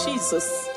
Jesus.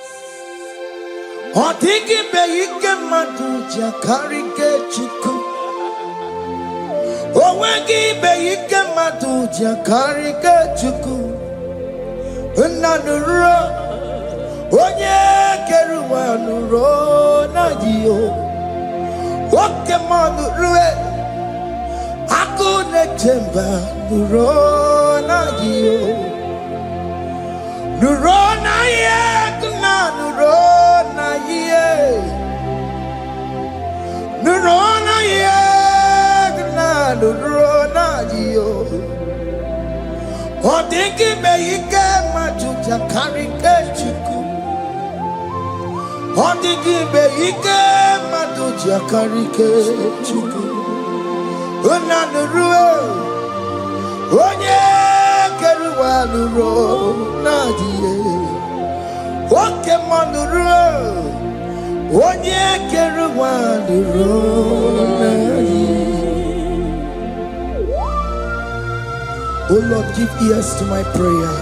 Oh Lord, give ears to my prayer.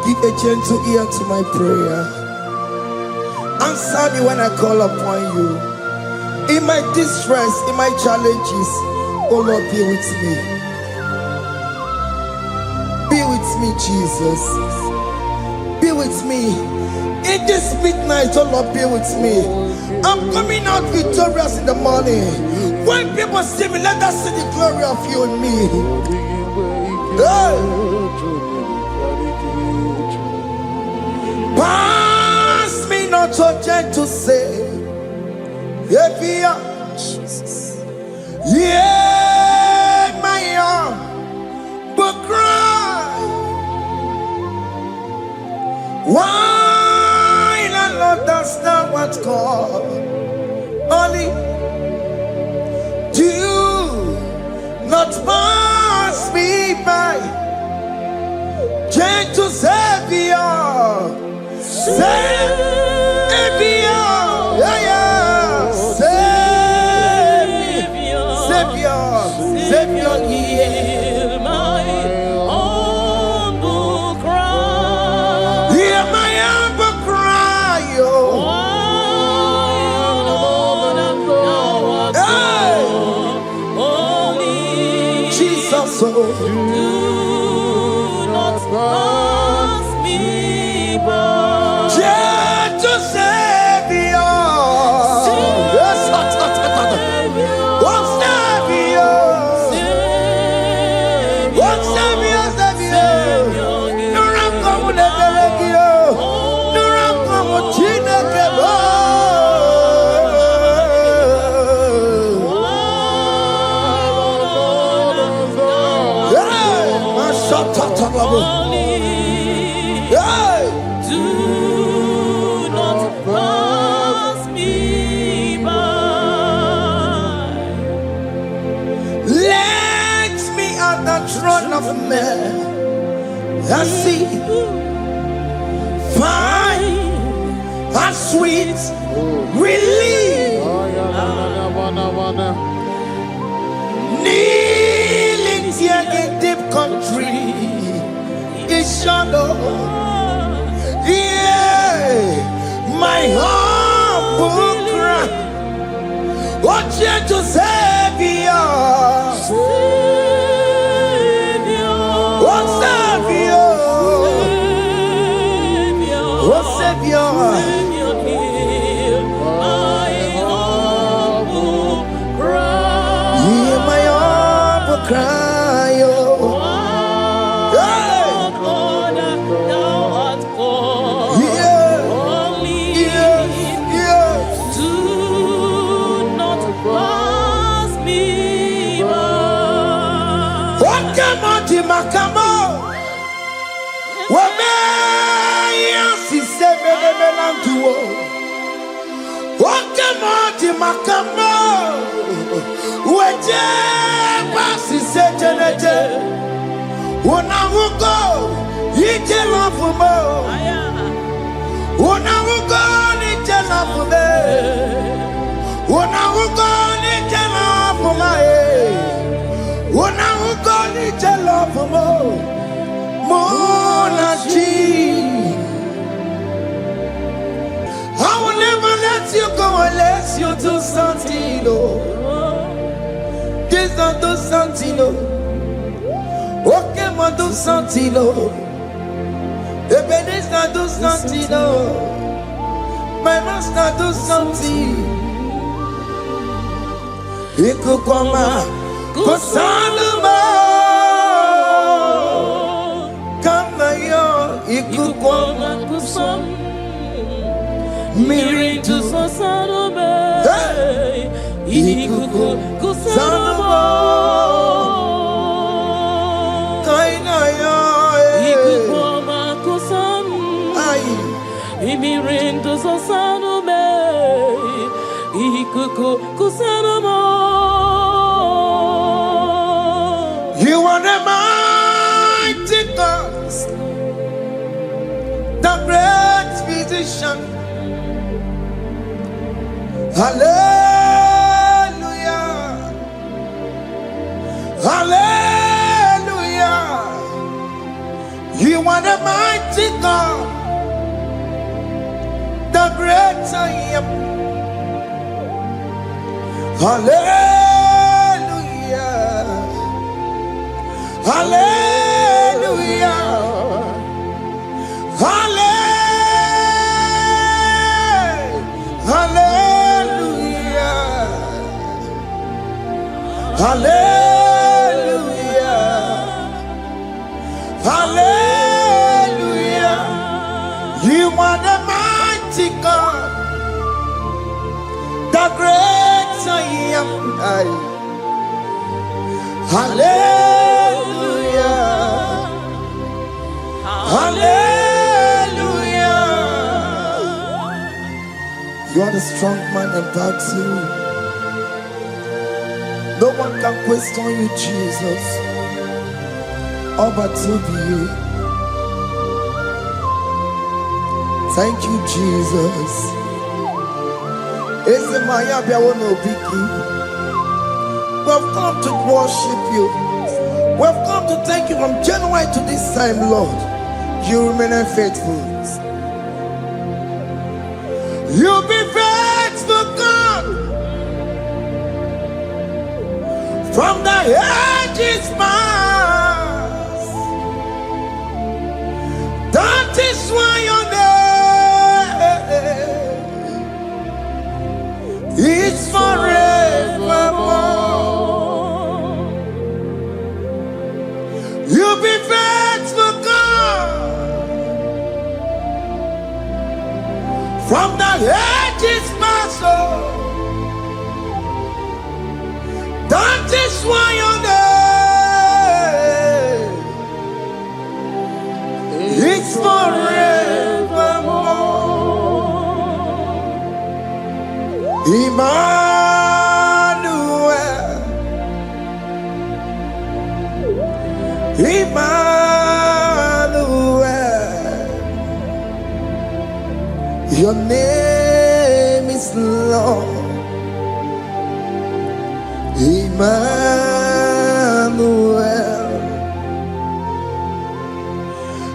Give a gentle ear to my prayer. Answer me when I call upon you. In my distress, in my challenges, oh Lord, be with me. Be with me, Jesus. Be with me. In this midnight, oh Lord, be with me. I'm coming out victorious in the morning. When people see me, let us see the glory of you in me. Hey. Pass me not your gentle say, Jesus. Yeah, my arm, but cry. Why not Lord, that's not what's called only. Do not pass me by, gentle Savior, Savior, yeah, Savior, hear my humble cry, hear my humble cry, Jesus, do not pass me by, gentle Savior, I see fine and sweet relief, kneeling here in deep country is shadow. Yeah, my humble cry, what gentle Savior. Cry, oh, God, thou art called. Do not pass me by. What come on, Timakamo? What may you say, Melantuo? What come on, Timakamo? What si sejenete wona wugo yije lafumo wona wugo ni je lafume wona wugo ni je lafume wona wugo ni je lafumo unless you do something, this not do something, okay, man, do something, the babies not do something, my master do something. He could come out, go Ikukwama Miri to Sosanobe Ikukwama Kainaya Ikukwama Kusam Miri to Sosanobe Ikukwama. You are the mighty God, the great physician. Hallelujah, hallelujah. You are the mighty God, the great I am. Hallelujah, hallelujah, hallelujah. Hallelujah, hallelujah. You are the mighty God, the great I am. Hallelujah, hallelujah. You are the strong man in battle. No one can question you, Jesus. All but to be you. Thank you, Jesus. We've come to worship you. We've come to thank you from January to this time, Lord. You remain faithful. You be faithful, God. From the ages past, that is why your name is forevermore. You be faithful, God. From the ages past, that is why your name is forevermore. Emmanuel, Emmanuel, your name is Lord. Emmanuel,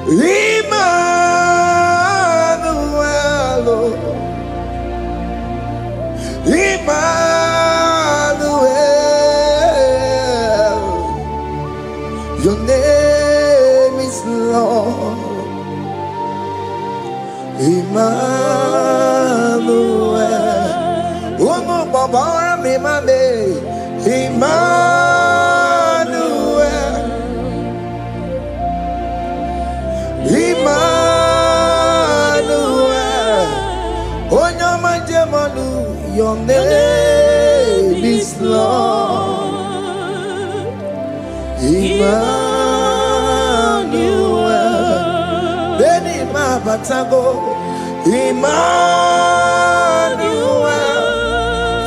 Emmanuel, Emmanuel, your name is Lord. Emmanuel, oh no, Baba, me mame. Emmanuel, Emmanuel, Onyamajemanu, your name is Lord. Emmanuel, Beni Mabatago, Emmanuel,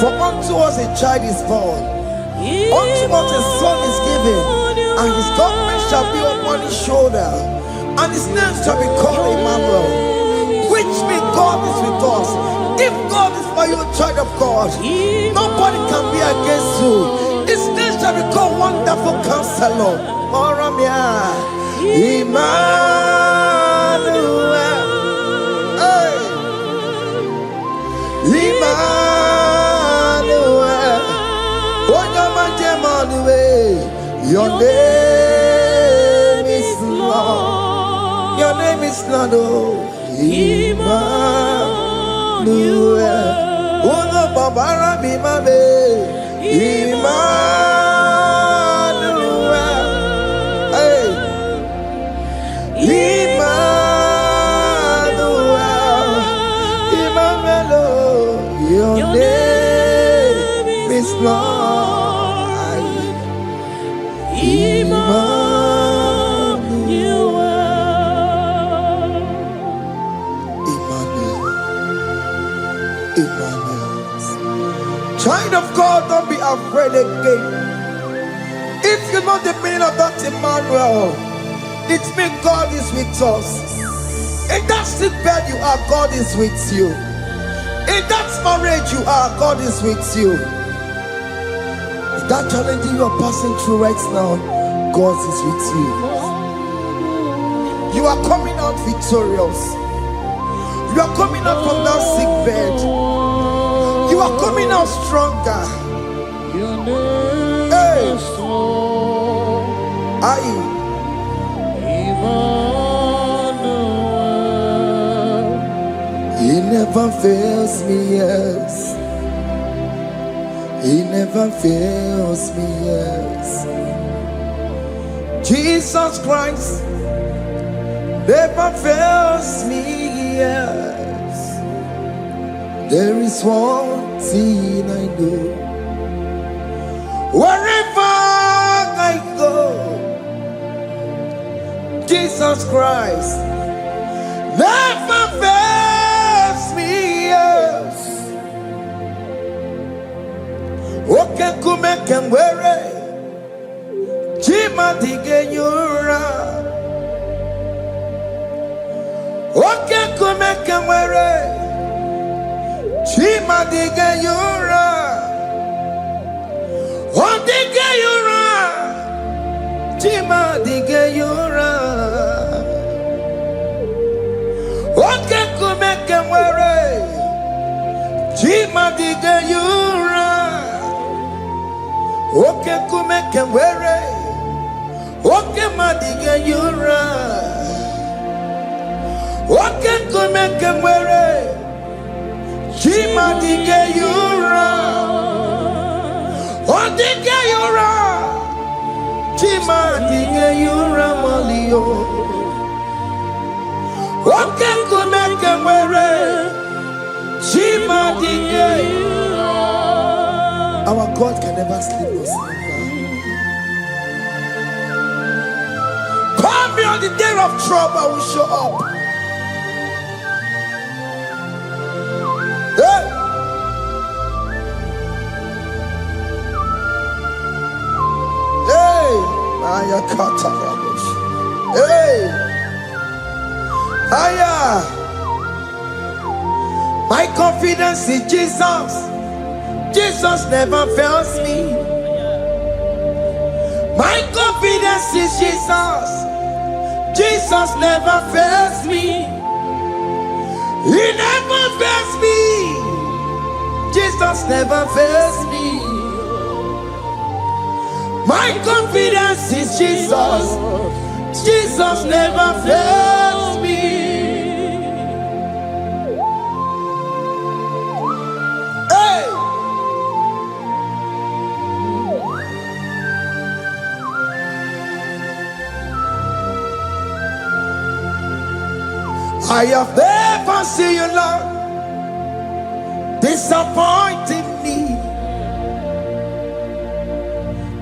for unto us a child is born. Unto us a son is given, and his government shall be upon his shoulder, and his name shall be called Emmanuel, which means God is with us. If God is for you, child of God, nobody can be against you. His name shall be called Wonderful Counselor. Moramia, Emmanuel, hey. Emmanuel. name is Lord. Your name is Lord. Oh, Emmanuel. Uno babara bimabe. Emmanuel. Hey. Emmanuel. Emmanuel. Your name is Lord. Emmanuel. Emmanuel. Child of God, don't be afraid again. If you know the meaning of that Emmanuel, it means God is with us. In that sick bed you are, God is with you. In that marriage you are, God is with you. In that challenge you are passing through right now, God is with you. You are coming out victorious. You are coming out from that sick bed. You are coming out stronger. Hey. He never fails me, yes. He never fails me, yes. Jesus Christ never fails me, yes. There is one thing I know. Wherever I go, Jesus Christ never fails me, yes. Oke kume kengwere, chima dige yura. Oke kume kengwere, chima dige yura. Odige yura, chima dige yura. Oke kume kengwere, chima dige yura. Oke kume kengwere, oke madige yura. Oke kume kengwere, chima dige yura. Odige yura, chima dige yura malio. Oke kume kengwere, chima dige yura. Our God can never sleep nor slumber. Call me on the day of trouble, I will show up. Hey! Hey! Aya kata rabosh. Hey! Aya! My confidence in Jesus. Jesus never fails me. My confidence is Jesus. Jesus never fails me. He never fails me. Jesus never fails me. My confidence is Jesus. Jesus never fails me. I have never seen you, Lord, disappointing me.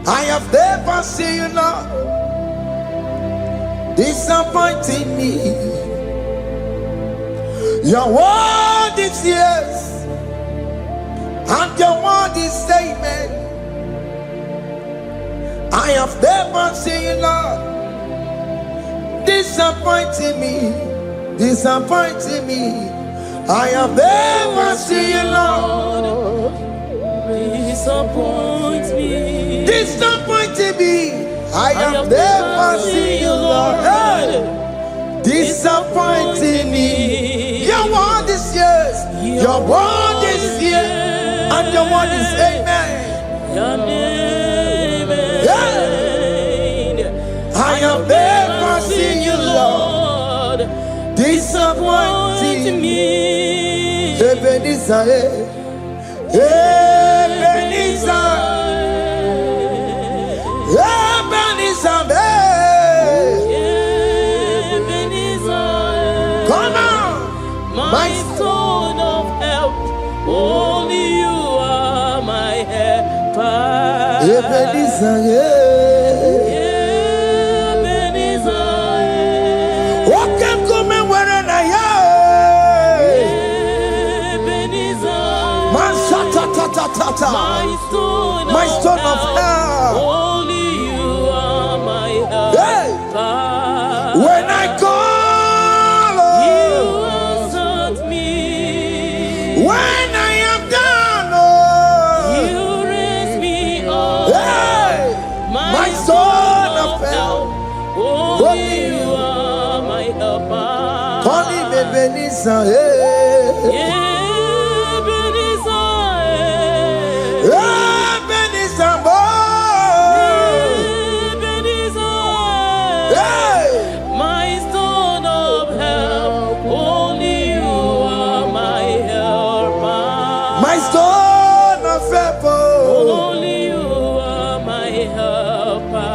I have never seen you, Lord, disappointing me. Your word is yes, and your word is amen. I have never seen you, Lord, disappointing me. Disappointing me. I have never seen you, Lord. Disappoint me. Disappointing me. I have never seen you, Lord. Hey. Disappointing me. Your word is yes. Your word is yes. And your word is amen. Your name is Yeah. have never seen you, Lord, disappointing me. Ebenezer, Ebenezer, Ebenezer, Ebenezer, come on, my stone of help. Only you are my helper. Ebenezer, Ebenezer, what can come and where I am? Ebenezer, My ta-ta-ta-ta-ta, my stone of help. Only you are my Hey, helper. when I call, You answered me. when I am down, You raise me up. hey, my son of help. Only you are my helper. Call him Ebenezer, hey. Ebenezer, boy. Hey, My stone of help. Only you are my helper. my son of help, Only you are my helper.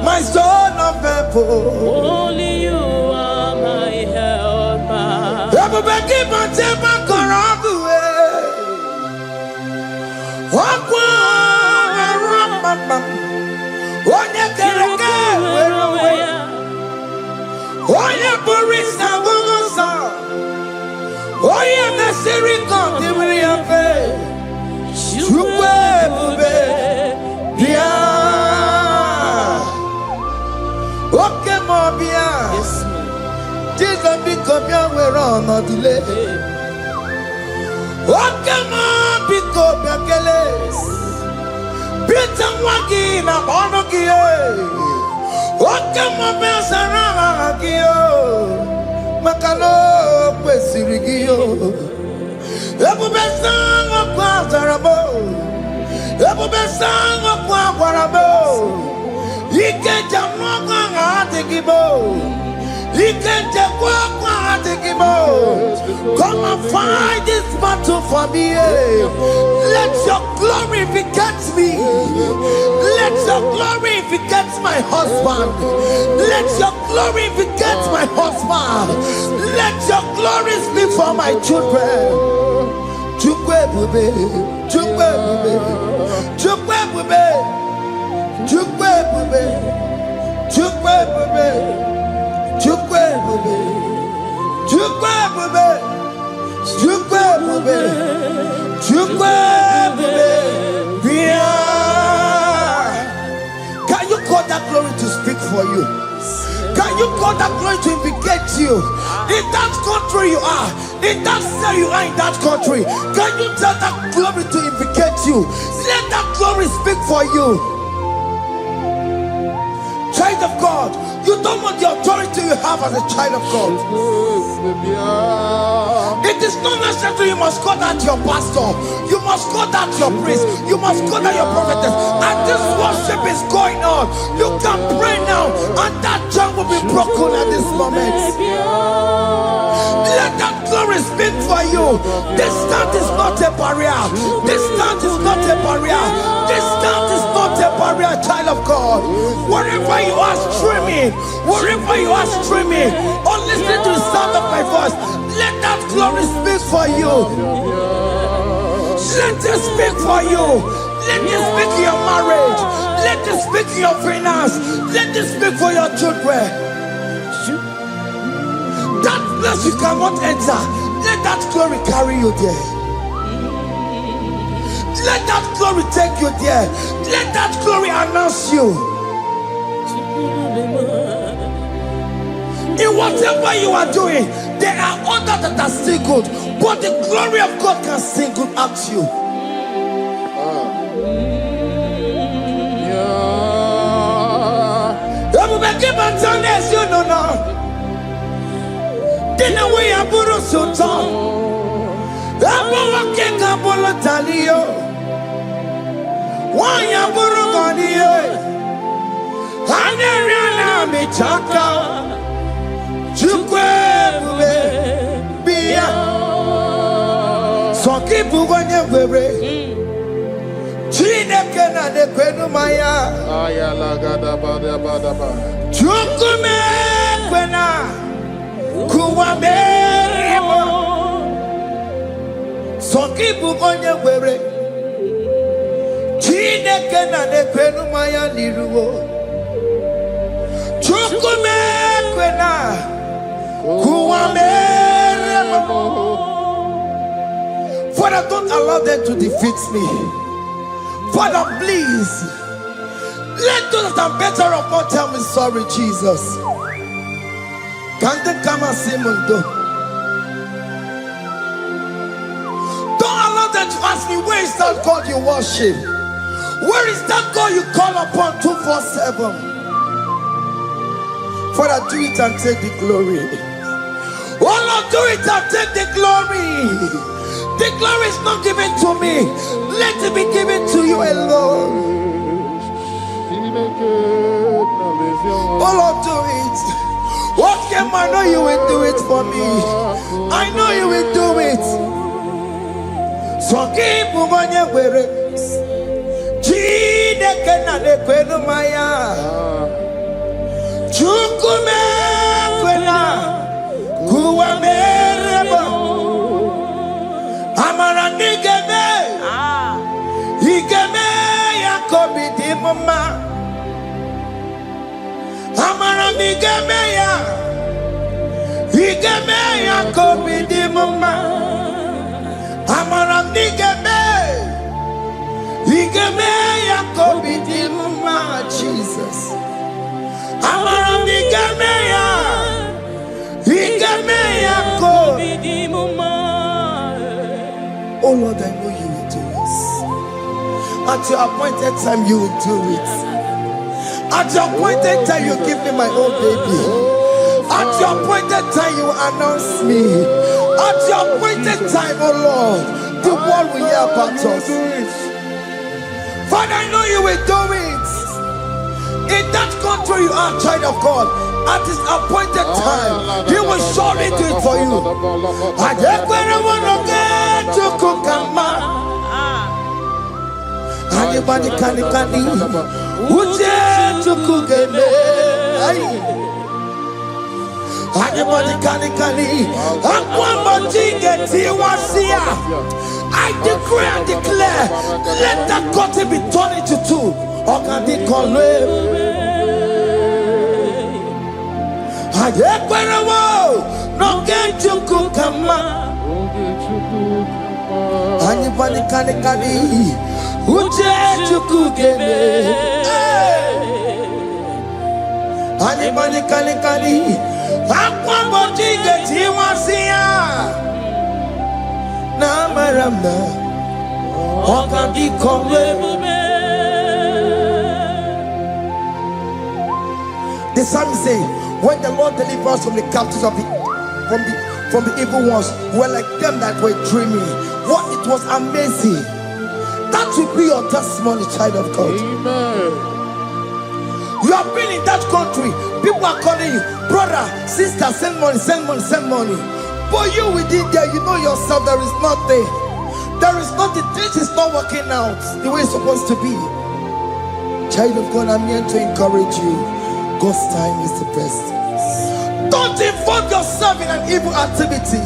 my son of help. Only you are my helper. Everybody but them are corrupt. Onye kereke were onwe ya, onye bụrụ isi abụghị ụzọ, onye mesịrị ka ọ dịrị ya mfe, Chukwu ebube bịa, oke ma ọ bịa, Jizọs biko bịa were ọnọdụ lee, oke ma biko bịa kelee. Peter Wagi na ọnụ gị oke mmụọ sara aha gị maka na o kwesịrị gị ebube ọkụ azara m ebube ọkụ agwara m ike njem ọkụ aha adịghị m ike nchekwa ọkụ aha adịghị m. Come and fight this battle for me. Let your glory beget me. Let your glory beget my husband. Let your glory beget my husband. Let your glory speak for my children. Chukwu ebube, Chukwu ebube, Chukwu ebube, Chukwu ebube, Chukwu ebube, Chukwu ebube, Chukwu ebube, Chukwu ebube, Chukwu ebube, bịa. Can you call that glory to speak for you? Can you call that glory to indicate you? In that country you are, in that city you are, in that country, can you tell that glory to indicate you? Let that glory speak for you. Child of God, you don't want the authority you have as a child of God. It is not necessary you must call that your pastor, you must call that your priest, you must call that your prophetess. And this worship is going on. You can pray now, and that chain will be broken at this moment. Let that glory speak for you. Distance is not a barrier. Distance is not a barrier. Distance is not a barrier, child of God. Wherever you are streaming, wherever you are streaming, or listening to the sound of my voice, let that glory speak for you. Let it speak for you. Let it speak in your marriage. Let it speak in your finance. Let it speak for your children. That place you cannot enter, let that glory carry you there. Let that glory take you there. Let that glory announce you. In whatever you are doing, there are others that are still good, but the glory of God can single out you. You know now. Dina we aburu sultan. Abu wake kabulu taliyo. Wanya buru ganiye. Aneriana michaka Chukwebube Bia Sokibu Wanye Webre Chineke na Nekwenu Maya Chukume Kwena Kuwamerimo Sokibu Wanye Webre Chineke na Nekwenu Maya Niruwo Chukume Kwena Kuwamerimo. Father, don't allow them to defeat me. Father, please, let those that are better off not tell me sorry, Jesus. Can't they come and see me? Don't allow them to ask me, where is that God you worship? Where is that God you call upon 247? Father, do it and take the glory. Oh Lord, do it and take the glory. The glory is not given to me. Let it be given to you alone. Oh Lord, do it. What can I know you will do it for me? I know you will do it. So keep moving where Chineke na Nekwenu Maya Chukume Kwena Kuwamerimo Amara nigeme Igeme Yakobi di mama Amara nigeme ya Igeme Yakobi di mama Amara nigeme Igeme Yakobi di mama Jesus Amara nigeme ya Igeme Yakobi di mama. Oh Lord, I know you will do it. At your appointed time, you will do it. At your appointed time, you give me my own baby. At your appointed time, you announce me. At your appointed time, oh Lord, the world will hear about us. Father, I know you will do it. In that country, you are a child of God. At his appointed time, he will surely do it for you. Anybody can Uje tukugeme. Anybody can I decree and declare, let that curtain be torn into two. Anybody can Uje tukugeme. Anybody can the psalmist say, when the Lord delivers us from the captives of from the evil ones, we're like them that were dreaming. What it was amazing. That will be your testimony, child of God. Amen. You have been in that country. People are calling you, brother, sister, send money, send money, send money. But you within there, you know yourself, there is nothing. There is nothing. This is not working out the way it's supposed to be. Child of God, I'm here to encourage you. God's time is the best. Don't involve yourself in an evil activity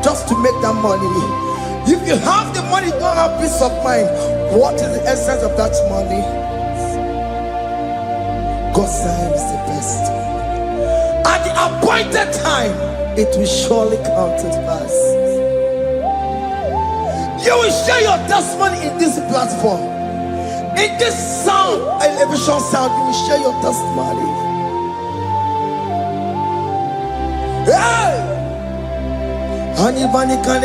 just to make that money. If you have the money, don't have peace of mind. What is the essence of that money? God's time is the best. At the appointed time, it will surely come to pass. You will share your testimony in this platform. In this sound, elevation sound, you will share your testimony. Hey! Anybody can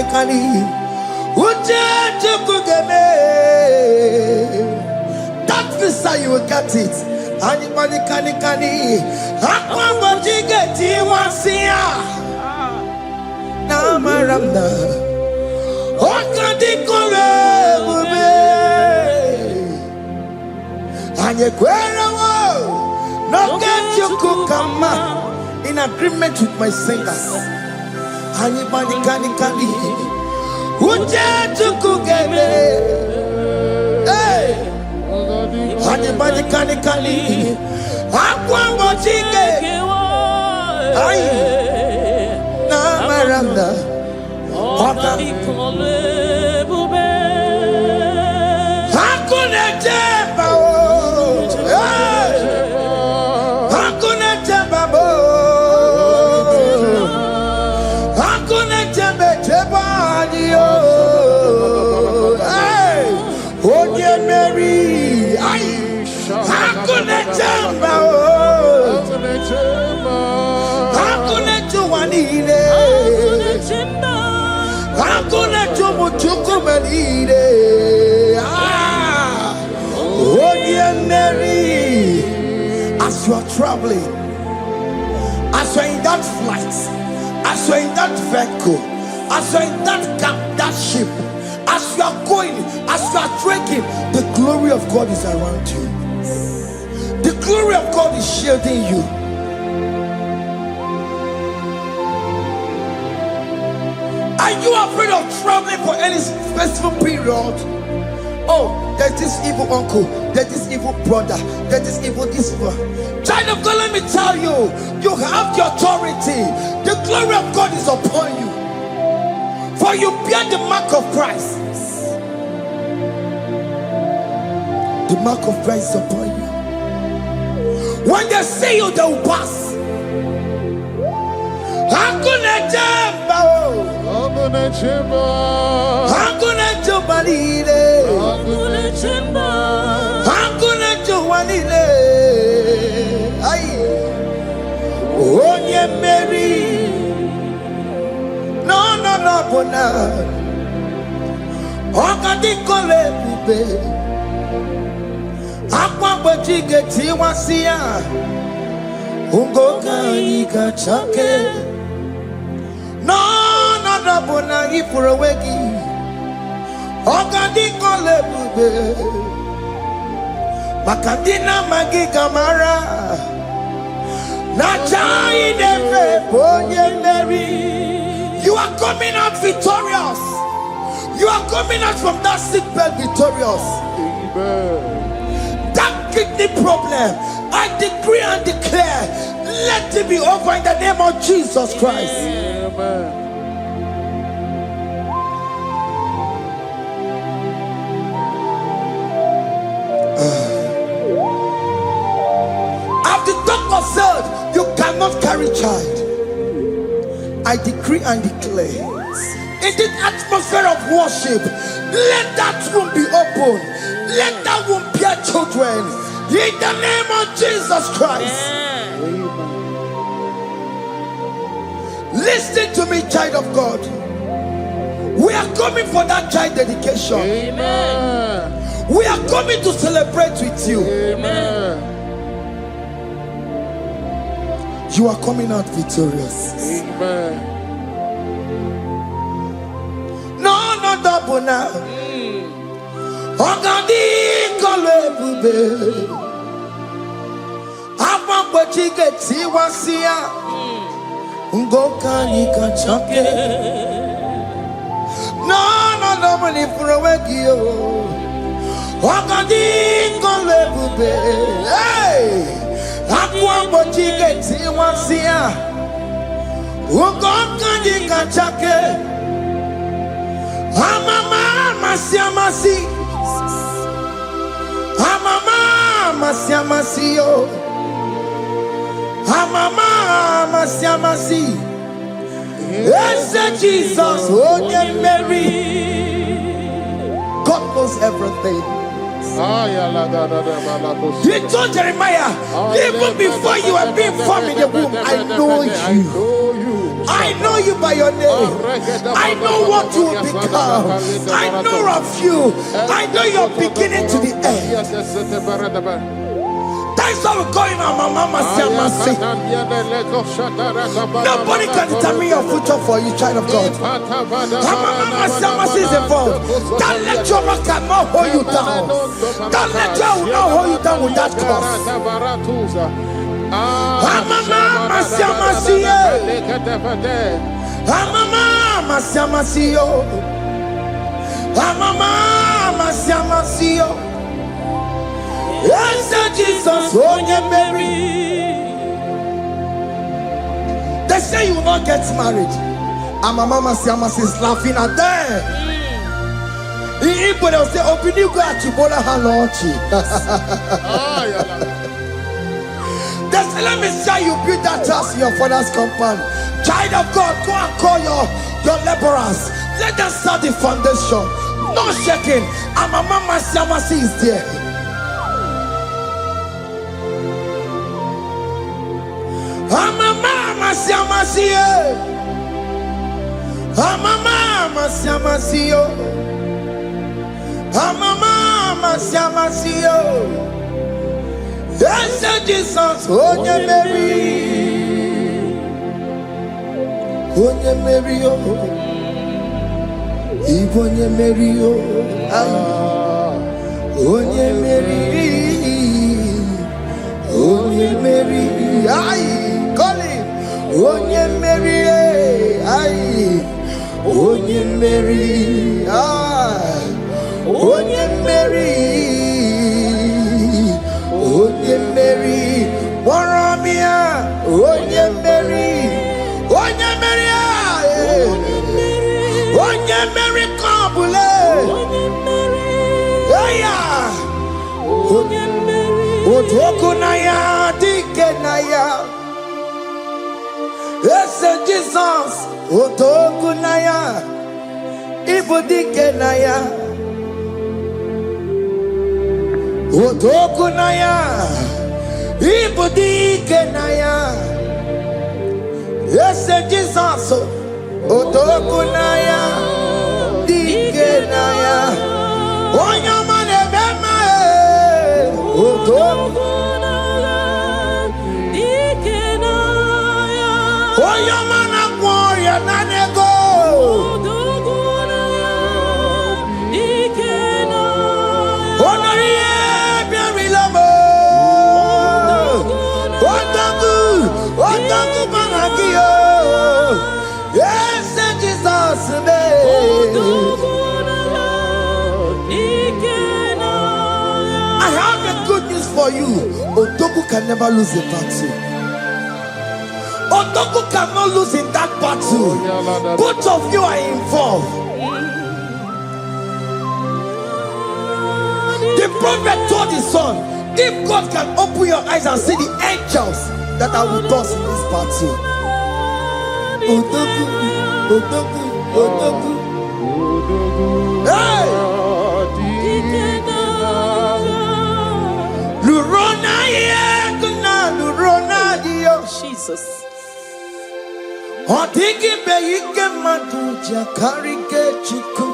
that visa, you will get it. Anybody can and you No get you kukama. In agreement with my singers. Anybody can Uja to kugeme. Hey. Anybody can Aqua mochike. Ay. Na maranda. Oka. Hakuna jeba. Hakuna jeba. Hakuna jeba jeba. Hey. Oye Mary. Ay. Hakuna jeba. Hakuna juanile. Hakuna jumuchukumelile. Oh dear Mary, as you are traveling, as you are in that flight, as you are in that vehicle, as you are in that cab, that ship, as you are going, as you are drinking, the glory of God is around you. The glory of God is shielding you. Are you afraid of traveling for any specific period? Oh, there's this evil uncle, there's this evil brother, there's this evil this one. Child of God, let me tell you, you have the authority. The glory of God is upon you. For you bear the mark of Christ. The mark of Christ is upon you. When they see you, they will pass. Hakuna jamba, hakuna jamba, hakuna jubalile, hakuna jamba, hakuna jubalile. Ay, onye Mary, no bona. Okadi kole bube, akwa bojige tiwasia, ungoka ika chake. No bona ifurowegi. Okadi kole bube, makadina magiga mara. Nachai neve bonye Mary. You are coming out victorious. You are coming out from that sick bed victorious. Amen. That kidney problem, I decree and declare, let it be over in the name of Jesus Christ. Amen. As the doctor said, you cannot carry child. I decree and declare, in this atmosphere of worship, let that room be open. Let that room bear children. In the name of Jesus Christ. Amen. Listen to me, child of God. We are coming for that child dedication. Amen. We are coming to celebrate with you. Amen. You are coming out victorious. Amen. No double now. Ogadi kole bube. Apa bojige tiwasia. Ungoka nikachake. No mani furawegi yo. Ogadi kole bube. Hey. Akwa bojige tiwasia. Ungoka nikachake. Amama masiamasi. Amama masiamasi yo. Amama masiamasi. Yes, Jesus, oh yeah, Mary. God knows everything. He told Jeremiah, even before you were being formed in the womb, I know you. I know you by your name. I know what you will become. I know of you. I know your beginning to the end. That's how we're going on, Mama Siamasi. Nobody can determine your future for you, child of God. Mama Siamasi is involved. Don't let your rock not hold you down. Don't let your not hold you down with that cause. Amama siamasiye. Amama siamasiyo. Amama siamasiyo. Yes, Jesus, onye Mary. They say you will not get married. Amama siamasi is laughing at them. In Igbo they will say, "Obini go achibola halochi." They say, "Let me see you build that house in your father's compound." Child of God, go and call your laborers. Let them start the foundation. No shaking. Amama siamasi is there. Amama siamasiye. Amama siamasiyo. Amama siamasiyo. Yes, Jesus, onye Mary. Onye Mary, Igbo onye Mary, onye Mary, onye Mary, call him, onye Mary, onye Mary, onye Mary, onye Mary, Waramia, onye Mary, onye Mary, onye Mary, Kabule, onye Mary, Otokunaya, Dikenaya, yes, Jesus, Otokunaya, Ibu Dikenaya. Otokunaya, Ibudikenaya. Yes, Jesus. Otokunaya, Dikenaya. Onyamane bema. Otokunaya, Dikenaya. Onyamana gloria nanego. Otokunaya, Dikenaya. Onoria. Yes, Jesus. I have a good news for you. Otoku can never lose a battle. Otoku cannot lose in that battle. Both of you are involved. The prophet told his son, if God can open your eyes and see the angels that are with us in this battle. Otoku, Otoku, Otoku. Hey! Lurona yekuna, Lurona dio. Jesus. Otiki beyike maduja karike chiku.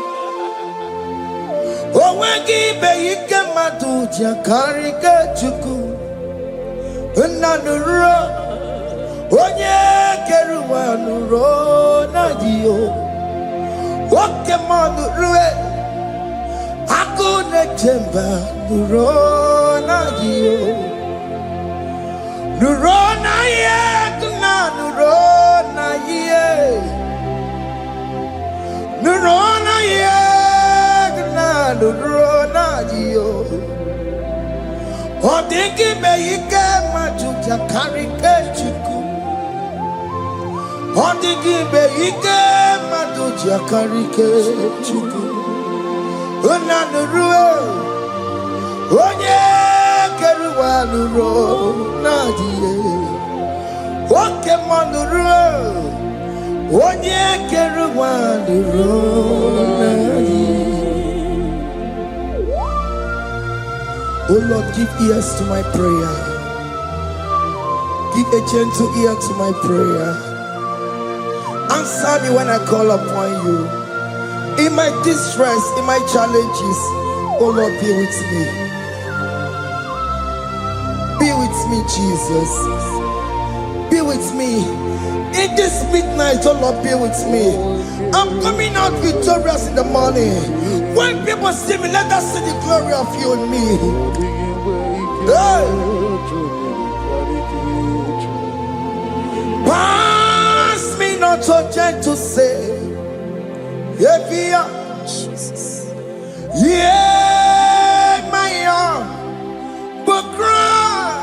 Owegi beyike maduja karike chiku. Nanuro, onye keruwa nuro na dio. Oke manurue, akune chemba nuro na dio. Nuro na ye, kuna nuro na ye. Nuro na ye, kuna nuro na dio. Odingi beyike majuja karike chiku. Odingi beyike majuja karike chiku. Unanurue, onye keruwa nuro nadie. Oke manurue, onye keruwa nuro nadie. Oh Lord, give ears to my prayer. Give a gentle ear to my prayer. Answer me when I call upon you. In my distress, in my challenges, oh Lord, be with me. Be with me, Jesus. Be with me. In this midnight, oh Lord, be with me. I'm coming out victorious in the morning. When people see me, let us see the glory of you in me. Hey. gentle say, Jesus. yeah, my young, but cry.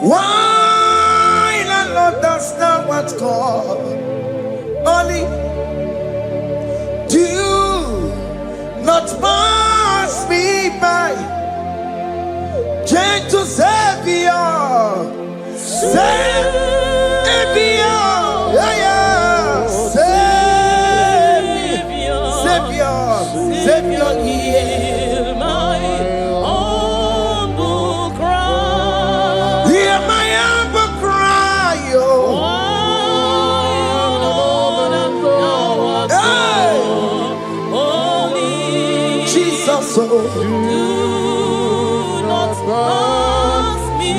Why the Lord does not what God only do not pass me by, gentle Savior, Savior, yeah, yeah, Savior, Hear my humble cry. hear my humble cry, oh. Only Jesus, oh. do not pass me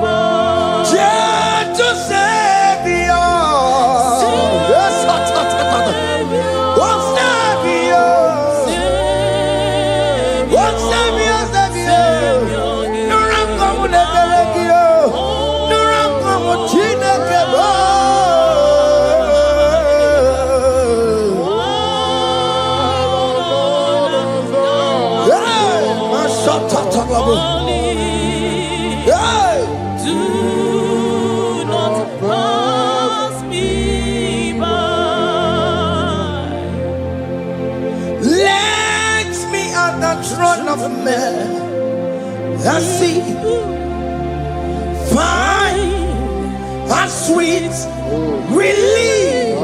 by. Gentle Savior, yes, oh Savior, oh Savior, Savior, no run come with the Belegio, no run come with Chineke, hey, my shot, hey. Do not pass me by. Let me at the throne of men and see, find a sweet relief,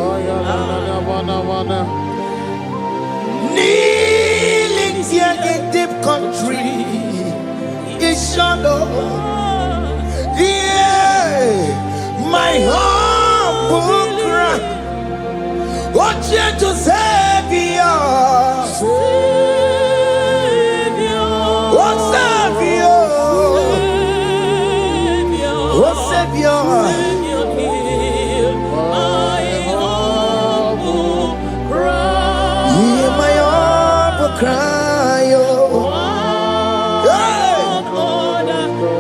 kneeling here in deep country, is shadow, yeah, my humble cry, oh gentle Savior, oh Savior, oh Savior, Hear my humble cry. hear my humble cry, oh, hey, Lord,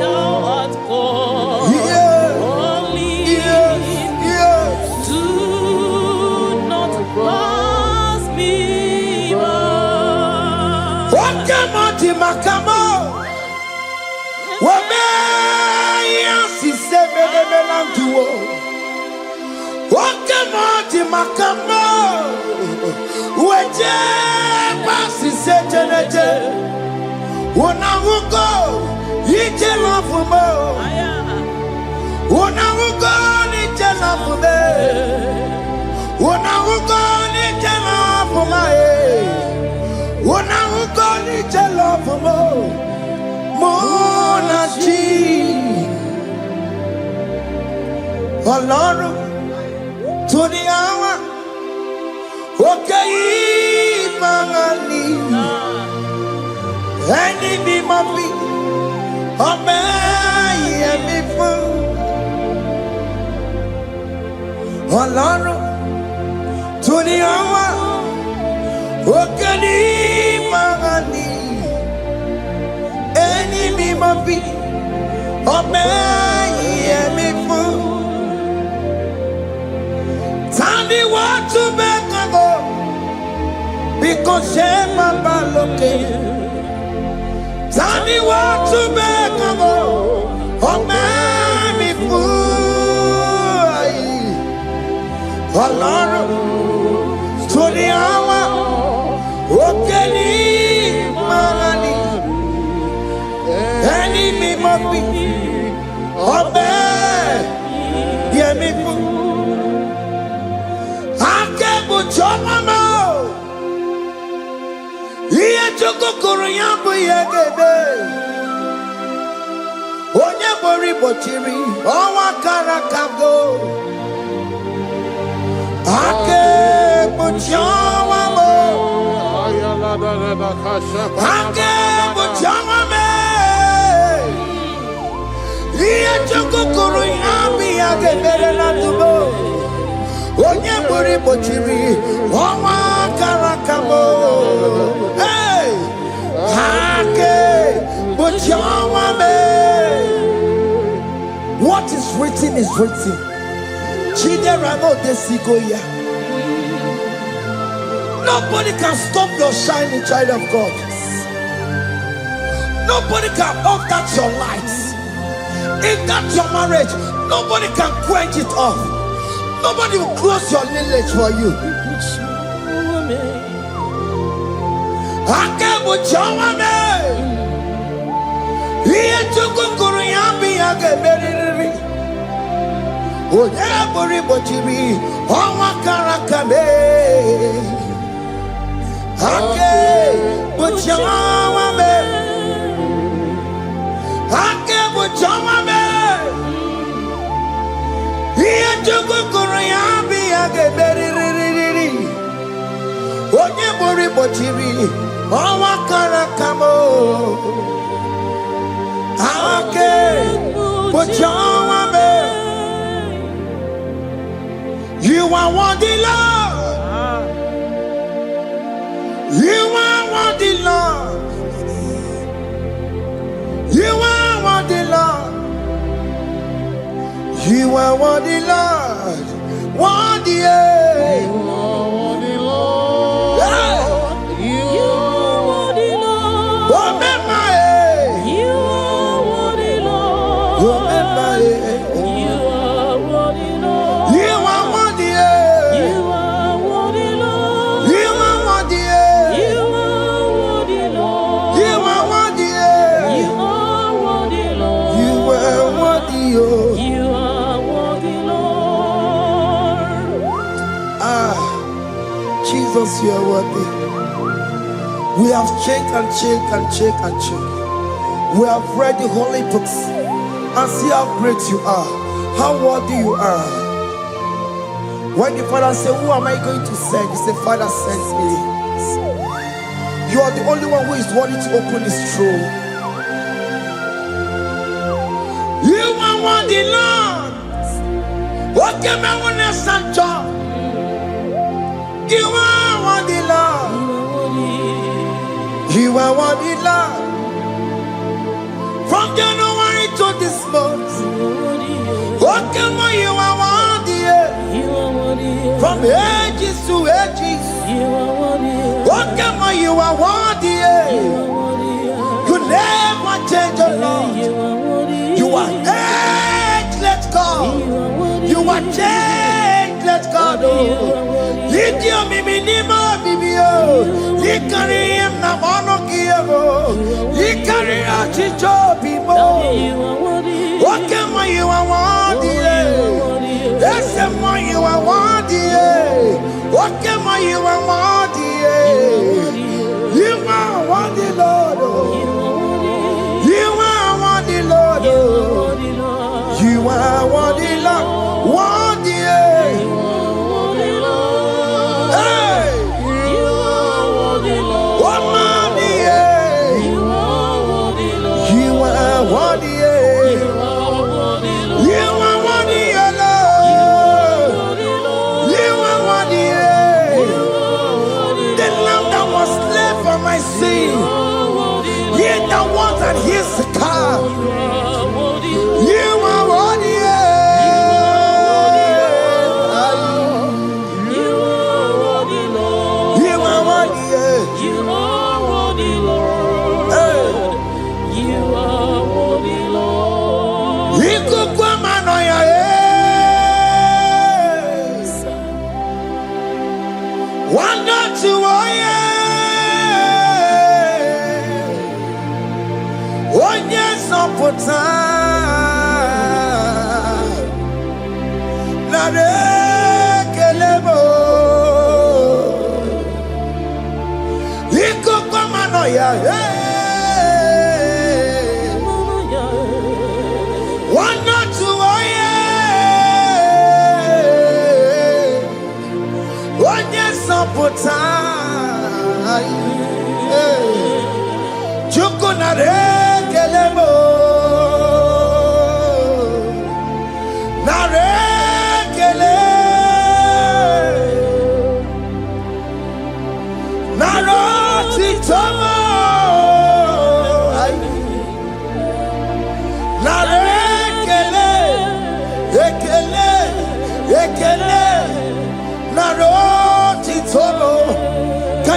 thou art called. yeah, Only yeah, do not pass me by. what come on to my come on, what may you say, me to what come on to my come on, what pass is said, when I will go, you tell off for more. When I will go, you tell off for me. When I will go, you tell off for my head. When I will go, you tell off for more. Monachi. Ọlọ́run tó ní àwa òkè yìí máa ní. Ẹni bí mo fi ọmọ ẹ̀yẹ mi fún. Ọlọ́run tó ní àwa òkè ní máa ní. Ẹni bí mo fi ọmọ ẹ̀yẹ mi fún. Tani wọ́n tún bẹ́ẹ̀ kan bọ̀ bí kò ṣe máa bá lókè. Tani wọ́n tún bẹ́ẹ̀ kan bọ̀ ọmọ mi fún ayé. Ọlọ́run tó ní àwọn òkè ní máa ní. Ẹni mi mọ̀ bí ọmọ yẹ mi fún. Akẹ́bùjọ́ mọ́mọ́ iye chukukuru ya bụ ihe gebe onye gbori gbochiri ọnwa kara kago akegbuchi ọnwa m akegbuchi ọnwa m ihe chukukuru ya bụ ihe gebere na tubo onye gbori gbochiri ọnwa kara kago what is written is written. Nobody can stop your shining, child of God. Nobody can off that your lights. In that your marriage, nobody can quench it off. Nobody will close your lineage for you. You are worthy, Lord. You are worthy, Lord. You are worthy, Lord. You are worthy, Lord. Worthy, You are worthy, Lord. You are worthy, Lord. You are worthy, Lord. You are worthy, Lord. You are worthy, You are worthy, Lord. You are worthy, You are worthy, Lord. You are worthy, You are worthy, Lord. You are worthy, You are worthy, Lord. Jesus, you are worthy. We have checked and checked and checked and checked. We have read the holy books and see how great you are, how worthy you are. When the Father said, who am I going to send? He said, Father, send me. You are the only one who is worthy to open this throne. You are worthy, Lord. What can I want to send? You are worthy, Lord. You are worthy, Lord. From January to this month, what can you are worthy? From ages to ages, what can you are worthy? You never change, the Lord. You are ageless God. You are changeless God. Lift your minima, Bibio. You carry him na monokio. You carry a chicho people. What can you are worthy? That's the one you are worthy. What can you are worthy? You are worthy, Lord. You are worthy, Lord. You are worthy, Lord. Worthy. Here's the car. You are worthy. You are worthy. You are worthy, Lord. You are worthy. You are worthy, Lord. You are worthy, Lord. You could come on your head. One not to pota na rekelebo iko kwa mano ya wana tuoye onye sopota chuko na rekelebo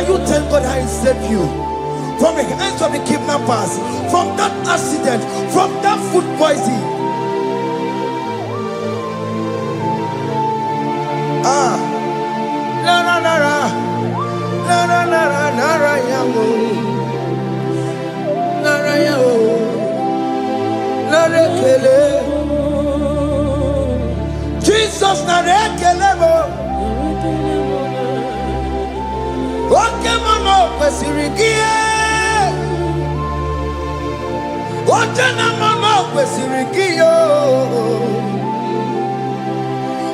Can you tell God how He saved you from the hands of the kidnappers, from that accident, from that food poisoning? Jesus narekelemo. Oke mama kwesirigie. Oke na mama kwesirigie.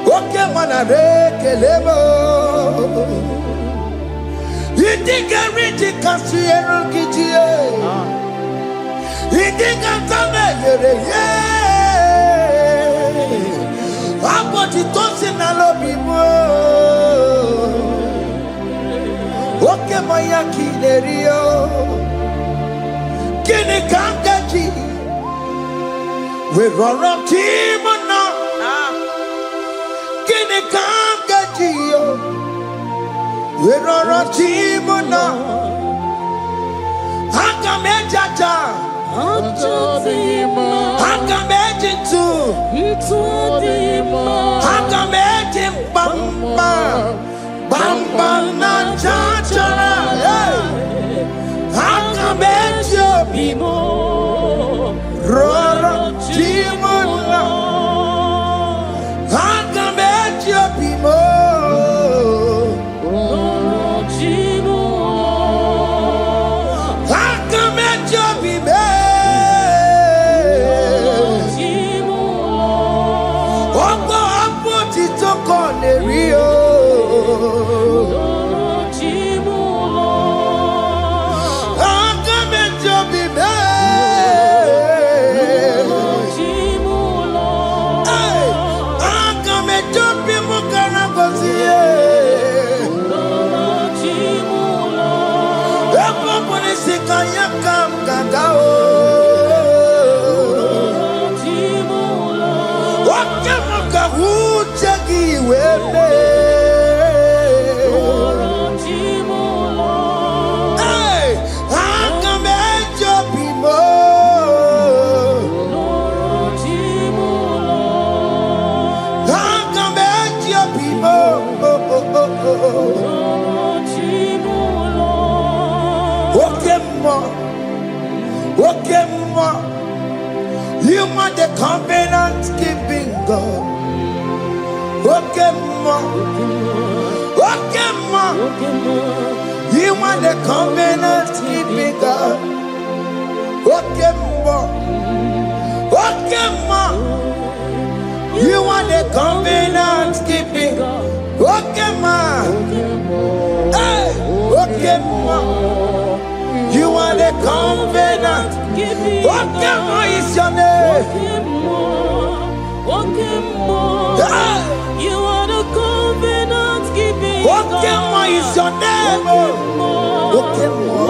Oke mana rekelemo. Idiga riti kasiero kijie. Idiga tame yere ye. Aboti tosi na lobi mo. Oke maya kinerio. Kini kangaji. We roro timo na. Kini kangaji yo. We roro timo na. Hanga mejaja. Hanga mejintu. Hanga mejin bamba. Bamba na chachara. Hanga mejo bimo. Roro timo na. Hanga mejo bimo. You are the covenant keeping God. Okay, ma. You are the covenant keeping God. Okay, ma. You are the covenant keeping God. Okay, ma. Hey, okay, ma. You are the covenant. Okay, ma is your name. You are the covenant keeping God. Okay, ma is your name. Okay, ma.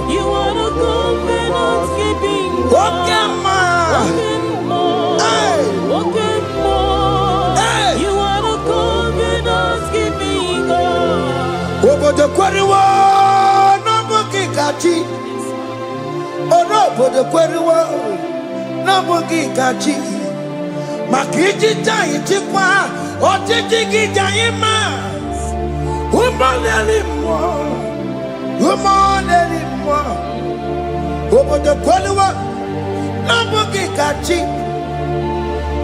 You are the covenant keeping God. Okay, ma. You are the covenant keeping God. Over the quarry. Onobodo kweriwo n'obugi gaji makiji tayi tikwa otiji gijayi ma umoneli mo obodo kweriwo n'obugi gaji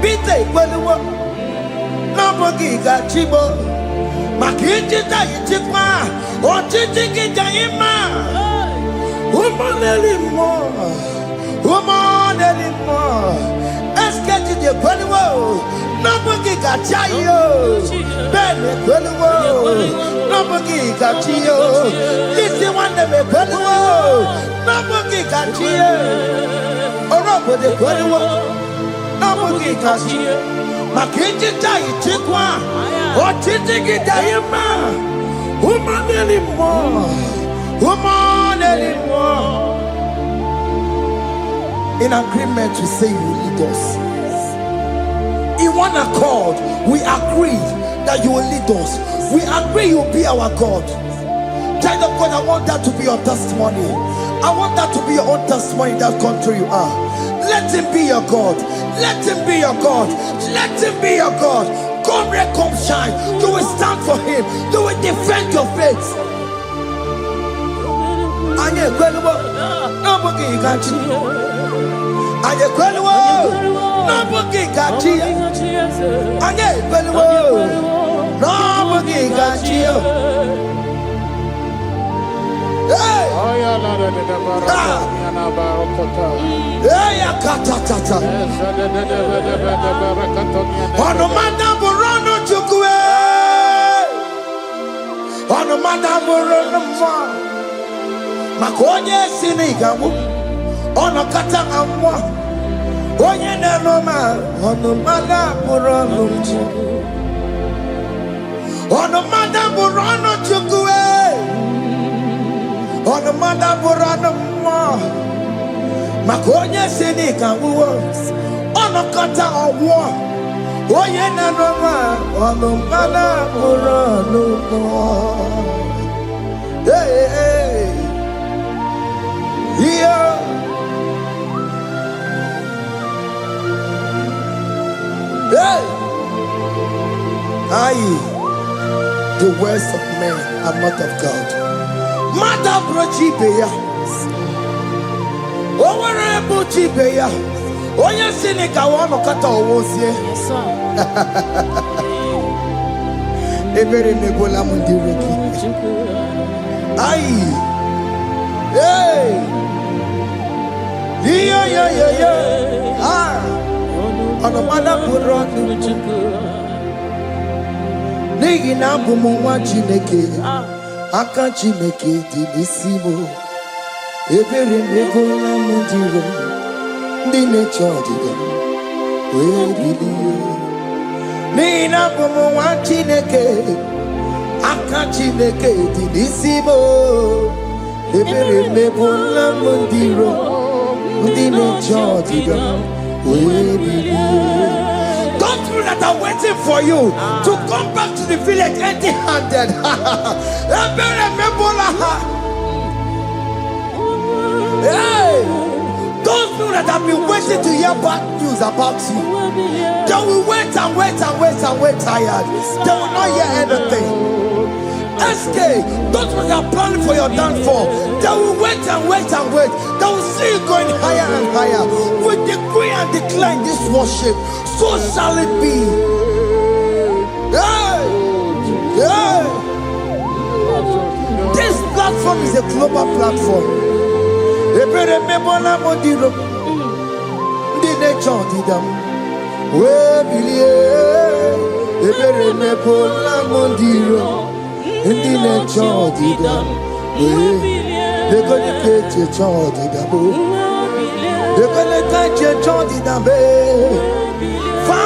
bite kweriwo n'obugi gaji mo makiji tayi tikwa otiji gijayi ma umoneli mo. Eskeji de kweliwo n'obugi gachayo bene kweliwo n'obugi gachiyo isi nwanne me kweliwo n'obugi gachiyo orobodo kweliwo n'obugi gachiyo maka ijita ichikwa ọchịchị gị daghị mma umaneli mmụọ. In agreement, we say you lead us. In one accord, we agreed that you will lead us. We agree you will be our God. Child of God, I want that to be your testimony. I want that to be your own testimony in that country you are. Let him be your God. Let him be your God. Let him be your God. Come rain, come shine. You will stand for him. You will defend your faith. Anye kwelwo, nobody got you. Anye kwelwo, nobody got you. Anye kwelwo, nobody got you. Hey! Hey, katatata. Ono madamburano chukwe. Ono madamburano mwa. Makonye sinigamu. Ono katanga mwa. Onye nenoma. Ono madamburano chukwe. Ono madamburano chukwe. Ono madamburano mwa. Makonye sinigamu. Ono kata mwa. Onye nenoma. Ono madamburano mwa. Hey, hey. Yeah. Hey. Aye. The words of men are not of God. Mother brochibeya. Owere brochibeya. Oye sinika wono kata owosie. Yes, sir. Ebere nebola mundireki. Aye. Hey! Yeah. Ah! On the mother put on Nigi na bumu Chineke. Aka Chineke di disimo. Ebere nebola mundiro. Dine chodiga. We biliye. Nigi na bumu Chineke. Aka Chineke di disimo. Ebere mebola mundiro, mundino chodiga, those people that are waiting for you to come back to the village empty-handed. Ebere mebola. Hey, those people that have been waiting to hear bad news about you, they will wait and wait tired. They will not hear anything. SK, those ones are planning for your downfall. They will wait and wait. They will see you going higher and higher. We decree and declare this worship. So shall it be. Yeah. This platform is a global platform. Ebere mebola modiro. Di nature didam. We believe. Ebere mebola modiro. Indi ne chodi da, de kone keche chodi da bo, de kone keche chodi da be, fa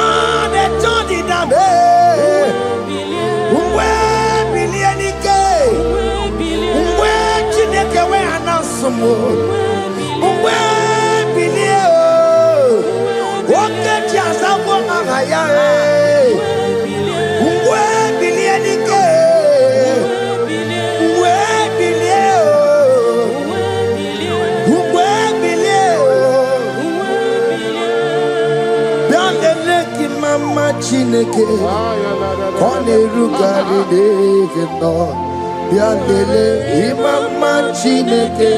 de chodi da be, uwe bilieni ke, uwe chineke we anasumo, uwe bilie o, oke chiasa wo ngaya e, uwe bilieni ke. Chineke kone rugari devino biandele imama Chineke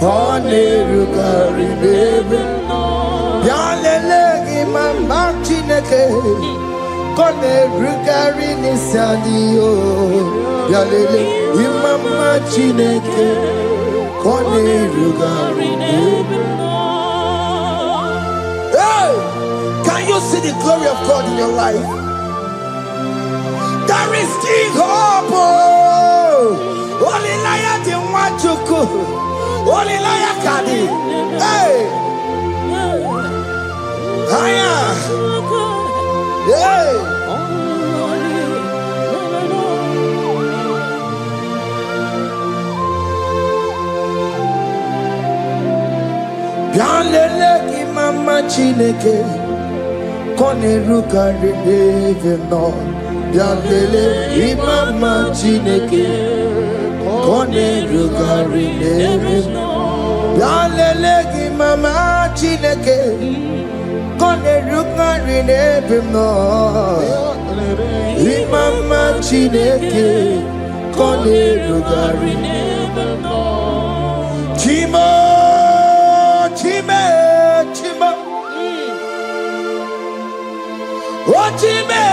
kone rugari devino biandele imama Chineke kone rugari nisadio biandele imama Chineke kone rugari devino. Can you see the glory of God in your life? There is still hope. Only liar didn't want to go. Only liar can. Hey. Higher. Hey. Bianlele ki mama Chineke. Kone rugari devino Bialele imama Chineke kone rugari nebim. Bialele imama Chineke kone rugari nebim no. Imama Chineke kone rugari nebim no. Chimo, chime, chimo. Oh chime.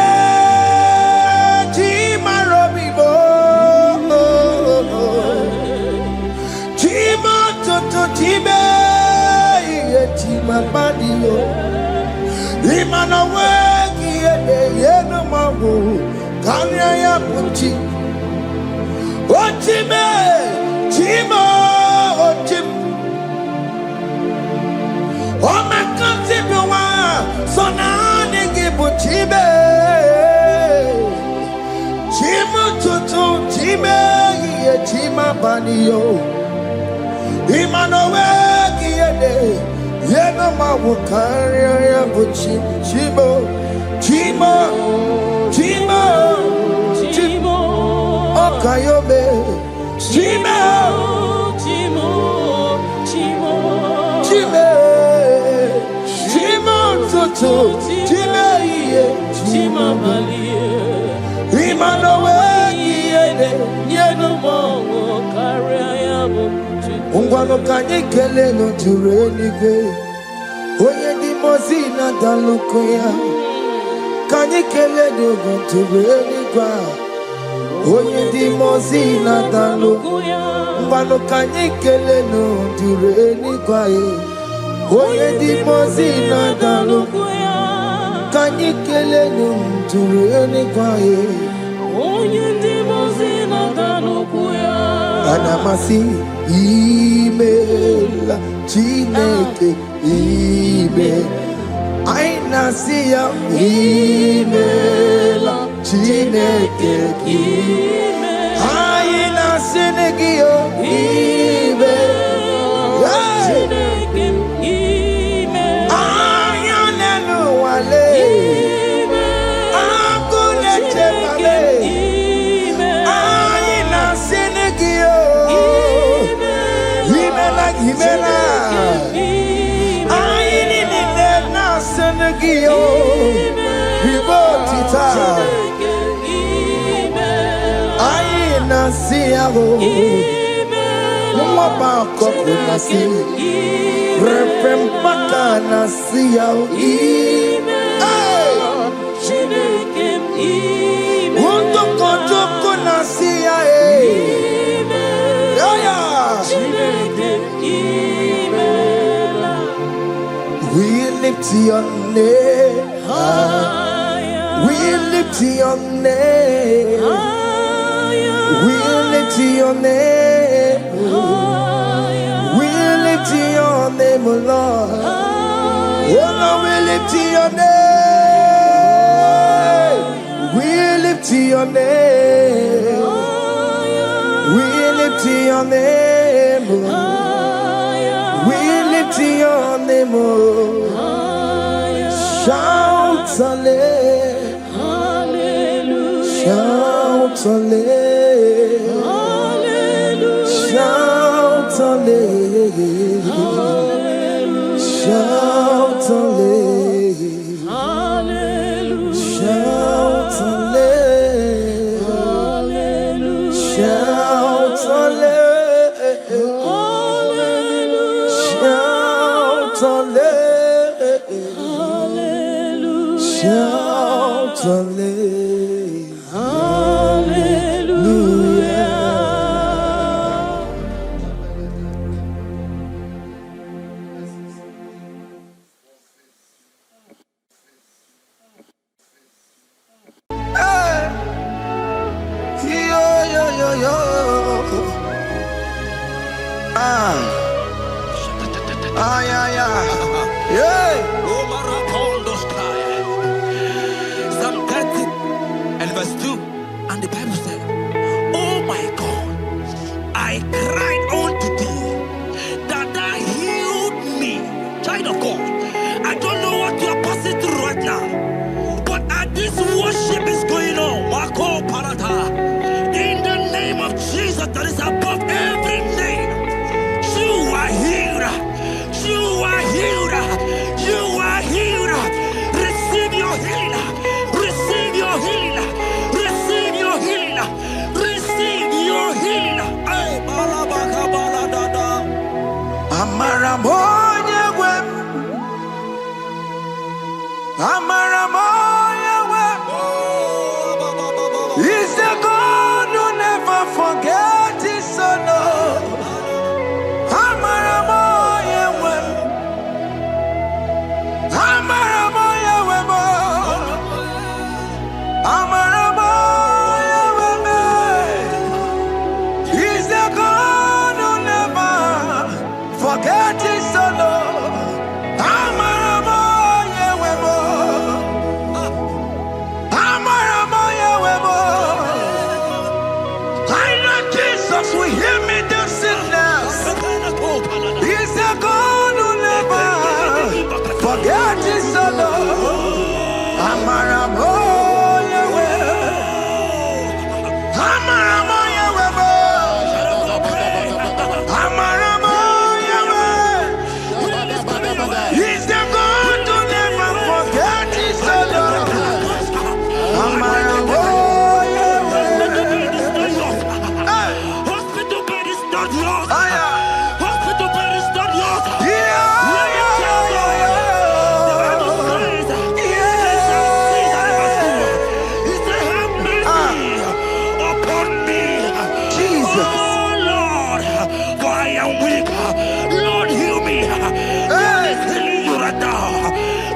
Time, Madio, Imana Wagi, Yenamabu, Kanya Puchi, Otime, Timo, Otim, Omakatiwa, Sonani Gibuchibe, Timo Tutu, Time, Yetima Banio. Imanowe kiyede yena mawukari ya buchi chimo chimo chimo chimo okayobe chimo chimo chimo chimo chimo tutu chimo iye chimo balie Imanowe kiyede yena mawukari ya buchi Ungwano kanye kele no tureni kwe Oye di mozina dalukuya Kanye kele dogo tureni kwa Oye di mozina dalukuya Ungwano kanye kele no tureni kwa Oye di mozina dalukuya Kanye kele no tureni kwa Oye di mozina dalukuya Anamasi email Chineke email Aina siya email Chineke email Aina sinegio email Chineke email Ayanelu wale email Akune chemale email Aina sinegio Himela, I need it now, Senegio, Ribotita, I Nasiago, Mama Coconasi, Repempaka Nasiao, Won't go to Conasia, we lift your name higher. We lift your name higher. We lift your name higher. We lift your name, Lord. Oh, Lord, we lift your name. We lift your name. We lift your name, Lord. We lift your name, oh. Shout hallelujah, shout hallelujah, shout hallelujah, shout hallelujah, shout hallelujah, shout hallelujah. Shout hallelujah. Hey, yo, yo, yo, yo. Ah, yeah, yeah. Yeah. Psalm 30 and verse 2, and the Bible said, oh my God, I cried unto thee, that thou healed me. Child of God, I don't know what you are passing through right now, but as this worship is going on, He's the God who never forgets his son. He's the God who never forgets his son. Will hear me the sickness. He's the God who never forget his son. Amaramo Yahweh. Amaramo Yahweh. Amaramo Yahweh. He's the God who never forget his son. Amaramo. Hospital bed is not yours. Upon me, Jesus. Oh Lord, for I am weak. Lord, heal me. God is healing you right now.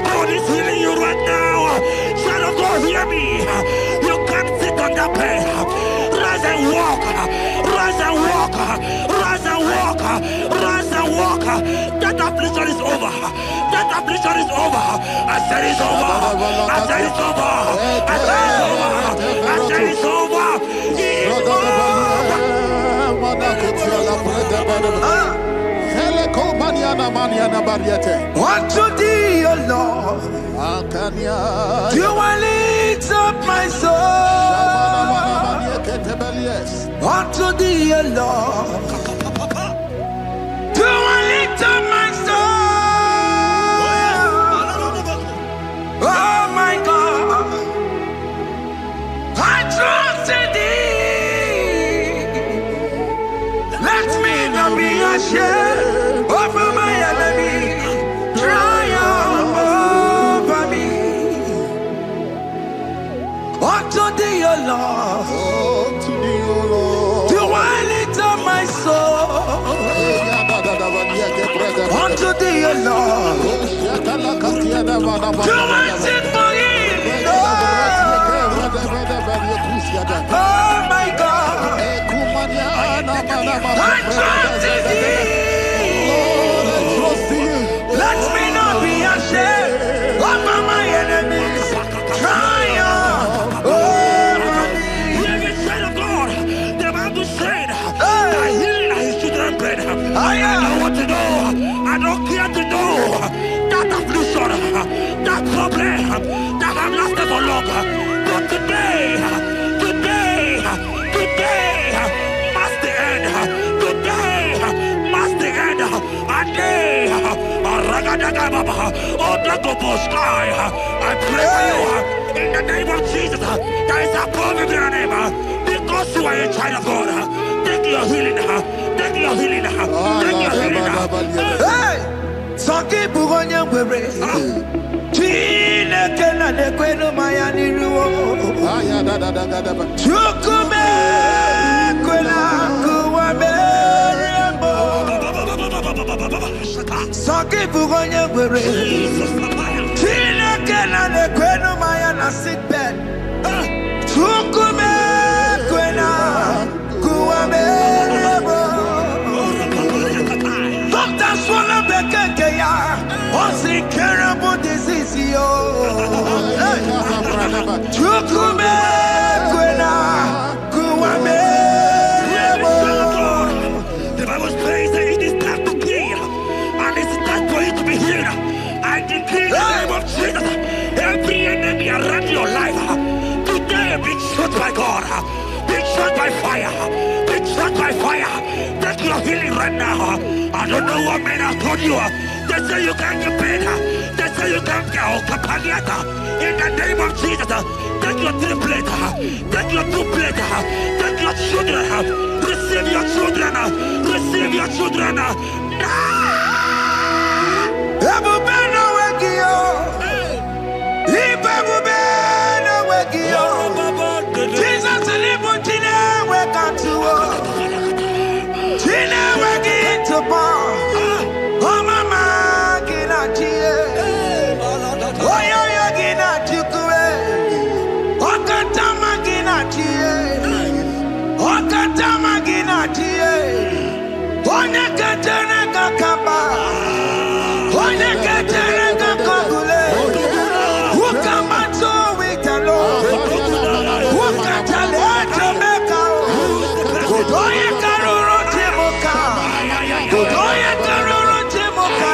God is healing you right now. Child of God, hear me. You can't sit on that bed. Rise and walk. Rise and walk. Rise and walk. Rise and walk. That affliction is over. That affliction is over. I said it's over. I said it's over. I said it's over. I said it's over. Unto thee, O Lord, do I lift up my soul. Unto thee, O Lord, do I lift up my soul. Oh my God, I trust in thee. Let me not be ashamed over my enemy. Triumph over me. Unto thee, O Lord, do I lift up my soul. Unto thee, O Lord, do I sing for healing. Oh my God, I trust in thee. Let me not be ashamed over my enemies. Triumph over me. Living child of God, the Bible said, that healing his children bread. I don't want to know. I don't care to know that affliction, that problem, that have lasted for long. But today, must the end. Today, must the end. And day, I pray for you in the name of Jesus. There is a problem in your name because you are a child of God. Take your healing. Take your healing. Take your healing. Hey, Saki Bugonya Were. Chile Kena de Queno Mayani Ruo. Chukume Quena Kuame. Saki Bugonya Were. Chile Kena de Queno Mayana sick bed. Chukume Quena Kuame. Doctors wanna be Kenya. What's the terrible disease? Chukume Kwena Kuame. The Bible says that it is time to kill, and it is time for you to be healed. I decree in the name of Jesus, every enemy around your life today be shot by God, be shot by fire, be shot by fire. Take your healing right now. I don't know what men have told you. They say you can't get paid. They say you can't get Kapaniata. In the name of Jesus, take your triplet, take your duplet, take your children, receive your children, receive your children. Now! Jesus Libutine weka tuo. Tine weki to bar. Oh mama gina tie. Oh yo gina tikwe. Oh katama gina tie. Oh katama gina tie. Oh nekatene kakaba. Oh nekatene kakagule. Ukamba to witalo. Godoya karoro temoka. Godoya karoro temoka.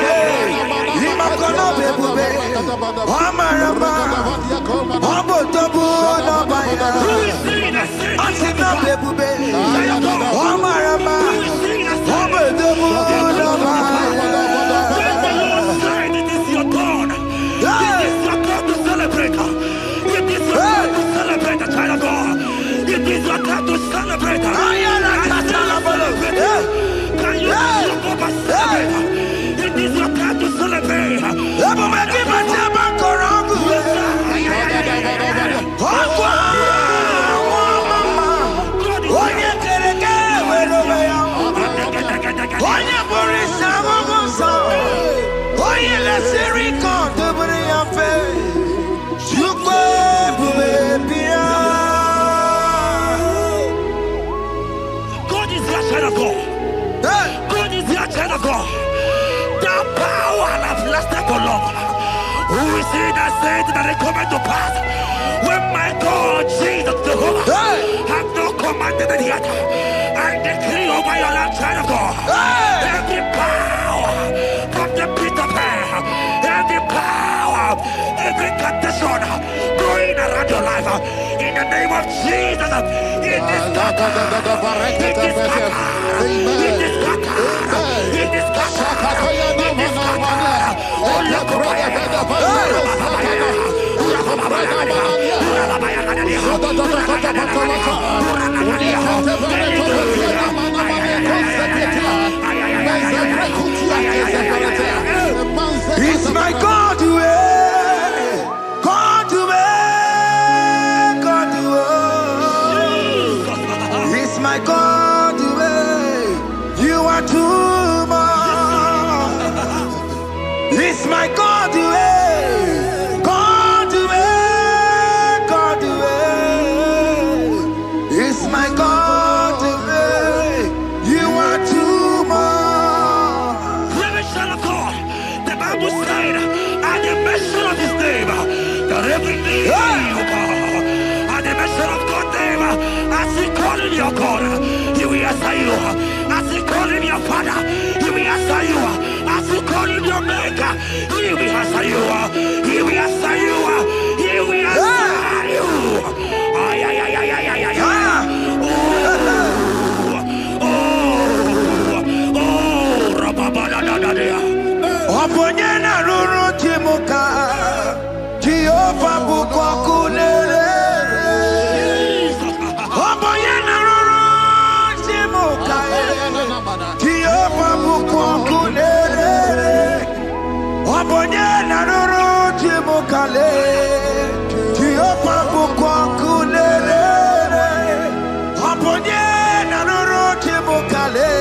Limakono bebube. Amarama. Obotobu no baya. Asina bebube. Amarama. Obotobu no baya. When the Lord said it is your turn, it is your turn to celebrate. It is your turn to celebrate, child of God. It is your time to celebrate. Can you look up and celebrate? It is your time to celebrate. God is your child of God. God is your child of God. The power that lasted for long. Who is he that said that it coming to pass? When my God, Jesus Jehovah, have not commanded it yet, I decree over your life, child of God. Every power from the pit of hell, every power, every condition going around your life, in the name of Jesus, it is scattered. It is scattered. It is scattered. It is scattered. It is scattered. Oh, look over It's my God to God to God to It's my God to you are too much. It's my God to God to God to It's my God to you are too much. Revelation of God. The Bible said, at the mention of his name, that every knee will bow. At the mention of God's name, as he call him your God, he will answer you. As he call him your Father, he will answer you. As he call him your Maker, he will answer you. He will answer you. He will answer you. Ay, ay, ay, ay, ay, ay, ay, ay. Oh, rababadadadadea. Oponyena ruru timuka Jehova bukwa kulele Oponyena ruru timuka Jehova bukwa kulele Oponyena ruru timuka le Jehova bukwa kulele Oponyena ruru timuka le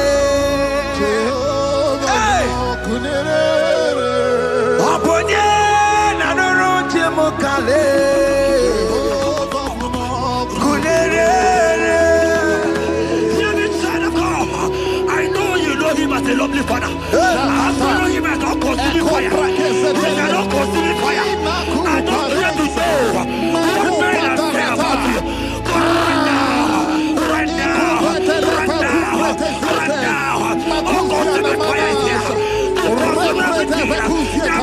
I know you know him as a lovely father. I follow him as not consuming fire. He cannot consuming fire. I don't care to know what men have said about you. But right now, all consuming fire is here. To consume everything that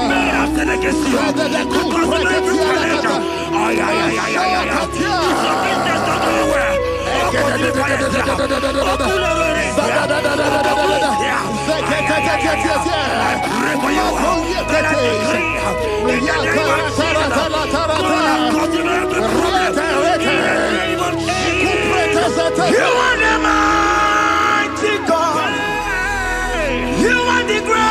men have said against you. To consume every challenge. Ay, ay, ay, ay, ay, ay. If your business not doing well, all consuming fire is here. I pray for you. That I decree in the name of Jesus. God, consume every problem. In the name of Jesus. You are the mighty God. You are the great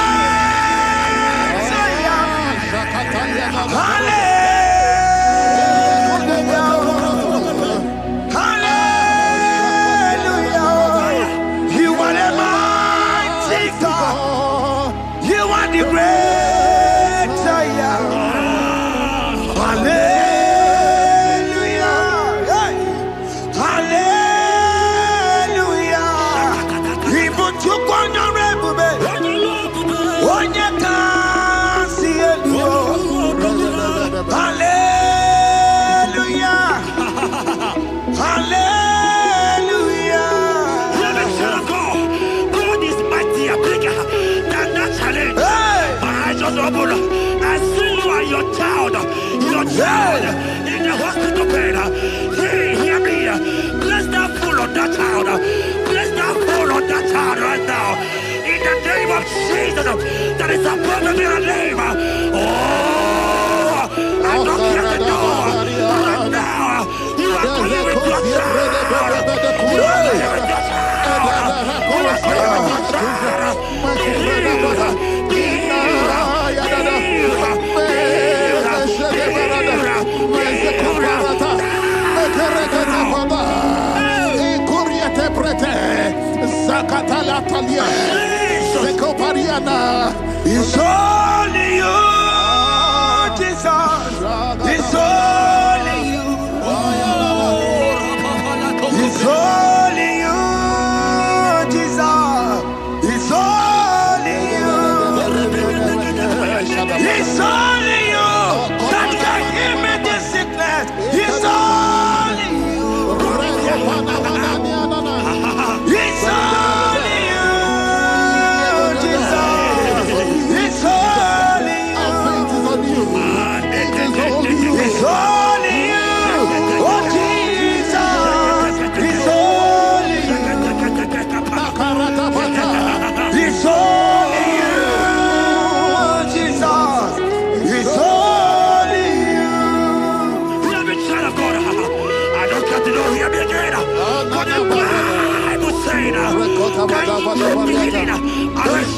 in the hospital bed. Hey, hear me. Bless that fool on that child. Bless that fool on that child right now. In the name of Jesus, that is supposed to be a name. Oh, I knock at the door right now. You are coming with your child. You are coming with your child. You are coming with your child. It's only you, Jesus. It's only you. It's only you, Jesus. It's only you. It's only you that can give me this sickness. It's only you. It's only you, Jesus. It's only you. It's only you. Oh, Jesus. It's only you. It's only you, Jesus. It's only you. Hear me, child of God. I don't got to know. Hear me again. For the Bible saying, I will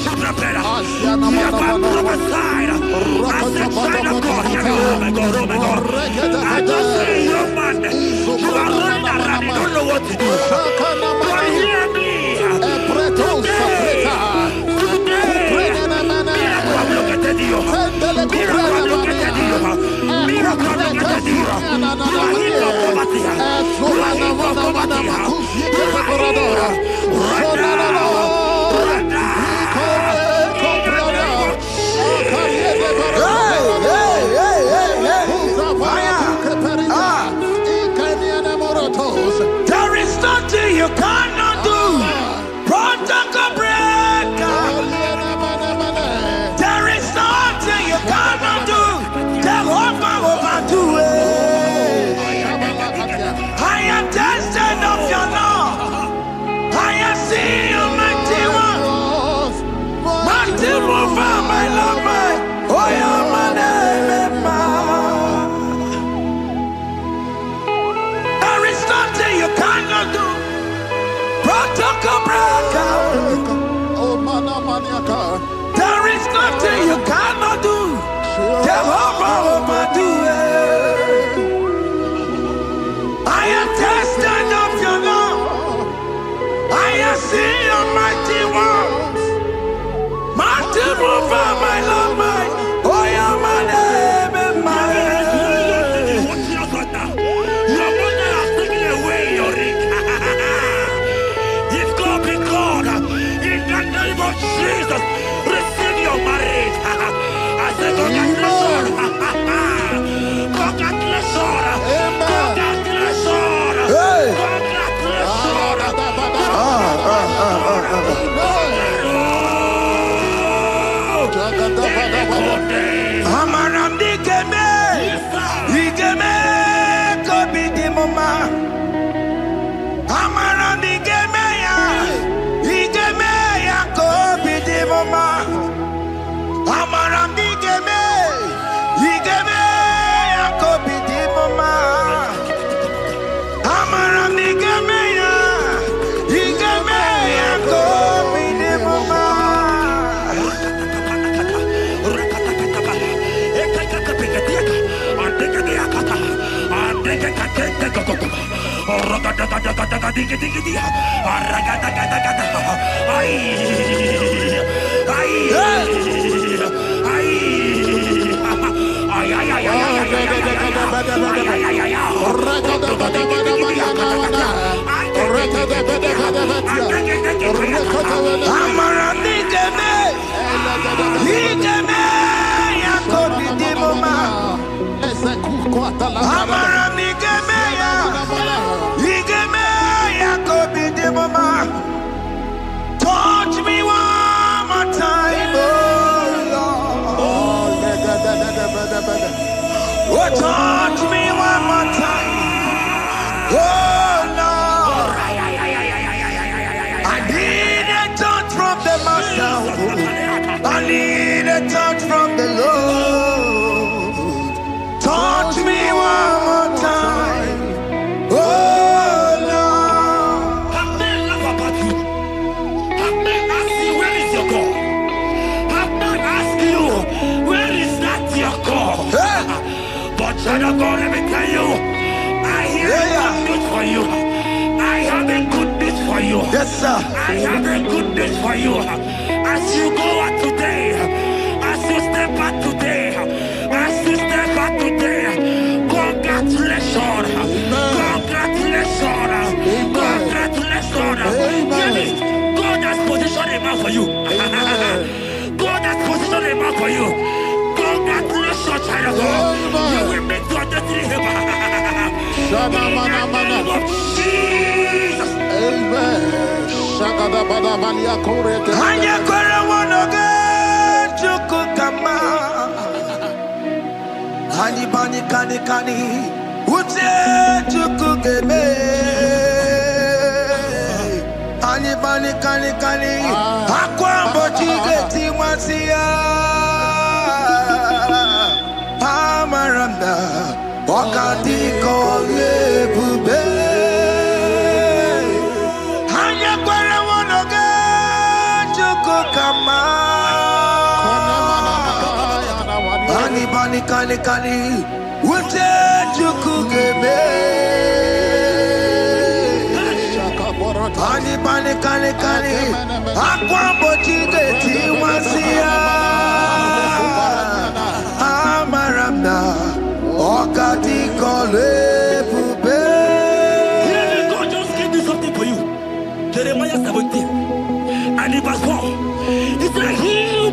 shut up better. You have been prophesied. As a child of God. Hear me. Oh my God. Oh my God. I just see you, man. You are running around. You don't know what to do. But hear me. There is nothing you cannot do. Protocol breaker. There is nothing you cannot do. Jehovah overdo it. I am tested of your love. I have seen you mighty one. Mighty mover, my love, my. Oh, yeah, my name, there is nothing you cannot do. Protocol breaker. There is nothing you cannot do. Jehovah overdo it. I am tested of your love. I have seen your mighty ones. Mighty mover, my love, my. Oh, yeah, my name and my. Your mother has taken away your ring. If God be God, in the name of Jesus, receive your marriage. I say congratulations. Congratulations. Congratulations. Hey. Congratulations. Amaram dikeme, dikeme kobi di mama. Amaram dikeme ya kobi di mama. Amaram dikeme ya kobi di mama. Amaram dikeme ya kobi di mama. Touch me one more time, oh Lord. Oh touch me one more time. Oh Lord, I need a touch from the Master. I need a touch from the Lord. Touch me one more time. Oh Lord. Have men laugh about you? Have men ask you, where is your God? Have men ask you, where is that your God? Hey. But child of God, let me tell you, I hear a good news for you. I have a good news for you. Yes, sir. I have a good news for you. As you go out today, as you step out today, as you step out today, congratulations. Congratulations. Congratulations. Hear me. God has positioned a man for you. God has positioned a man for you. Congratulations, child of God. You will make your destiny helper. In the name of Jesus. Amen. Hanya kwere wonoge chukukama. Hani bani kani kani ute chukugeme. Hani bani kani kani akwambo chigeti mwasiya. Amaramda wakati kole bube. Hanya kwere wonoge chukukama. Bani bani kani kani ute chukugeme. Bani bani kani kani akwambo chigeti mwasiya. Amaramda wakati kole bube. God just gave me something for you. Jeremiah 17 and in verse 4. He said, heal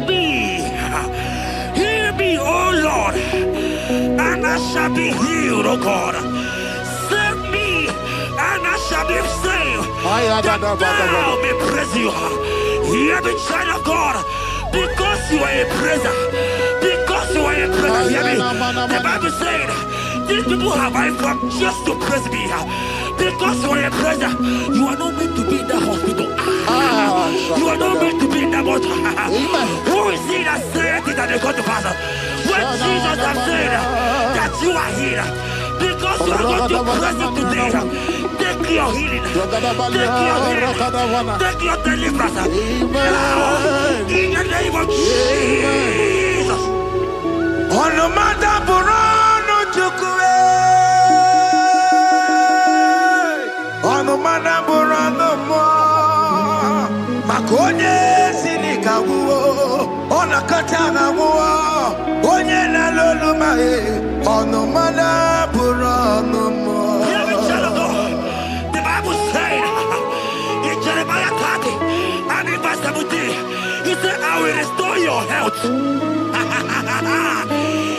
me, oh Lord, and I shall be healed, oh God. Save me, and I shall be saved, that thou may praise you. Hear me, child of God, because you are a praiser. Because you are a praiser, hear me. The Bible said, these people have I come just to praise me. Because you are a praiser, you are not meant to be in that hospital. You are not meant to be in that water. Who is he that said it and they come to pass? When Jesus has said that you are healed, because you are going to praise him today, take your healing, take your healing, take your deliverance. Now, in the name of Jesus. On the matter burano chukwe. On the matter burano mo. Makonye sinika wo. Ona katana wo. Onye na lolu mae. On the matter burano mo. Hear me, child of God. The Bible said in Jeremiah 30 and in verse 17, he said, I will restore your health.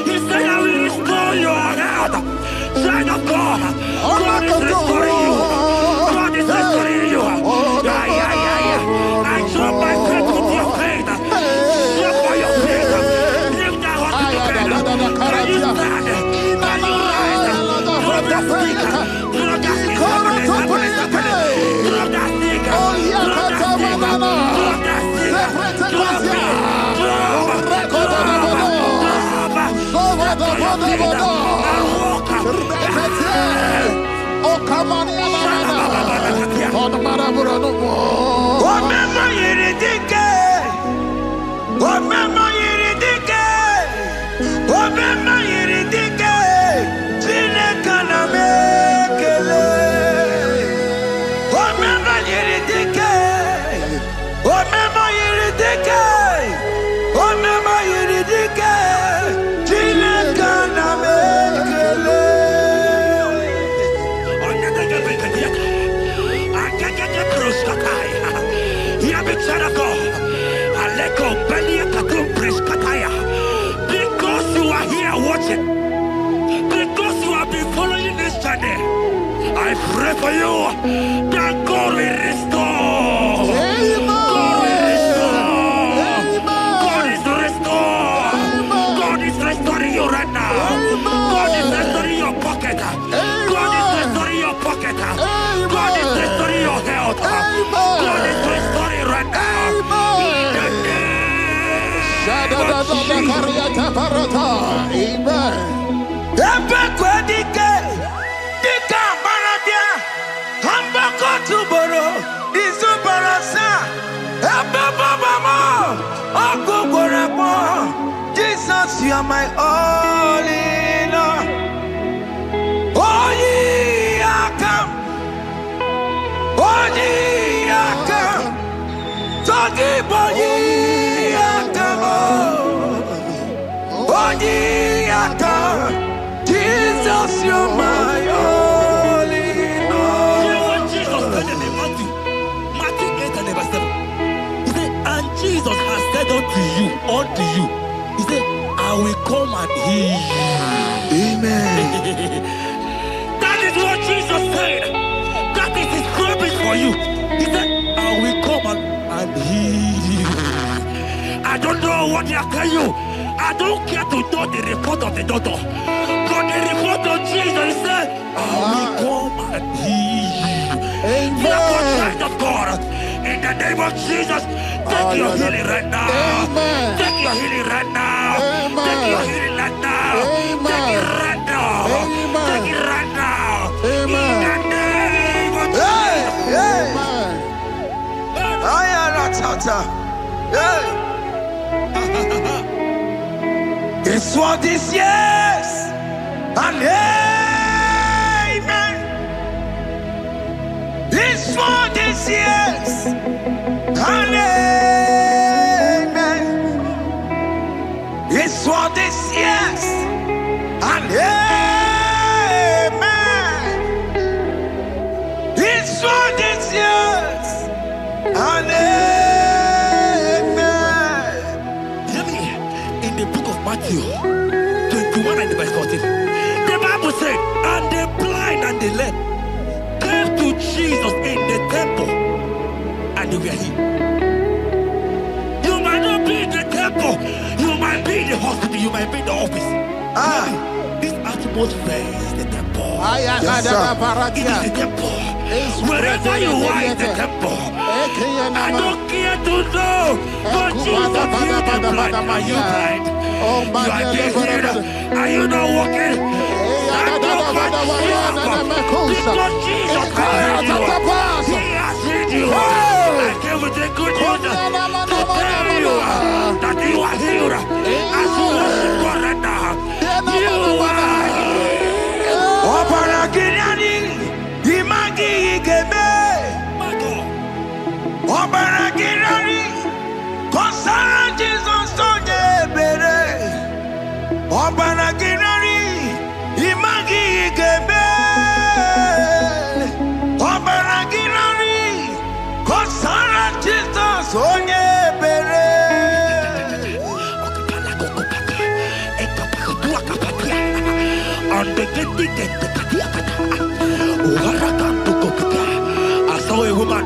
He said, I will restore your health. Child of God, God is restoring you. God is restoring you. I drop my faith with your faith. Drop by your faith. Lift that hospital bed. Can you stand? Can you rise? Drop that stick. Drop that stick. Drop that stick. Drop that stick. Drop it. Because you are here watching, because you have been following this journey, I pray for you that God will restore. God will restore. God is restoring you right now. God is God is restoring your pocket. God is restoring your health. God is restoring right now. In the name of Jesus, you are my all in all. Oh, ye are come. Oh, ye are come. Talking about ye are come. Oh, ye are come. Jesus, you are my all in all. You know what Jesus said in Matthew 8 and verse 7? He said, and Jesus has said unto you, he said, I will come and heal you. Amen. That is what Jesus said. That is his promise for you. He said, I will come and heal you. I don't know what they are telling you. I don't care to know the report of the doctor. But the report of Jesus, he said, I will come and heal you. Therefore, child of God, in the name of Jesus, take your healing right now. Amen. Take your healing right now. Amen. Take your healing right now. Amen. Take it right now. Amen. Take it right now. Amen. In the name of Hey, hey. Amen. I am not tata. Hey. This what is yes and amen. This what is yes and amen. This what is yes and amen. This what is yes and amen. Hear me. In the book of Matthew 21 and verse 14, the Bible said, and the blind and the lame came to Jesus in the temple, and they were healed. You might not be in the temple, you might be in the hospital, you might be in the office. This atmosphere is the temple. Yes, sir. It is the temple. Wherever you are in the temple, I don't care to know, but Jesus healed the blind. Are you blind? You are being healed. Are you not walking? Stand up and walk. Because Jesus has healed you. He has healed you. I came with the good news to tell you that you are healed. As you worship God right now, you are healed. Obaragirani, imagi igebe. My God. Obaragirani, kosara Jesus onye ebere. Obaragirani, imagi igebe. Obaragirani, kosara Jesus onye ebere. I saw a woman.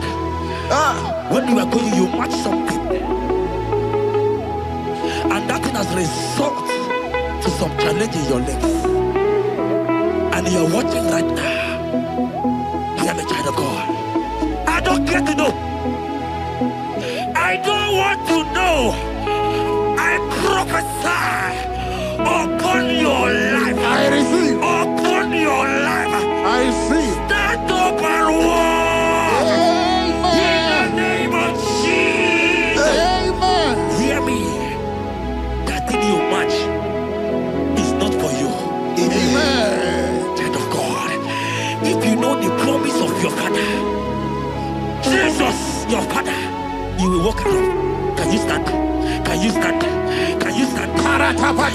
When you were going, you match something, and that thing has resulted to some challenge in your legs, and you're watching right now. Hear me, child of God. I don't care to know. I don't want to know. I prophesy upon your life. I receive. Upon your life. I receive. Stand up and walk. In the name of Jesus. Amen. Hear me. That thing you match is not for you. Amen. Child of God. If you know the promise of your father, Jesus, your father, you will walk around. Can you stand? Can you stand? Can you stand? Can you stand?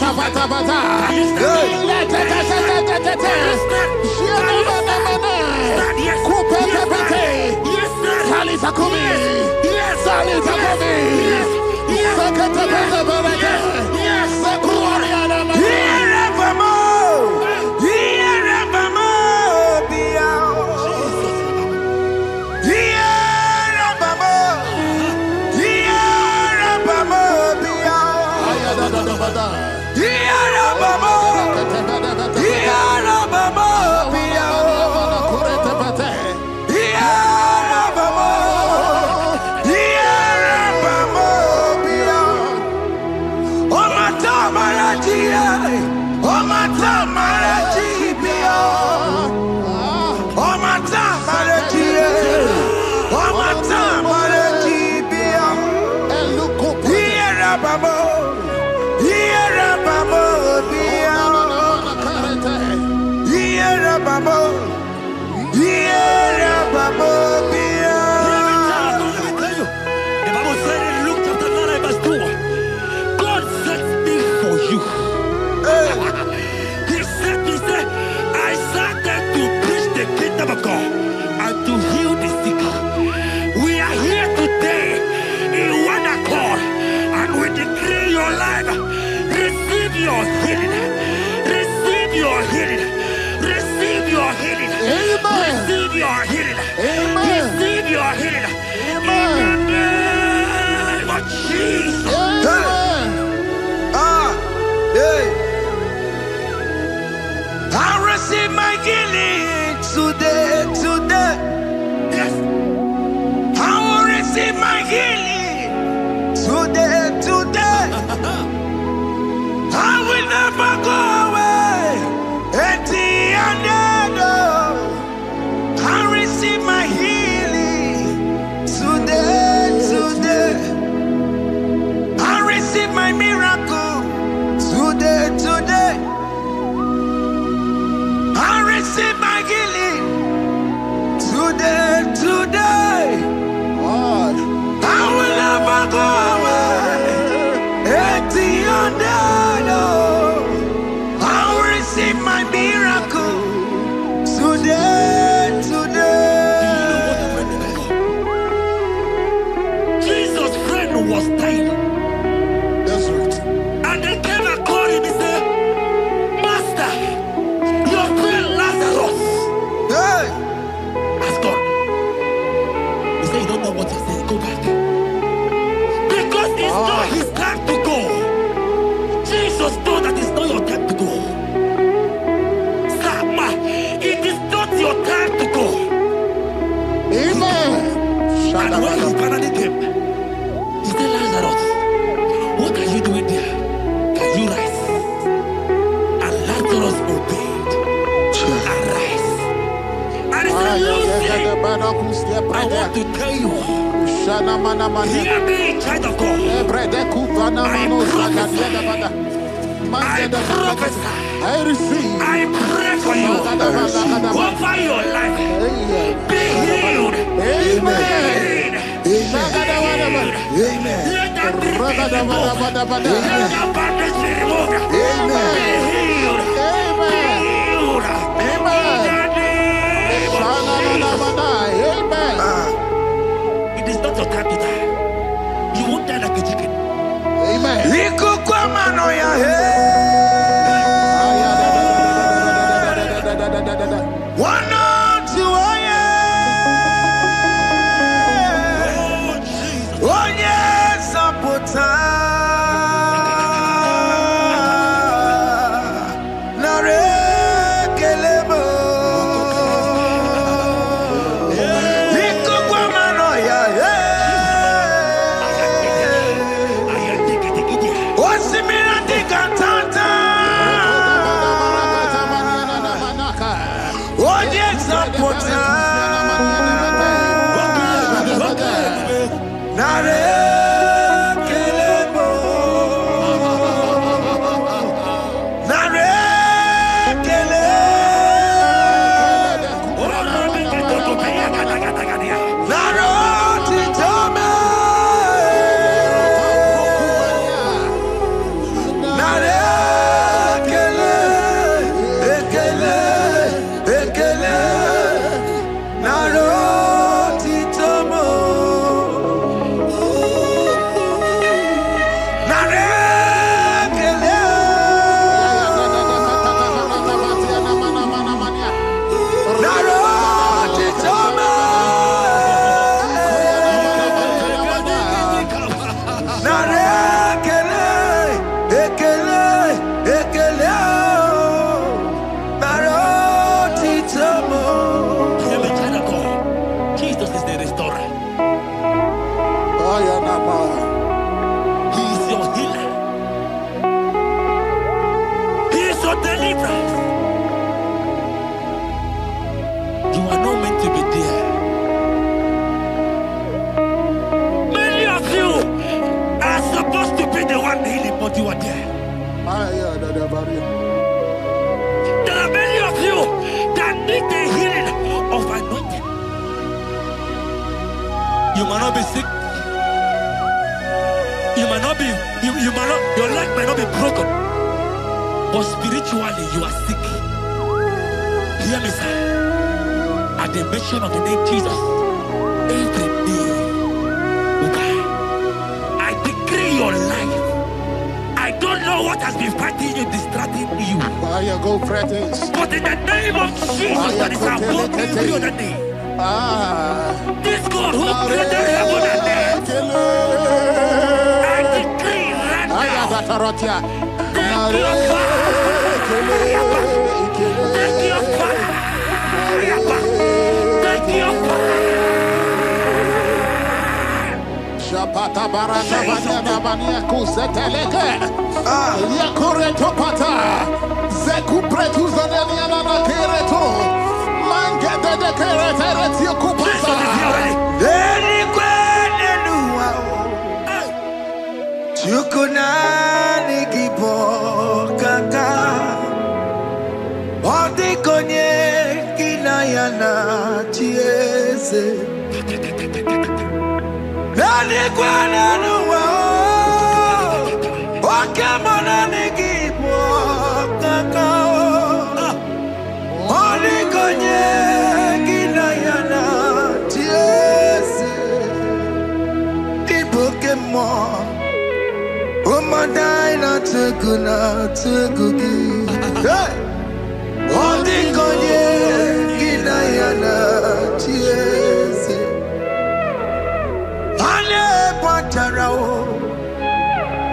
Yeah. receive my healing today. Yes. I will receive my healing today. I will never go away. I receive my healing today. I receive my miracle today. I receive my healing today. I will never go away. I will receive my miracle today. Jesus' friend was dying. That's right. And they came and called him and said, Master, your friend Lazarus has gone. He said, you don't know what you're saying. Go back. Because it's not his time to go. Jesus knows that it's not your time to go. Sama, it is not your time to go. Amen. And when he finally came, he said, Lazarus, what are you doing there? Can you rise? And Lazarus obeyed and rise. And he said, Lucy, I want to tell you, hear me, child of God. I prophesy. I I receive. pray for you. Over your life. Be healed. Amen. Amen. Let that be removed. Let that bandage be removed. Be healed. Be healed. In the name of Jesus. It is not your time to die. You won't die like a chicken. Amen. You might not be sick. You might not be, your leg might not be broken. But spiritually, you are sick. Hear me, sir. At the mention of the name Jesus, every day will die. I decree your life. I don't know what has been fighting you, distracting you. But in the name of Jesus, that is above every other name. This God who created heaven and earth, I decree right now, take your fire, take your pata barata banya banya kuseteleke. Yakore topata. Zeku pretu zadania na kereto. Mangete de kerete yokupasa. Chukunani gibo kaka Odi konye kinayana chiese Nani kwana nuwa Wakemona ni gibo kaka Odi konye kinayana chiese Ibukemo Umadina tukugi. Hey! Odi konye kinayana chiese. Ale patarao.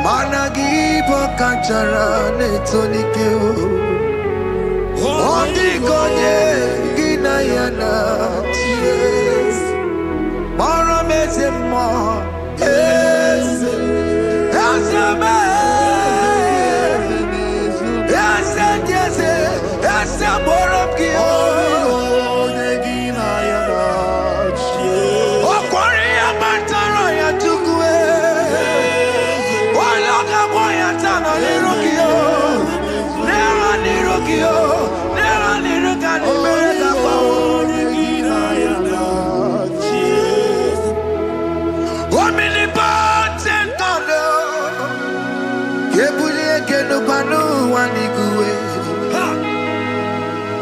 Managi pokachara netonike. Odi konye kinayana chiese. Mara mezemo. Yes.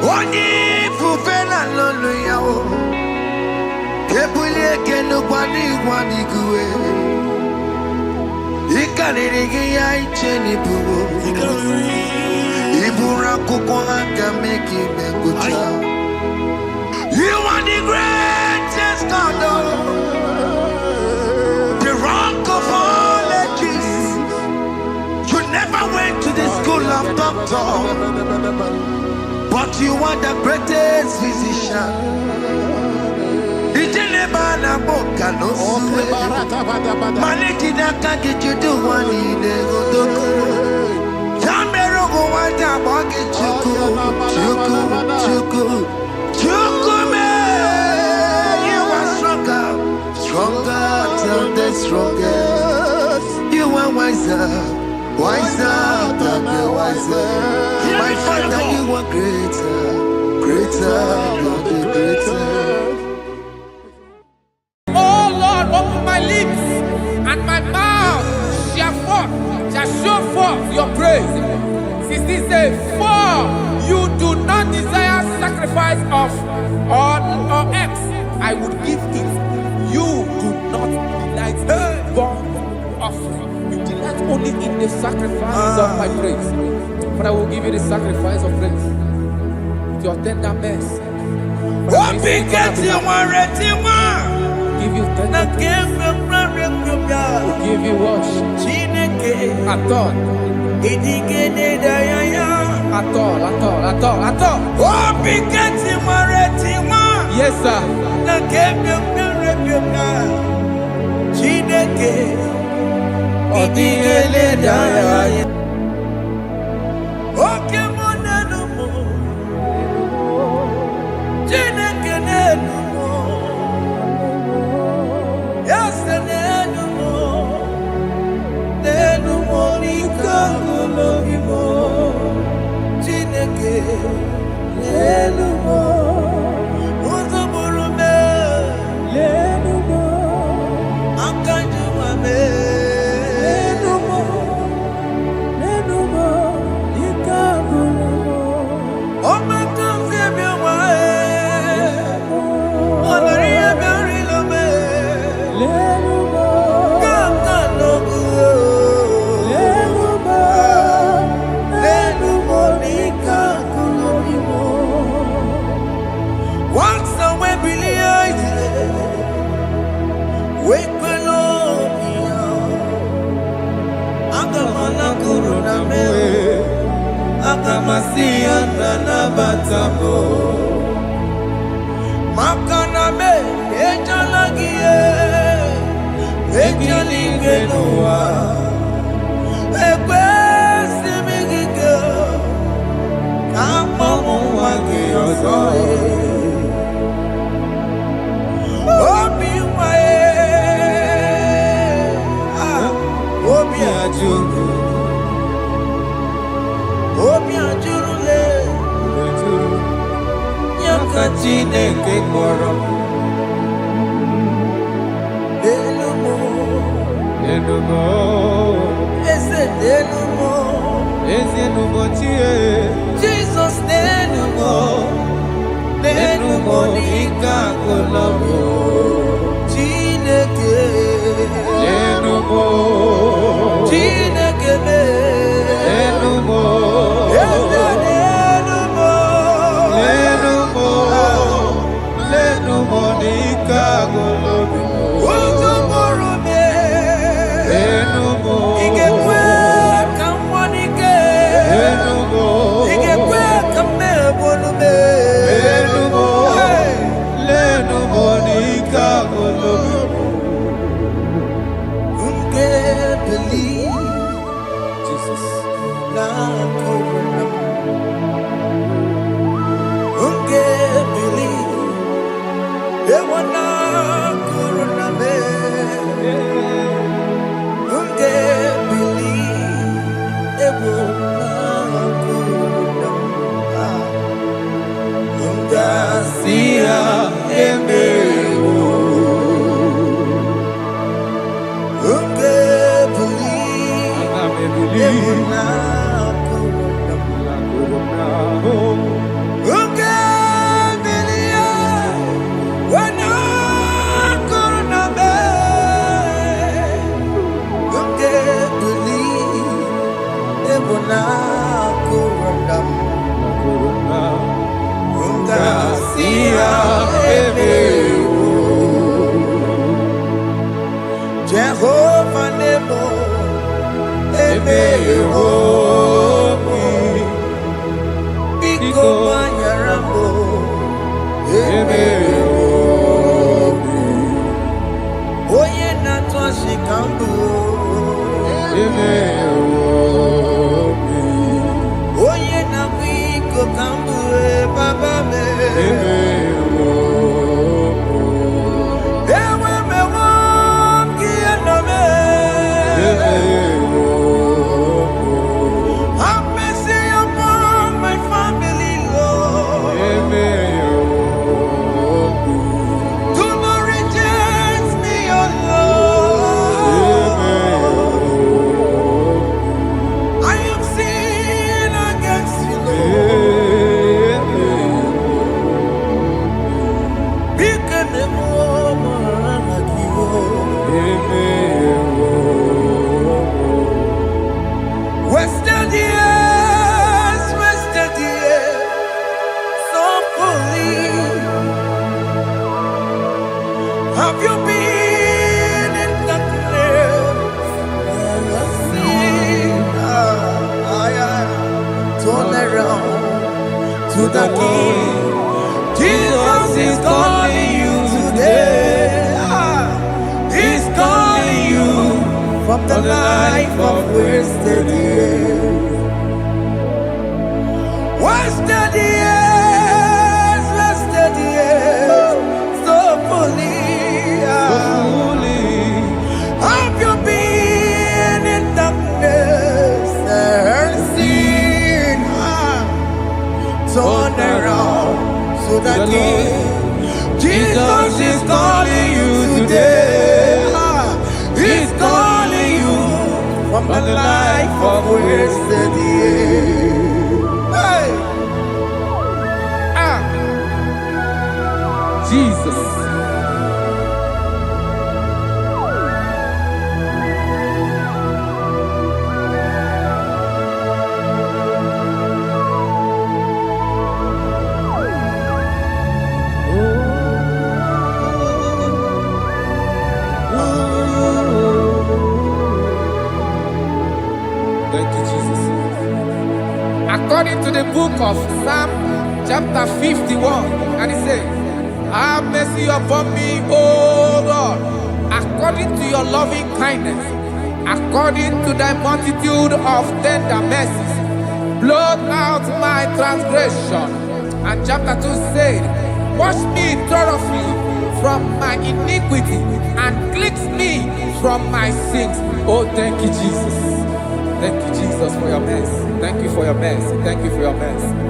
Oni fufela lolo yao Kebulie kenu wani guwe Ikanirigi ya icheni buwo Ibura kuko hanga meki mekucha You are the greatest God The rock of all ages You never went to the school of doctor But you are the greatest physician. Ijelebana boka no suwe. Maliki naka get you do one in the godoko. Jamero go wanta boki chuku me. You are stronger than the strongest. You are wiser than the wiser. My Father, you are greater than the greatest. Oh Lord, open my lips and my mouth shall show forth your praise. 16 says, for you do not desire sacrifice of or X, I would give it. You do not delight in burnt offering. You delight only in the sacrifice of my praise. But I will give you the sacrifice of praise. With your tender mercy. Give you tender mercy. Give you worship. At all. Yes, sir. Makana me ejalagie, ejali Nenua Ekwesi migike Kamomu wake ozoe Obi wae Obi ajuru Obi ajuru le Yaka Chineke kpọrọ Enumo Eze Nenumo Chie Jesus Nenumo Nika Kolomo Chineke Nenumo Chineke Nenumo Eze Nenumo Nika Kolomo Jehovah Nebo Biko Manyarambo Oye Natwa Shikambu Oye Namiko Kambu Baba me Have you been in darkness? Turn around to the King. Jesus is calling you today. He's calling you from the life of wasted years. Wasted years, wasted years, so fully. Have you been in darkness and seen? Turn around to the King. Jesus is calling you today. He's calling you from the life of wasted years. Hey. Jesus. According to the book of Psalm chapter 51, and it says, have mercy upon me, O Lord, according to your loving kindness, according to thy multitude of tender mercies, blot out my transgression. And chapter 2 said, wash me thoroughly from my iniquity and cleanse me from my sins. Oh, thank you, Jesus. Thank you, Jesus, for your mercy. Thank you for your mercy. Thank you for your mercy.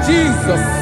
Jesus.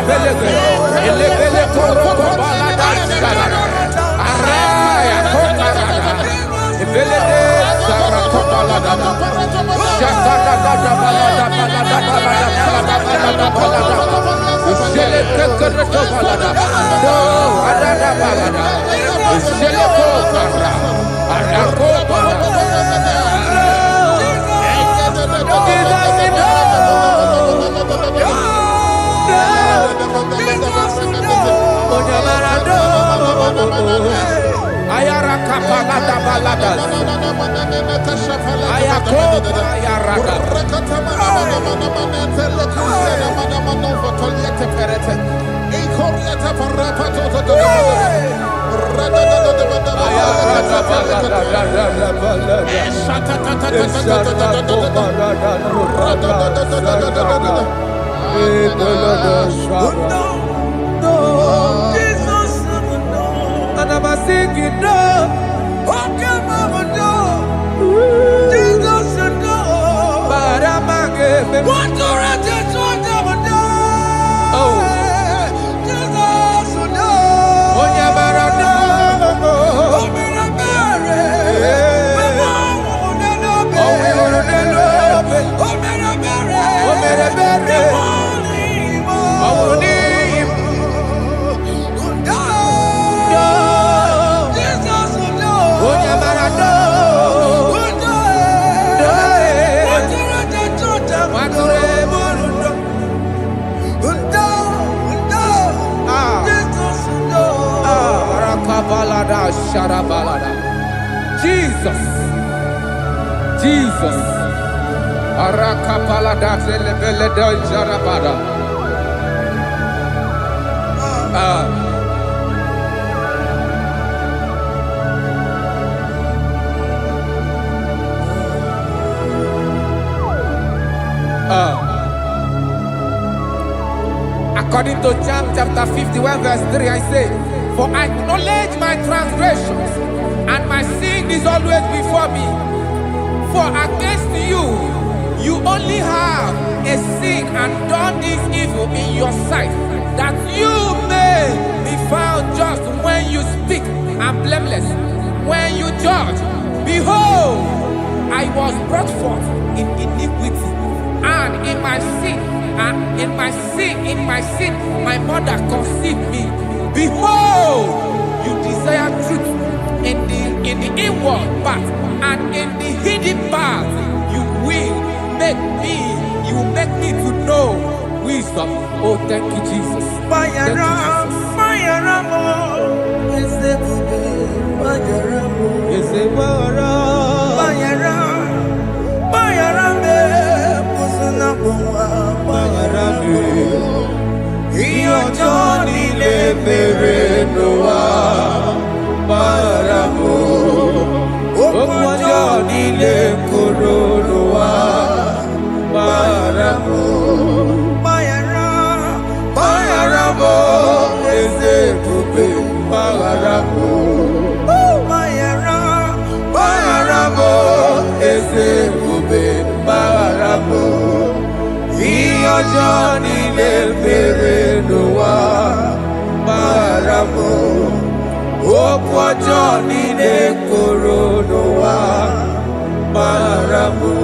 belege. Elebele koroko balada shara. Araya kokarada. Ebelede sarako balada. Shakada balada balada balada balada balada. Ushele kekereto balada. No, adada balada. Ushele kokara. Arako balada. Ayara kapalada balada. Ayako ayaraga. And I'm singing no. Okay, mama, no. Jesus, no. But I'm again. What do I just want to do? Oh, Jesus, no. Oh, yeah, but I know. Oh, me, I'm married. Oh, me, I'm married. Oh, me, I'm married. Oh, me, Jesus, Jesus, Arakapalada zelebeleda jarabada. According to John chapter 51 verse 3, I say, for I acknowledge my transgressions, and my sin is always before me. For against you, you only have a sin and done this evil in your sight, that you may be found just when you speak, and blameless when you judge. Behold, I was brought forth in iniquity, and in my sin, my mother conceived me. Behold, you desire truth in the inward part, and in the hidden part you will make me to know wisdom. Oh, thank you, Jesus. Johnny le bere noa baramo okwa Johnny le koro noa baramo.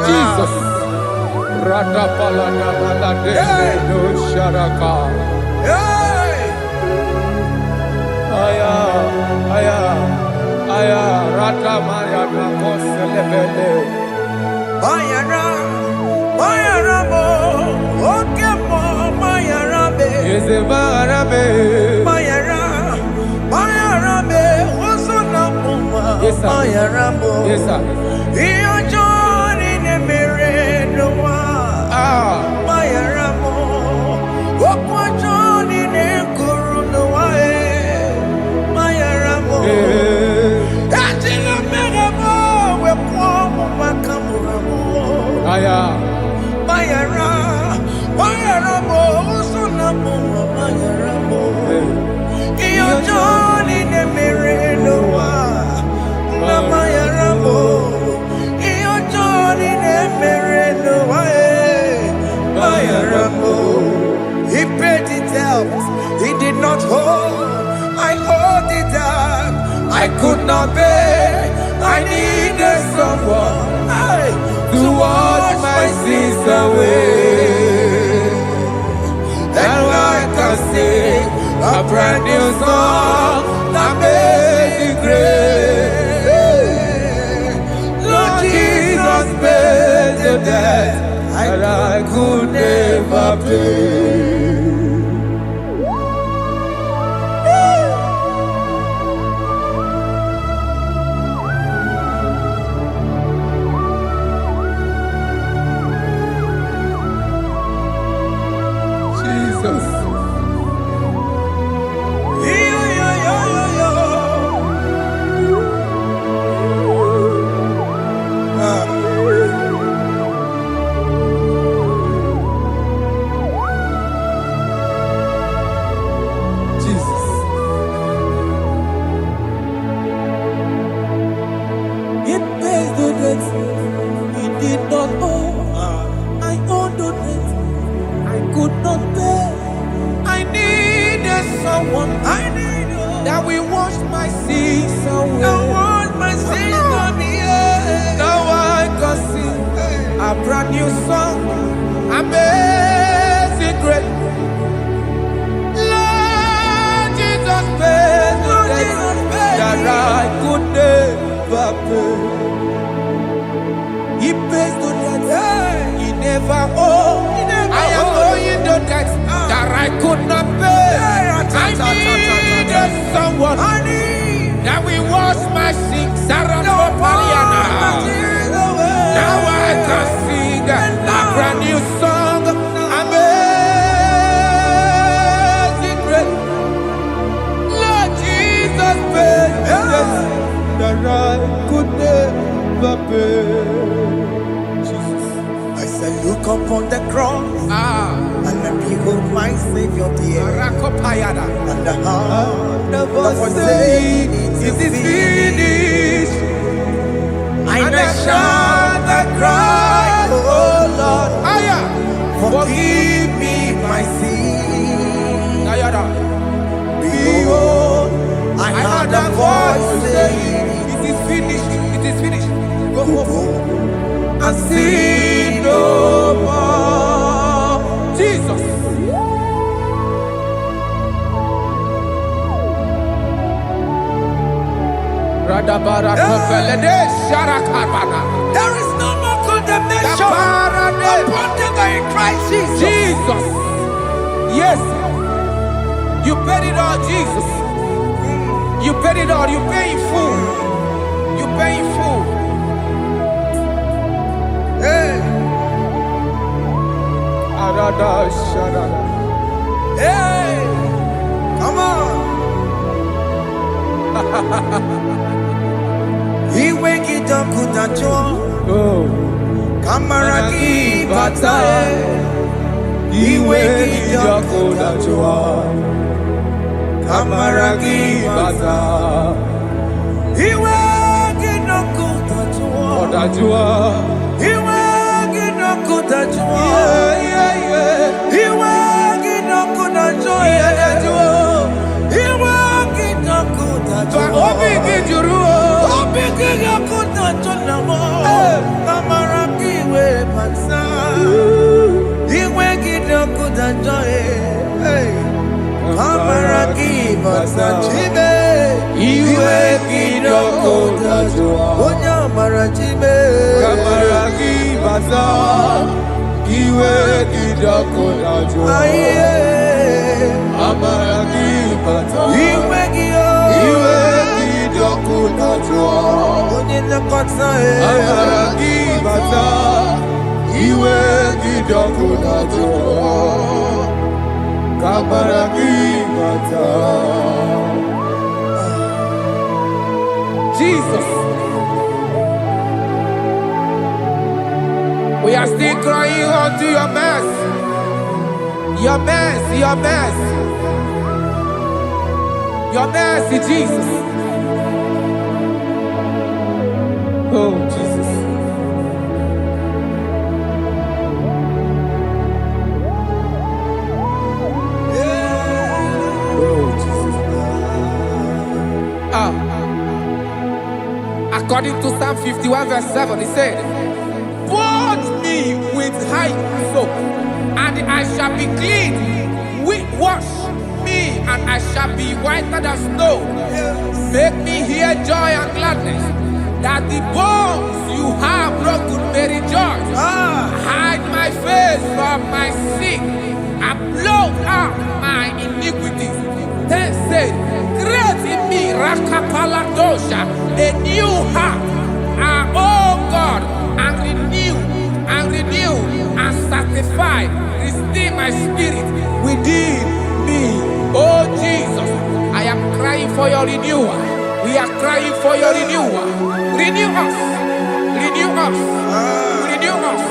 Jesus Rada palada balade no sharaka. Aya, Rata Maya Nakoselebele. Bayara mo, okemo Bayara be. Eze Bayara be, osona muma. Bayara mo. Yes sir. Iyo joni ne mere noa. Bayara mo, okwa joni ne kuru noa. Bayara mo. Aya, Bayara mo, usuna mo, Bayara mo. Iyo Johnny Nemerenoa, Mama Yaramo, Iyo Johnny Nemerenoa, Maya Rambo. He paid it out, he did not hold. I owed it out, I could not pay. I needed someone to wash my sins away. And I can sing a brand new song, Amazing Grace. Lord Jesus paid the debt that I could never pay. Jesus. He did not owe. I owed the debt I could not pay. I needed someone. That will wash my sins away. Now I can sing a brand new song. Amazing Grace. Lord Jesus paid the debt that I could never pay. He pays the debt he never owed. I am owing the debt that I could not pay. I needed someone that will wash my sins. Now I can sing a brand new song. Amazing Grace. Lord Jesus paid the debt that I could never pay. I said, look upon the cross and behold my Savior dear. And the heart that was saying, it is finished. And I shout and cry, oh Lord, forgive me my sin. Behold, I heard a voice saying, it is finished, it is finished. Go and sin no more. Jesus. There is no more condemnation upon them in Christ Jesus. Jesus. Yes. You paid it all, Jesus. You paid it all. You pay in full. You pay in full. Hey. Hey. Come on. He wake it up with a joy. Kamaraki batae. He wake it up with a joy. Kamaraki batae. He wake it up with a joy. He wake it up with a joy. He wake it up with a joy. He wake it up with a joy. Jesus, we are still crying unto your mercy, your mercy, your mercy. Your mercy, Jesus. Oh, Jesus. Oh, Jesus. According to Psalm 51 verse 7, he said, "Wash me with hyssop, and I shall be clean. Wash me, and I shall be whiter than snow. Make me hear joy and gladness, that the bones you have broken may rejoice. Hide my face from my sin, and blot out my iniquities. Then say, create in me Rakapaladosha, a new heart, oh God, and renew, and sanctify, restore my spirit within me." Oh Jesus, I am crying for your renewal. We are crying for your renewal. Renew us, renew us, renew us.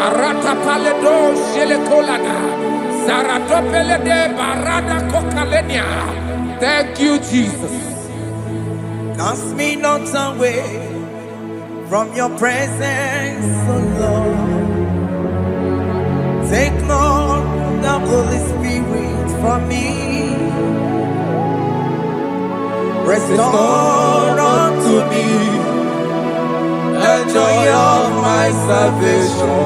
Arata paledo shelekolada, zaratopele de barada kokalenia. Thank you, Jesus. Cast me not away from your presence, oh Lord. Take not the Holy Spirit from me. Restore unto me the joy of my salvation,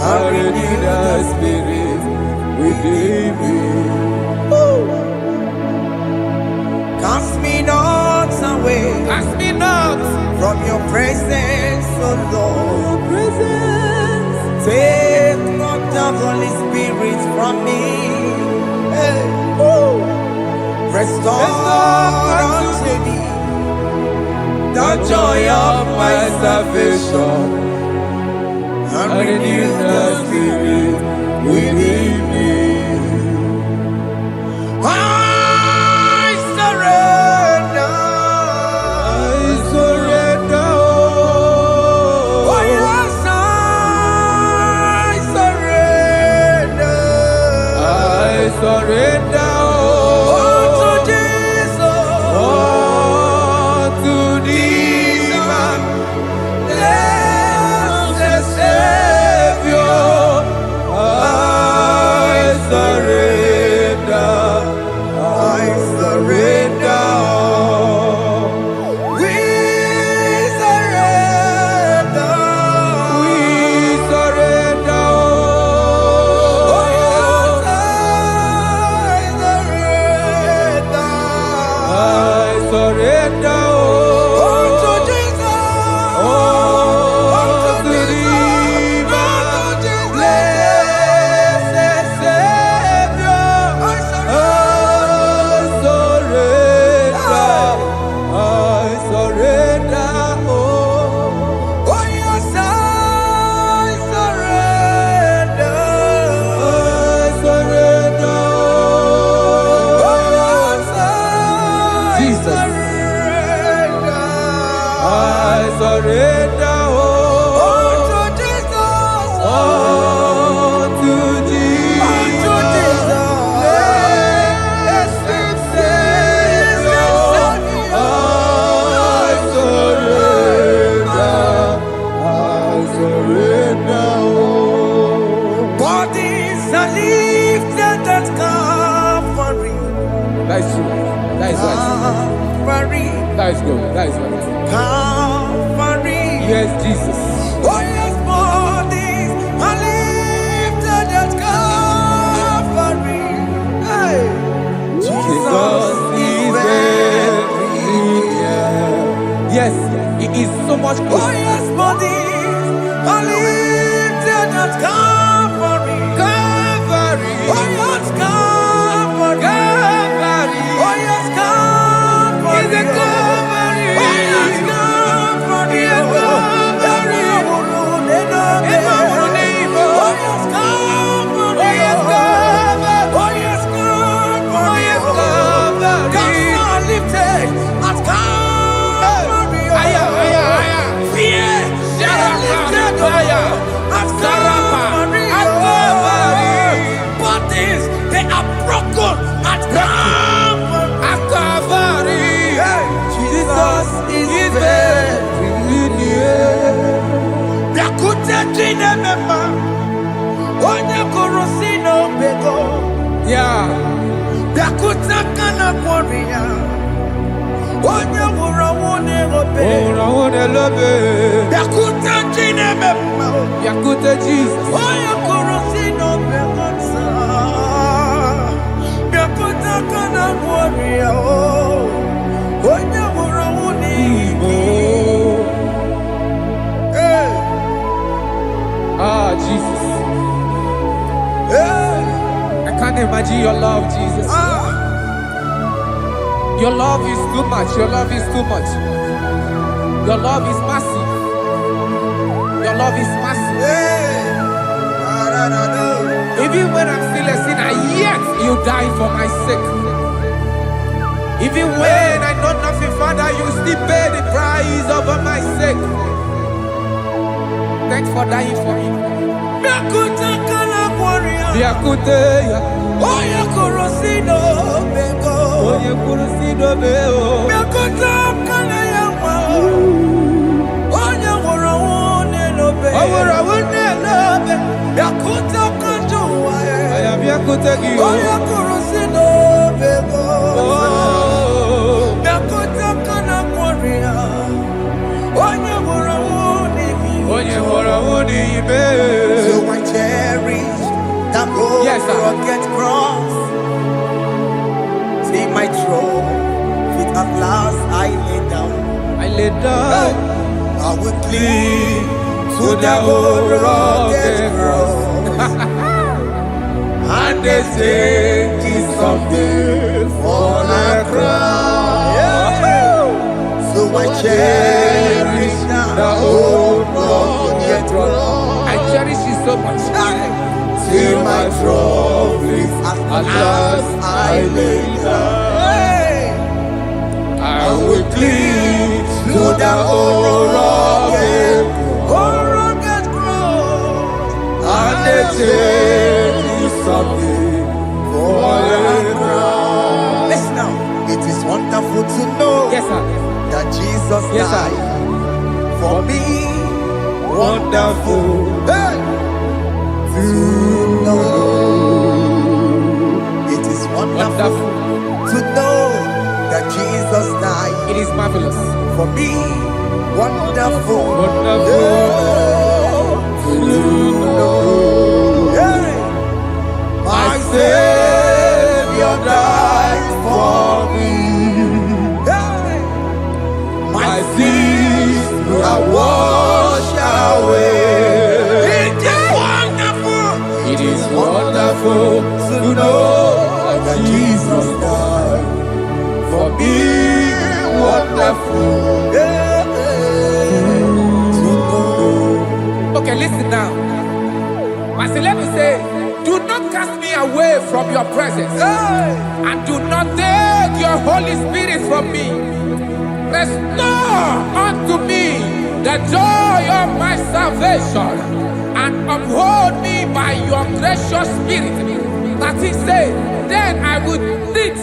and renew the spirit within me. Cast me not away, Cast me not from your presence, oh Lord. Take not the Holy Spirit from me. Hey. Restore unto me the joy of my salvation, and renew the spirit within me. I surrender. I surrender. Oh yes, I surrender. I surrender. That is good. That is good. Calvary. Yes, Jesus. Oh yes, bodies are lifted at Calvary. Hey. Jesus is everywhere. Yes, it is so much good. Oh yes, bodies are lifted at Calvary. Calvary. Oh yes, Calvary. Calvary. Oh yes, Calvary. Is it Calvary? Oh yes, Calvary. Yes, Calvary. Oh yes, Calvary. Oh yes, Calvary. Oh yes, Calvary. Oh yes, Calvary. Cast are lifted at Calvary. Fear, lifted at Calvary. Chinemema, Onya Korosino Bego, Yeah. Dakuta Kana Korea, Onya Murawone Robe, Ora love. Dakuta Chinemema, Yakuta Jesus. Onya Korosino Bego, Dakuta Kana Korea, Onya Murawone Igbo. Ah, Jesus. I can't imagine your love, Jesus. Your love is too much. Your love is too much. Your love is massive. Your love is massive. Even when I'm still a sinner, yet you die for my sake. Even when I know nothing, Father, you still pay the price over my sake. Thanks for dying for me. Biakute, Oya Korosino Bego, Oye Kurusino Beo. Biakota Kana Yama, Oya Murawone Lobe, Awurawune lobe. Biakota Kanjuwa, Aya biakute gi. Oya Korosino Bego, Biakota Kana Korea, Oya Murawone Oye Murawune ibe. So I cherish that old Yes, sir. rugged cross. See my throne, feet at last I lay down. I lay down I will cling to the old rugged cross. and they say it's something for a crown. So I cherish The old rugged cross. I cherish it so much. See my trophies at last I lay down. I will cling To the old rugged cross. and they say it's something for a crown. Listen now, it is wonderful to know Yes, sir. that Jesus Yes, sir. died for me. Wonderful. Hey! To know. It is wonderful Wonderful. to know that Jesus died It is marvelous. for me. Wonderful. Wonderful. To know. Hey! My Savior died for me. Hey! My sins are washed away. It is wonderful. It is wonderful to know that Jesus died for me. Wonderful. Okay, listen now. I say, let me say, do not cast me away from your presence, and do not take your Holy Spirit from me. Restore unto me the joy of my salvation, and uphold me by your gracious spirit. That he said, then I will teach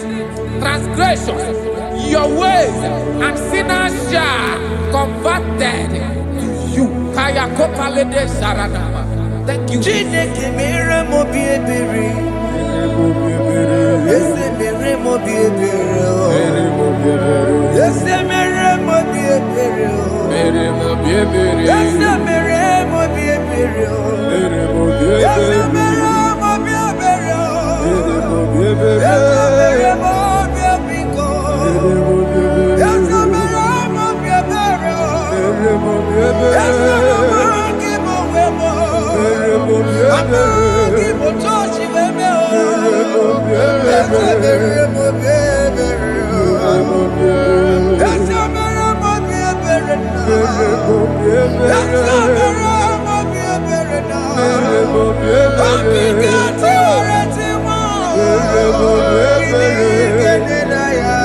transgressions your ways, and sinners shall converted to you. Kaya kopalede saranama. Thank you. Chineke mere mo bi ebere. Ese mere mo bi ebere. Ese mere mo bi ebere. Mere mo biebere. Ese mere mo bi ebere. Mere mo Ese biebere. mere mo bi ebere. Mere mo Ese biebere. mere mo bi ebiko. Mere mo biebere. Ese mere mo bi ebere. Mere mo Ese biebere. mere ki mo wemo. Mere mo Ama biebere. ki mo tochi weme o. Mere mo biebere. Ese mere mo bi ebere. Mere mo biebere. Ese mere mo bi ebere na. Mere mo biebere. Ese mere mo bi ebere na. Mere mo biebere. Akike ti ore ti mo. Mere mo biebere. Kini na ya.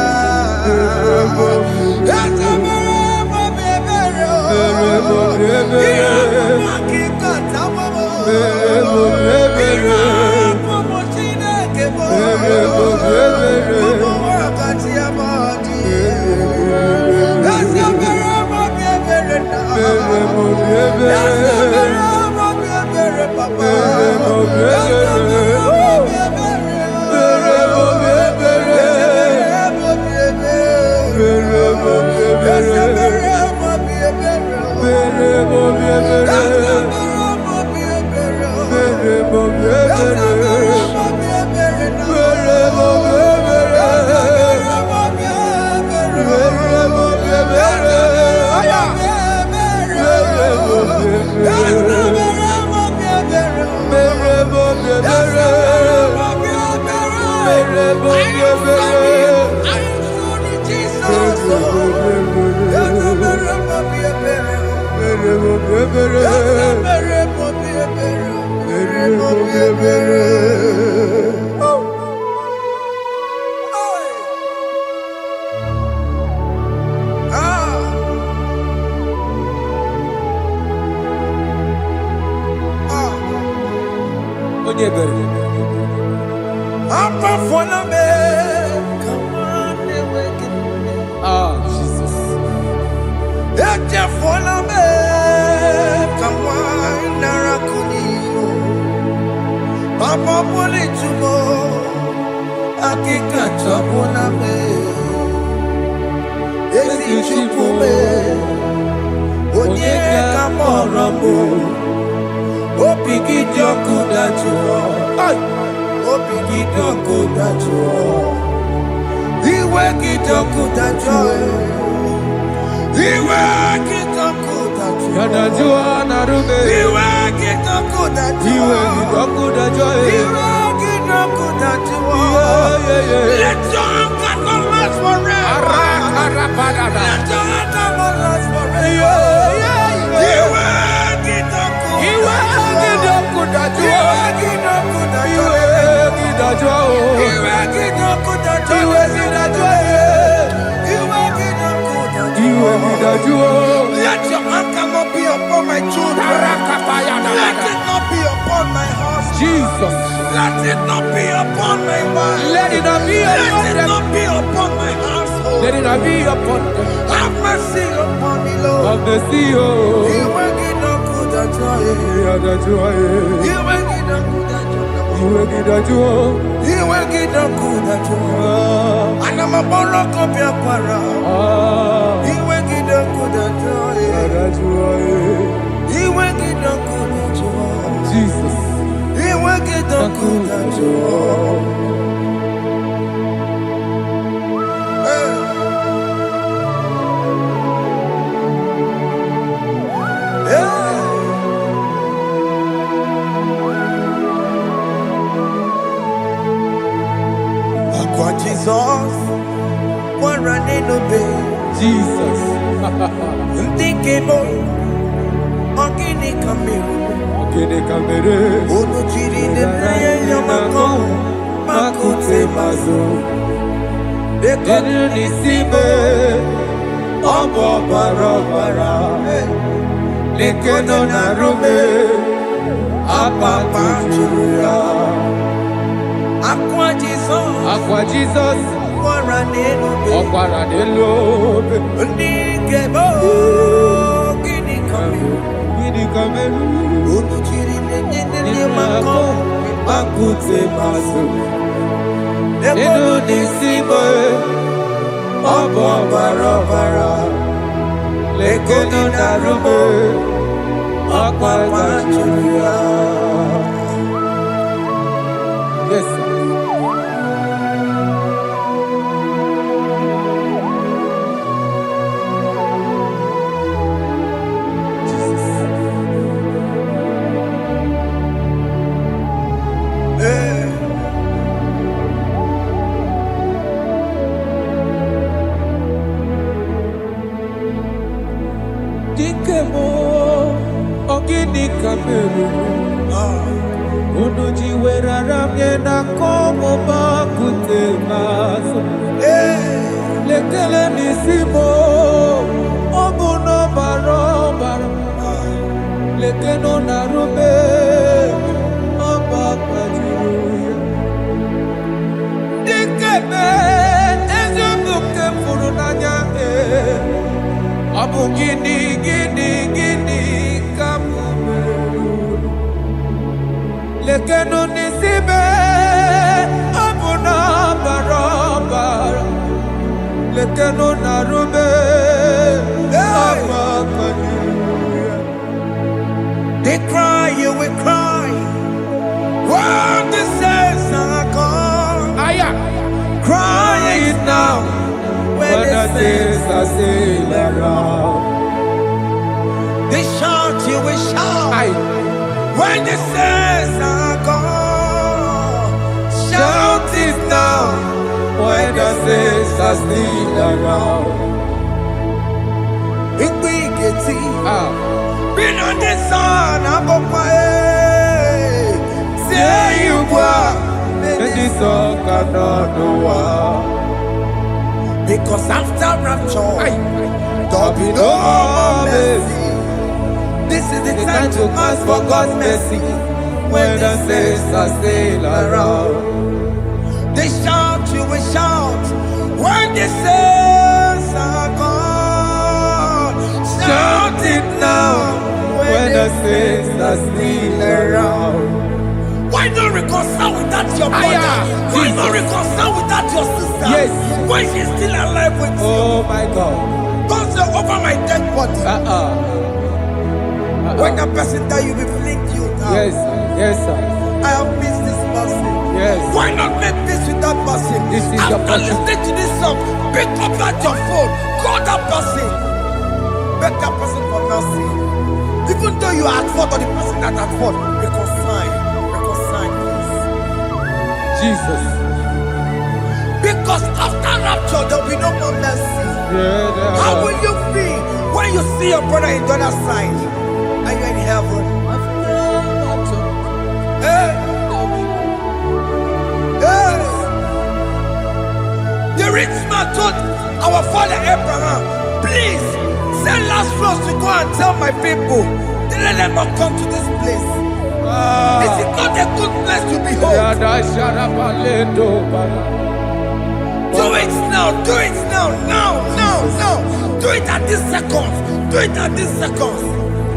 Mere mo biebere. Ese mere mo bi ebere o. Mere mo biebere. Iya akike ta mo mo. Mere mo biebere. Iya mo mo Chineke mo. Mere mo biebere. Jesus. Papa poli tumo, akika chapona me, esi chupume, onye kamoramo, opiki joko dachuo, opiki joko dachuo, iwe kijoko dachuo, iwe kijoko dachuo, Yadajua narume. iwe kijoko dachuo, Iwe kijoko dachuo. Let your anger not last forever. Let your anger not last forever. Let your anger not be upon my children. Let it not be upon my husband. Jesus. Let it not be upon my wife. Let it not be Let upon it them. not be upon my household. Let it not be upon them. Have mercy upon me, Lord. Of the CEO. You will get no good at all. You will get no good at all. You will get no good at all. And I'm a borrow of your para. You will get no good at all. You will get no good at all. Jesus. You will get no good at all. Jesus, what running obey. Jesus. Thinking more, organic camera. Okene kamere. Ono chiri de naya yamako, makute mazo. Denu nisibe. Obo barabara. Lekeno narume. Apa chuya. Aqua Jesus, Aqua Jesus. what running obey. Okwara delobe. Ndikebo, gini camera. Gini kamere. Ono chiri de naya yamako, makute mazo. Denu nisibe. Obo barabara. Lekeno narume. Apa chuya. Yes, sir. Dikemo, ogini kamere. Unuji werara mjena komo bakute maso. Lekele nisimo, obuno barobara. Lekeno narume, abakajiruya. Dikeme, ezubuke furunanya. Abu gini kamumeru. Lekeno nisibe. Abu na barabara. Lekeno narume. Abakajiruya. They cry, you will cry. When the saints are gone, cry it now. When When the the saints saints are still around. they shout, you will shout. Aye. When the saints are gone, shout it now. are still around. Been on the sun, I'm on my say you were, And this song cannot do what. because after rapture, there'll be no no more mercy. mercy. This is the It's time to ask for God's mercy. when the saints are still around. They shout, you will shout when the saints are gone. Shout it now when the saints are still around. Why not reconcile with that your brother? Why not reconcile with that your sister? Yes. When she's still alive with you? Oh my God. Don't say over my dead body. When the person die, you will blink you down. Yes, yes, sir. I have missed this person. Yes. Why not make peace with that person? This is your After person. listening to this song, pick up that your phone, call that person, beg that person for mercy. Even though you are at fault or the person that at fault, reconcile, please. Jesus. Because after rapture, there will be no more mercy. Yeah, How will you feel when you see your brother in the other side and you're in heaven? Hey. Hey. The rich man told our father Abraham, please send Lazarus to go and tell my people, let them not come to this place. This is not a good place to behold. Do it now, do it now, now. Do it at this second. Do it at this second.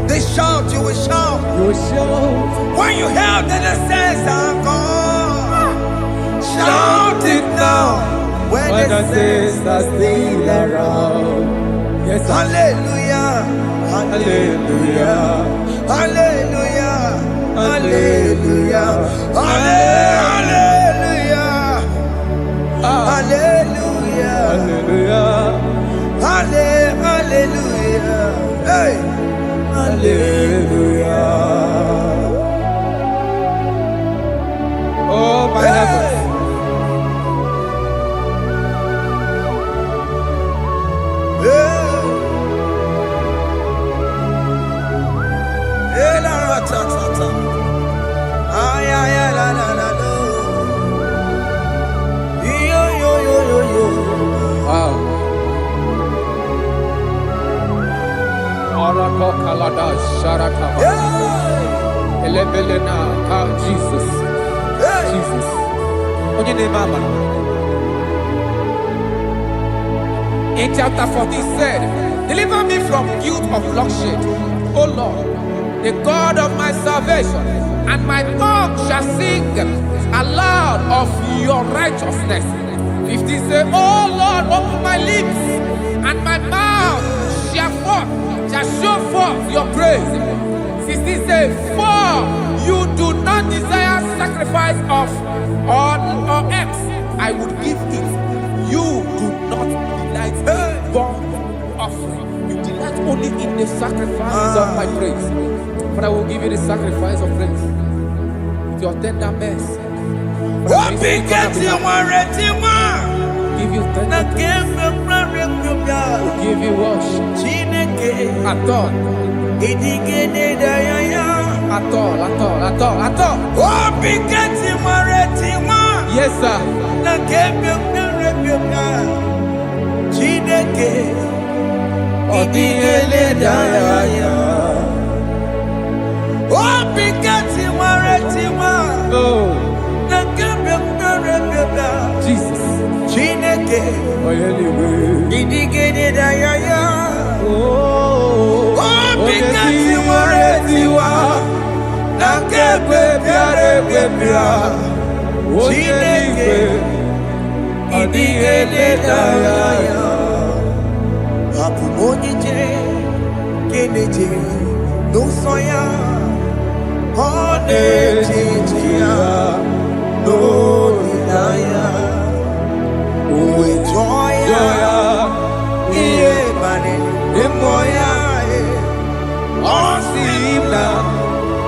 They shout, you will shout. When you hear that the saints are gone, shout it now. When the saints are still around. Yes, sir. Hallelujah, hallelujah, hallelujah, hallelujah, hallelujah, hallelujah, Hallelujah. hallelujah, hey, Hallelujah. Oh, my heavens. Wow. Arako kalada sharataba. Elebelena ka Jesus. Jesus. Onye na-eme amara. In chapter 14 said, deliver me from guilt of bloodshed, O Lord, the God of my salvation, and my tongue shall sing aloud of your righteousness. 15 say, O Lord, open my lips, and my mouth shall show forth your praise. 16 say, for you do not desire sacrifice of or X, I would give it. You do not delight in burnt offering. You delight only in the sacrifice of my praise. But I will give you the sacrifice of praise with your tender mercy. What begins you want Give you tender praise. Will give you worship. At all. At all. What begins you want Yes, sir. Oh, Jesus.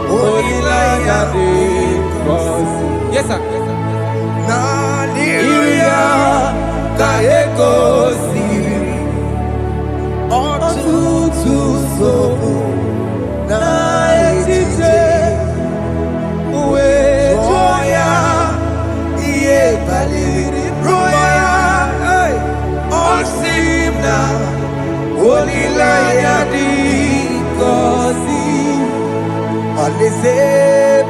Oh, Yes, sir. Hallelujah. ka egosiri ọtụtụ nsogbu na echiche wee jụọ ya ihe kpaliri rụọ ya ọ sị m na olileanya dị ngọzi alaeze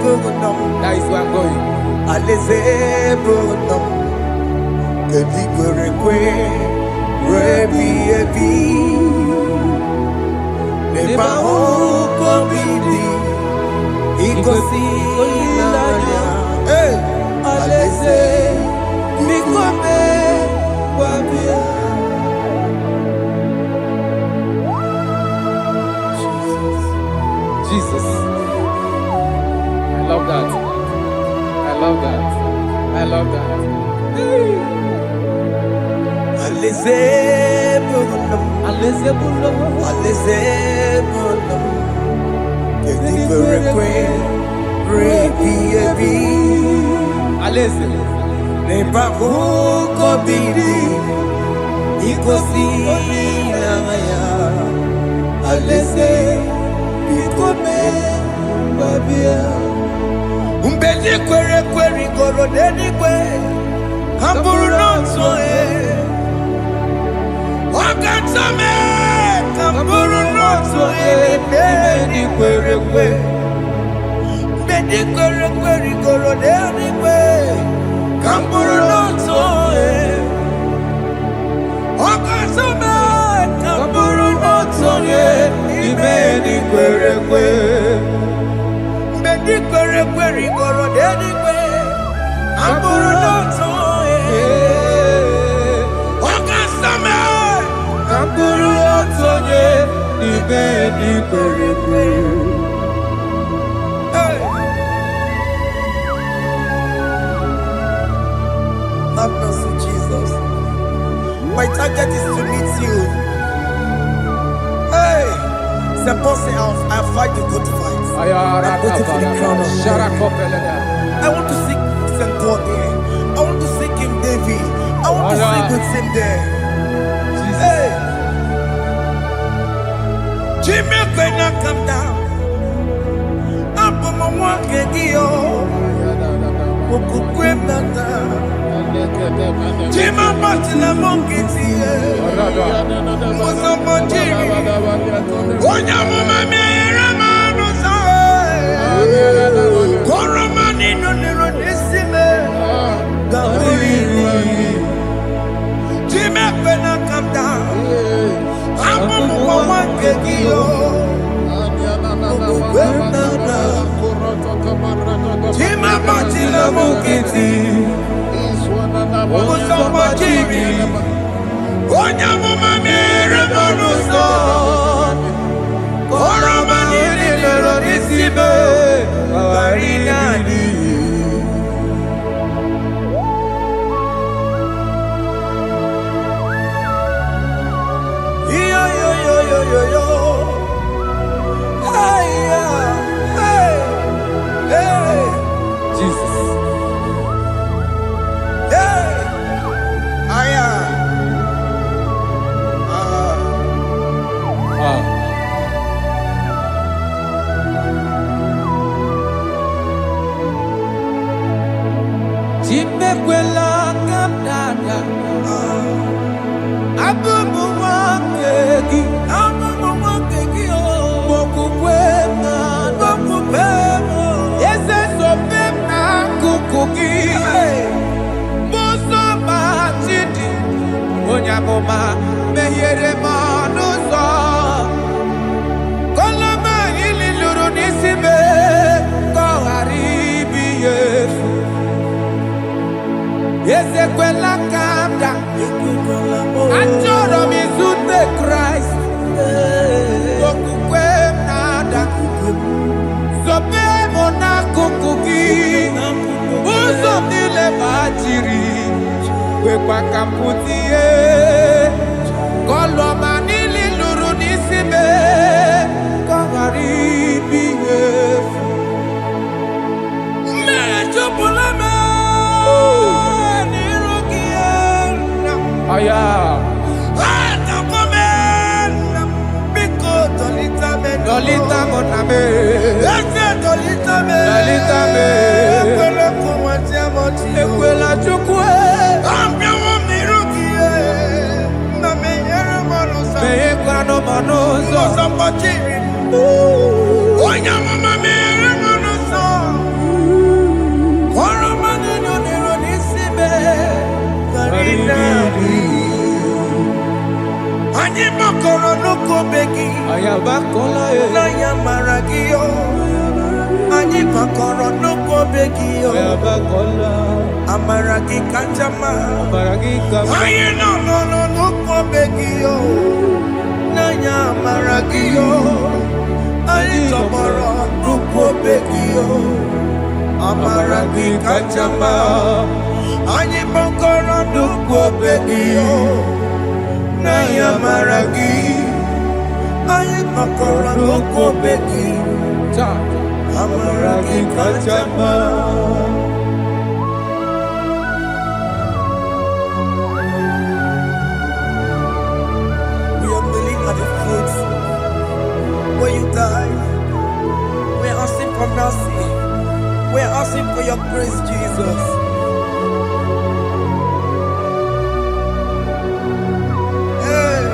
bụ nọ m. That is where I'm going. Alaeze bụ nọ m. Kedu kwere kwe rebi ebi n'ebe ahụ ka obi dị igosi olileanya. Alaeze biko mee gwa bịa. Jesus. I love that. I love that. I love that. Alaeze bụ nọ m. Alaeze bụ nọ m. Alaeze bụ nọ m. Kedu kwere kwe rebi ebi Alaeze. n'ebe ahụ ka obi dị igosi olileanya. Alaeze biko mee gwa bịa. Mgbe ndị kwere ekwe rigoro n'eluigwe ha bụrụ n'otu onye, ọ ga-atọ mee ka m bụrụ n'otu onye n'ime ndị kwere ekwe. Mgbe ndị kwere ekwe rigoro n'eluigwe ka m bụrụ n'otu onye, ọ ga-atọ mee ka m bụrụ n'otu onye n'ime ndị kwere ekwe. Mgbe ndị kwere ekwe rigoro n'eluigwe ka m bụrụ n'otu onye, ọ ga-atọ mee ka m bụrụ n'otu onye n'ime ndị kwere ekwe. Have mercy, Jesus. My target is to meet you. Hey, c'est pensé I fight the good fight. I'm waiting for the crown of glory. I want to seek St. God there. I want to seek King David. I want to sing with him there. Hey, Jimmy, when I come down, I'm on my walk again. Jima Martina Monkiti, Mosambo Jimmy, Onya Mama Ramano Koromani no Nero Nisime, Jimmy, when I come down, I'm on my walk again. Jima Martina Monkiti, Mosambo Jimmy, Onya Mama Ramano Koromani no Nero Nisime, Barinani. Yo. Hey. Jesus. Hey. Chimekwela kamdada. Abubu wakegi. Mokupema. Yese sopema kukugi. Muso machidi. Onyamoma mehiere manuso. Koloma ililuru nisime. Koharibi Yesu. Yese kwela kamda. Achoro mizute Christ. Okukwemnada. Sope mona kukugi. Uzo nile majiri. Wekwa kamputie. Koloma nili luru nisime. Koharibi Yesu. Mejupulame. Aya. Dolita moname. Dolita me. Ekwela chukwe. Me ekwano manozo. Ani makoro nuko begi Ayabakola na ya maragio. Ani makoro nuko begi Ayabakola amaragi kanjama. Maragi kama Aye no nuko begi na ya maragio. Ani tomoro nuko begi amaragi kanjama. Ani makoro nuko begi na ya maragi. Aye makoro nuko begi amaragi kanjama. We are kneeling at the foot where you died. We're asking for mercy. We're asking for your grace, Jesus. Hey.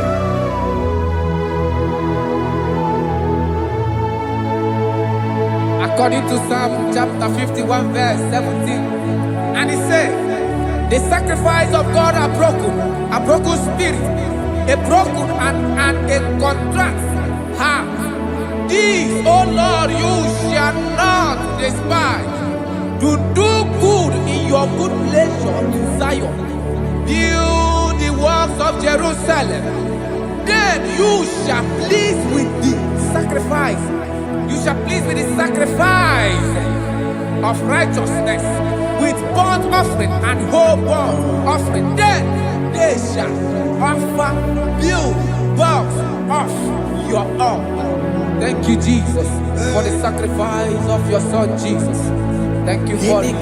according to Psalm chapter 51 verse 17. And he said, the sacrifice of God are broken spirit, a broken and a contrite heart. These, O Lord, you shall not despise. To do good in your good pleasure in Zion. Build the works of Jerusalem. Then you shall please with the sacrifice. You shall please with the sacrifice of righteousness, with burnt offering and whole burnt offering. Then they shall offer build works of your own. Thank you, Jesus, for the sacrifice of your Son, Jesus. Thank you for it.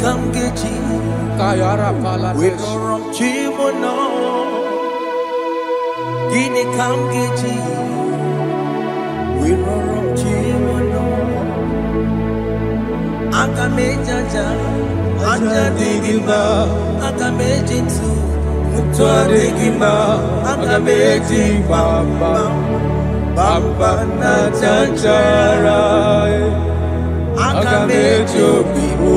Kayara Paladesh. We don't chimono. Gini kamgeji. We don't chimono. Akamejaja. Aja digima. Akamejinsu. Mutwa digima. Akameji bamba. Bamba na chanchara. Akamejo bibo.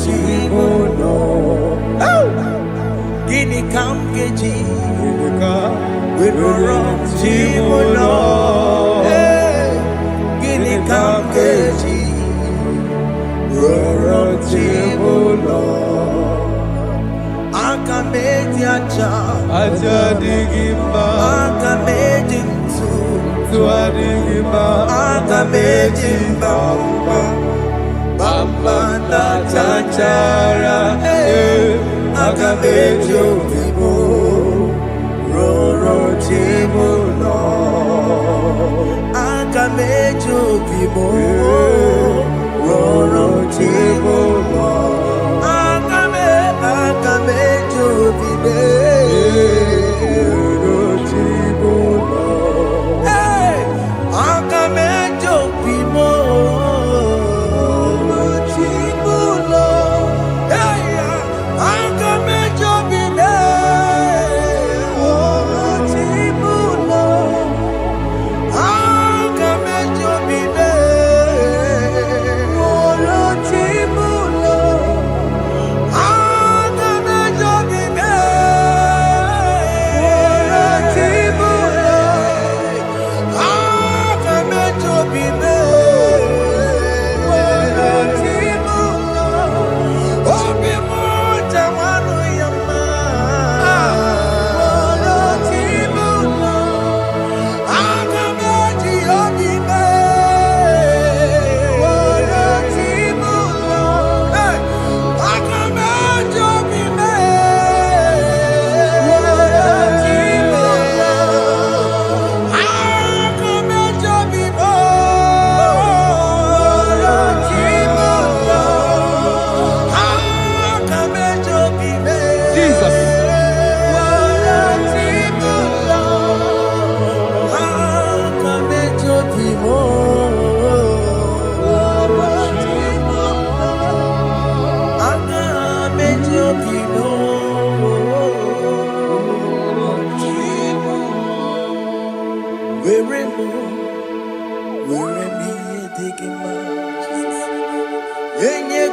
Chimono. Gini kamgeji. We don't chimono. Gini kamgeji. We don't chimono. Akameji aja. Aja digima. Akameji ntu. Tua digima. Akameji bamba. Bamba na chanchara. Akamejo bibo. Roro chimono. Akamejo bibo. Roro chimono. Akamejo bibo. Roro chimono. Hey, akamejo bibo.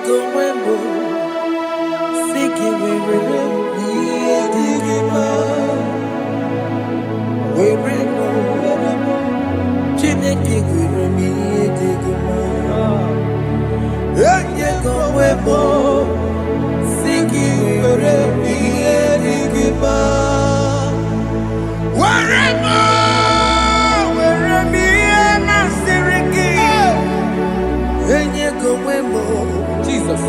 go wembo. Siki were me digima. Wembo. Chineke were me digima. Enye go wembo. Siki were me digima. Wembo. Jesus.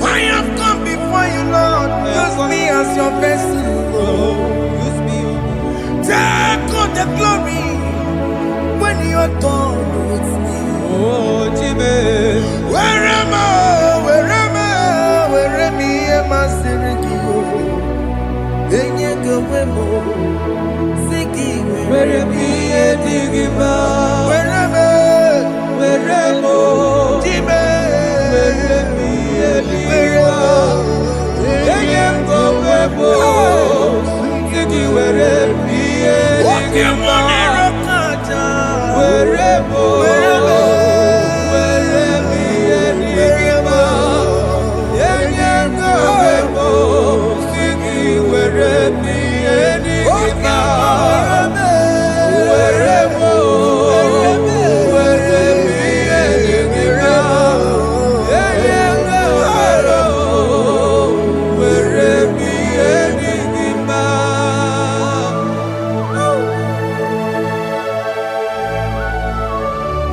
I have come before you, Lord. Use me as your vessel, Lord. Use me. Take all the glory when you are done with me. Oh, Jimmy. Where am I? Where am I? Maserikio. Enye gowemo. Siki where am I? Digima. Where am I? Jimmy. Where am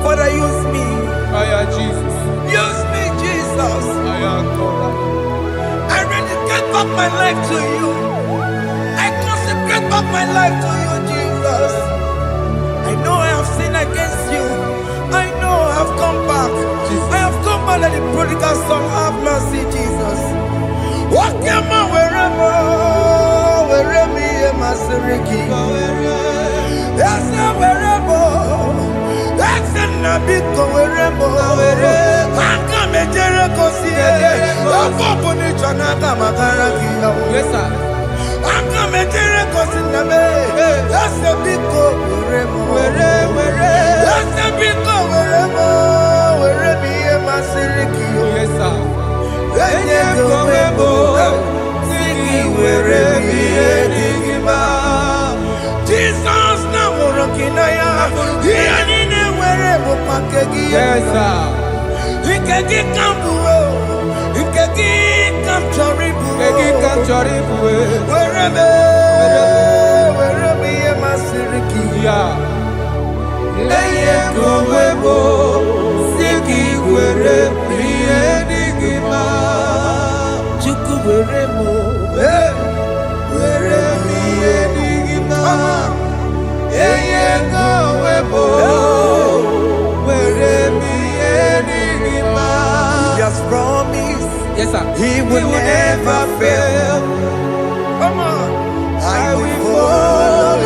Father, use me. Jesus. Use me, Jesus. I rededicate back my life to you. I consecrate back my life to you, Jesus. I know I have sinned against you. I know I have come back. I have come back like the prodigal son. Have mercy, Jesus. Walk your man wherever me and my Seriki. Yes, wherever. That's a nabiko wherever. Come and Jericho see it. Yes, sir. I'm coming to the that's a big go wherever. That's a big go wherever me and my Seriki. Yes, sir. Jesus now rocking Yes, sir. He can get wherever me and my Seriki. Yeah. Just promise. Yes, sir. He will never fail. Come on. I will follow.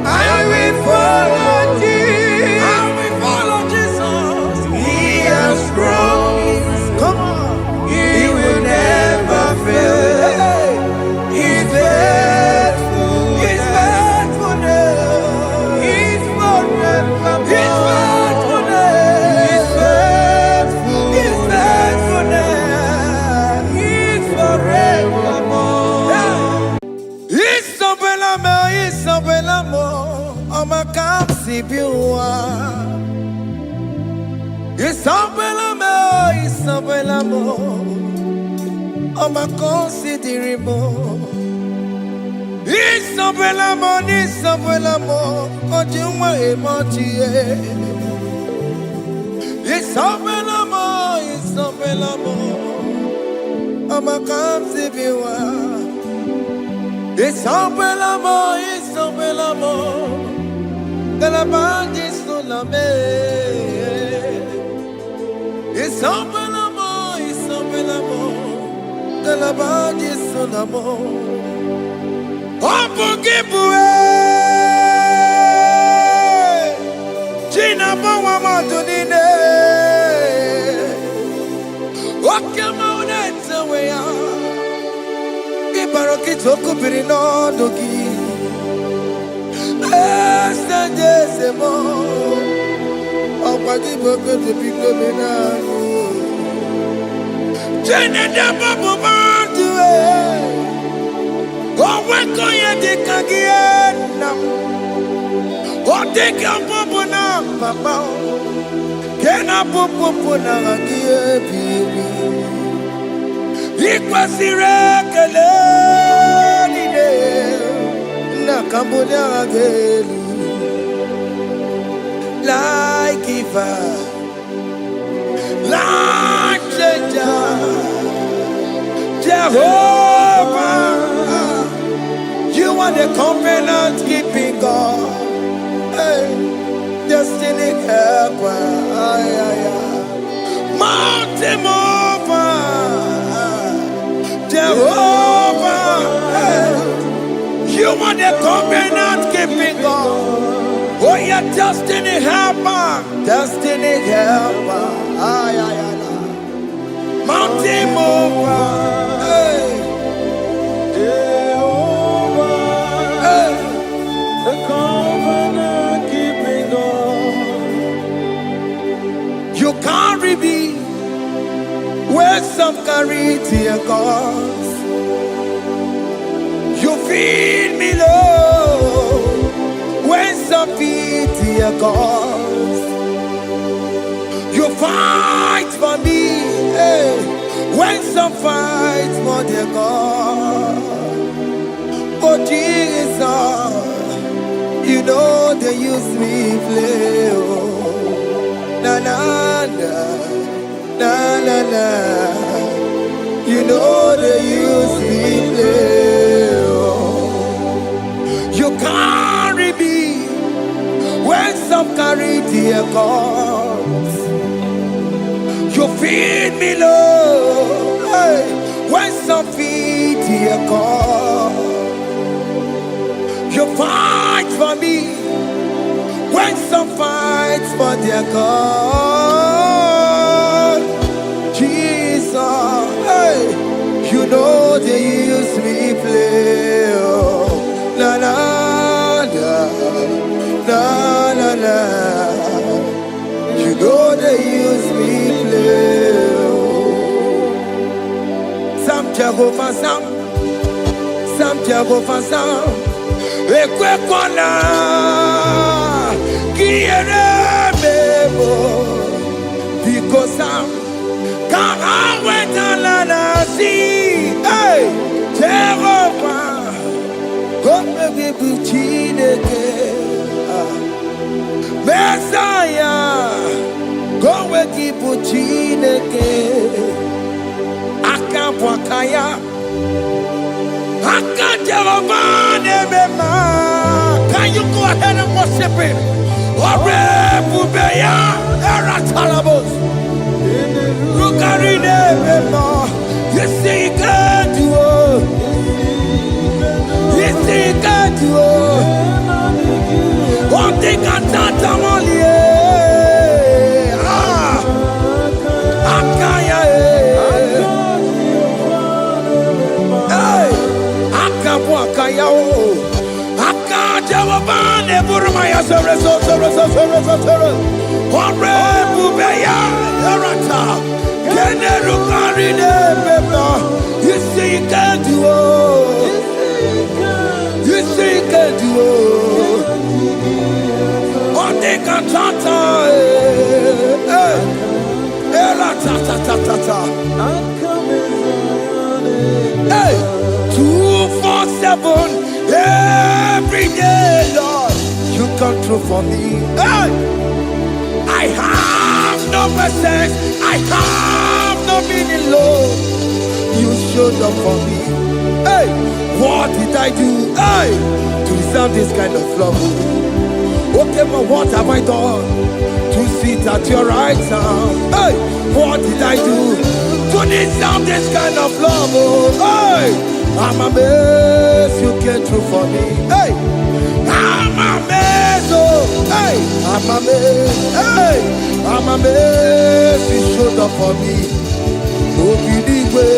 I will follow Jesus. I will follow Jesus. He has promised. Come on. He will never fail. He's faithful. He's faithful. He's forever. He's faithful. He's faithful. He's faithful. He's forevermore. Isabelamo, I'ma come see you. Isabelamo, I'ma consider more. Isabelamo, Ojuma emotie. Isabelamo, I'ma come see you. Isabelamo, de la bande solame. Isabelamo, de la bande solamo. Opugibue, Gina Bawa Madunine. Wakama unete weya. Ibaroki toku birino dogi. Like giver, like changer, Jehovah, you are the covenant keeping God, hey, destiny helper, mountain mover, Jehovah, hey, you are the covenant keeping God. Oh, yeah, destiny helper, mountain mover, hey, Jehovah, hey, the covenant keeping God. You carry me where some carry tear gods. You feed me, Lord, when some feed tear gods. You fight for me, hey, when some fight for their God. Oh Jesus, you know they use me play, oh, na na na, na na na. You know they use me play, oh. You carry me when some carry their gods. You feed me, Lord, hey, when some feed their God. You fight for me when some fight for their God. Jesus, hey, you know they use me play, oh, na na na, na na na. You know they use me play, oh. Some Jehovah, some Jehovah, some. Ekwe kona kiere mebo because I'm wetala na si, hey, Jehovah, come be buchineke, Messiah, go be buchineke, akabwakaya. Can you go ahead and worship him? You see, he can do it. You see, he can do it. One thing I can't only. You see, you can do it. You see, you can do it. One thing I can't. Hey, 247 every day, Lord, you come through for me. Hey, I have no message, I have no meaning, Lord. You showed up for me. Hey, what did I do? Hey, to deserve this kind of love? Okay, but what have I done to sit at your right hand? Hey, what did I do to deserve this kind of love? Hey, I'm amazed you came through for me. Hey, I'm amazed, oh, hey, I'm amazed, hey, I'm amazed you showed up for me. Obidigwe,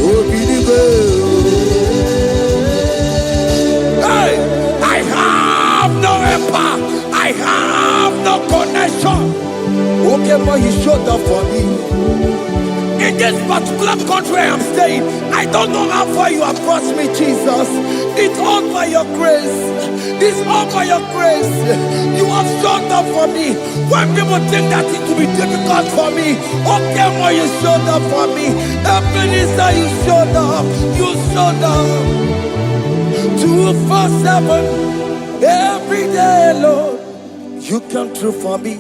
Obidigwe. Hey, I have no empire. came on, you showed up for me. In this particular country I am staying, I don't know how far you have brought me, Jesus. It's all by your grace. It's all by your grace. You have showed up for me. When people think that it will be difficult for me, okay, more you showed up for me. Ebenezer, you showed up. You showed up. 247 every day, Lord. You come through for me.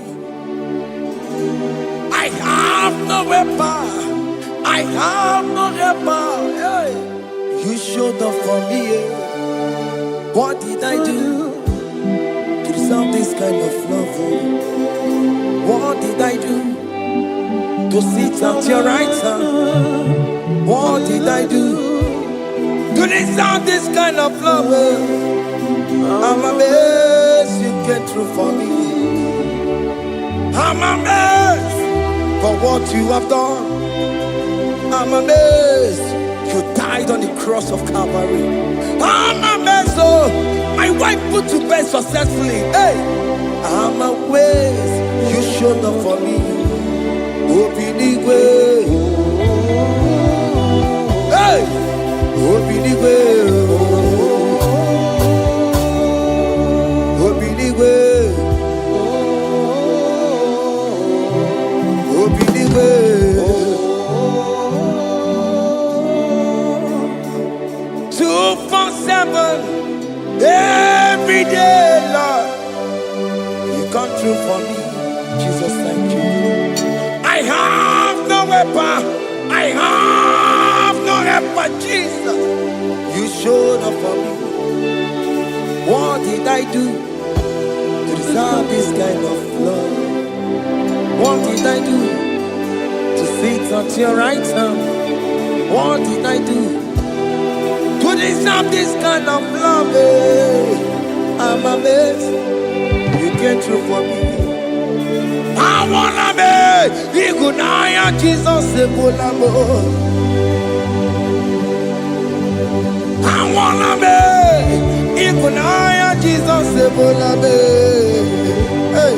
I have no weapon. I have no weapon. Hey. You showed up for me. What did I do to deserve this kind of love? What did I do to sit at your right hand? What did I do to deserve this kind of love? I'm amazed you came through for me. I'm amazed for what you have done. I'm amazed you died on the cross of Calvary. I'm amazed, oh, my wife put to bed successfully. Hey, I'm amazed you showed up for me. Obinigwe, hey, Obinigwe, Obinigwe, Obinigwe. 247 every day, Lord. You come through for me, Jesus. Thank you. I have no weapon. I have no weapon, Jesus. You showed up for me. What did I do to deserve this kind of love? What did I do to sit at your right hand? What did I do to deserve this kind of love? I'm amazed you came through for me. I wanna be Igunaya Jesus Ebulamo. I wanna be Igunaya Jesus Ebulamo. Hey,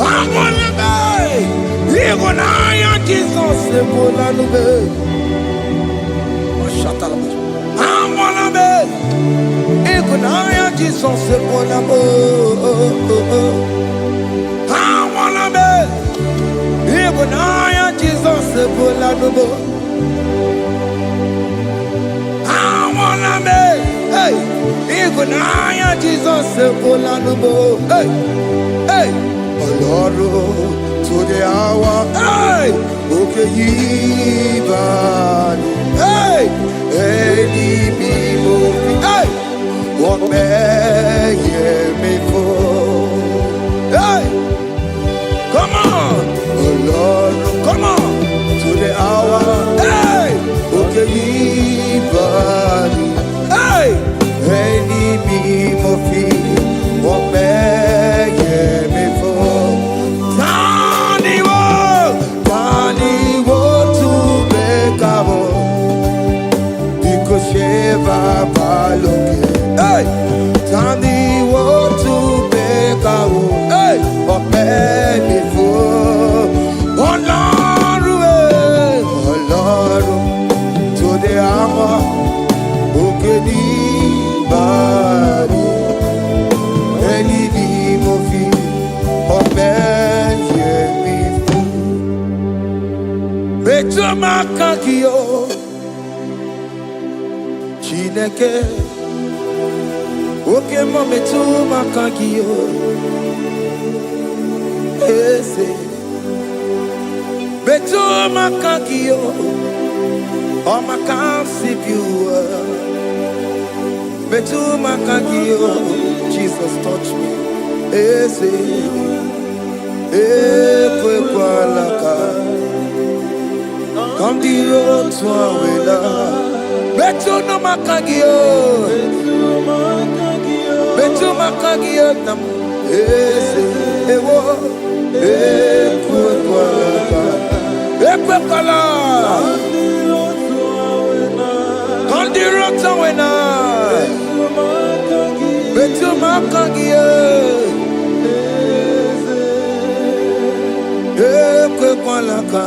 I wanna be Igunaya Jesus Ebulamo. I wanna be Igunaya Jesus Ebulamo. I wanna be Igunaya Jesus Ebulamo. I wanna be, hey, Igunaya Jesus Ebulamo. Hey, hey, Oloro to the hour. Hey, okay, Yibani. Hey, hey, hey, what may me for? Hey, come on, oh Lord, come on to the hour. Hey, okay, body. Hey, any me what may me for? Tani wo to make up. Sheva Baloke, hey, Tandi want to make a wood, hey, but many for Lord, to the hour, okay, body, any movie, but many for Betumakakio. Chineke, oke mometu makagio, ese, betu makagio, o makansipiwa, betu makagio, Jesus touch me, ese, ekwe kwa laka, come the road to Awela. Betu no makagio, betu makagio nam ese ewo ekwe kwala kandirota wena betu makagio Walaka.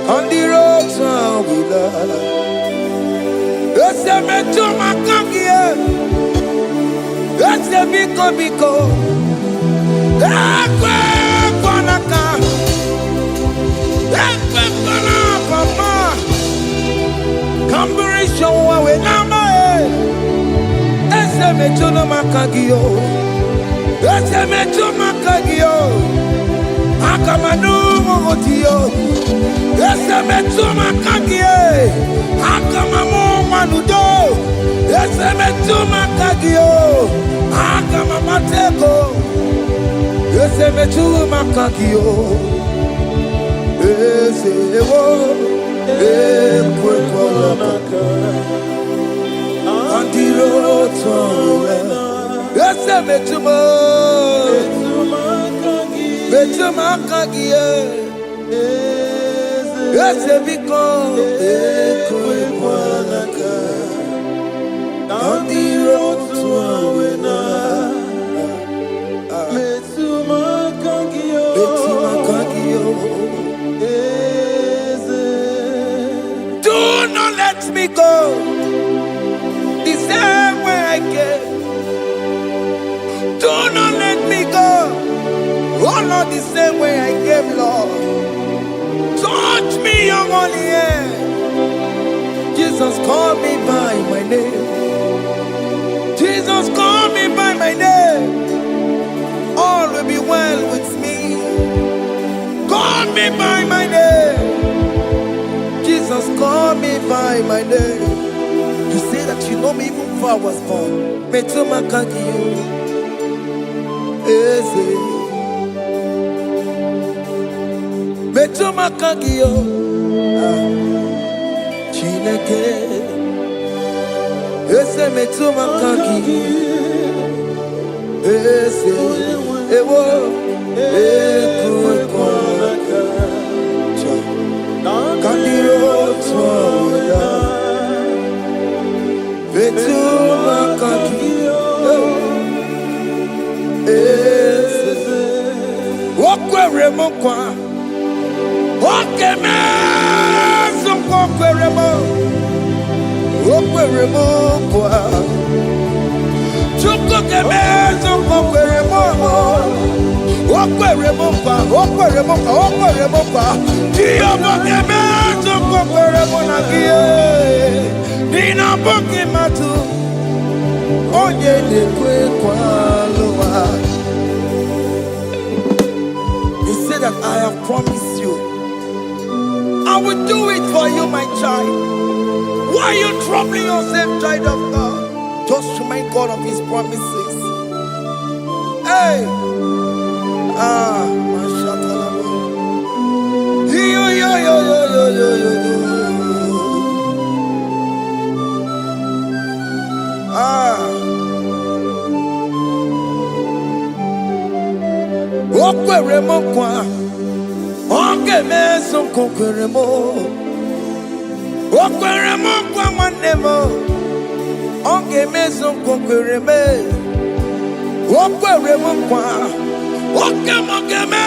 On the roads we love. Yes, I met to my kangia. Yes, I biko. Ekwe kwanaka. Ekwe kwana papa. Kamburisho wawe nama. Yes, I met to my kangio. Yes, I met to my kangio. Akamanu motiyo. Ese metuma kagie. Akamamu manudo. Ese metuma kagio. Akamamatego. Ese metuma kagio. Ese ewo. Ekwekolaka. Andiro towe. Ese metuma. Metuma kagie. Ese biko ekwekolaka. Andiro towe. Metuma kagio. Do not let me go the same way I came. Do not let me go. Oh, not the same way I came, Lord. Touch me, your holy hand. Jesus, call me by my name. Jesus, call me by my name. All will be well with me. Call me by my name. Jesus, call me by my name. You say that you know me even before I was born. Metuma kagio. Eze. Metuma kagio. Chineke. Eze metuma kagio. Eze. Ewo. Ekwekolaka. Kandiro toya. Metuma kagio. Eze. Okwere mokwa. Okeme soko kweremo. Okweremo kwa. Chuko keme soko kweremo. Okweremo kwa. Diyo keme soko kweremo na kie. Nina boki matu. Onye nekwe kwa loa. He said that I have promised you. I will do it for you, my child. Why are you troubling yourself, child of God? Just remind God of His promises. Hey! Mashatalama. Yo. Okweremo kwa. Okeme soko kweremo. Okweremo kwa manemo. Okeme soko kwereme. Okweremo kwa. Okeme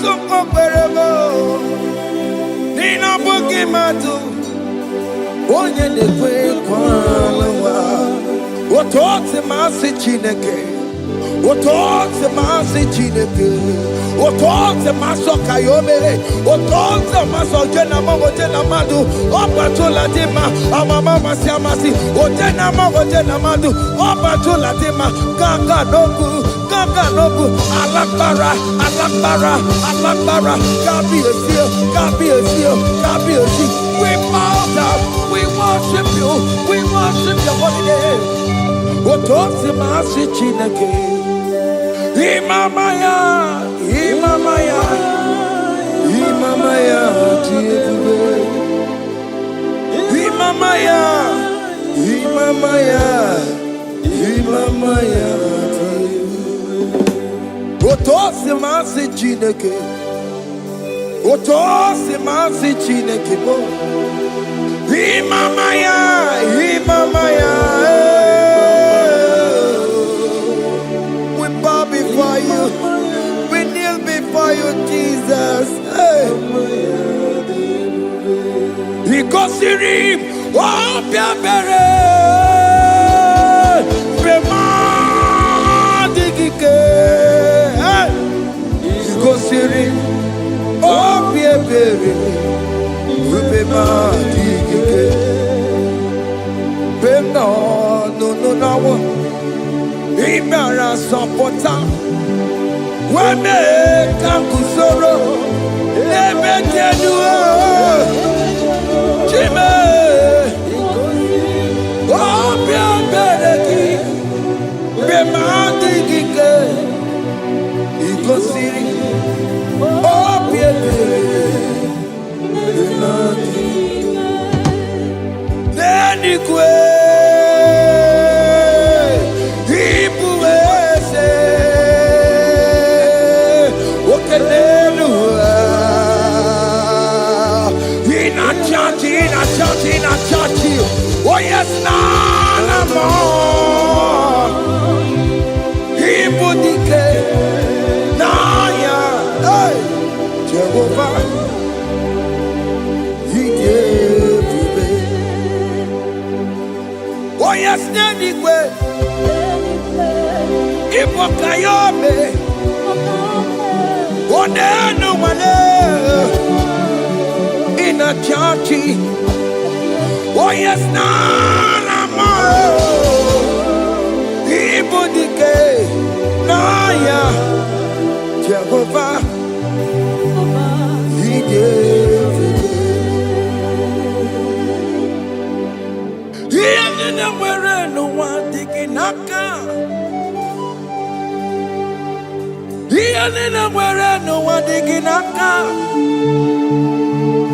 soko kweremo. Nina boki matu. Onye nekwe kwa lawa. Otote masi chineke. Otote masi chineke. Otote maso kayome. Otote maso jena madu. Opatola dima. Amama masi amasi. Ojena madu. Opatola dima. Gaga nobu. Alakbara. Gabi esio. We bow down. We worship you. We worship your holy name. Otote masi chineke. Imamaya, Otosi masi chineke. Bo. Imamaya. We bow before you. We kneel before you, Jesus. no, no. Ibara Sopota. Wame Kakusoro. Ebekedua. Chime. Obia Bereki. Bemandi Gike. Igosiri. Obia Bereki. Nenikwe. Oh yes, nana more. Ibudike, naya, hey, Jehovah, He gave me. Oh yes, nanigwe, Ibokayobe, oh nenu male, in a churchy. Oh yes, nana more. Ibudike, naya, Jehovah, He gave it. He ain't where no one digging naka. He ain't where no one digging naka.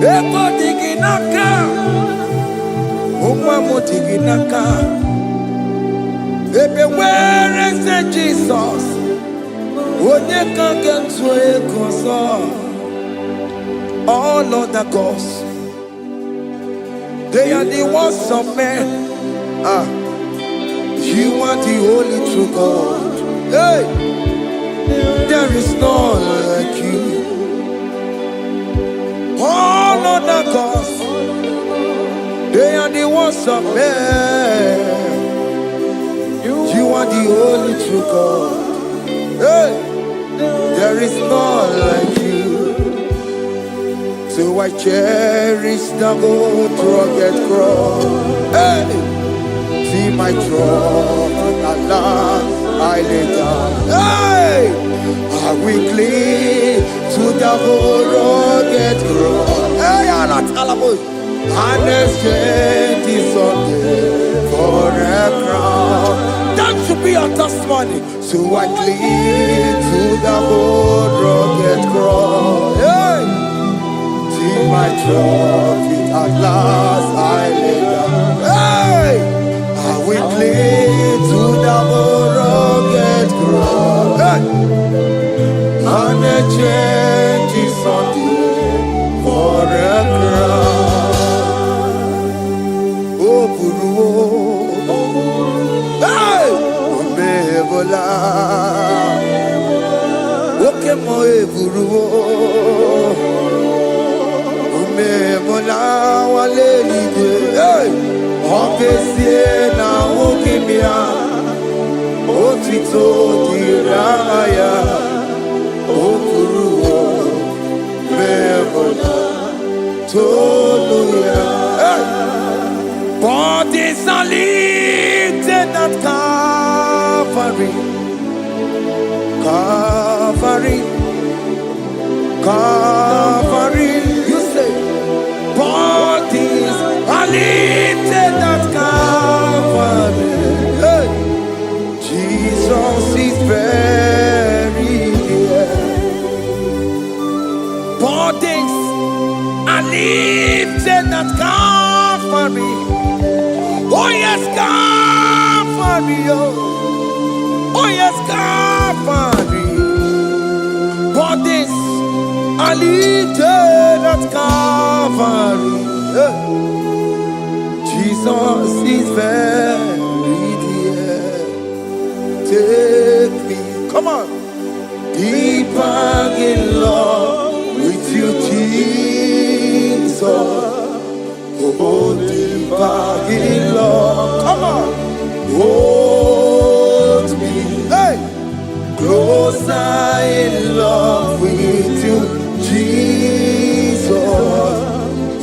Ebo digging naka. Where is the Jesus? When you can get to all other gods, they are the works of men. You are the only true God. Hey, there is none like you. All other gods, they are the ones of men. You are the only true God. Hey, there is none like you. So I cherish the gold rugged cross. Hey, see my throne, Allah, I lay down. Hey, I will cling to the gold rugged cross. Hey, Allah, Talamus. And exchange is Sunday for a crown. That should be our testimony. So I cling to the old rugged cross. Hey! See my trophy at last I lay down. Hey! I will cling to the old rugged cross. Hey! And exchange is Sunday for a crown. Hey! Omebola. Okemo eburu. Omebola wale ligwe. Hey! Okesie na okimia. Otito diraya. Okuru. Omebola. Toluya. Hey! Bodies are lifted at Calvary, Calvary, Calvary. You say, bodies are lifted at Calvary. Hey. Jesus is buried here. Bodies are lifted at Calvary. Oh yes, Calvary, oh yes, Calvary. Bodies are lifted at Calvary. Jesus is buried here. Take me, come on, deeper in love with you, Jesus. Oh, deeper in love. Come on. Hold me. Hey. Closer in love with you, Jesus.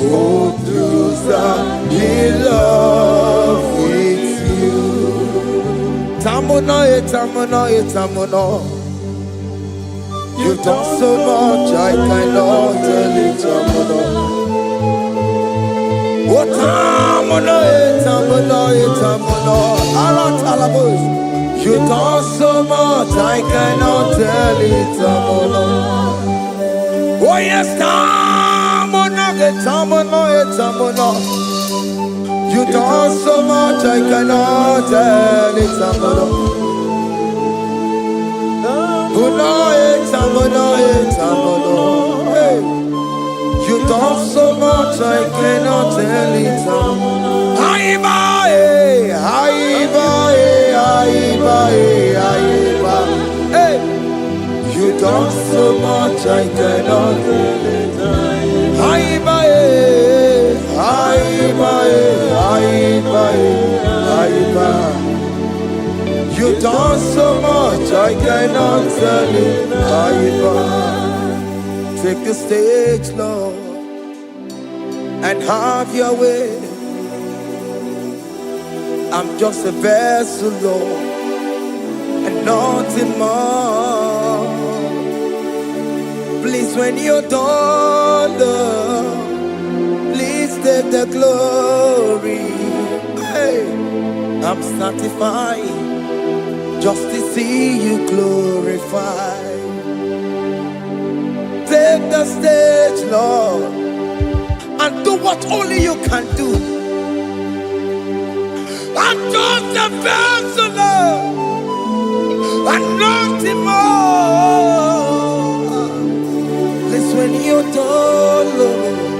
Oh, closer in love with you. You've done so much, I cannot tell it. You've done so much, I cannot tell it. Oh yes, you done so much, I cannot tell it. Hey. You done so much, I cannot tell it. Hey. You done so much, I cannot tell it. You done so much, I cannot tell it. Take the stage, Lord, and have your way. I'm just a vessel, Lord, and nothing more. Please, when you're done, Lord, please take the glory. Hey, I'm satisfied just to see you glorified. Take the stage, Lord, and do what only you can do. I'm just a vessel, Lord, and nothing more. Please, when you're done, Lord,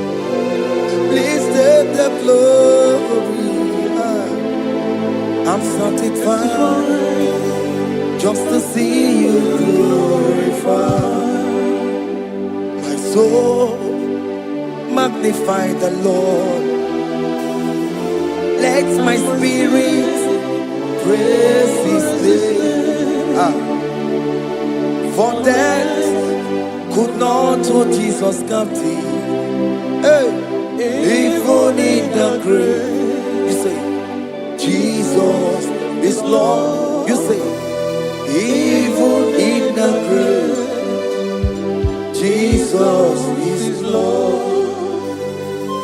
please take the glory. I'm satisfied just to see you glorified. My soul magnify the Lord. Let my spirit praise His name. For death could not hold Jesus captive. Hey, even in the grave, you say, Jesus is Lord. You say, even in the grave, Jesus is Lord.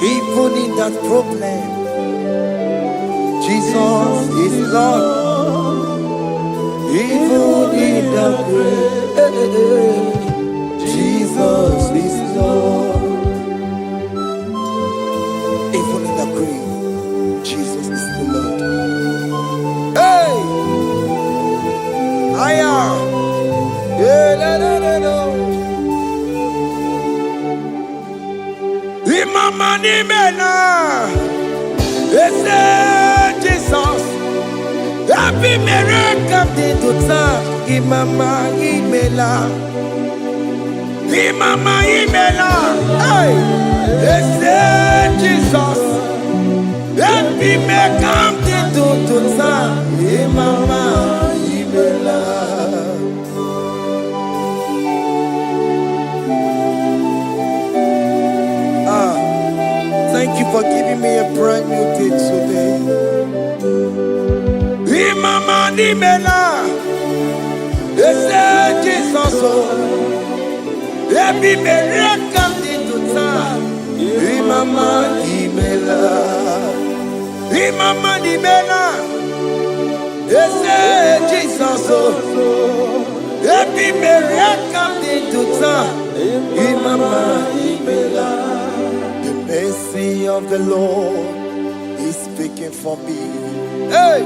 Even in that problem, Jesus is Lord. Even in the grave, Jesus is Lord. Even in the grave, Jesus is the Lord. Hey! I am. Imama ni mena, Jesus. Happy miracle de tuta. Imama imela, Imama imela. Hey, Jesus. Happy miracle de tuta. Imama imela. Thank you for giving me a brand new day today. Imama nimela, Jesus, every miracle did to time. Imama nimela, Imama nimela, Jesus, every miracle did to time. Imama nimela. The mercy of the Lord is speaking for me. Hey!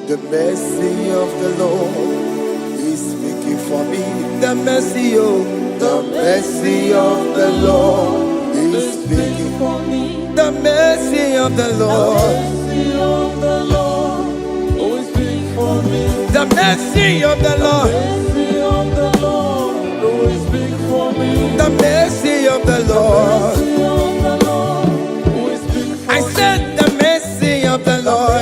The mercy of the Lord is speaking for me. The mercy of the Lord is speaking for me. The mercy of the Lord always speak for me. The mercy of the Lord always speak for me. The mercy of the Lord. I said the mercy of the Lord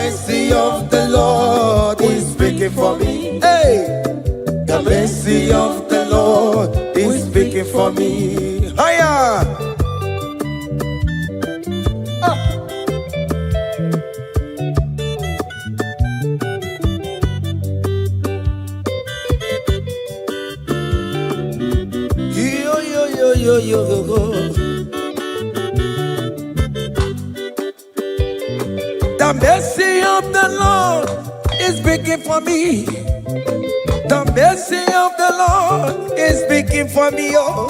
is speaking for me. Hey, the mercy of the Lord is speaking for me. Hiya. The mercy of the Lord is speaking for me. The mercy of the Lord is speaking for me. Oh,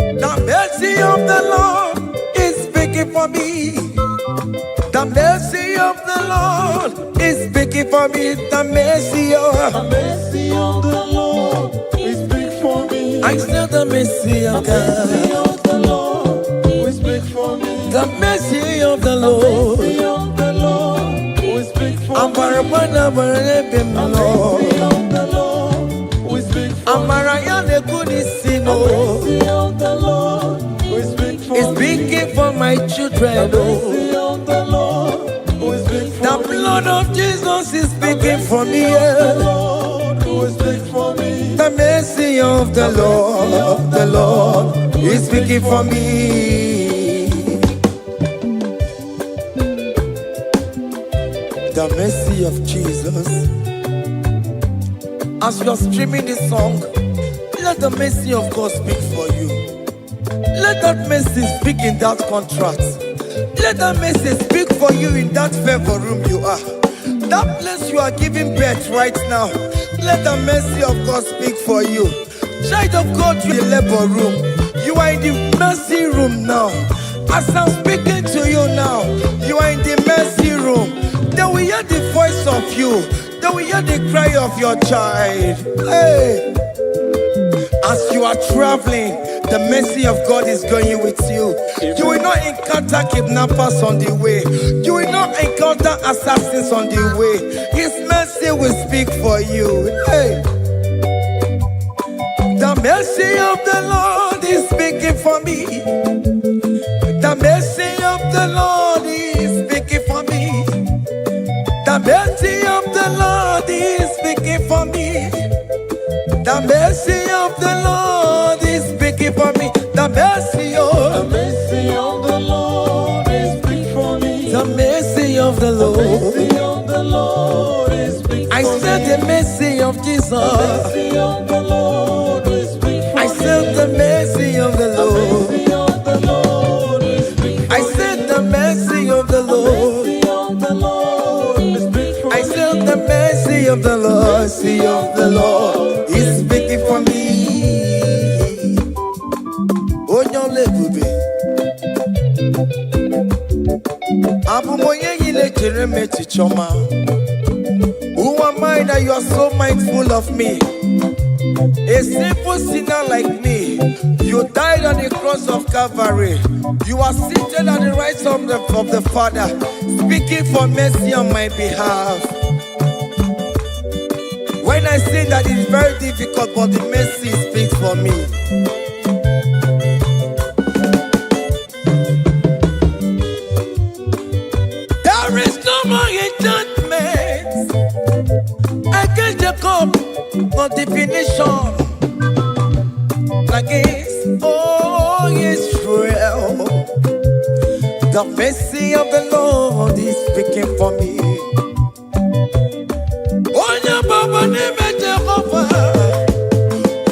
the mercy of the Lord is speaking for me. The mercy of the Lord is speaking for me. The mercy of the Lord is big for me. I still the mercy of God. The mercy of the Lord is big for me. The mercy of the Lord. The mercy of the Lord is big for me. I'm The mercy of the Lord is big for me. The mercy of the Lord is big for me. It's speaking for my children. The mercy of the Lord is big for me. The blood of Jesus is speaking for me. The Lord is big for me. The mercy of the Lord is speaking for me. The mercy of Jesus. As you are streaming this song, let the mercy of God speak for you. Let that mercy speak in that contract. Let that mercy speak for you in that favor room you are. That place you are giving birth right now. Let the mercy of God speak for you. Child of God, you in the labor room. You are in the mercy room now. As I'm speaking to you now, you are in the mercy room. They will hear the voice of you. They will hear the cry of your child. Hey. As you are traveling, the mercy of God is going with you. You will not encounter kidnappers on the way. You will not encounter assassins on the way. His mercy will speak for you. Hey. The mercy of the Lord is speaking for me. The mercy of the Lord is speaking for me. The mercy of the Lord is speaking for me. The mercy of the Lord is speaking for me. The mercy of the Lord is big for me. the mercy of the The Lord. mercy of the Lord is big for me. I said the mercy of Jesus. The mercy of the Lord is big for me. I said the mercy of the The Lord. mercy of the Lord is big for I me. said the mercy of the The Lord. mercy of the Lord is big for I me. said the mercy of the Lord. Mercy of the Lord is speaking for me. Onyolebube. Abumoye yile jereme chichoma. Who am I that you are so mindful of me? A simple sinner like me. You died on the cross of Calvary. You are seated at the right side of the Father, speaking for mercy on my behalf. When I say that it is very difficult, but the mercy speaks for me. There is no more enchantment against Jacob, no definition against all Israel. The mercy of the Lord is speaking for me. Onya baba neme Jehovah,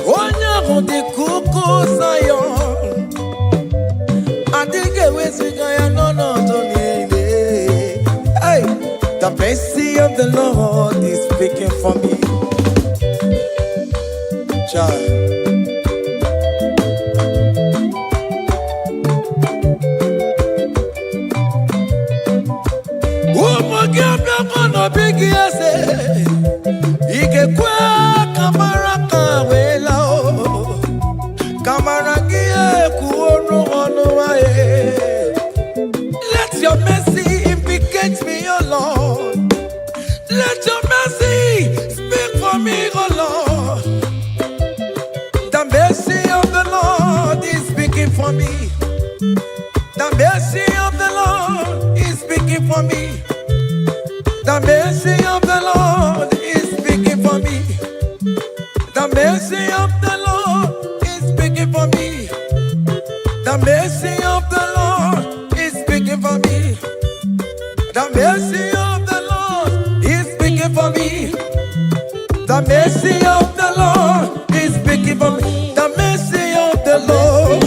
onya hodi kuku Zion. Adige wesigaya no tonile. Hey, the mercy of the Lord is speaking for me. Child. Let your mercy implicate me, O Lord. Let your mercy speak for me, O Lord. The mercy of the Lord is speaking for me. The mercy of the Lord is speaking for me. The mercy of the Lord is speaking for me. The mercy of the Lord is speaking for me. The mercy of the Lord is speaking for me. The mercy of the Lord is speaking for me. The mercy of the Lord is speaking for me. The mercy of the Lord.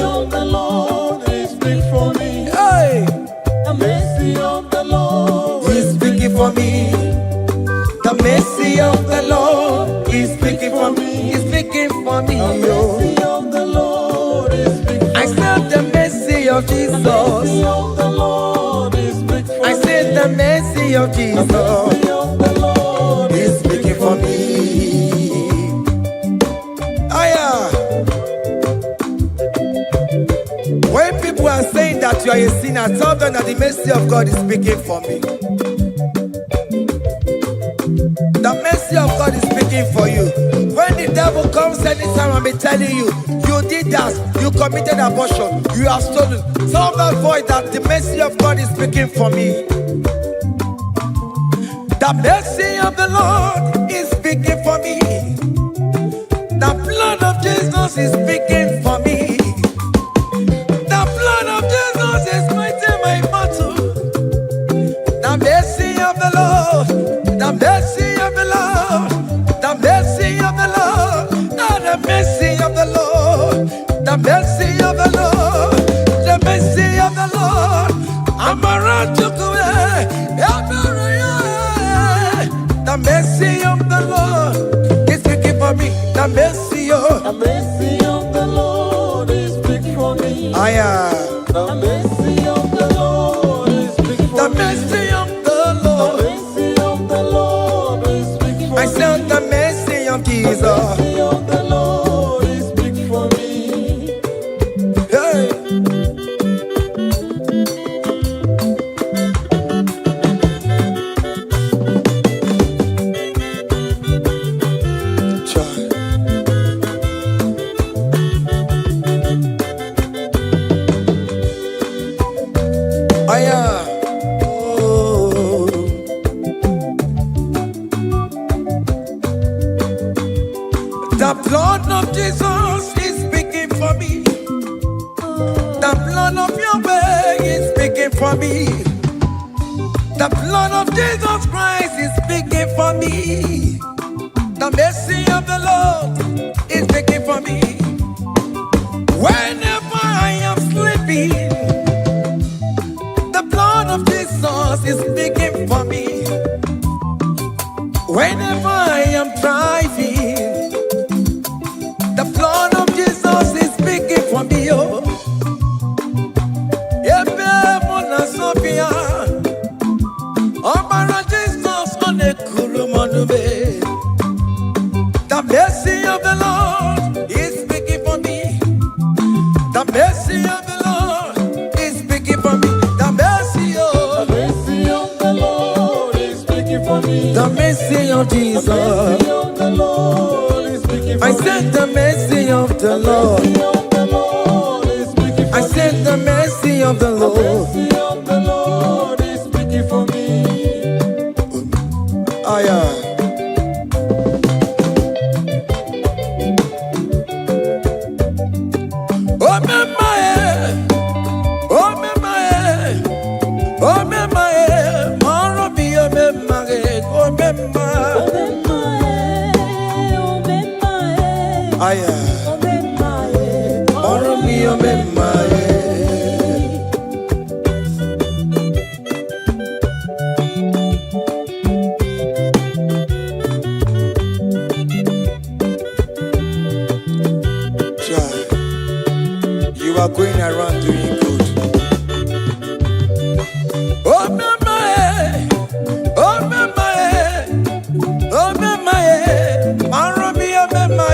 of the Lord is speaking for me. Is speaking for me. The mercy of the Lord is speaking for me. I said the mercy of Jesus. The mercy of the Lord is speaking for me. I said the mercy of Jesus. The mercy of the Lord is speaking for me. Aya. When people are saying that you are a sinner, tell them that the mercy of God is speaking for me. The mercy of God is speaking for you. When the devil comes anytime and be telling you, you did that, you committed abortion, you have stolen, tell that voice that the mercy of God is speaking for me. The mercy of the Lord is speaking for me. The blood of Jesus is speaking for me. The blood of Jesus is fighting my battle. The mercy of the Lord, the mercy of the Lord, the mercy of the Lord, the mercy of the Lord, the mercy of the Lord, the mercy of the Lord. I'm around to go. The mercy of the Lord is speaking for me. The mercy of the Lord is speaking for me. I am. The mercy of the Lord is speaking for The me. mercy of the The Lord. mercy of the Lord is speaking for me. I said the mercy of The Jesus. mercy of the Lord is speaking for me. Hey. Child. I am. Oh. The blood of Jesus is speaking for me. The blood of Yahweh is speaking for me. The blood of Jesus Christ is speaking for me. The mercy of the Lord is speaking for me. Whenever I am sleeping, the blood of Jesus is speaking for me. Whenever I am driving, the blood of Jesus is speaking for me. Oh, Ebe Mona Sophia, Obara Jesus on a Kurumanube. The mercy of the Lord is speaking for me. The mercy of the Lord is speaking for me. The mercy The of mercy of the Lord is speaking for me. the mercy of The Jesus. mercy of the Lord is speaking for I me. said the mercy of the Lord. The mercy of the Lord is speaking for I me. said the mercy of the The Lord. mercy of the Lord is speaking for me. I am. Oh, my, oh, my, oh, my, Marabi, oh, my, oh, my, I am. Marabi, oh, my. You are going around doing good. Oh, mama, oh, mama, oh, mama, Marabi, oh, mama,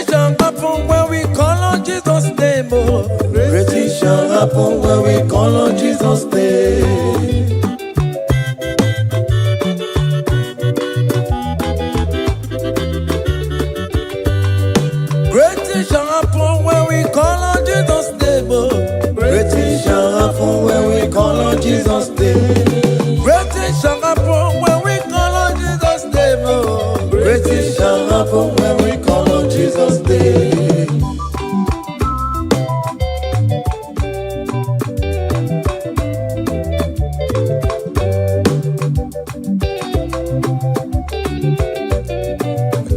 things shall happen when we call on Jesus' name. Oh, great things shall happen when we call on Jesus' name. Great things shall happen when we call on Jesus' name. Oh, great things shall happen when we call on Jesus' name. Great things shall happen when we call on Jesus' name. Oh, great things shall happen when we call on Jesus' name.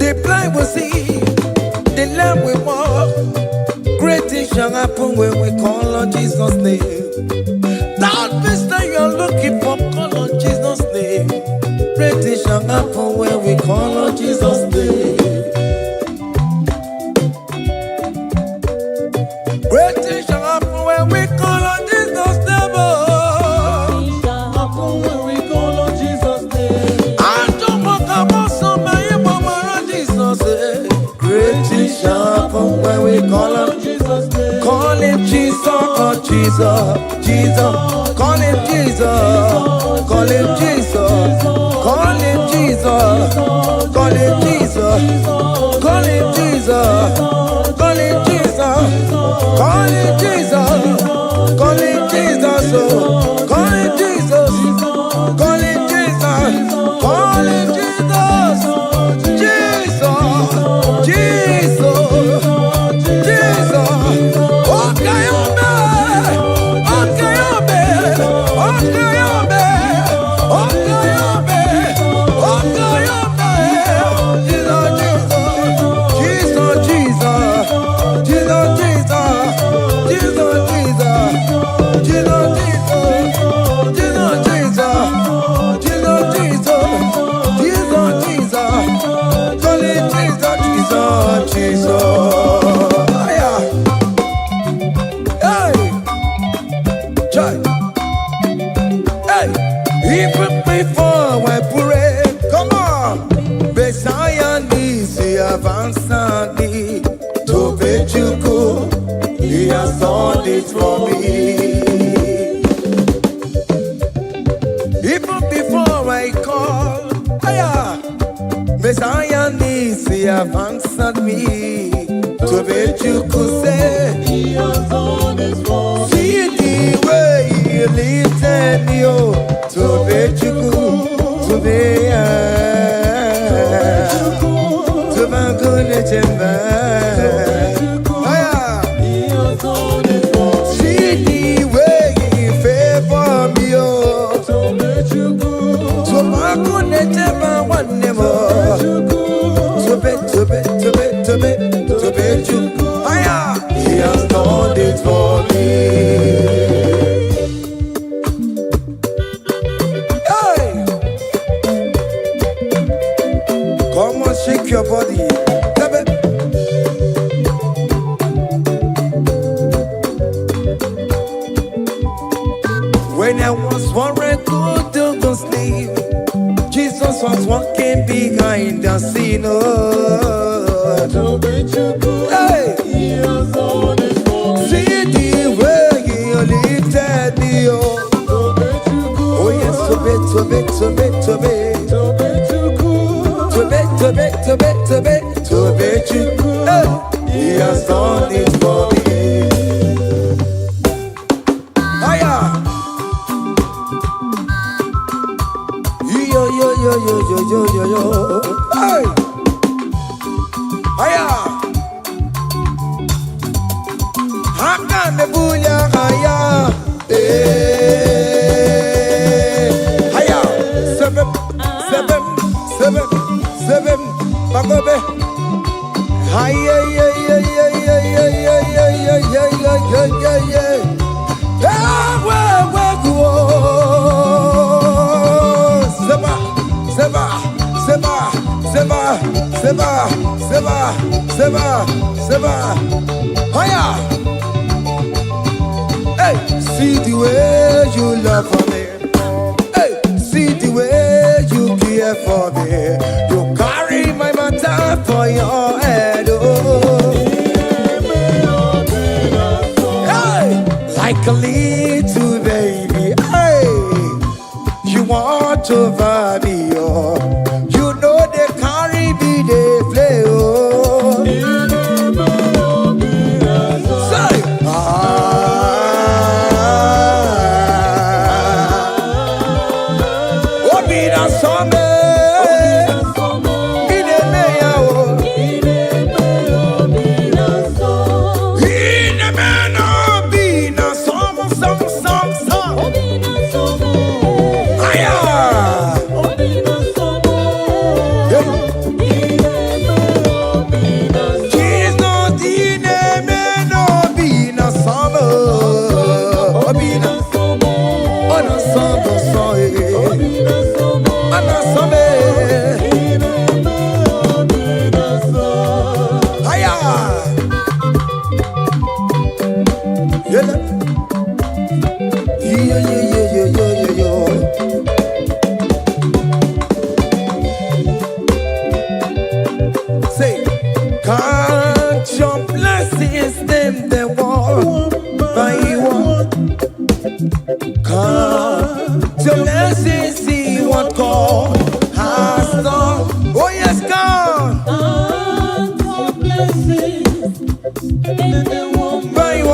The blind will see, the lame will walk. Great things shall happen when we call on Jesus' name. That means that you're looking for, call on Jesus' name. Great things shall happen when we call on Jesus' name. Great things shall happen when we call on Jesus' name. Oh, Shall happen when we call on Jesus' name. I don't want to go so many more on Jesus' name. Great things shall happen when we call on Jesus' name. Call him Jesus, oh Jesus, Jesus. Call him Jesus, call him Jesus, call him Jesus, call him Jesus, call him Jesus, call him Jesus, call him Jesus, call him Jesus, oh, call him Jesus, call him Jesus, call him Jesus, Jesus, Jesus, Jesus. Okay, even before I pray, come on. Messiah needs to answered me. To bet you go, he has done it for me. Even before I call, Messiah needs to answered me. To bet you could say, He has done it for me. see the way he lifted me, oh, to bet you could, to be to my goodness and He has done it for me. see the way he favor me, oh, So let you go. to my goodness and one never. To bet you, he has done it for me. Hey, come on, shake your body. When I was worried, good to sleep, Jesus was walking behind the scene. Oh. So let you go. Hey, He has done it for me. see the way he lifted me, oh. So let you go. Oh yes, to bet. So let you go. To bet you. Hey, he has done it for me. Hiya. Yo. Hey. Hiya. Haka nebunya haya. Haya. Seven. Magobe. Hiya. Seba. Hiya. Hey, see the way you love for me. Hey, see the way you care for me. You carry my matter for your head. Oh. But you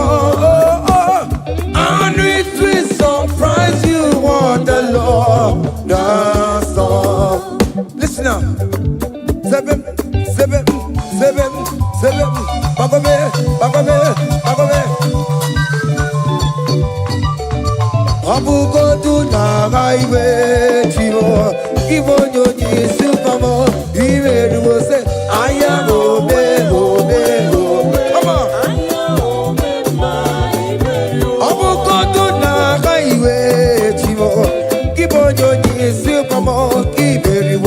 and it will surprise you what the Lord does. Listen up. Seven. Bagome. Abugo do na highway chivo. Ivo nyonyi silpamo. Iwe do say I am obe. Come on. Abugo do na highway chivo. Ivo nyonyi silpamo. Iwe do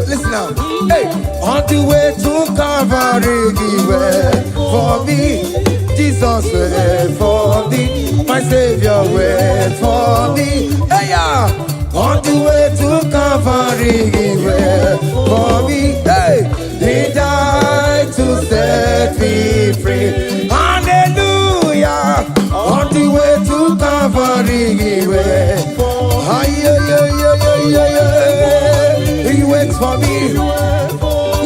Listen now. Hey, on the way to Calvary, He went for me. Jesus went for me. My Savior went for me. Hey, yeah. On the way to Calvary, He went for me. Hey, He died to set me free. Hallelujah. On the way to Calvary, He went. He waits for me.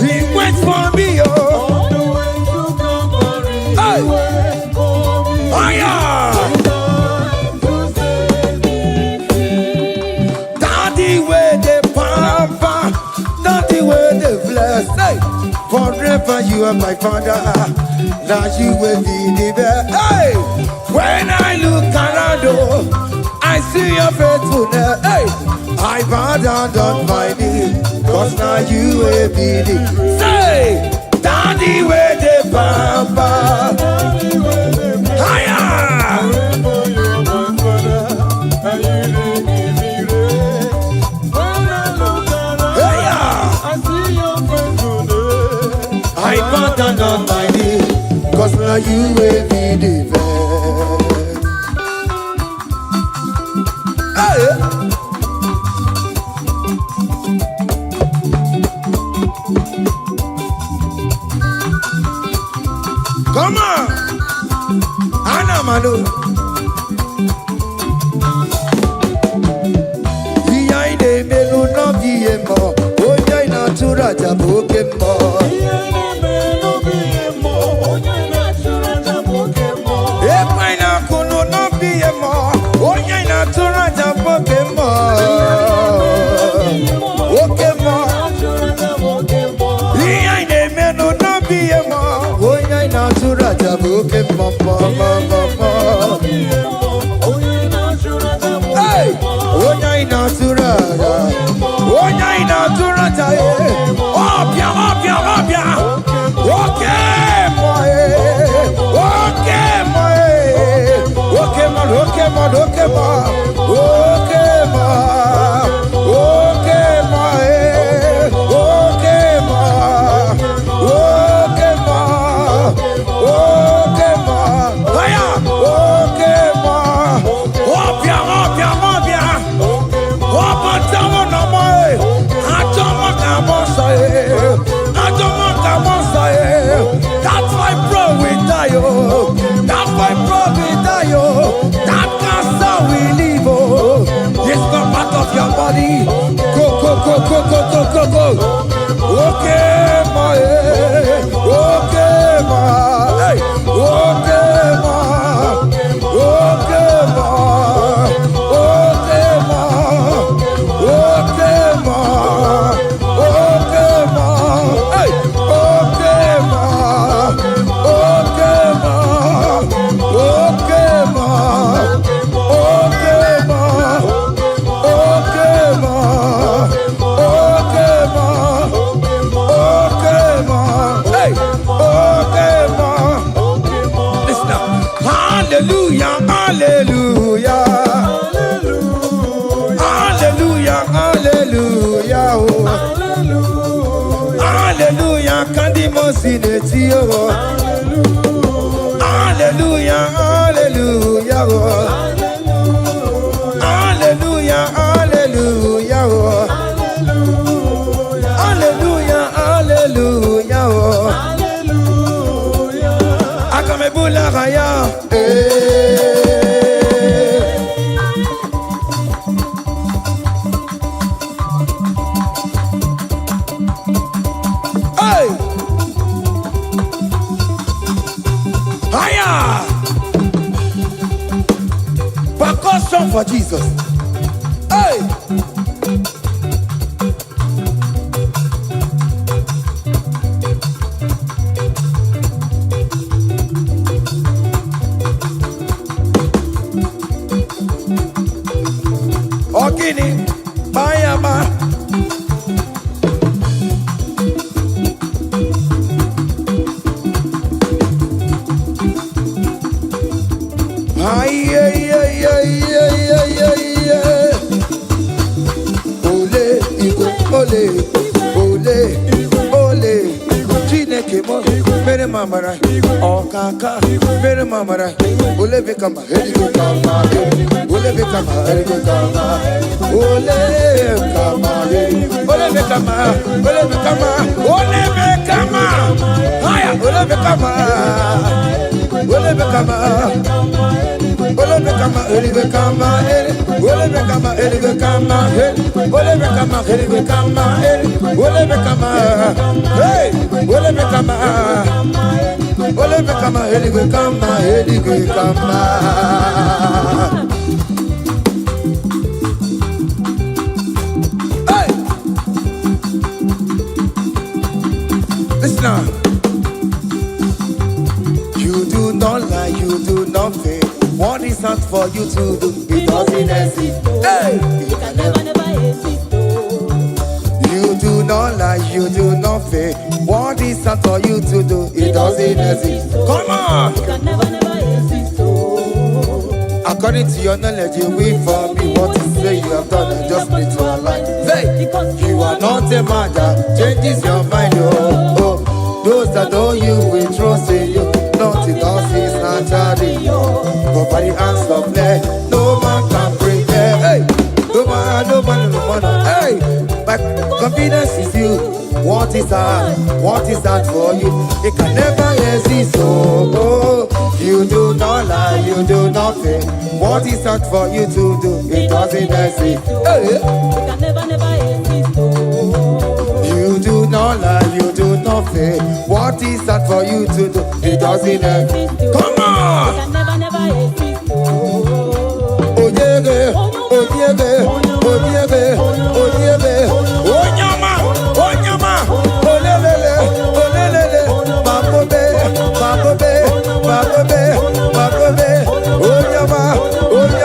He waits for me, oh. Hey. Oh, yeah. Daddy, where the pampa, daddy, where the bless. Hey. Forever you are my father. Now you will be the best. Hey. When I look around, oh, I see your faithfulness. Hey. I bow down on my knees, cause now you will be the. Say, Daddy, where the pampa. Higher. I bow down on my knees, cause now you will be the best. Hey. Come on, Anna Manu. Hey, onya inatura, onya inatura taye. Opia, opia, opia. Okay, boy. Okay, boy. Okay, man. Okay, man. Okay, man. Okay, man. Okay, man. Okay, man. Okay, man. Okay, man. Aya. Okay, man. Opia, opia, opia. Opa, tamo na mai. Atoma kamosaye. Atoma kamosaye. That's why bro we die, oh. That's why bro we die, oh. That cancer we live, oh. It's not part of your body. Go, go, go, go, go, go, go, go. Okay, my. Okay, my. Hey. Okay, my. Okay, my. Okay, my. Okay, ma. Okay, ma. Hey. Okay, ma. Okay, ma. Okay, ma. Okay, ma. Okay, ma. Okay, ma. Okay, ma. Hey. Okay, ma. Listen now. Hallelujah. Hallelujah. Hallelujah, hallelujah, oh. Hallelujah, kandi mosineti, oh. Hallelujah, hallelujah, oh. Hallelujah, hallelujah, oh. Hallelujah, hallelujah, oh. Akamebula raya, percussion for Jesus. Hey! Ogini, Bayama. Ay, ay, ay, ay, ay, ay, ay, ay. Ole, Igbo, ole, ole, ole. Chineke mo, mere mamara. Okaka, mere mamara. Ole bekama, heligo kama, ole bekama, heligo kama, ole kama, ole bekama, ole bekama, ole bekama. Haya, ole bekama, ole bekama. Ole bekama, ele bekama, ele. Ole bekama, ele bekama, ele. Ole bekama, ele bekama, ele. Ole bekama, hey. Ole bekama, ole bekama, ele bekama, ele bekama. Hey. Listen now. You do not lie, you do not fail. What is not for you to do? It doesn't exist. Hey! It can never exist. You do not lie, you do not fail. What is not for you to do? It doesn't exist. Come on! It can never exist. According to your knowledge, you will for me. What you say you have done, I just need to align. Say, you are not a man that changes your mind, oh, oh. Those that know you will trust in you. Nothing else is naturally. But by the hands of flesh, no man can break it. Hey, no man, no man, no man. Hey, my confidence is you. What is that? What is that for you? It can never exist. Oh, oh. You do not lie, you do not fail. What is that for you to do? It doesn't exist. Hey. It can never exist. You do not lie, you do not fail. What is that for you to do? It doesn't exist. Come on! It can never exist. Oh yeah, oh yeah, oh yeah, oh yeah, oh nyama, olelele, olelele, babobe, babobe, babobe.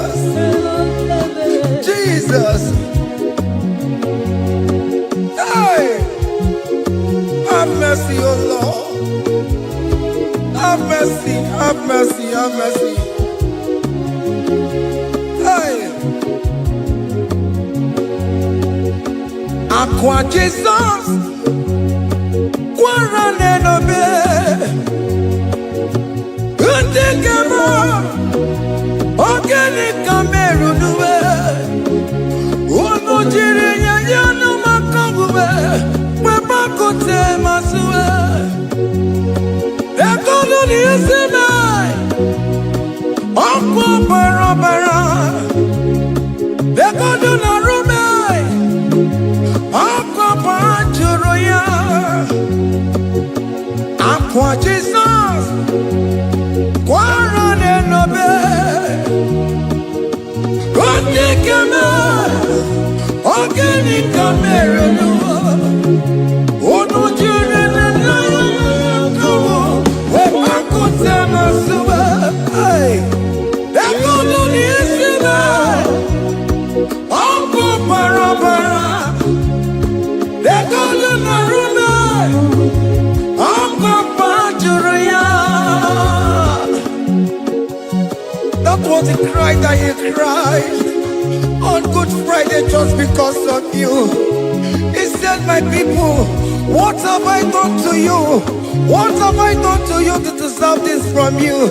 Jesus. Jesus. Hey. Have mercy, oh Lord. Have mercy, have mercy, have mercy. Hey. Aqua Jesus. Quarane no be. Undigama. Organic Cameroon. Ono jiri ya no makangube. Papa kote masue. Ekono ni eseme. Okwa barabara. Ekono na rume. Okwa panjuro ya. Aqua Jesus. Quarane no be. Undigama. Organic Cameroon. Ono jiri na yo. Wepa kote masue. Hey. Ekono ni eseme. Okwa barabara. Ekono na rume. Okwa panjuro ya. That was the cry that you cried on Good Friday just because of you. He said, my people, what have I done to you? What have I done to you to deserve this from you?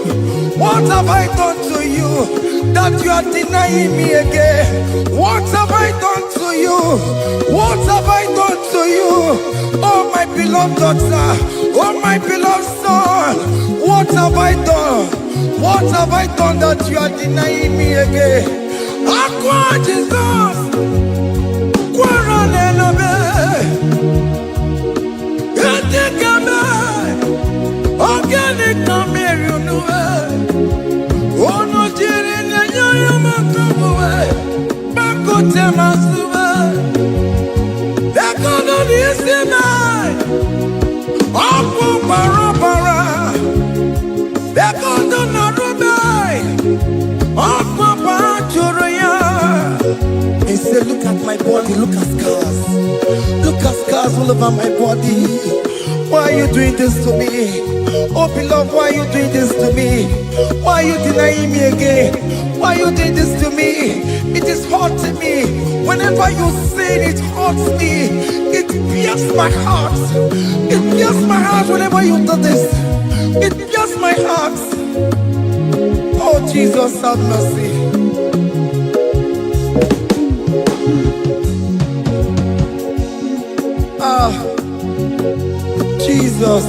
What have I done to you that you are denying me again? What have I done to you? What have I done to you? Oh, my beloved daughter, oh, my beloved son, what have I done? What have I done that you are denying me again? Aqua Jesus, Quarane no be, Undigama, Organic Cameroon. Ono jiri na yo makabuwe, bakote masube. Ekono ni eseme, okwa barabara. Ekono na rume, okwa panjuro ya. He said, look at my body, look at scars. Look at scars all over my body. Why are you doing this to me? Oh beloved, why are you doing this to me? Why are you denying me again? Why are you doing this to me? It is hurting me. Whenever you sin, it hurts me. It pierces my heart. It pierces my heart whenever you do this. It pierces my heart. Oh Jesus, have mercy. Ah, Jesus,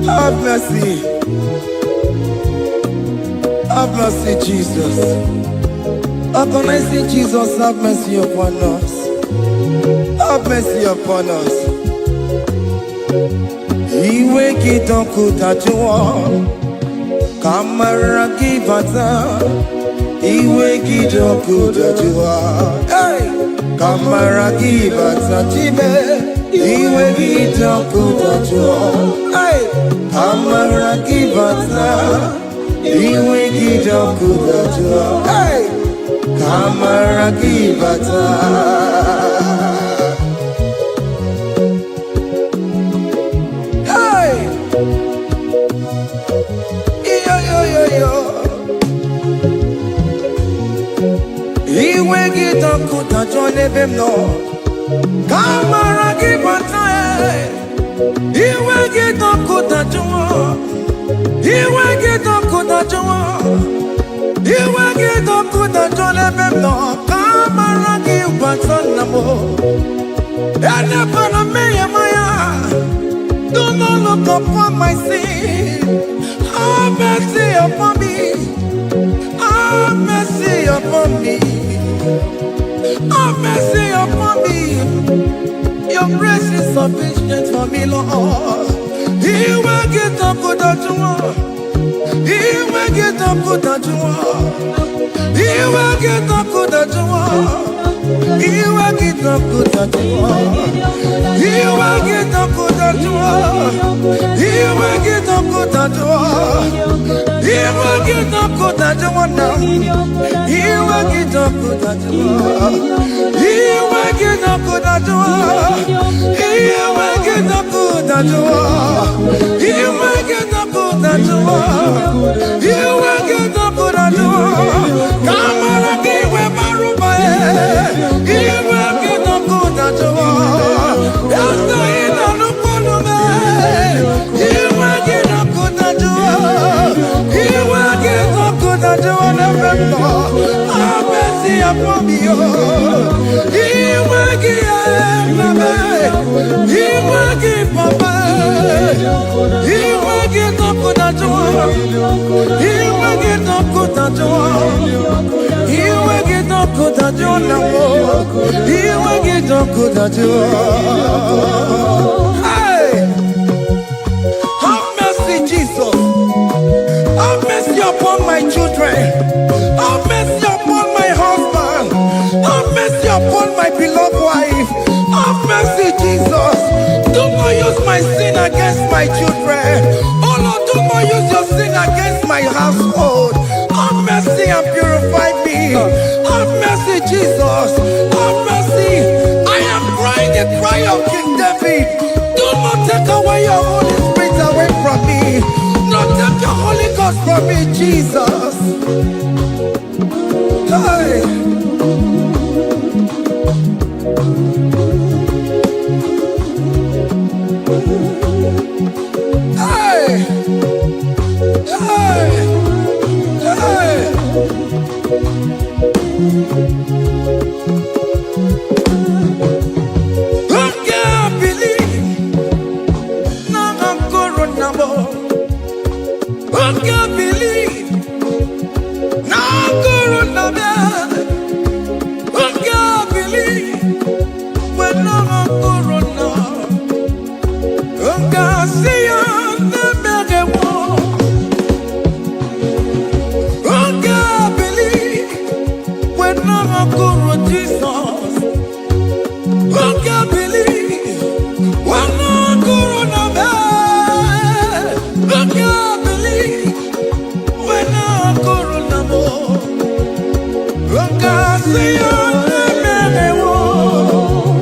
have mercy. Have mercy, Jesus. How can I say, Jesus, have mercy upon us? Have mercy upon us. Iwe kitoko tajuwa, kamara kibata. Iwe kitoko tajuwa, hey, kamara kibata chibe. Iwe kitoko tajuwa, hey, kamara kibata. Iwe kitoko tajuwa, hey, kamara kibata. Iwe kitoko tajuwa nebem no, kamara kibata. Iwe kitoko tajuwa, iwe kitoko tajuwa, iwe kitoko tajuwa nebem no, kamara kibata namo. Ene pana meye maya, do not look upon my sin. Have mercy upon me. Have mercy upon me. Have mercy upon me. Your grace is sufficient for me, Lord. He will get up good at you. He will get up good at you. He will get up good at you. He will get up good at you. He will get up good at you. He will get up good at you. He will get no good at the one now. You will get no good at the one. You will get no good at the one. You will get no good at the one. You will get no good at the one. You will get no good at the one. Come on, give me my room. You will get no good at the one. That's the end of the problem. You will get no good at the one. You will get no good at the one. Have mercy upon me. You will get no. You will get Papa. You will get no good at the one. You will get no good at the one. You will get no good at the one. You will get no good at the one. Hey, have mercy, Jesus. Have mercy upon my children. Have mercy upon my husband. Have mercy upon my beloved wife. Have mercy, Jesus. Do not use my sin against my children. Oh Lord, do not use your sin against my household. Have mercy and purify me. Have mercy, Jesus. Have mercy. I am crying the cry of King David. Do not take away your Holy Spirit away from me. Not take your Holy Ghost from me, Jesus. Hey. Hey. Hey. Hey. I can't believe now I'm corona. I can't believe now I'm corona. I can't believe when I'm corona. I can't see you never more. I can't believe when I'm corona, Jesus. I can't believe when I'm corona. I can't believe when I'm corona. I can't see you never more.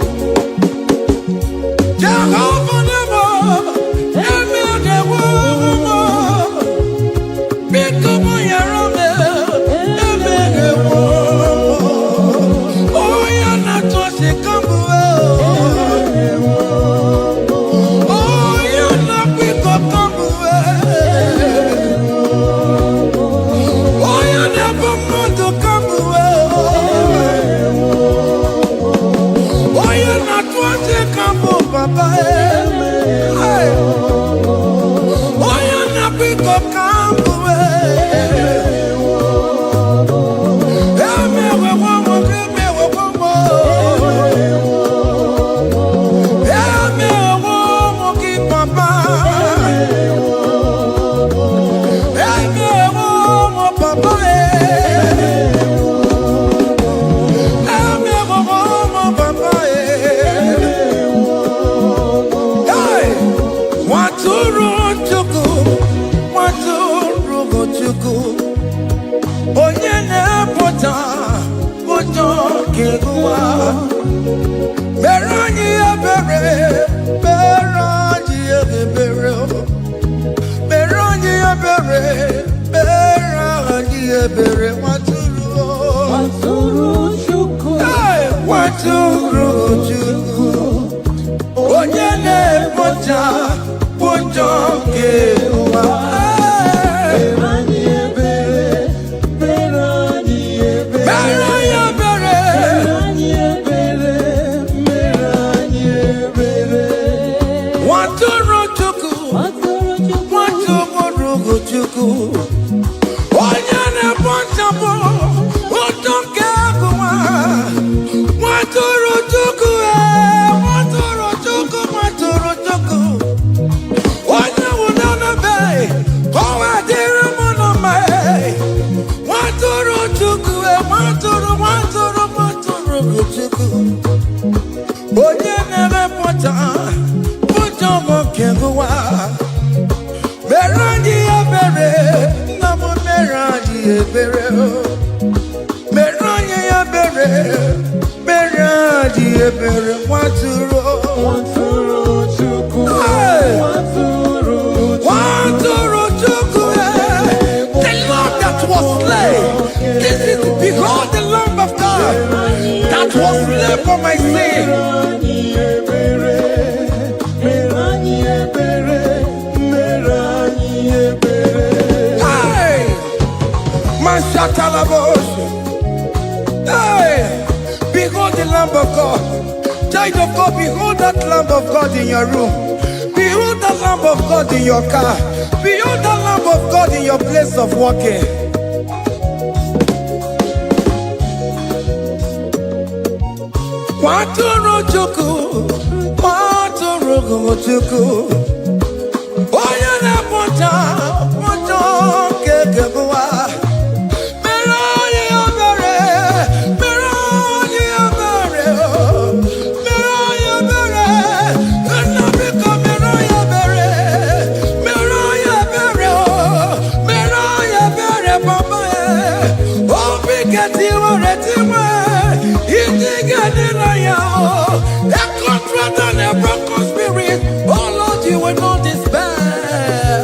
Jehovah never, never more. Become your own, never more. Oh, you're not just a combo. Oh, you're not pick up combo. Oh, you never want to come away. Oh, you're not want to come over, Papa. Hey. Oh, you're not pick up come away. Hey, me, we want more, give me, we want more. Hey, me, we want more, give Papa. Hey, me, we want more, Papa. Hey, me, we want more, Papa. Hey, want to run to go, want to run to go. Oh, yeah, na pota, pota, kegua. Berani abere, berani abere, berani abere, berani abere. Waturu chuku, hey, waturu chuku. Oh, yeah, na pota, pota, kegua. Berani abere, namo mera ebere, meranye ebere, meranye ebere, waturo chuku, waturo chuku, the Lamb that was slain. This is behold the Lamb of God that was slain for my sin. Hey, hey, behold the Lamb of God. Child of God, behold that Lamb of God in your room. Behold that Lamb of God in your car. Behold that Lamb of God in your place of working. Waturu chuku, waturu chuku. Oya na pota, pota kekebuwa. Meroni obere, meroni obere, meroni obere. Nabika meroni obere, meroni obere, meroni obere, papa. Obi keti oretiwe, itigani na yao. A contract and a broken spirit. Oh Lord, you will not despair.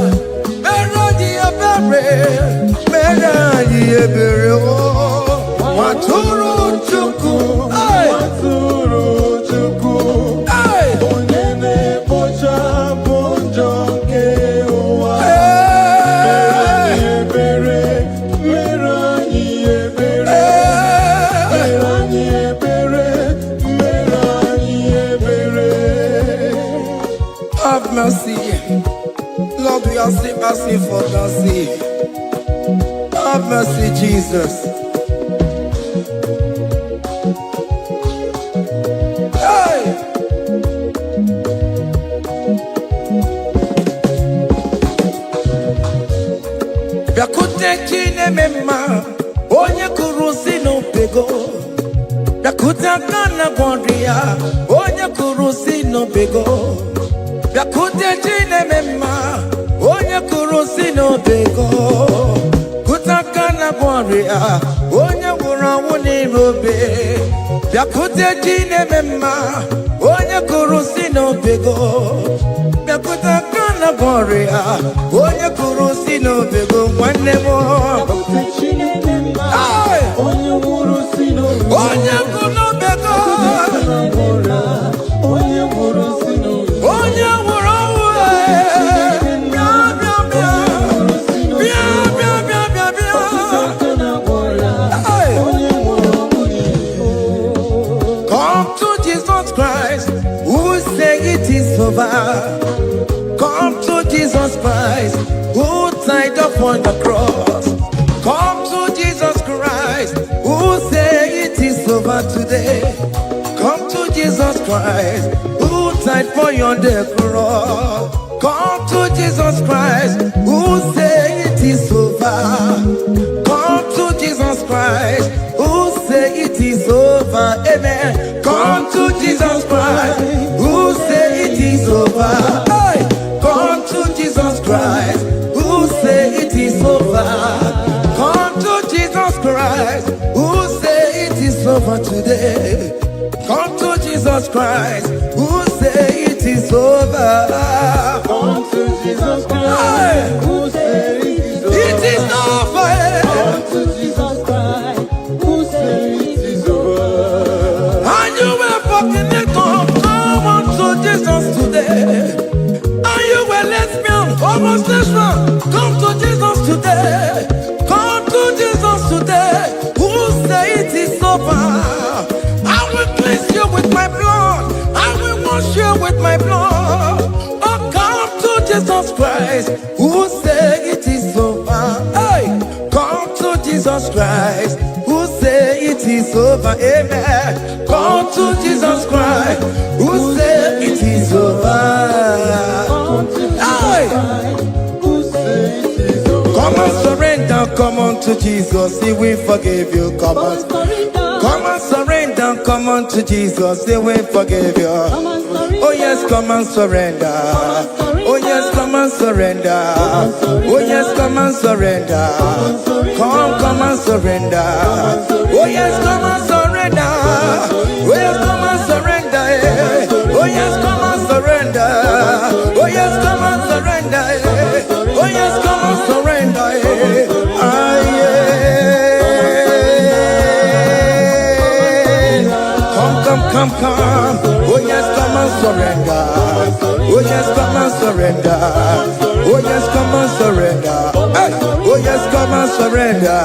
Meroni ebere, waturu chuku, waturu chuku, onyene bocha bonjo kewa. Meroni ebere, have mercy, Lord, we are still asking for mercy. Have mercy, Jesus. Hey! Yakute chine mema, onye kurusi no pego. Yakuta kana bondria, onye kurusi no pego. Yakute chine mema, onye kurusi no pego. Kutakana boria, onye wura wuni robe. Yakute chine mema, onye kurusi no pego. Yakutakana boria, onye kurusi no pego. One more. Onye kurusi no pego. Onye kurusi no pego. Onye wura come to Jesus Christ, who say it is over. Come to Jesus Christ, who died upon the cross. Come to Jesus Christ, who say it is over today. Come to Jesus Christ, who died for you on the cross. Come to Jesus Christ, who say it is over. Come to Jesus Christ, who say it is over. Amen. Come to Jesus Christ, who say it is over. Hey. Come to Jesus Christ, who say it is over. Come to Jesus Christ, who say it is over today. Come to Jesus Christ, who say it is over. Come to Jesus Christ, who say it is over. It is over. Come to Jesus Christ, who say it is over. And you were fucking it up. Come on to Jesus today. And you were lesbian, homosexual. Come to Jesus today. Come to Jesus today. Who say it is over. I will cleanse you with my blood. I will wash you with my blood. Oh, come to Jesus Christ, who say it is over. Hey, come to Jesus Christ, who say it is over. Amen. Come to Jesus Christ, who say it is over. Hey, come and surrender. Come on to Jesus, He will forgive you. Come on. Come and surrender, come on to Jesus, He will forgive you. Oh yes, come and surrender. Oh yes, come and surrender. Oh yes, come and surrender. come and surrender. Oh yes, come and surrender. Oh yes, come and surrender. Oh yes, come and surrender. Oh yes, come and surrender. Oh yes, come and surrender. Ah yeah. Come. Oh yes, come and surrender. Oh yes, come and surrender. Oh yes, come and surrender. Hey. Oh yes, come and surrender.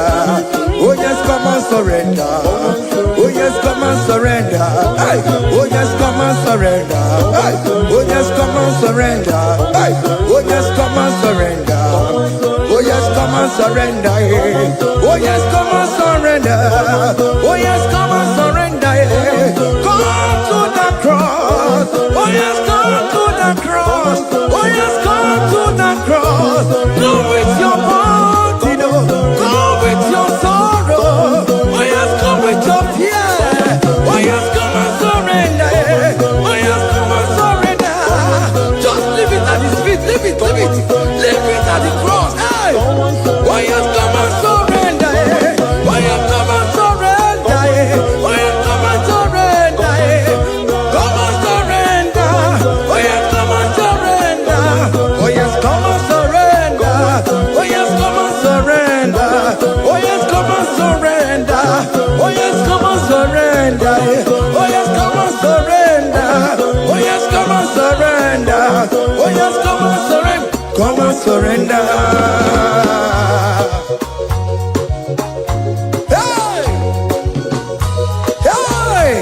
Oh yes, come and surrender. Oh yes, come and surrender. Hey. Oh yes, come and surrender. Hey. Oh yes, come and surrender. Hey. Oh yes, come and surrender. Oh yes, come and surrender. Oh yes, come and surrender. Oh yes, come and surrender. Come to the cross. Oh yes, come to the cross. Oh yes, come to the cross. Go with your body, go with your sorrow. Oh yes, come with your fear. Oh yes, come and surrender. Oh yes, come and surrender. Just leave it at his feet. Leave it at the cross. Hey. Oh yes, come and surrender. Oh yes, come and surrender. Oh yes, come and surrender. Come and surrender. Oh yes, come and surrender. Oh yes, come and surrender. Oh yes, come and surrender. Oh yes, come and surrender. Oh yes, come and surrender. Oh yes, come and surrender. Oh yes, come and surrender. Oh yes, come and surrender. Come and surrender. Hey! Hey!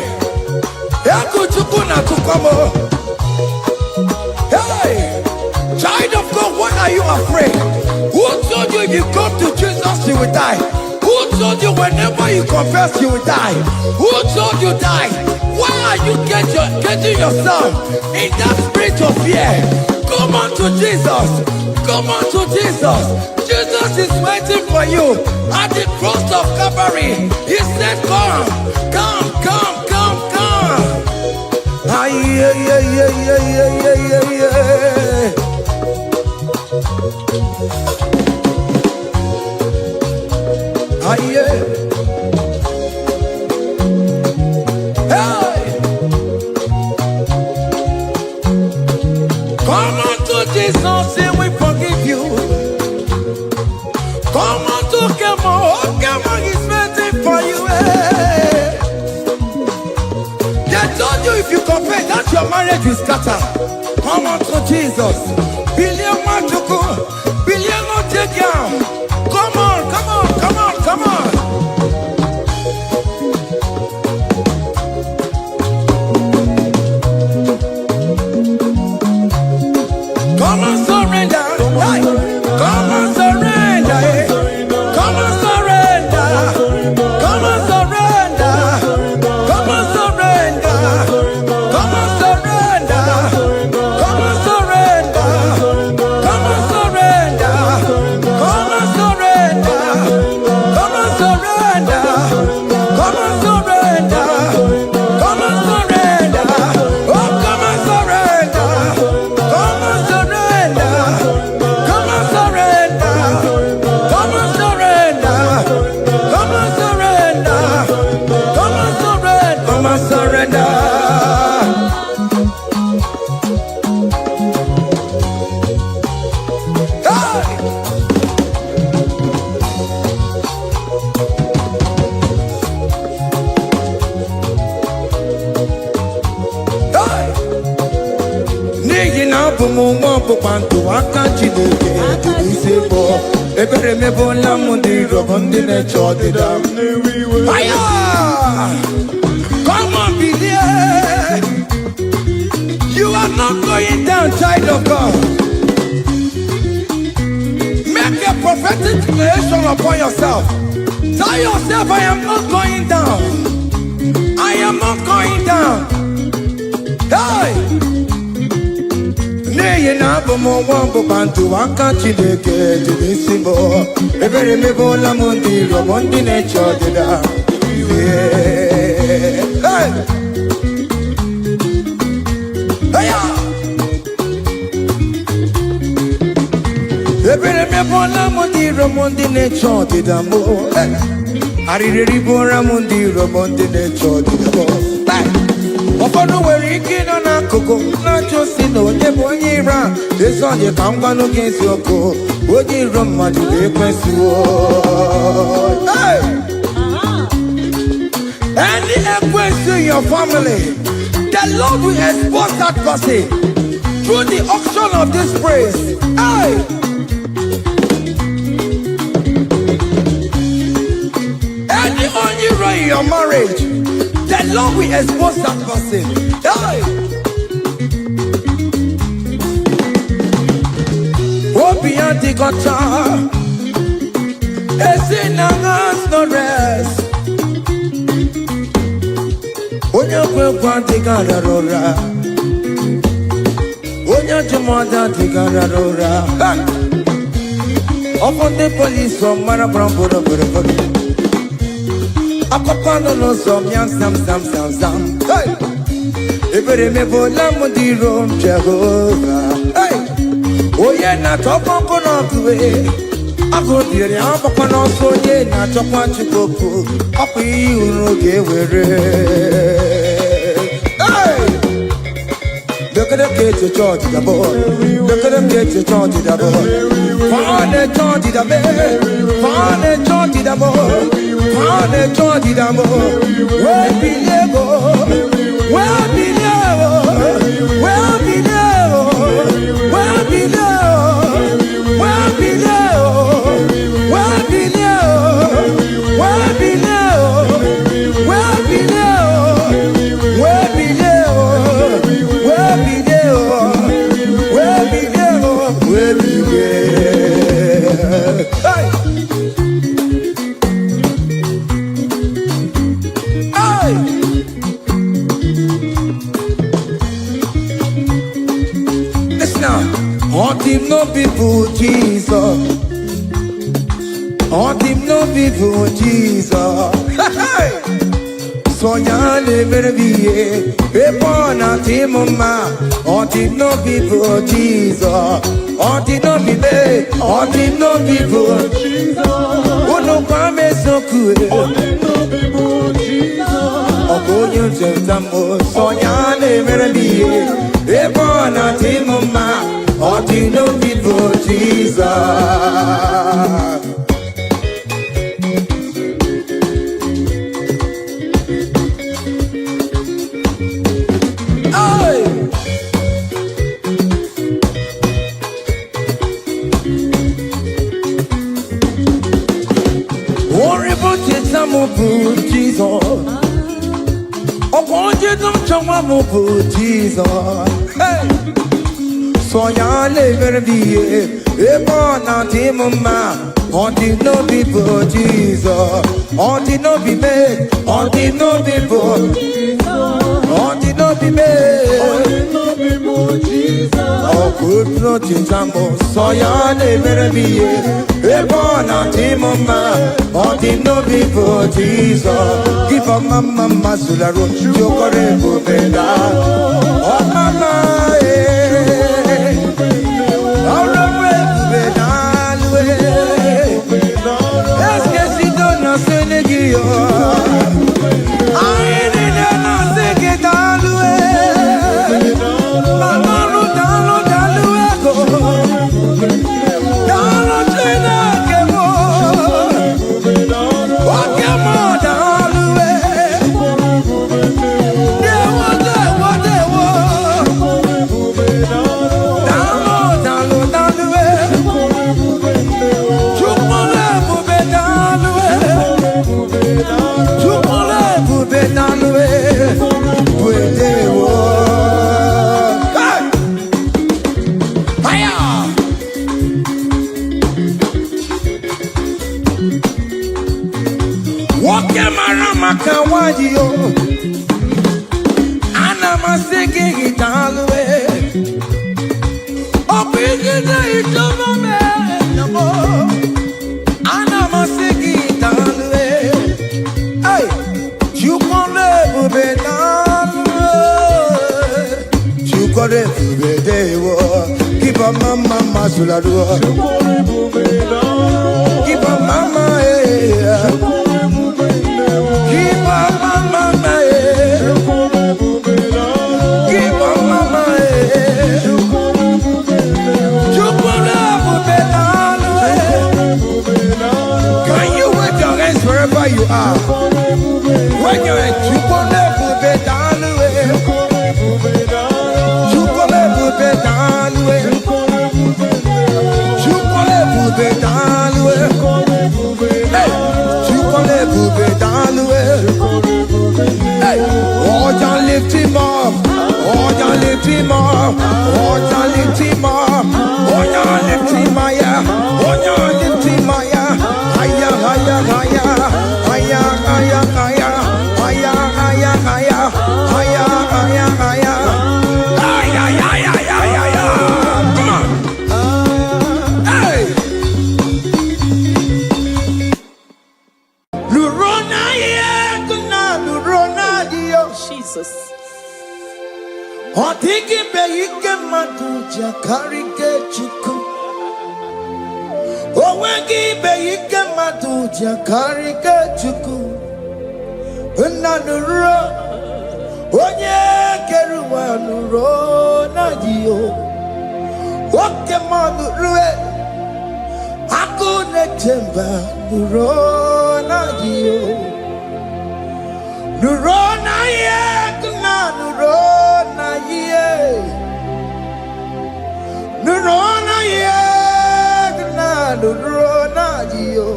Hey! Child of God, why are you afraid? Who told you if you come to Jesus you will die? Who told you whenever you confess you will die? Who told you die? Why are you getting yourself in that spirit of fear? Come on to Jesus. Come on to Jesus. Jesus is waiting for you at the cross of Calvary. He said, come. Ah, yeah. Ah, yeah. Hey! Come on to Jesus, he will forgive you. Come on to come on, he's waiting for you. Hey. They told you if you confess that your marriage will scatter. Come on to Jesus. Billion Machuku, billion not take down. Come on. Come and surrender. Hey. Come and surrender. Come and surrender. Come and surrender. Come and surrender. Come and surrender. Come and surrender. Come and surrender. Come and surrender. Come and surrender. Come and surrender. Come and surrender. Oh, come and surrender. Come and surrender. Come and surrender. Come and surrender. Come and surrender. Come and surrender. Come and surrender. Hey! Hey! N'ihi na abụ m nwa ọkpụkpa ntụ aka Chineke jiri isi bụ ebere mebola m ndị rọbọ ndị na-eche ọdịda m. Aya! Come on, believe. You are not going down, child of God. Make a prophetic declaration upon yourself. Tell yourself, I am not going down. I am not going down. Hey! N'ihi na abụ m nwa ọkpụkpa ntụ aka Chineke jiri isi bụ ebere mebola m ndị rọbọ ndị na-eche ọdịda. Hey! Ebere me bola mundi romundi ne chodi damo. Aririri bora mundi romundi ne chodi damo. Ofono weri kino na koko na chosi no nebonyira. Desonye kangwano gensi oko. Oji roma jude kwensuo. Any question in your family, the Lord will expose that person through the auction of this praise. Hey! Any unusual in your marriage, the Lord will expose that person. Hey! Obian the gotcha, it's in no rest. Onya kwa tigara rora, onya jumada tigara rora. Upon the police from Marabrambo, Akopano no some young sam. Hey, if you remember Lamudi Rome Jehovah. Hey, oh yeah, not up on way. I go there, I'm up on also, yeah, not up on Chicoco. Up you get where. Hey! Look at the kids, you charge the boy. Look at the kids, you charge the boy. Find a charge the man. Find a charge the boy. Find a charge the boy. Where be level? Where be level? Where be level? Where be level? Where be level? Where be level? Where be level? Where be level? Where be level? Where be level? Where be level? Where be level? Hey! Hey! Listen now. On him no people Jesus. On him no people Jesus. Hey! Sonya never be a born at him ma. On him no people Jesus. On him no be on him no people Jesus. Oh no come so cool. On him no people Jesus. Oh go you just Sonya never be a born at him ma. On him no people Jesus. Jesus, oh, won't you don't show my Jesus? Hey, so ya never be a born at him, ma. On the no people, Jesus. On the no be made, on the no people, on the no be made, on the no people, Jesus. Oh, good nothing, Jambo. So ya never be a born at him, ma. On the no people, Jesus. Give a mama, Masularo, Jokorebo, Benda. Oh, mama, Keep a mama, Masulado. dalwe. Hey, chukole bube dalwe. Hey, oh, don't lift him up. Oh, don't lift him up. Oh, don't lift him up. Oh, don't lift him higher. Oh, don't lift him higher. Higher, higher, higher. Higher, higher, higher. Higher, higher, higher. Higher, higher, higher. Higher, higher, higher, higher. Come on. Hey. Lurona ye, kuna lurona dio. Jesus. Otiki be ike maduja karike chuku. Owengi be ike maduja karike chuku. Unanuro, onye keruwa nuro na dio. Oke manurue, akune temba nuro na dio. Nuro na ye, kuna nuro na ye. Nuro na ye, kuna nuro na dio.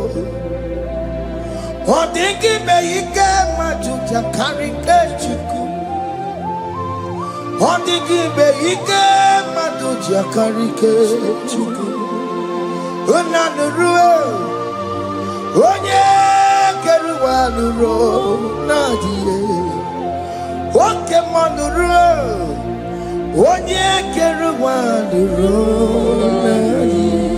Odingi be ike majuja karike chuku. Odingi be ike majuja karike chuku. Unanurue, onye keruwa nuro na die. Oke manurue, onye keruwa nuro na die.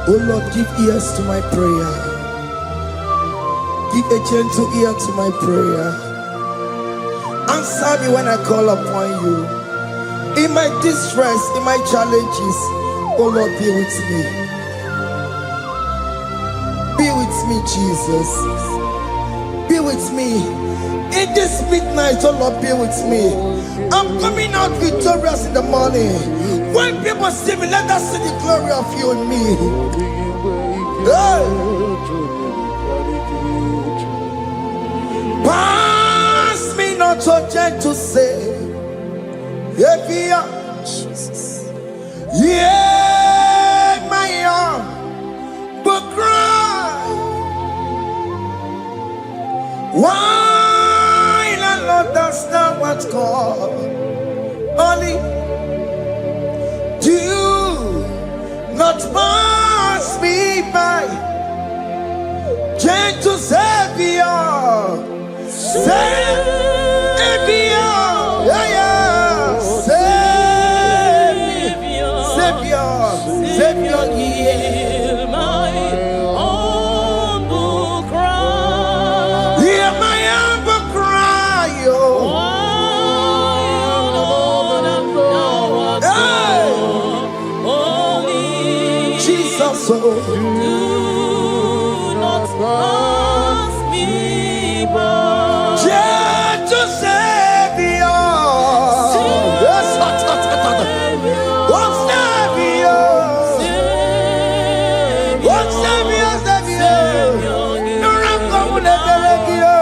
Oh Lord, give ears to my prayer. Give a gentle ear to my prayer. Answer me when I call upon you. In my distress, in my challenges, oh Lord, be with me. Be with me, Jesus. Be with me. In this midnight, oh Lord, be with me. I'm coming out victorious in the morning. When people see me, let us see the glory of you in me. Hey. Pass me not so gentle say, Evia, Jesus. yeah, my arm, but cry. Why not understand what's called? Only do not pass me by, gentle Savior, Savior, yeah, yeah, Savior, Savior, Savior, Hear my humble cry. hear my humble cry, oh. Jesus, oh. Do not pass me by. Gentle Savior. Yes, one Savior. One Savior, Savior. Nurango munegeregio.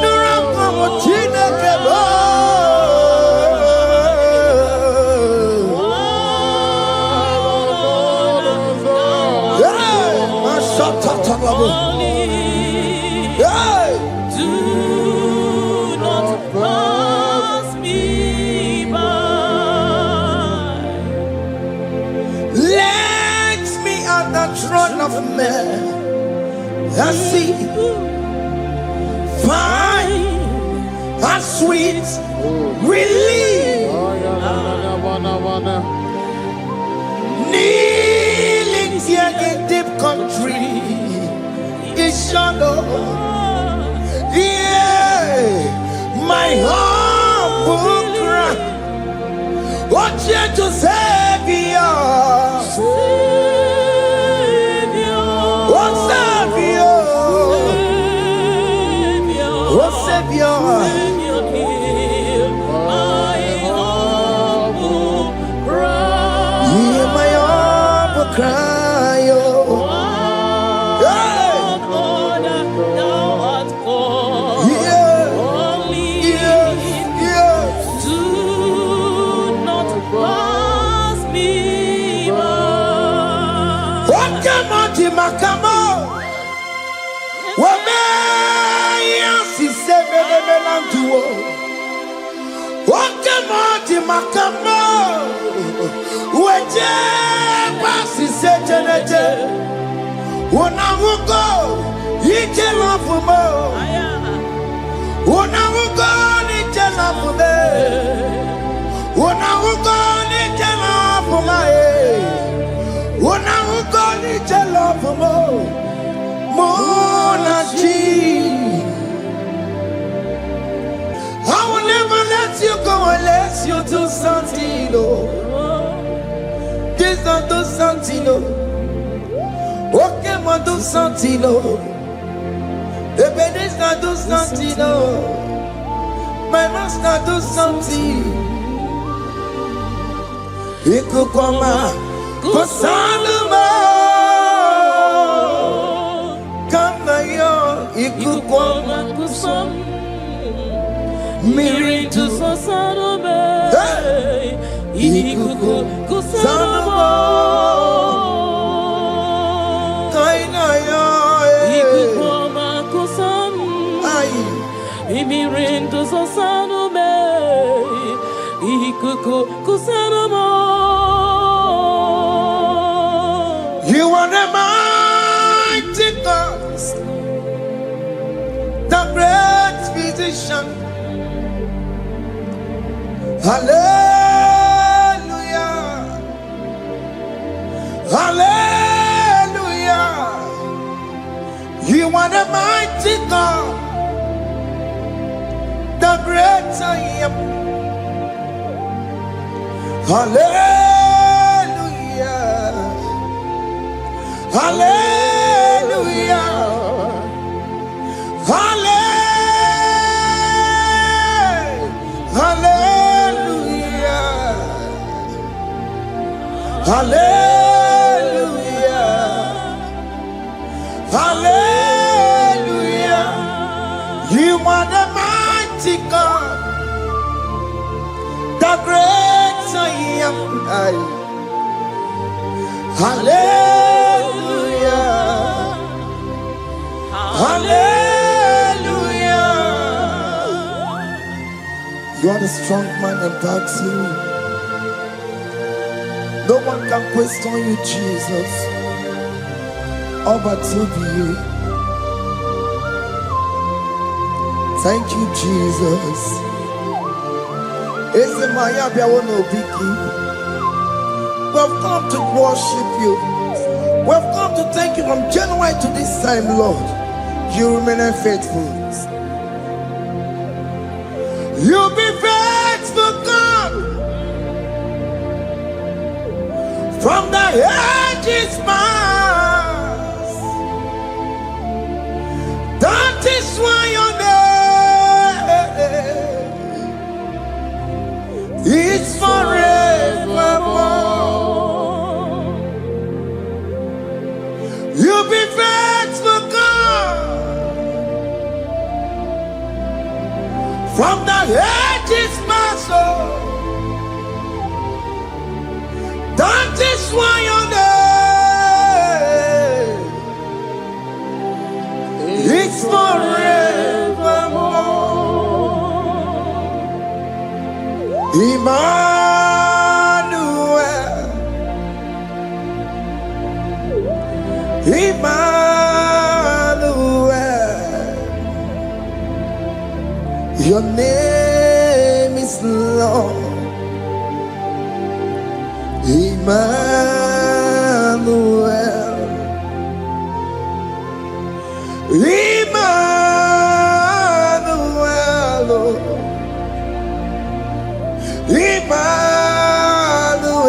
Nurango muchinegebo. Hey, mashatatalabu. Hey. Do not pass me by. Let me at the throne of men and see, find a sweet relief. Kneeling here in deep country is shadow. Yeah, my humble cry. What you to Savior? What Savior? What Savior? Hear my humble cry, oh. Hey. Yeah. Yeah. Yeah. Do not pass me Okemoti makamo. Wameya si sebele melantuo. Okemoti makamo. Weje pasi sejeneje. Unamugo ije lafumo. Unamugo ije lafume. Unamugo ije lafume. Unamugo ije lafumo. Monachi, I will never let you go unless you do something. This not do something. Okay, ma do something. Baby, this not do something. My master do something. Ikukoma, kosanuma. Ikukoma kusam miri tu sasarobe ikuko kusarobo kaina yo ikukoma kusam miri tu sasarobe ikuko kusarobo. You are the mighty God, the great physician. Hallelujah. Hallelujah. You are the mighty God, the great I am. Hallelujah. Hallelujah. Hallelujah. Hallelujah. Hallelujah. You are the mighty God, the great I am. Hallelujah. Hallelujah. You are the strong man that backs you. No one can question you, Jesus. All but to be you. Thank you, Jesus. We've come to worship you. We've come to thank you from January to this time, Lord. You remain faithful. You be faithful, God. From the ages past. That is why your name is forevermore. You be faithful, God. From the ages past, that is why your name is forevermore. Emmanuel, Emmanuel, your name is Lord. Emmanuel, Emmanuel,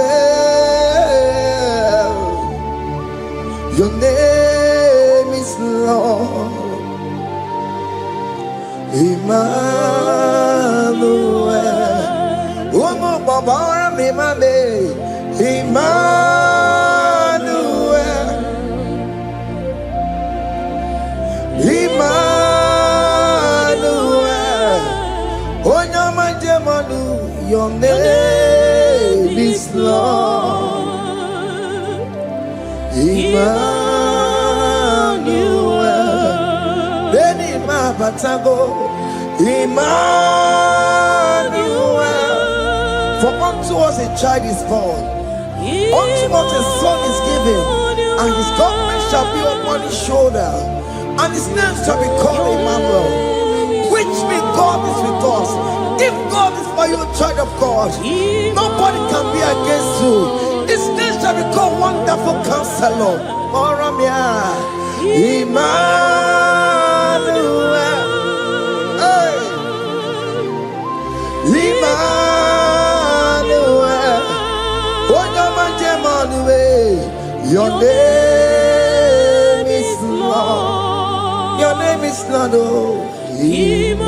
Emmanuel, your name is Lord. Emmanuel, Umu Baba Mimame, Emmanuel, Emmanuel, Onyama Jemanu, your name is Lord. Emmanuel. Beni Mabatago. Emmanuel. For unto us a child is born, unto us a son is given, and his government shall be upon his shoulder, and his name shall be called Emmanuel, which means God is with us. If God is for you, child of God, nobody can be against you. His name shall be called Wonderful Counselor. Oramia, Emmanuel. Hey. Emmanuel. Your name is Lord. Your name is Lord. Emmanuel.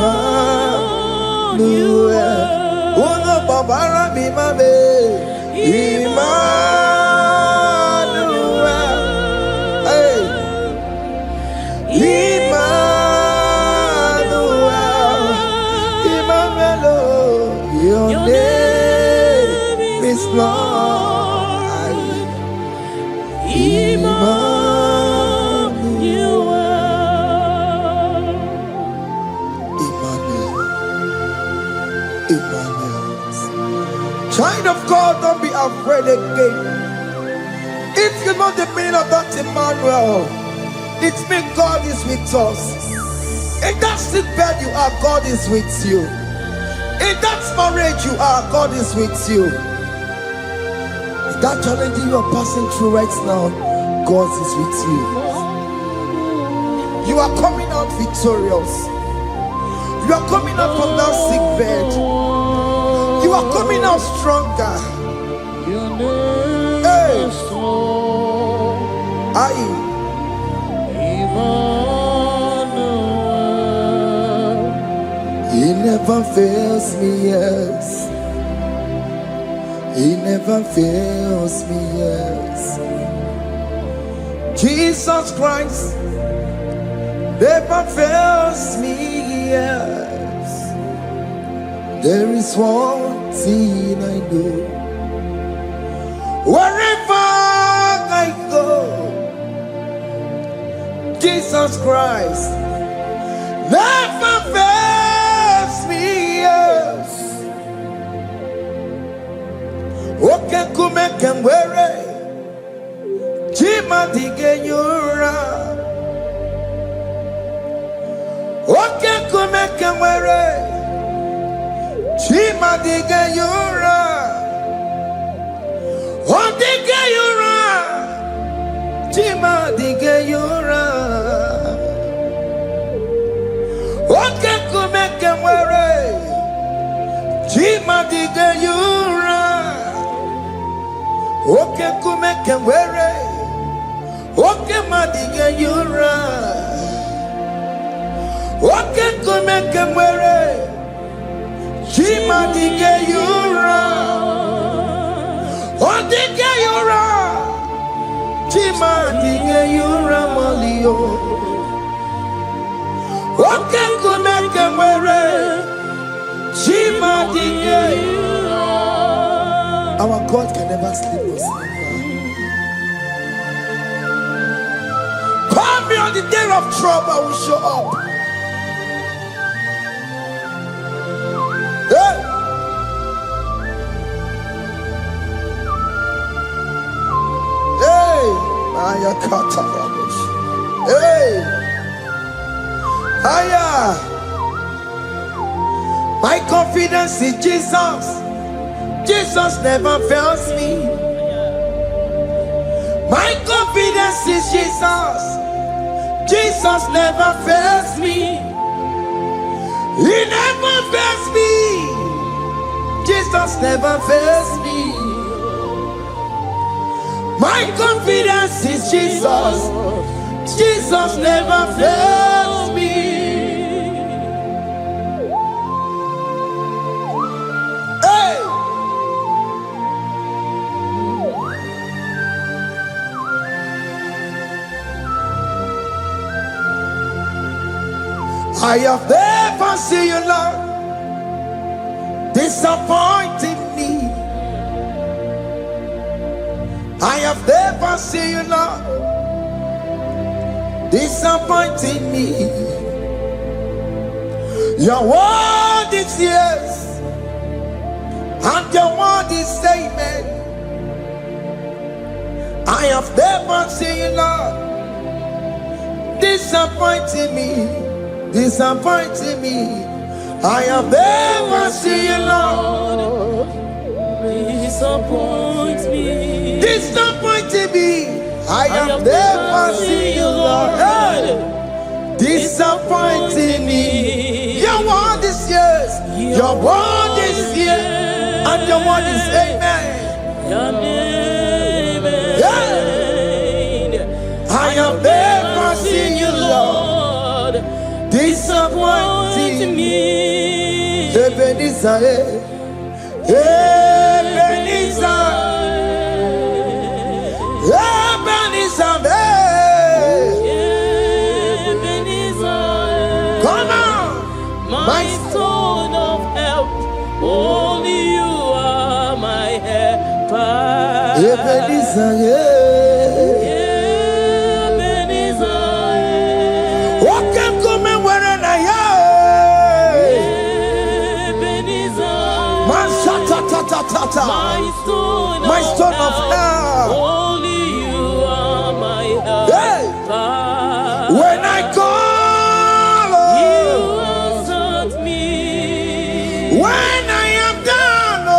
Uno babara bimabe. Emmanuel. Hey. Emmanuel. Emmanuel. Your name is Lord. Emmanuel. Child of God, don't be afraid again. If you know the meaning of that Emmanuel, it means God is with us. In that sick bed you are, God is with you. In that marriage you are, God is with you. In that challenge you are passing through right now, God is with you. You are coming out victorious. You are coming out from that sick bed. You are coming out stronger. Hey. He never fails me, yes. He never fails me, yes. Jesus Christ never fails me, yes. There is one thing I know. Wherever I go, Jesus Christ never fails me, yes. Okay, come and wear it. Chima digenyura. Okay, come and wear it. Chima digenyura. Oh digenyura. Chima digenyura. Okay, come and wear it. Chima digenyura. Okay, come and wear it. Okay, madiga yura. Okay, come and wear it. Chima diga yura. Oh, diga yura. Chima diga yura malio. Okay, come and wear it. Chima diga yura. Our God can never sleep or slumber. Call me on the day of trouble, I will show up. Hey! Hey! Maya kata rabosh. Hey! Aya! My confidence in Jesus. Jesus never fails me. My confidence is Jesus. Jesus never fails me. He never fails me. Jesus never fails me. My confidence is Jesus. Jesus never fails me. I have never seen you, Lord, disappointing me. I have never seen you, Lord, disappointing me. Your word is yes, and your word is amen. I have never seen you, Lord, disappointing me, disappointing me. I have never seen you, Lord, Disappoint me. disappointing me. I have never seen you, Lord, hey, disappointing me. Your word is yes, your word is yes, and your word is amen. Yeah. I have never seen you, Lord, disappointing me. Ebenezer, Ebenezer, Ebenezer, come on, My stone of help, only you are my helper. Ebenezer, Ebenezer, what can come and where I am? Ebenezer, My shata, my stone of help. only you are my Hey, helper. when I call, You oh, answered me. when I am down, oh,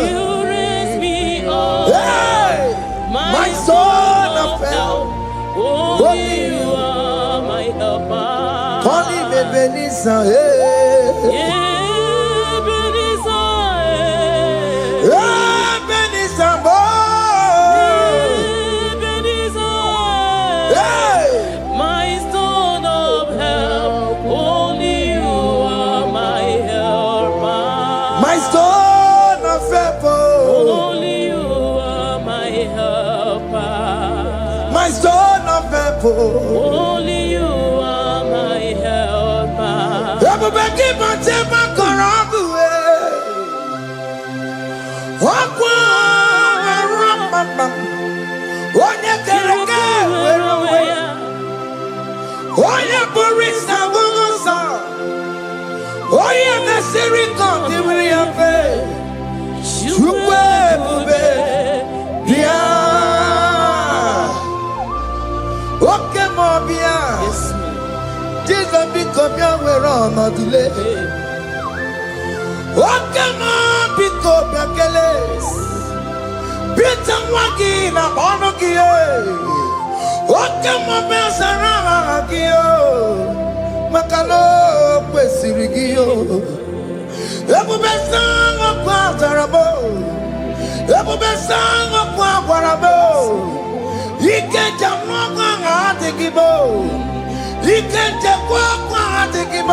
You raised me up. hey, my son of help. Only you are my helper. Call him Ebenezer, hey. Ebenezer, boy. Hey, My stone of help, only you are my helper. my son of help, oh. Only you are my helper. My son of help, oh. Only you are my helper. Everybody keep on taking my corrupt way. Onye kereke were onwe ya, onye pụrụ ịsa ngụgụ nsọ, onye mesịrị ka ọ dịrị ya mfe. Chukwu ebube bịa, oke ma ọ bịa, Jizọs biko bịa were ọnọdụ lee. Oke ma biko bịa kelee, Peter nwa gị na ọnụ gị, oke ma bịa sara aha gị, maka na o kwesịrị gị. Ebube sang ọkụ azara m, ebube sang ọkụ agwara m, ike njem ọkụ ahụ adịghị m, ike nchekwa ọkụ ahụ adịghị m.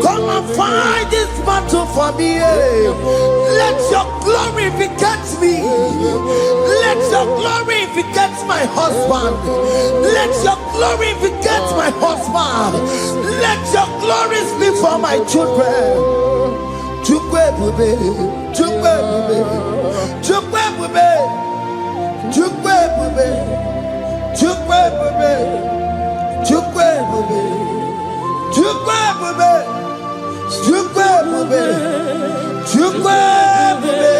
Come and fight this battle for me. Let your glory beget me. Let your glory beget my husband. Let your glory beget my husband. Let your glory speak for my children. Chukwu ebube, Chukwu ebube, Chukwu ebube, Chukwu ebube, Chukwu ebube, Chukwu ebube, Chukwu ebube, Chukwu ebube, Chukwu ebube,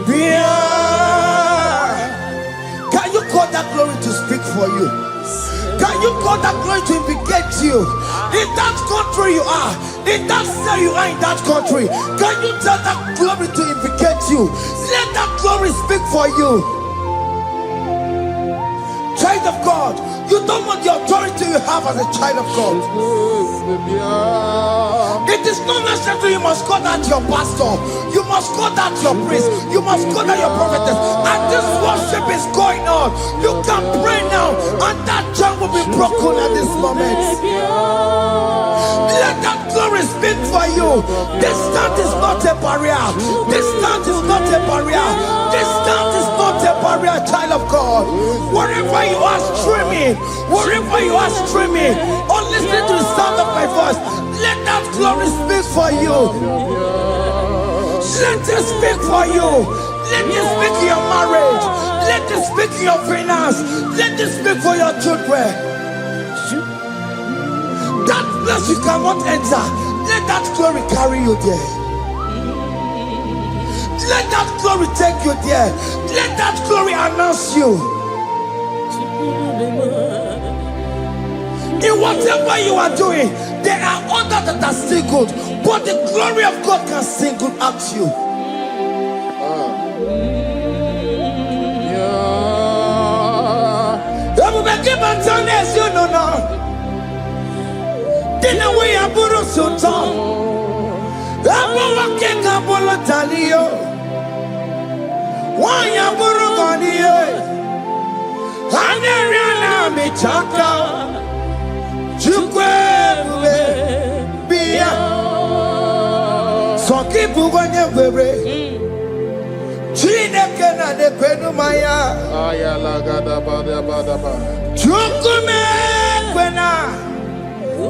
bịa. Can you call that glory to speak for you? Can you call that glory to indicate you? In that country you are, in that cell you are, in that country, can you tell that glory to indicate you? Let that glory speak for you. Child of God, you don't want the authority you have as a child of God. It is not necessary you must call that your pastor, you must call that your priest, you must call that your prophetess. And this worship is going on. You can pray now, and that chain will be broken at this moment. Let that glory speak for you. Distance is not a barrier. Distance is not a barrier. Distance is not a barrier, child of God. Wherever you are streaming, wherever you are streaming, or listening to the sound of my voice, let that glory speak for you. Let it speak for you. Let it speak in your marriage. Let it speak in your finance. Let it speak for your children. That place you cannot enter, let that glory carry you there. Let that glory take you there. Let that glory announce you. In whatever you are doing, there are others that are still good, but the glory of God can single out you. You know now. Dinner we are Buru Sultan. I'm walking a Bolotalio. Why am Buru Gania? Anariana Michaka. Chukwe Bia. So keep Buganya Bebe. Chine Kena de Penumaya. Chukume Kwena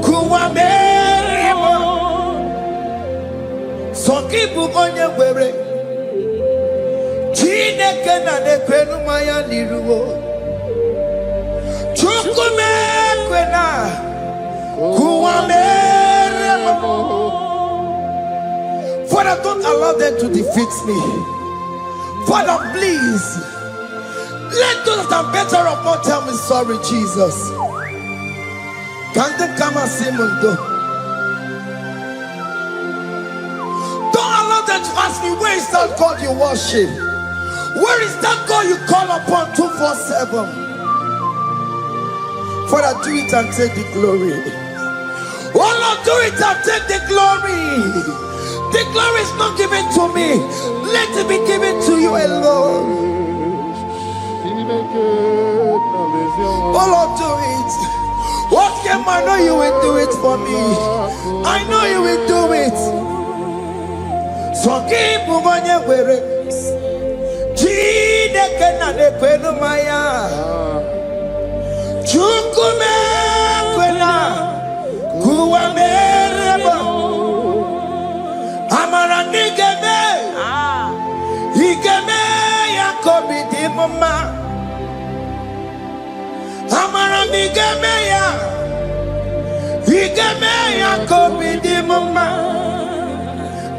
Kuwamerimo Sonkibu Onye Were Chineke na Nekwenu Maya Liruo Chukume Kwena Kuwamerimo. Father, don't allow them to defeat me. Father, please, let those that are better off not tell me sorry, Jesus. Can't they come and see me? Don't allow them to ask me, where is that God you worship? Where is that God you call upon 247? Father, do it and take the glory. Oh Lord, do it and take the glory. The glory is not given to me. Let it be given to you alone. Oh Lord, do it. What can I know you will do it for me? I know you will do it. So keep moving where Chineke na nekwenu maya. Chukume kwena kuwamerebo. Amara nigeme. Igeme yakobi di mama. Amara migeme ya. Igeme yakobi di mama.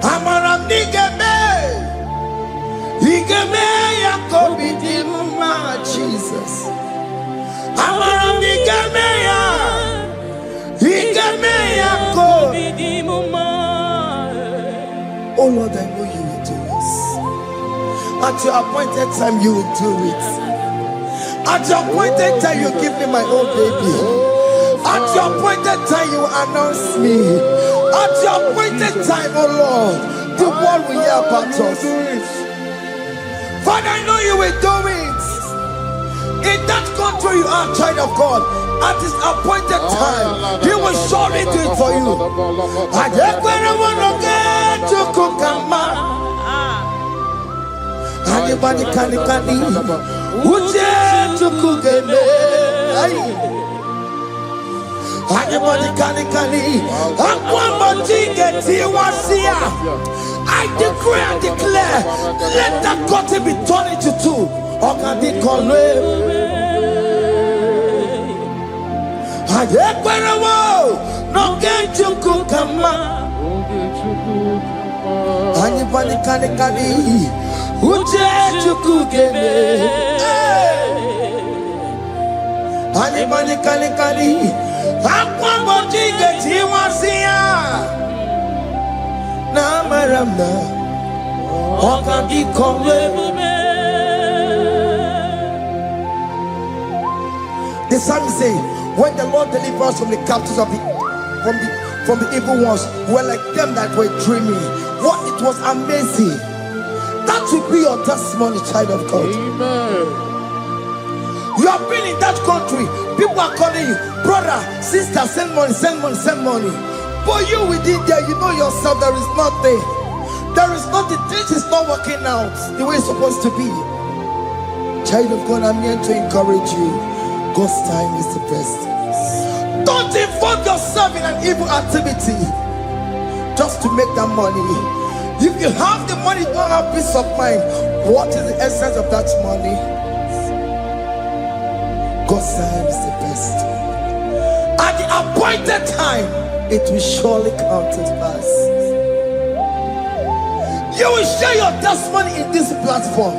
Amara migeme. Igeme yakobi di mama. Jesus. Amara migeme ya. Igeme yakobi di mama. Oh Lord, I know you will do this. At your appointed time, you will do it. At your appointed time, you give me my own baby. At your appointed time, you announce me. At your appointed time, oh Lord, the world will hear about us. Father, I know you will do it. In that country, you are a child of God. At his appointed time, he will surely do it for you. I want to get to Kukama. Anybody can Uje to Kugeme. Anybody can I decree and declare, let that curtain be torn into two. Or can they call me? No get to Kukama. Anybody can Uje to Kugeme. Anybody can Aquabody get you once here. Namaramna. Or can they call me? The psalmist say, when the Lord delivers us from the captives of from the evil ones, we're like them that were dreaming. What it was amazing. That should be your testimony, child of God. Amen. You have been in that country. People are calling you, brother, sister, send money, send money, send money. But you within there, you know yourself, there is nothing. There is nothing. This is not working out the way it's supposed to be. Child of God, I'm here to encourage you. God's time is the best. Don't involve yourself in an evil activity just to make that money. If you have the money, you don't have peace of mind. What is the essence of that money? God's time is the best. At the appointed time, it will surely come to pass. You will share your testimony in this platform.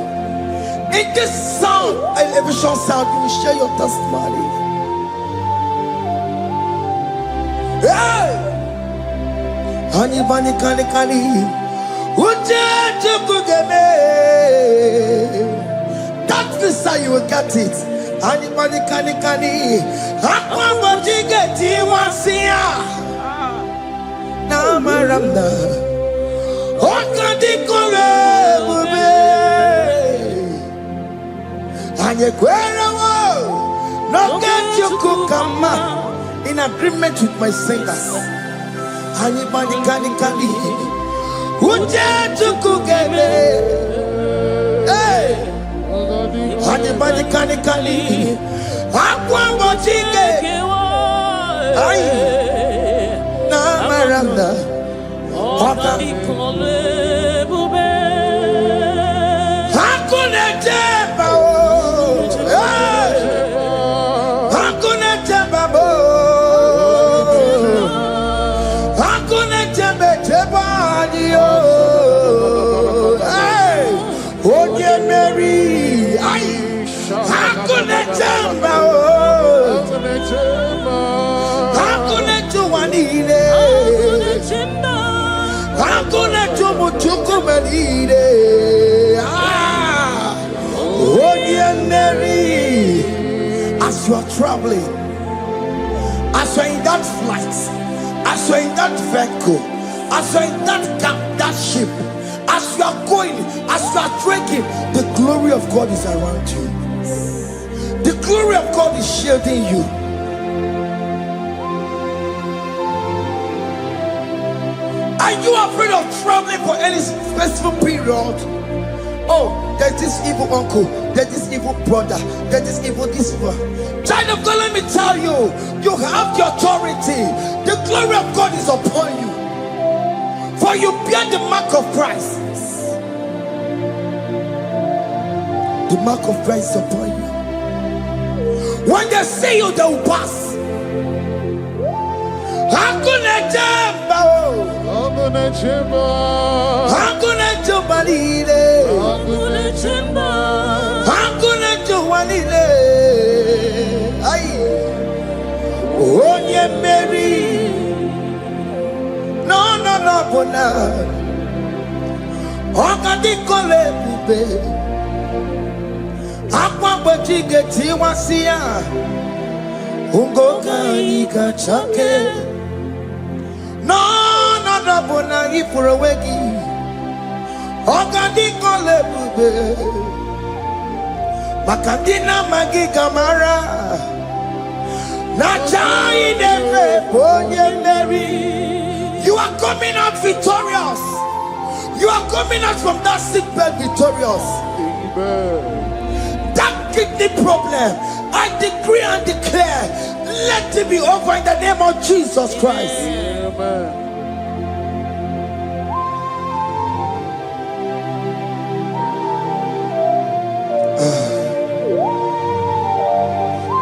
In this sound, elevation sound, you will share your testimony. Hey! Anybody can that visa you will get it. Anybody can get it once here. Now my ramna. And you no get you come in agreement with my singers. Anybody can hey, anybody can as you are traveling, as you are in that flight, as you are in that vehicle, as you are in that ship, as you are going, as you are trekking, the glory of God is around you. The glory of God is shielding you. Are you afraid of traveling for any specific period? Oh, there's this evil uncle, there's this evil brother, there's this evil this one. Child of God, let me tell you, you have the authority. The glory of God is upon you. For you bear the mark of Christ. The mark of Christ is upon you. When they see you, they will pass. Hakuna jamba, hakuna jamba, hakuna jamba lile, hakuna jamba, hakuna jamba lile. Ay, onye Mary, no bona, okadi kole bube, akwa bojige tiwasia, ungoka ikachake. No, bona ifurowegi. Ogadi kole bube. Makandina magi kamara. Nachai neve bonye Mary. You are coming out victorious. You are coming out from that sick bed victorious. Amen. That kidney problem, I decree and declare, let it be over in the name of Jesus Christ. Amen.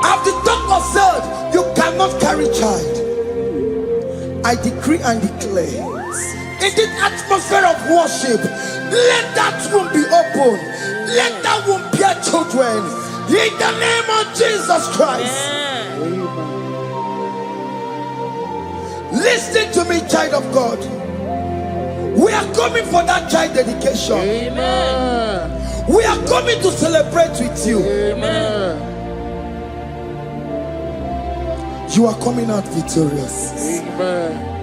After the doctor said you cannot carry child, I decree and declare, in the atmosphere of worship, let that womb be open. Let that womb bear children. In the name of Jesus Christ. Amen. Listen to me, child of God. We are coming for that child dedication. Amen. We are coming to celebrate with you. Amen. You are coming out victorious. Amen.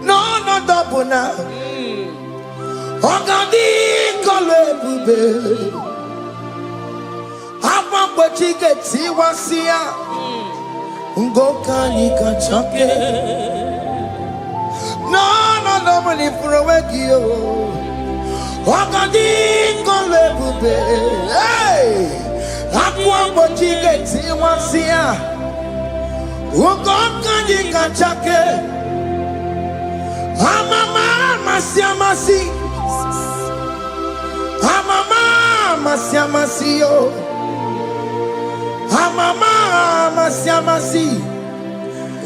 No, double now. Ogadi kole bube. Apa bojige tiwasia. Ngoka nikachake. No, money for a wegio. Ogadi kole bube. Hey, apa bojige tiwasia. Ngoka nikachake. Amama masiamasi. Amama masiamasio. Amama Masiamasi.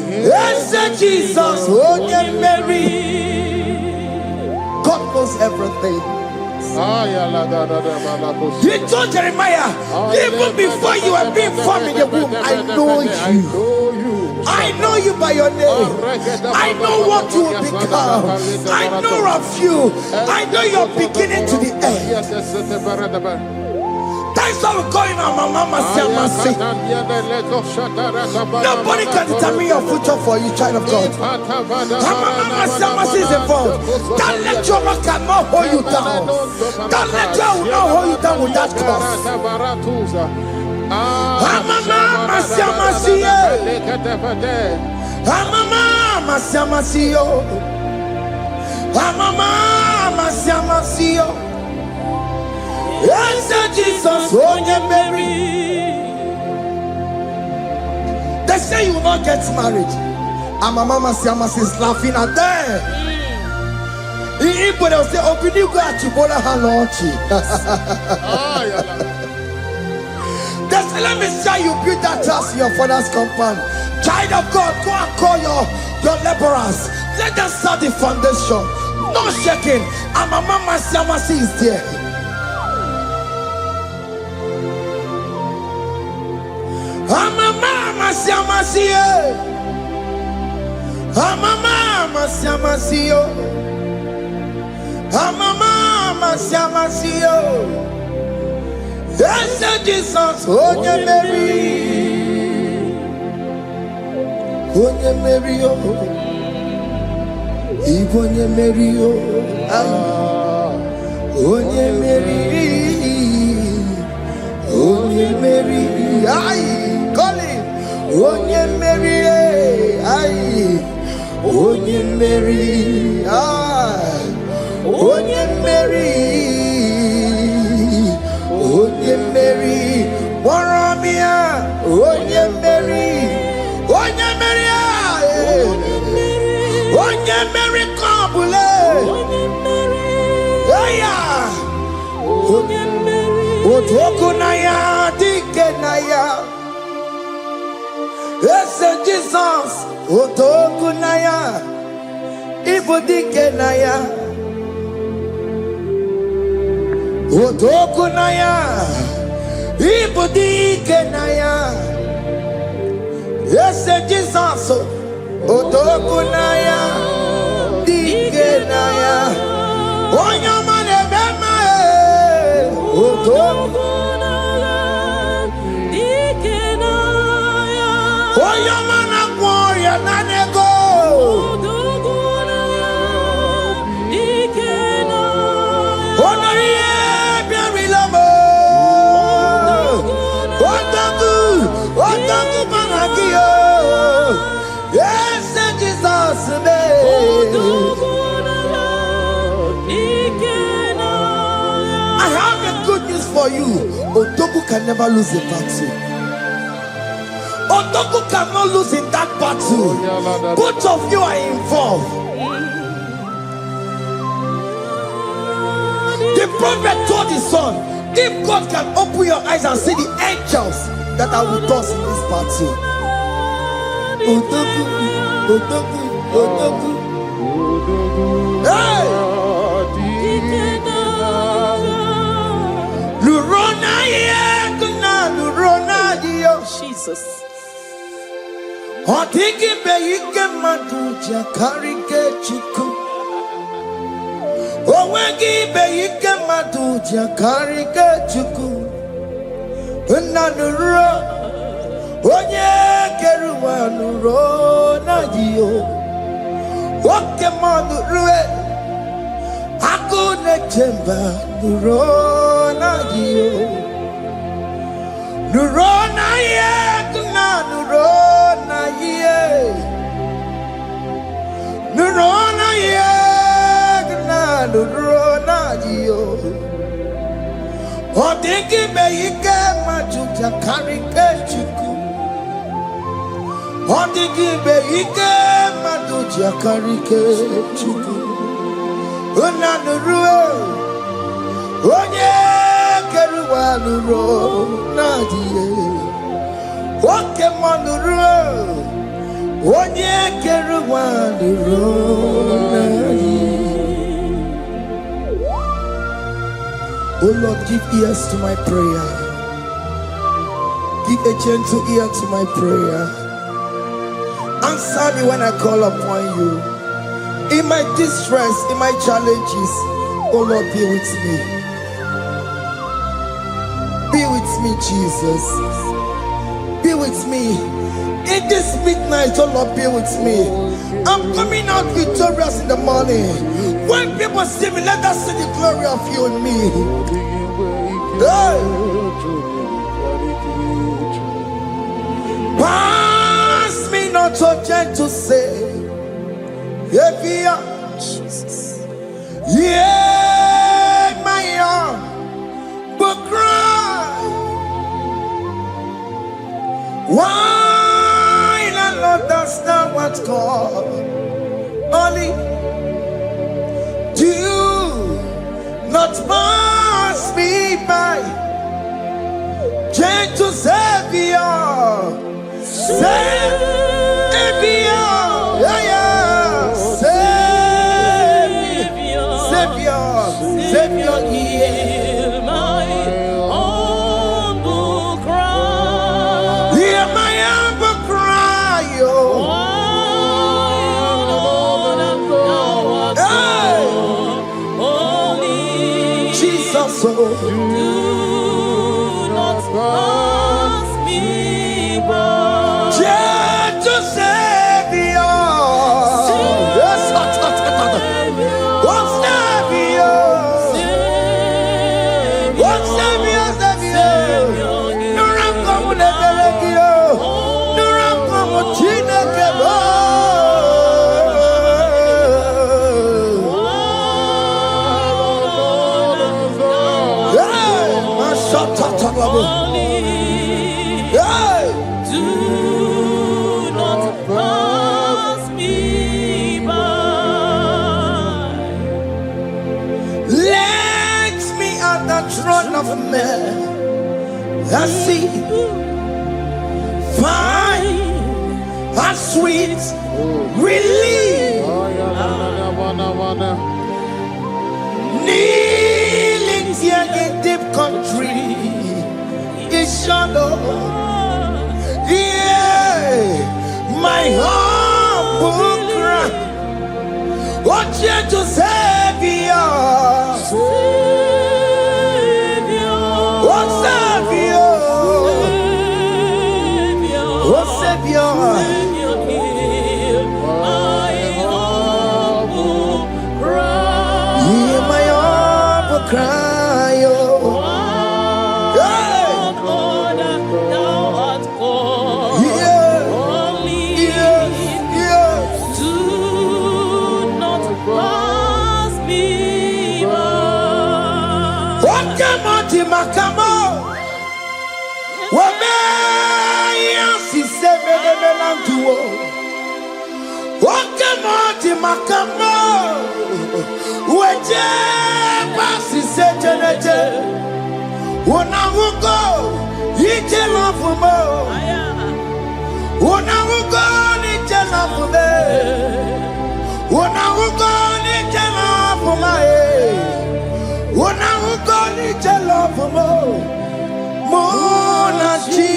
Yes, Jesus, oh yeah, Mary. God knows everything. He told Jeremiah, even before you were being formed in the womb, I know you. I know you by your name. I know what you will become. I know of you. I know your beginning to the end. That's how we're going on, Mama Siamasi. Nobody can determine your future for you, child of God. Mama Siamasi is involved. Don't let your luck cannot hold you down. Don't let your will not hold you down with that cause. Mama Siamasi. Mama Siamasi. Mama Siamasi. Yes, Jesus, oh yeah, Mary. They say you will not get married. And my mama Siamas is laughing at them. In Igbo, they'll say, open you go at Chibola Hanochi. They say, let me see you build that house in your father's compound. Child of God, go and call your laborers. Let them start the foundation. No shaking. And my mama Siamas is there. Mama Siamasi, Mama Siamasi, Mama Siamasi. Yes, Jesus, oh yeah, Mary, oh yeah, Mary, oh, even yeah, Mary, oh yeah, Mary, oh yeah, Mary, aye, call it. Onye Mary, aye. Onye Mary, aye. Onye Mary, Onye Mary, Moramia, Onye Mary, Onye Mary, aye. Onye Mary, Kabule, Aya, Onye Mary, Otokunaya, Dikenaya. Yes, Jesus, Otokunaya, Ibodikenaya, Otokunaya, Ibodikenaya. Yes, Jesus, Otokunaya, Dikenaya. Onyamane bema, Otokunaya. Oyamana gloria nanego. Onoye biarilamo. Otaku managio. Yes, Jesus me. I have a good news for you. Otaku can never lose a battle. Otoku cannot lose in that battle. Both of you are involved. The prophet told his son, if God can open your eyes and see the angels that are with us in this battle. Otoku, Otoku, Otoku. Hey! Lurona yekuna, Lurona dio. Jesus. Otiki beike maduja karike chiku. Owegi beike maduja karike chiku. Unanuro onye keruwa nuro na dio. Oke manurue akune chemba nuro na dio. Nuro na ye na nuro. Nurona yegna nurona dio. Odiki beike majuja karike chiku. Odiki beike majuja karike chiku. Una nurue onye keruwa nurona dio. Okay, on the road. One year, carry one the road. Oh Lord, give ears to my prayer. Give a gentle ear to my prayer. Answer me when I call upon you. In my distress, in my challenges, oh Lord, be with me. Be with me, Jesus. Be with me. In this midnight, oh Lord, be with me. I'm coming out victorious in the morning. When people see me, let us see the glory of you in me. Hey. Pass me not so gentle say, Jesus. Yeah, my arm, but cry. Why not understand what's called? Only do not pass me by. Gentle Savior, Savior, yeah, yeah. Savior, hear my humble cry. Hear my humble cry, oh. Jesus, oh. Do not pass me by. Gentle Savior. Yes, do not pass me by. Let me at the throne of men. I see, find a sweet relief. Kneeling here in deep country is shadow. Yeah, my humble cry. What you to Savior? What Savior? What Savior? My humble cry. Hear my humble cry. Makamo, Wame, si sebe melantuo. Wakamo, Makamo, Weje, pasi sejenete. Wonawugo, ije lafumo. Wonawugo, ije lafume. Wonawugo, ije lafume. Wonawugo, ije lafumo. Monachi,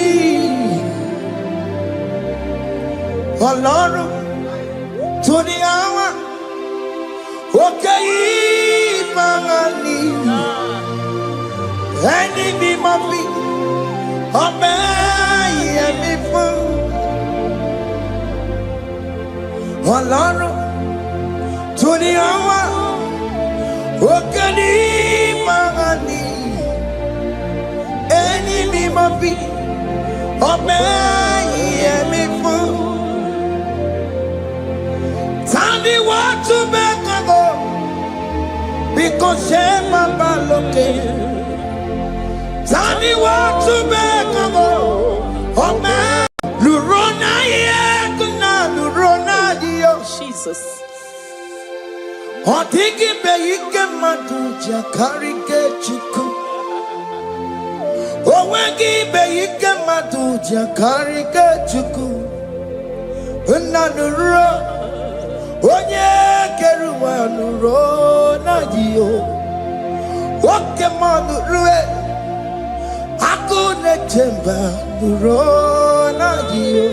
Ọlọ́run tó ní àwọn òkè ìmọ̀ràn ẹni bí mo fi ọbẹ̀ yẹmi fún. Ọlọ́run tó ní àwọn òkè ìmọ̀ràn ẹni bí mo fi ọbẹ̀ yẹmi fún. Tani wọ́n tún bẹ́ẹ̀ kan bọ̀ bí kò ṣe bàbá lókè. Tani wọ́n tún bẹ́ẹ̀ kan bọ̀ ọmọ lùrọ̀nà yẹ kúnà lùrọ̀nà yíyọ. Jesus. Ọ̀dígì bẹ̀yì ké màdùjà kárí ké chukwu. Òwe gí bẹ̀yì ké maduja karike chuku. Unanuro. Onye keruwa nuro na jiyo. Woke manu ruwe. Akune chemba nuro na jiyo.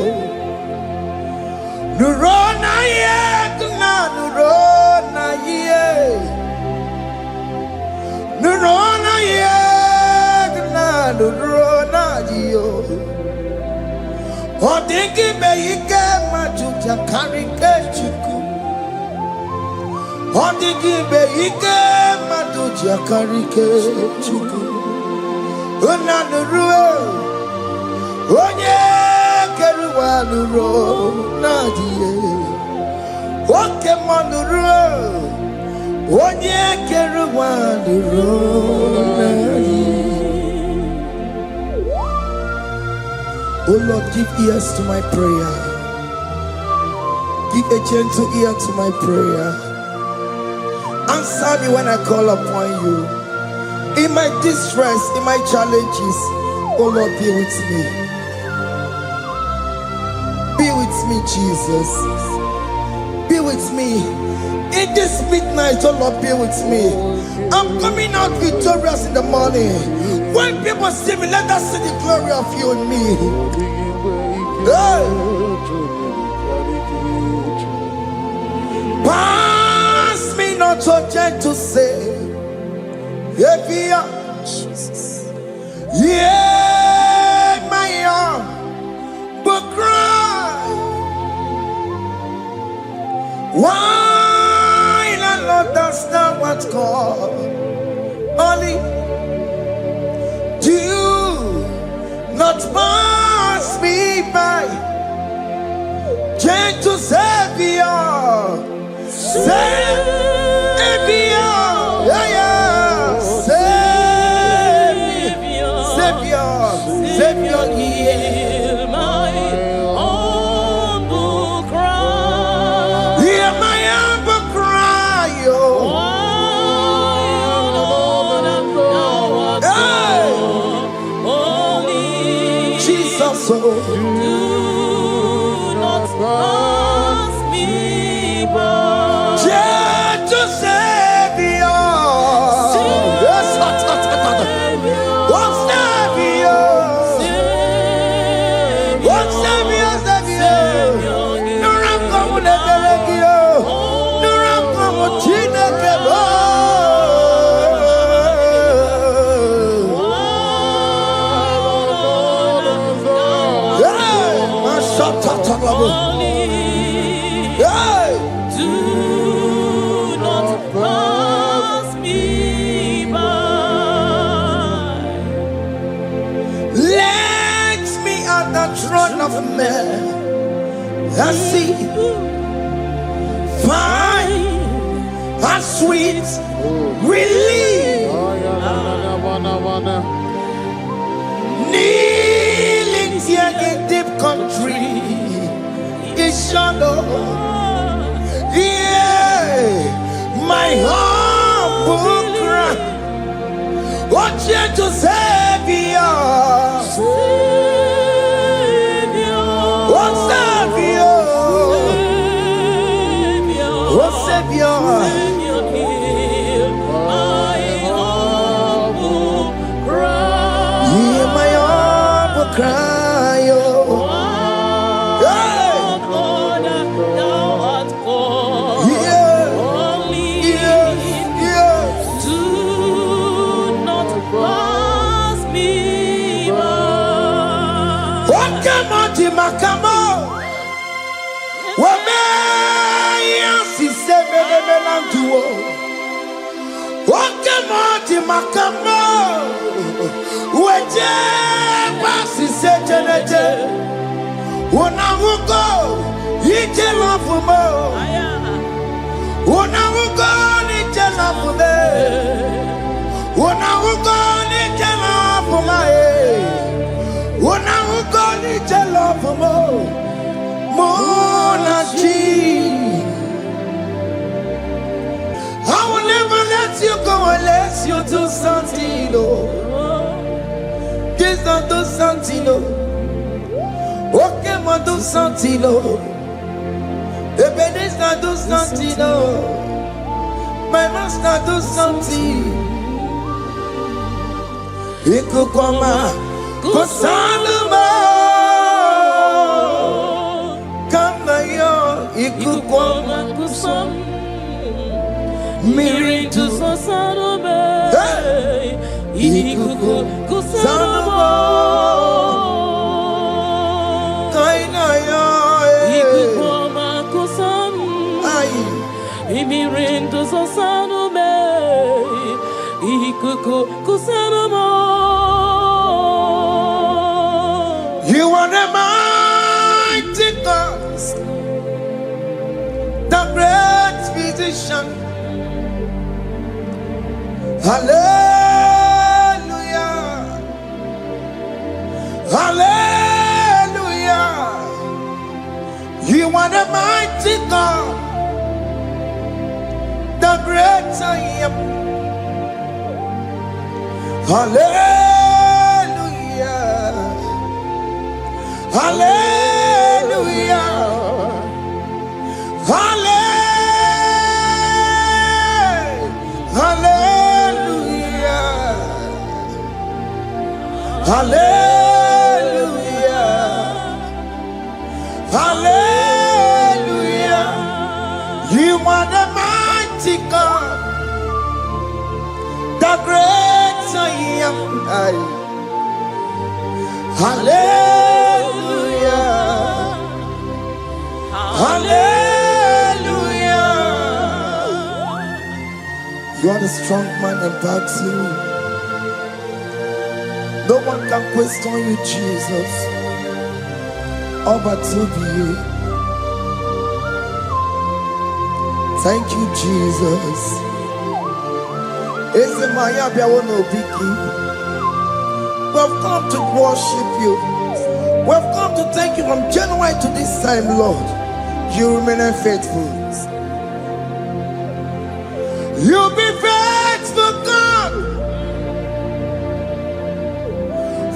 Nuro na ye kuna nuro na ye. Nuro na ye kuna nuro na jiyo. Odingi beike majuja karike chuku. Odingi beike majuja karike chuku. Unanurue onye keruwa nuro nadie. Oke manurue onye keruwa nuro nadie. Oh Lord, give ears to my prayer. Give a gentle ear to my prayer. Answer me when I call upon you. In my distress, in my challenges, oh Lord, be with me. Be with me, Jesus. Be with me. In this midnight, oh Lord, be with me. I'm coming out victorious in the morning. When people see me, let us see the glory of you in me. Hey. Pass me not so gentle to say. Jesus. Yeah, my arm, but cry. Why not understand what's called? Only do not pass me by. Gentle Savior, Savior, yeah, yeah. Savior, hear my humble cry. Hear my humble cry, oh. Hey. Jesus, oh. Do not pass me by. Gentle Savior. I see fine and sweet relief. Kneeling here in deep country is shadow. Yeah, my humble cry. What you to Savior? Cry, oh. Yeah. God, thou art called. Yeah. Do not pass me by. What come on, Timakamo? What may you say, Melantuo? What come on, Timakamo? Wasi sejenete, unamugo ije lafumo, unamugo ije lafume, unamugo ije lafume, unamugo ije lafumo, monachi. I will never let you go unless you do something, oh. Just don't do something, oh. Mama do something, oh. Ebenezer do something, oh. My master do something. Ikukoma kusanuma. Kama yo ikukoma kusam. Miritu sasanuma. Ikuku kusanuma. Kaina yo ikukoma kusam. Miritu sasanuma. Ikuku kusanuma. You are the mighty God, the great physician. Hallelujah, hallelujah. You are the mighty God, the great I am. Hallelujah. Hallelujah. Hallelujah. Hallelujah. Hallelujah. You are the mighty God, the great I am. Hallelujah. Hallelujah. You are the strong man in battle. No one can question you, Jesus. All but to be you. Thank you, Jesus. Eze maya biawo no biki. We've come to worship you. We've come to thank you from January to this time, Lord. You remain faithful. You be faithful, God.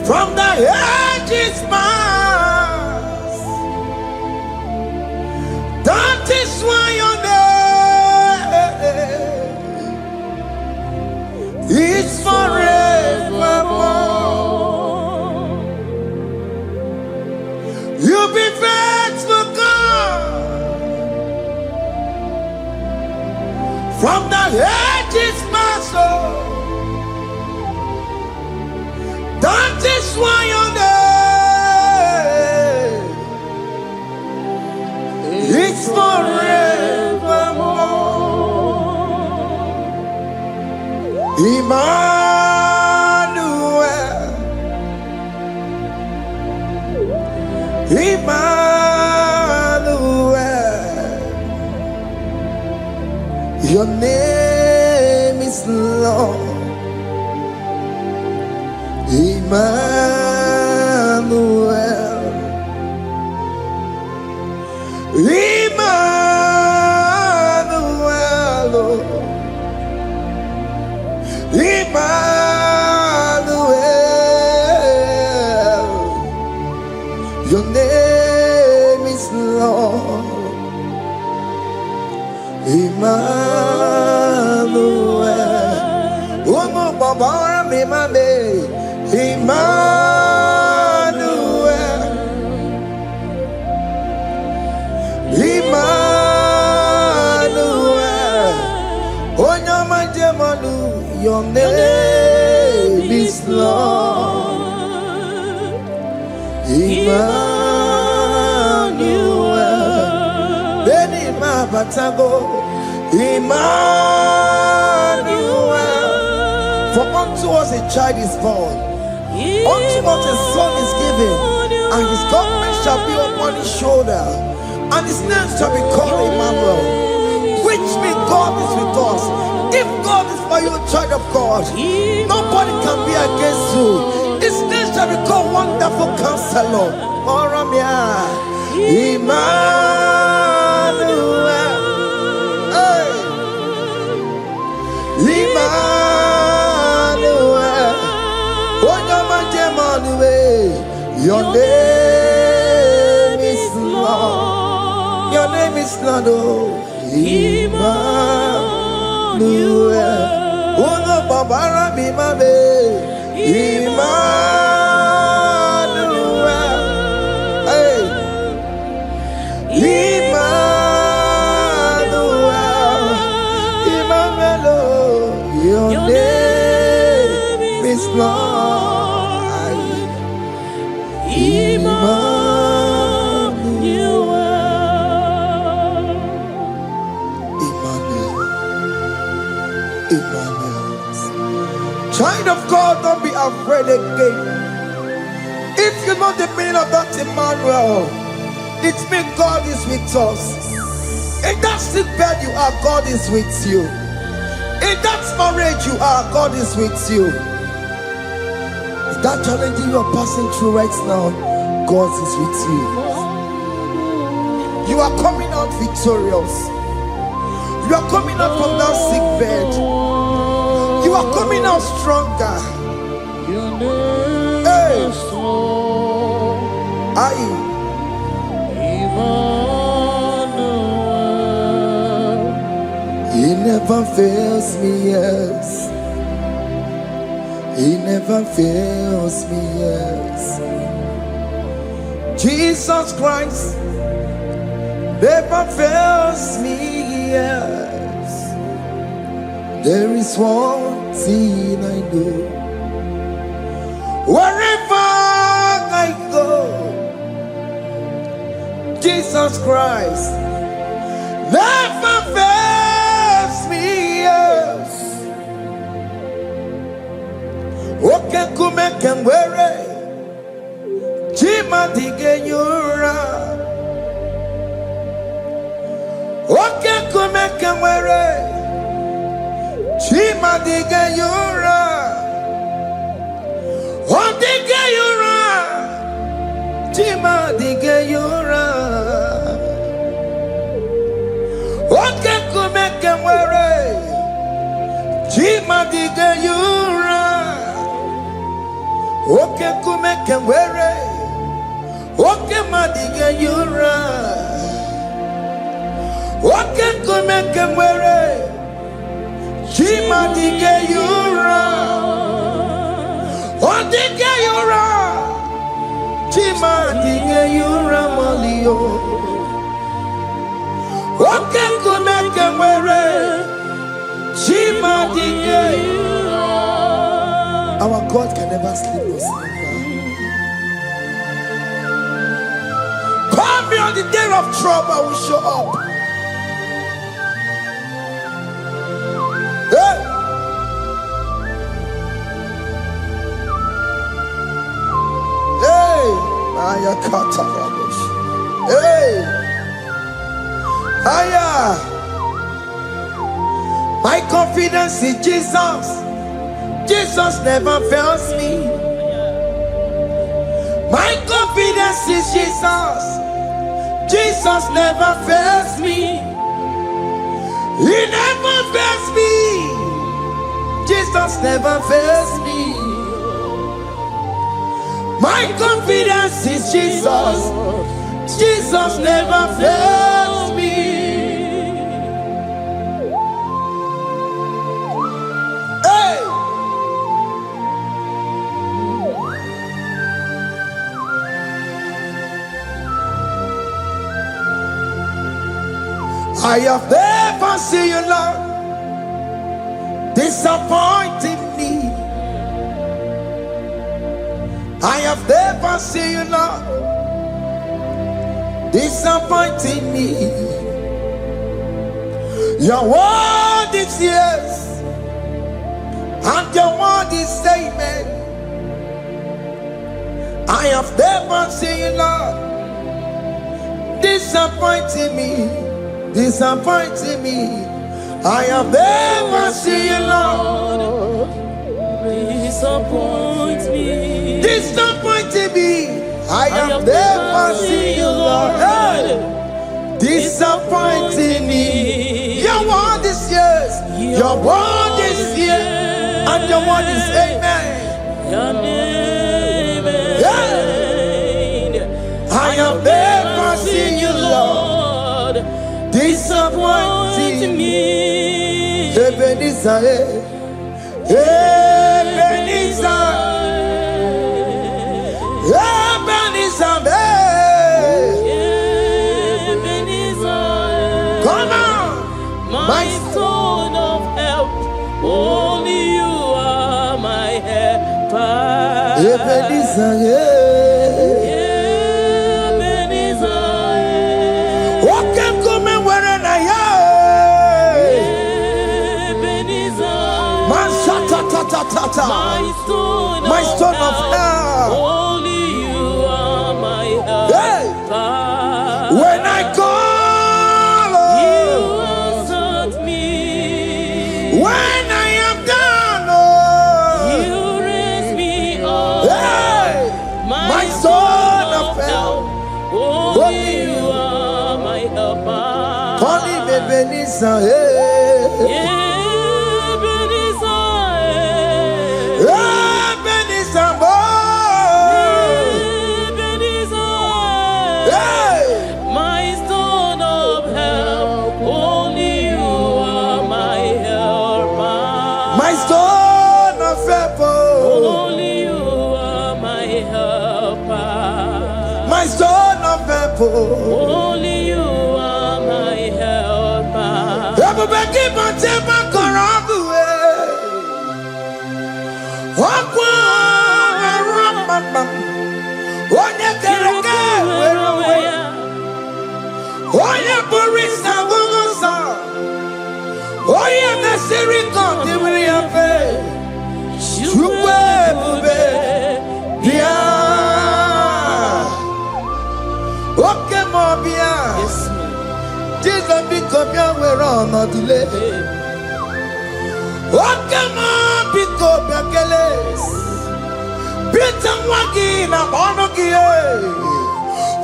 From the ages past. That is why your name is forevermore. You be faithful, God. From the ages past, that is why your name is forevermore. Emmanuel, Emmanuel, your name is Lord. Emmanuel, Emmanuel, Emmanuel, your name is Lord. Emmanuel, oh no, Baba, me mame, Emmanuel, Emmanuel, oh no, my demonu, your name is Lord. Emmanuel, Beni Mabatago, Emmanuel. For unto us a child is born, unto us a son is given, and his government shall be upon his shoulder, and his name shall be called Emmanuel, which means God is with us. If God is for you, child of God, nobody can be against you. His name shall be called Wonderful Counselor. Emmanuel, hey. Emmanuel, your name Lord. Your name is Lord. Oh, Emmanuel. Uno babara bimabe. Emmanuel. Hey. Emmanuel. Emmanuel. Your name is Lord. Emmanuel. Emmanuel. Child of God, don't be afraid again. If you know the meaning of that Emmanuel, it means God is with us. In that sick bed you are, God is with you. In that marriage you are, God is with you. In that challenge you are passing through right now, God is with you. You are coming out victorious. You are coming out from that sick bed. You are coming out stronger. Hey. He never fails me, yes. He never fails me, yes. Jesus Christ never fails me, yes. There is one thing I know. Wherever I go, Jesus Christ never fails me, yes. Okay, come and wear it. Jima dige yura. Okay, come and wear it. Jima dige yura. Oh, dige yura. Jima dige yura. Okay, come and wear it. Jima dige yura. Okay, come and wear it. Okay, ma dige yura. Okay, come and wear it. Jima dige yura. Oh, dige yura. Jima dige yura malio. Okay, come and wear it. Jima dige yura. Our God can never sleep nor slumber. Call me on the day of trouble, I will show up. Hey! Hey! Aya kata rabosh. Hey! Aya! My confidence in Jesus. Jesus never fails me. My confidence is Jesus. Jesus never fails me. He never fails me. Jesus never fails me. My confidence is Jesus. Jesus never fails me. I have never seen you, Lord, disappointing me. I have never seen you, Lord, disappointing me. Your word is yes, and your word is amen. I have never seen you, Lord, disappointing me. Disappointing me. I have never seen you, Lord. Disappoint me. Disappointing me. I have never seen you, Lord. Hey. Disappointing me. Your word is yes. Your word is yes. And your word is amen. Your name is yeah. I have never seen you, disappointing me. Ebenezer, Ebenezer, Ebenezer, Ebenezer, come on, my stone of help. Only you are my helper. Ebenezer, Ebenezer, what can come and where I am? Ebenezer, My stone of help. Only you are my Hey, helper. when I call, You answered me. when I am down, You raised me up. hey, my stone of help. Only you are my helper. Call him Ebenezer, Ebenezer, hey, My stone of help. Only you are my helper. my stone of help, Only you are my helper. my stone of help. Only you are my helper. Everybody keep on telling my corrupt Jesus become your way on not delay. Come on, pick up your keles. Beat and wagi na bonogie.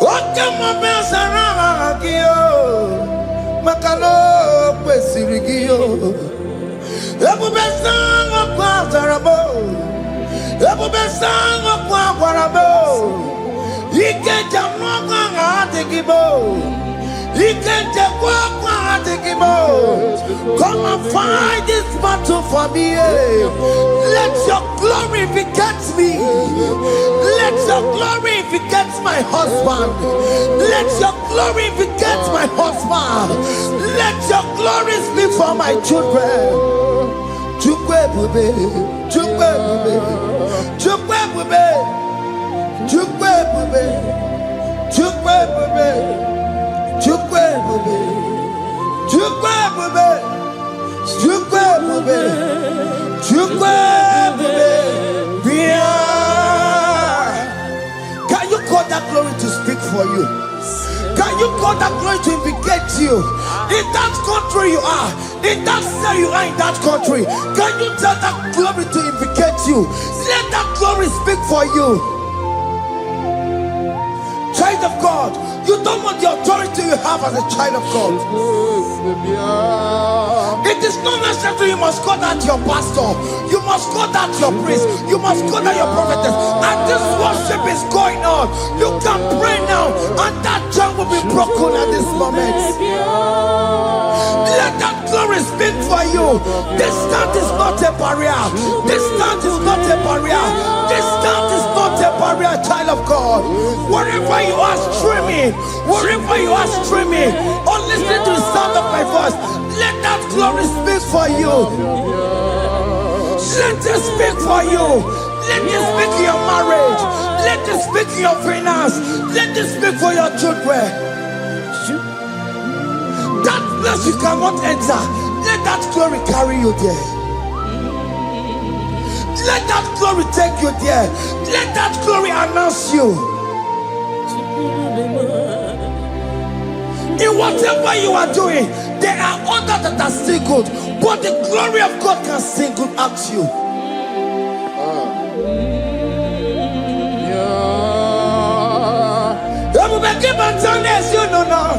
Come on, Besaragio. Makano, Pesirigio. Ebu Besang of Quatarabo. Ebu Besang of Quatarabo. He can't jump on Atikibo. He can't jump on Atikibo. Come and fight this battle for me. Let your glory beget me. Let your glory beget my husband. Let your glory beget my husband. Let your glory speak for my children. Chukwe bube, chukwe bube, chukwe bube, chukwe bube, chukwe bube, chukwe bube, chukwe bube, chukwe bube, chukwe bube. Can you call that glory to speak for you? Can you call that glory to indicate you? In that country you are, in that cell you are in that country, can you tell that glory to indicate you? Let that glory speak for you. Child of God, you don't want the authority you have as a child of God. It is not necessary you must call that your pastor, you must call that your priest, you must call that your prophetess. And this worship is going on. You can pray now, and that chain will be broken at this moment. Let that glory speak for you. Distance is not a barrier. Distance is not a barrier. Distance is not a barrier, child of God. Wherever you are streaming, wherever you are streaming, or listening to the sound of my voice, let that glory speak for you. Let it speak for you. Let it speak in your marriage. Let it speak in your finance. Let it speak for your children. That place you cannot enter, let that glory carry you there. Let that glory take you there. Let that glory announce you. In whatever you are doing, there are others that are still good, but the glory of God can single out you. You know now.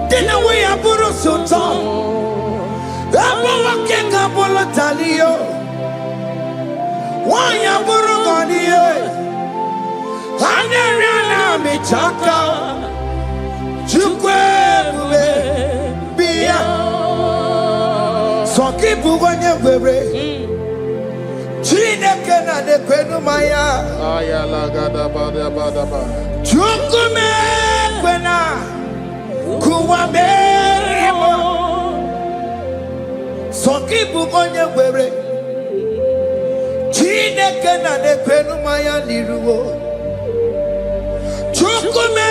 Dina we aburo sultan. Abo wakenga bolo talio. Wanya buro goniye. Hane riana michaka. Chukwe Sokibu onye were. Chineke na nekwenu maya. Chukume kwena kuwameremo. Sokibu onye were. Chineke na nekwenu maya niruwo. Chukume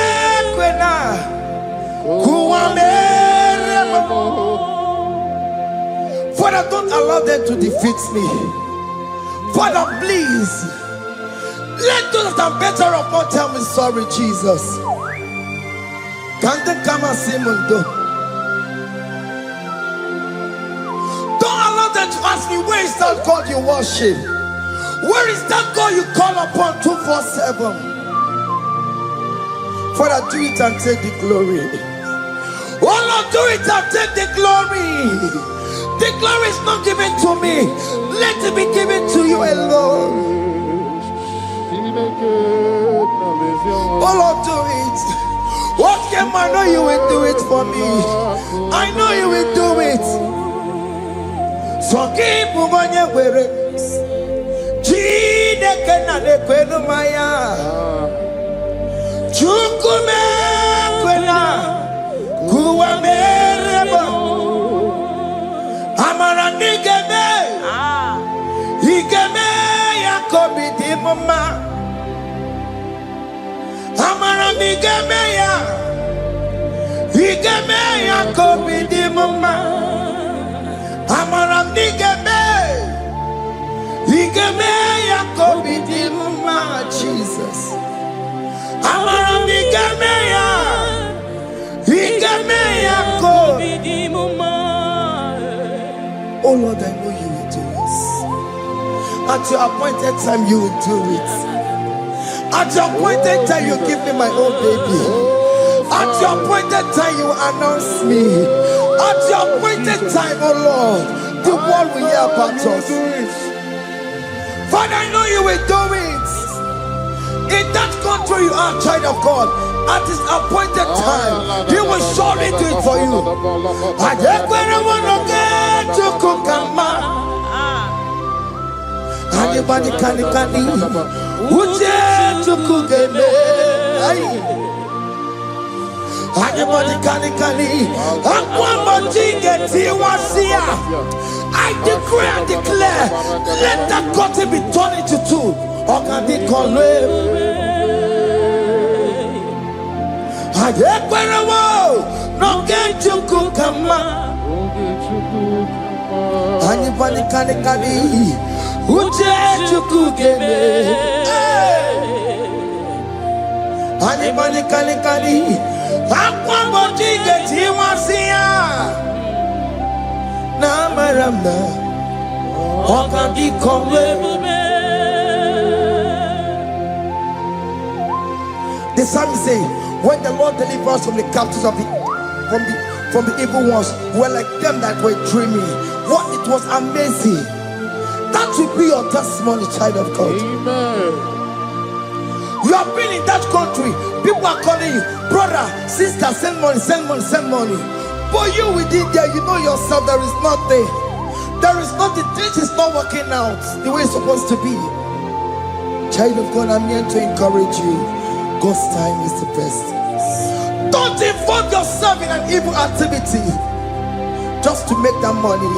kwena kuwameremo. Father, don't allow them to defeat me. Father, please, let those that are better off not tell me sorry, Jesus. Can't they come and see me? Don't allow them to ask me, where is that God you worship? Where is that God you call upon 247? Father, do it and take the glory. Oh Lord, do it and take the glory. The glory is not given to me. Let it be given to you alone. Oh Lord, do it. What can I know you will do it for me? I know you will do it. So keep moving where it is. Chineke na nekwenu maya. Chukume kwena kuwamerebo. Amara nigeme, igeme ya kobi di mama. Amara nigeme ya, igeme ya kobi di mama. Amara nigeme, igeme ya kobi di mama. Jesus. Amara nigeme ya, igeme ya kobi di mama. Oh Lord, I know you will do it. At your appointed time, you will do it. At your appointed time, you give me my own baby. At your appointed time, you announce me. At your appointed time, oh Lord, the world will hear about us. Father, I know you will do it. In that country, you are a child of God. At his appointed time, he will surely do it for you. Anybody can Uje tukugeme. Anybody can I decree and declare, let that curtain be torn into two. Anybody can Uje tukugeme. Anybody can the psalmist say, when the Lord delivers us from the captives of from the evil ones, we're like them that were dreaming. What it was amazing. That will be your testimony, child of God. Amen. You have been in that country. People are calling you, brother, sister, send money, send money, send money. But you within there, you know yourself, there is nothing. There is nothing. This is not working out the way it's supposed to be. Child of God, I'm here to encourage you. God's time is the best. Don't involve yourself in an evil activity just to make that money.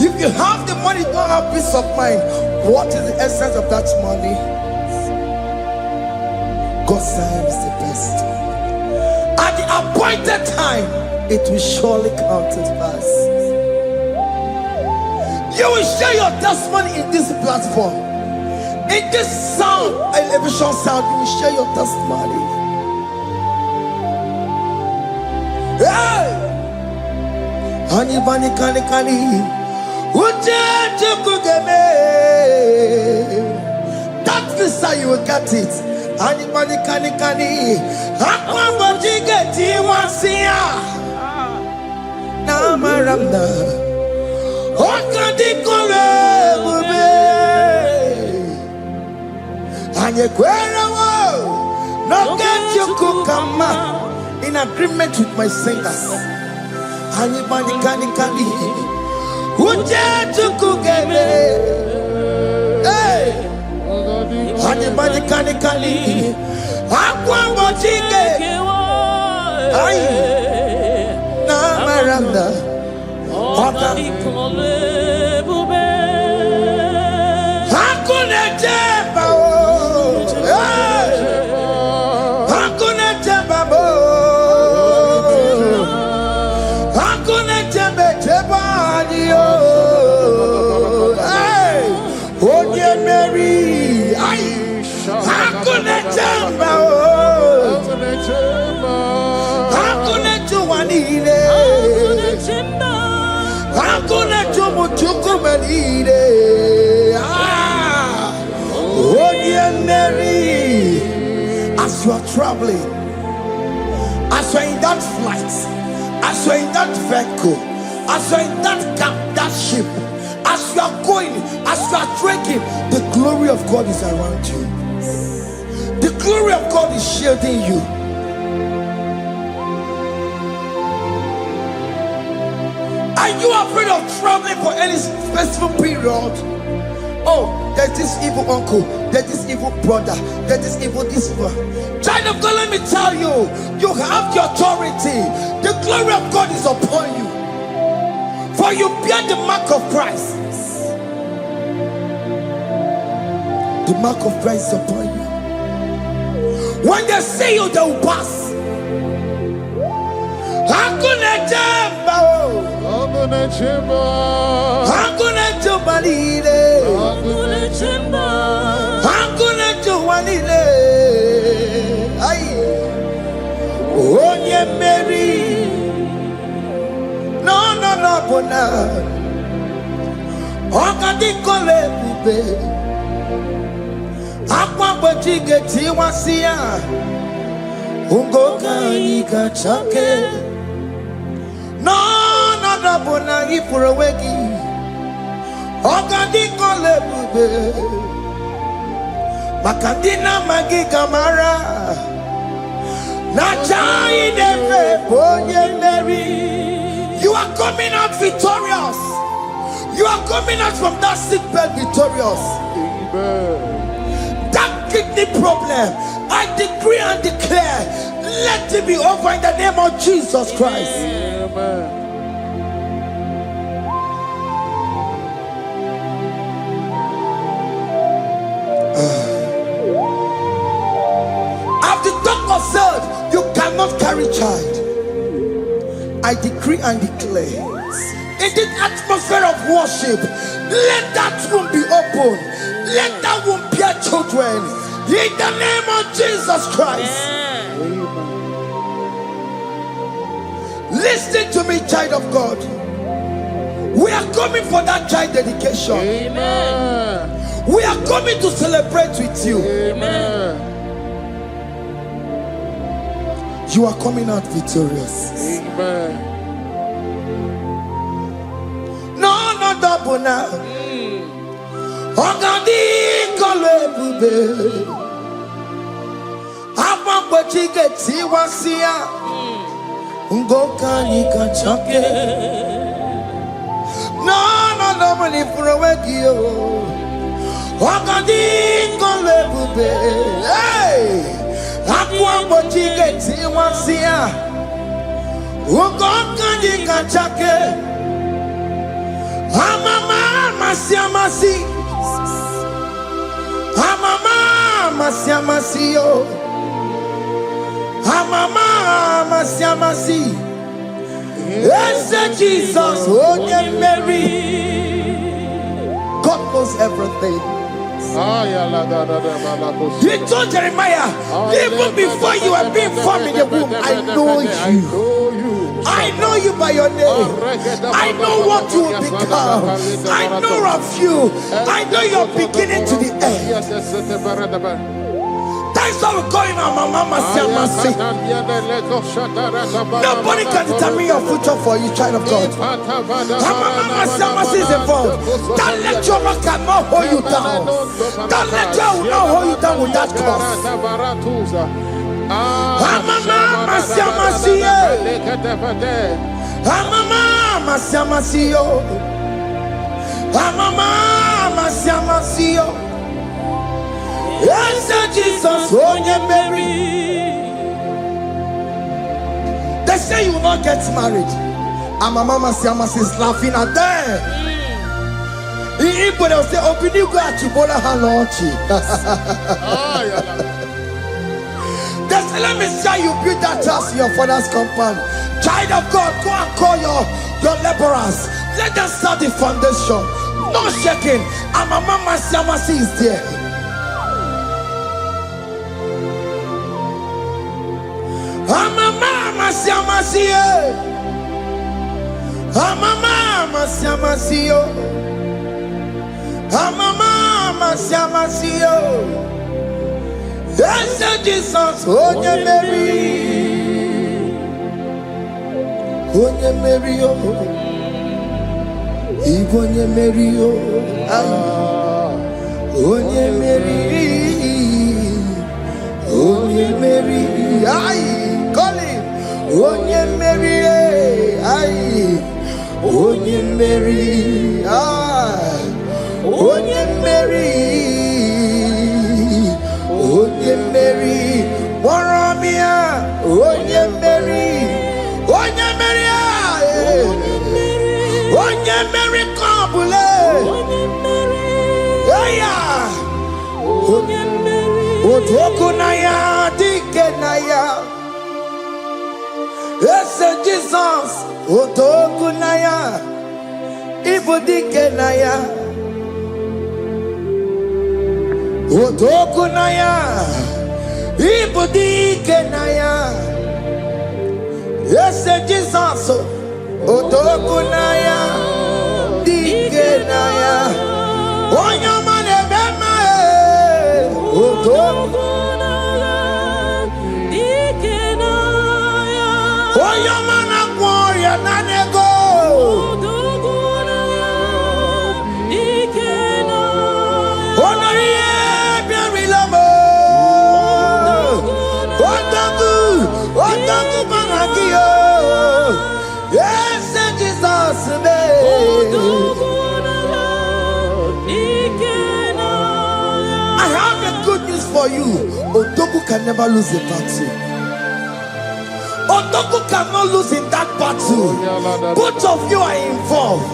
If you have the money, don't have peace of mind. What is the essence of that money? God's time is the best. At the appointed time, it will surely come to pass. You will share your testimony in this platform. In this sound, elevation sound, you will share your testimony. Hey! Anybody can that visa, you will get it. Anybody can in agreement with my singers. Anybody can Uche tukugeme. Hey. Anybody kani. Aqua mochike. Ay. Na maranda. Oka. Hakuna jeba o. Hakuna jeba bo. Hakuna jeba ni o. Hey. Oye Mary. Ay. Hakuna jeba o. Hakuna juanile. Hakuna jumuchukumelile. Oh dear Mary, as you are traveling, as you are in that flight, as you are in that vehicle, as you are in that cab, that ship, as you are going, as you are trekking, the glory of God is around you. The glory of God is shielding you. Are you afraid of traveling for any specific period? Oh, there's this evil uncle, there's this evil brother, there's this evil this one. Child of God, let me tell you, you have the authority. The glory of God is upon you. For you bear the mark of Christ. The mark of Christ is upon you. When they see you, they will pass. Hakuna jubalile. Hakuna jubalile. Ay. Onye Mary. No, bona. Okadi kole bube. Akwa bojige tiwasia. Ungoka ika chake. No, bona ipurawegi. Okadi kole bube. Makadina magi kamara. Nachai neve bonye Mary. You are coming out victorious. You are coming out from that sick bed victorious. Amen. That kidney problem, I decree and declare, let it be over in the name of Jesus Christ. Amen. As the doctor said, you cannot carry child. I decree and declare, in this atmosphere of worship, let that womb be open. Let that womb bear children. In the name of Jesus Christ. Listen to me, child of God. We are coming for that child dedication. Amen. We are coming to celebrate with you. Amen. You are coming out victorious. Amen. No, double now. Ogadi kole bube. Apa bojige tiwasia. Ungoka nika chake. No, money for a wegio. Ogadi kole bube. Hey. Aqua bojige tiwasia. Ungoka nika chake. Amama masiamasi. Amama masiamasi yo. Amama masiamasi. Yes, Jesus, oh yeah, Mary. God knows everything. He told Jeremiah, even before you were being formed in the womb, I know you. I know you by your name. I know what you will become. I know of you. I know your beginning to the end. That's how we're going on, Mama Siamasi. Nobody can determine your future for you, child of God. Mama Siamasi is involved. Don't let your man cannot hold you down. Don't let your not hold you down with that cause. Mama Siamasi. Mama Siamasi. Mama Siamasio. Yes, Jesus, oh, you Mary. They say you will not get married. And my mama Siamasi is laughing at them. In Igbo, they'll say, open you go at Chibola Halochi. They say, let me see you build that house in your father's compound. Child of God, go and call your laborers. Let them start the foundation. No shaking. And my mama Siamasi is there. And my mama Siamasi. And my mama Siamasi. Mama Siamasio. Yes, Jesus, oh, you Mary. Oh, you Mary, oh. Igbo, you Mary, oh. Oh, you Mary. Oh, you Mary. Aye, call him. Oh, you Mary. Aye. Oh, you Mary. Aye. Onye Mary, Onye Mary, Waromia, Onye Mary, Onye Mary, Onye Mary, Kabule, Aya, Otokunaya, Dikenaya, yes, Jesus, Otokunaya, Ibu Dikenaya. Otokunaya, Ibudikenaya. Yes, Jesus. Otokunaya, Dikenaya. Onyamane bema. Otokunaya, Dikenaya. Onyamana gloria nanego. Otokunaya, Dikenaya. Yes, Jesus, I have a good news for you. Otoku can never lose a battle. Otoku cannot lose in that battle. Both of you are involved.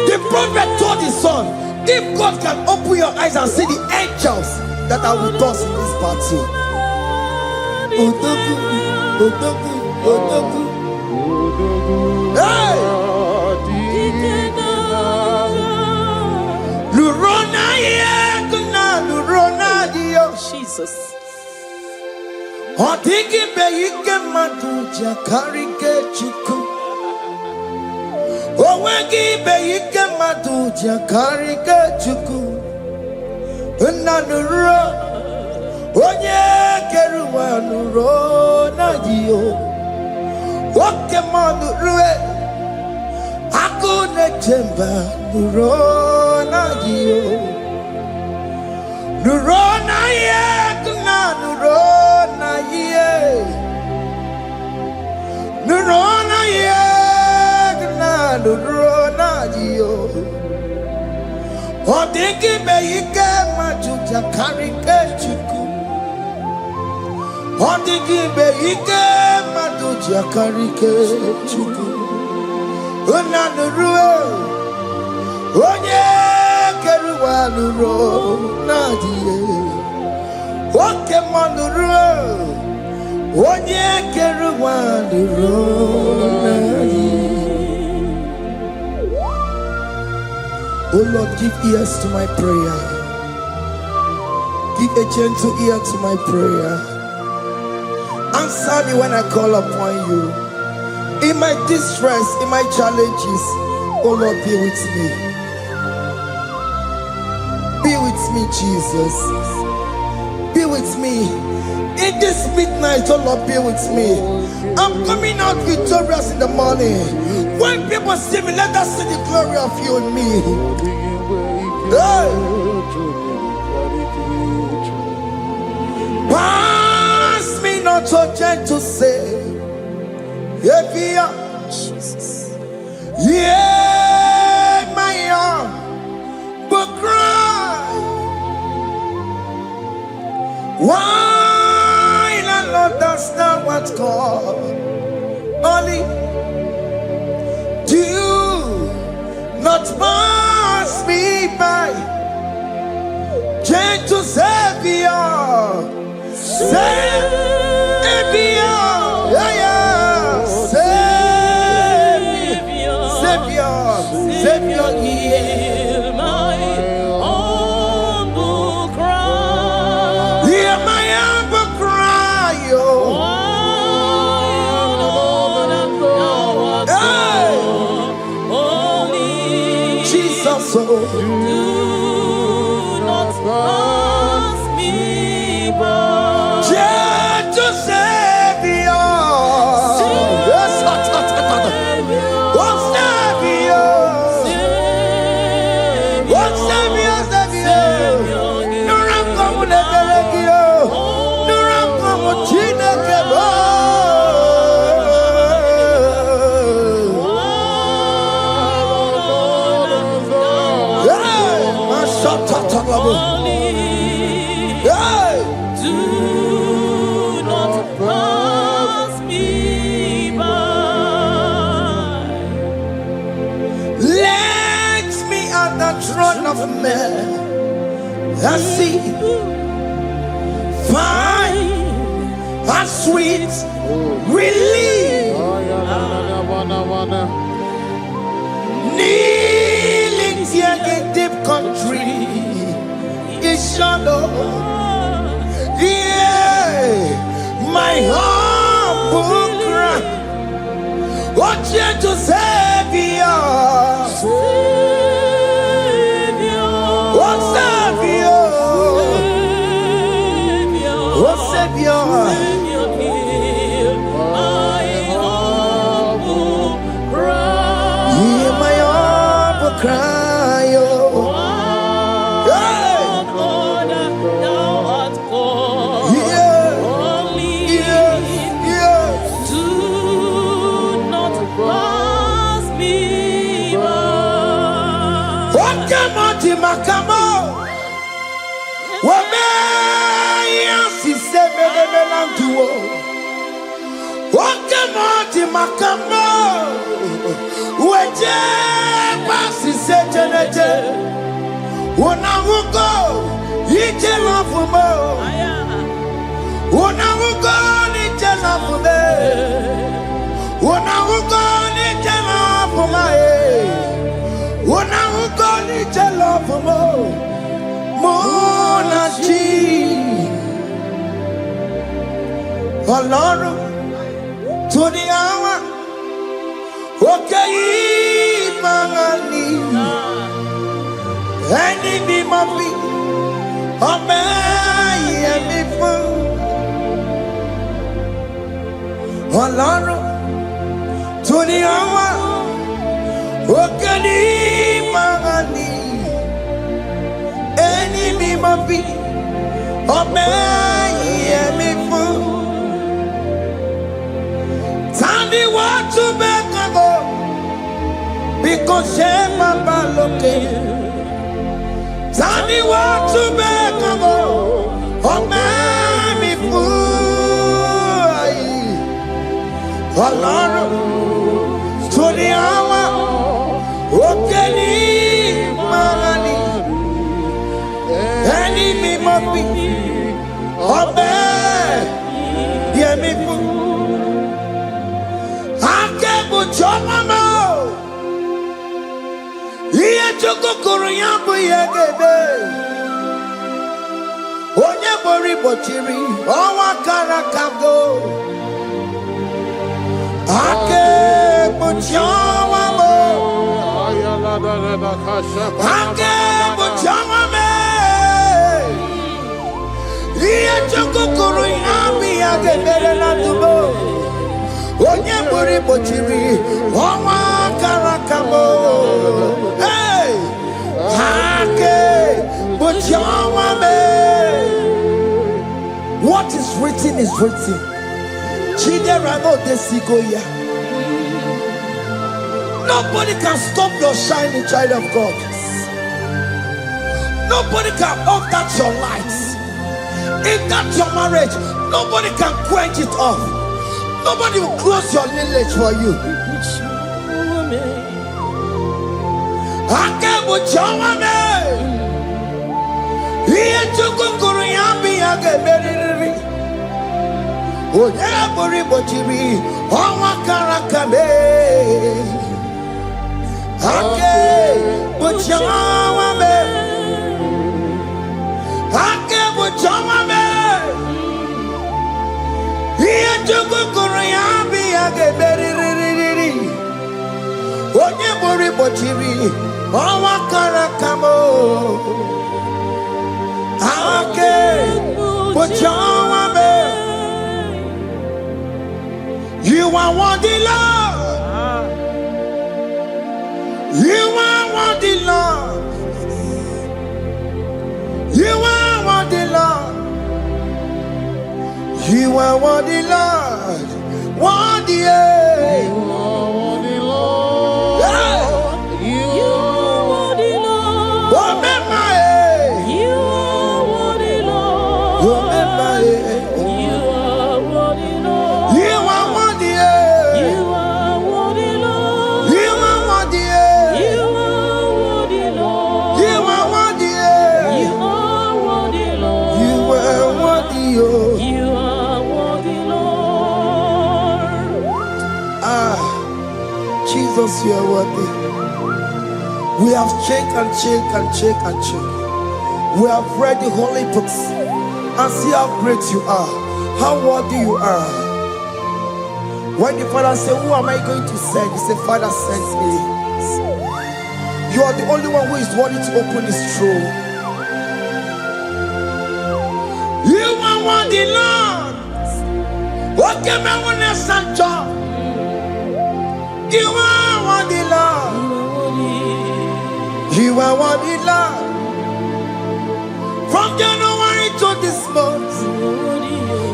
The prophet told his son, if God can open your eyes and see the angels that are with us in this battle. Otoku, Otoku, Otoku. Hey! Lurona yekuna, Lurona dio. Jesus. Otiki beyike matuja karike chiku. Owegi beyike matuja karike chiku. Nanuro. Onye keruwa nuro na dio. Oke manu rue. Akune chemba nuro na dio. Nuro na ye kuna nuro na ye. Nuro na ye kuna nuro na dio. Odingi beyike majuja karike chuku. Odingi beyike majuja karike chuku. Unanurue onye keruwa nuro nadie. Oke manurue onye keruwa nuro nadie. Oh Lord, give ears to my prayer. Give a gentle ear to my prayer. Answer me when I call upon you. In my distress, in my challenges, oh Lord, be with me. Be with me, Jesus. Be with me. In this midnight, oh Lord, be with me. I'm coming out victorious in the morning. When people see me, let us see the glory of you in me. Hey. Pass me not so gentle, say. Jesus. Yeah, my young will cry. Why the Lord does not what's called? Only do not pass me by. Gentle Savior, Savior, yeah, yeah. Savior, hear my humble cry. Hear my humble cry, oh. Hey. Holy Jesus, oh. do not pass me by. Gentle Savior, yes, do not pass me by. Let me at the throne of men. I see fine and sweet relief. Kneeling here in deep country is shadow. Yeah, my humble cry. Oh, gentle Savior, oh Savior, oh Savior. Hear my humble cry. Hear my humble cry, oh. Hey. Thou art called. Yeah. Holy. Yeah. Do not pass me by. Wakamati makamo. Wameya siseme nebelantuo. Wakamati makamo. Weje basi sejeneje. Unahuko ije lafumo. Unahuko nije lafume. Unahuko nije lafumae. Unahuko nije lafumo. Monachi. Ọlọ́run tó ní àwa òkè yìí máa ní ẹni bí mo fi ọmọ ẹ̀yẹ mi fún. Ọlọ́run tó ní àwa òkè yìí máa ní ẹni bí mo fi ọmọ ẹ̀yẹ mi fún. Tani wọ́n tún bẹ́ẹ̀ kan bọ̀ bí kò ṣe máa bá lókè. Tani wọ́n tún bẹ́ẹ̀ kan bọ̀ ọmọ mi fún ayé. Ọlọ́run tó ní àwọn òkè ní máa ní ẹni mímọ́ bí ọmọ mi fún. Chomamo, iye chokokoro yambu yegebe. Onye bori bochiri, owa karakago. Ake bochomamo, ake bochomame. Iye chokokoro yambu yegebe na tubo. Onye bori bochiri, owa karakamo. Hey, hake bochomame. What is written is written. Chidera no desigoya. Nobody can stop your shining, child of God. Nobody can off that your lights. In that your marriage, nobody can quench it off. Nobody will close your lineage for you. You are worthy, Lord. You are worthy, Lord. You are worthy, Lord. You are worthy, Lord. Worthy, You are worthy, Lord. You are worthy, Lord. Remember, You are worthy, Lord. remember, You are worthy, Lord. you are worthy, You are worthy, Lord. you are worthy, You are worthy, Lord. you are worthy, You are worthy, Lord. you are worthy, oh. You are worthy, Lord. Ah, Jesus, you are worthy. We have checked and checked and checked and checked. We have read the holy books and see how great you are, how worthy you are. When the Father said, "Who am I going to send?" He said, "Father, send me." You are the only one who is worthy to open this throne. You are worthy, Lord. What can I want to send you? You are worthy, Lord. You are worthy, Lord. From January to this month,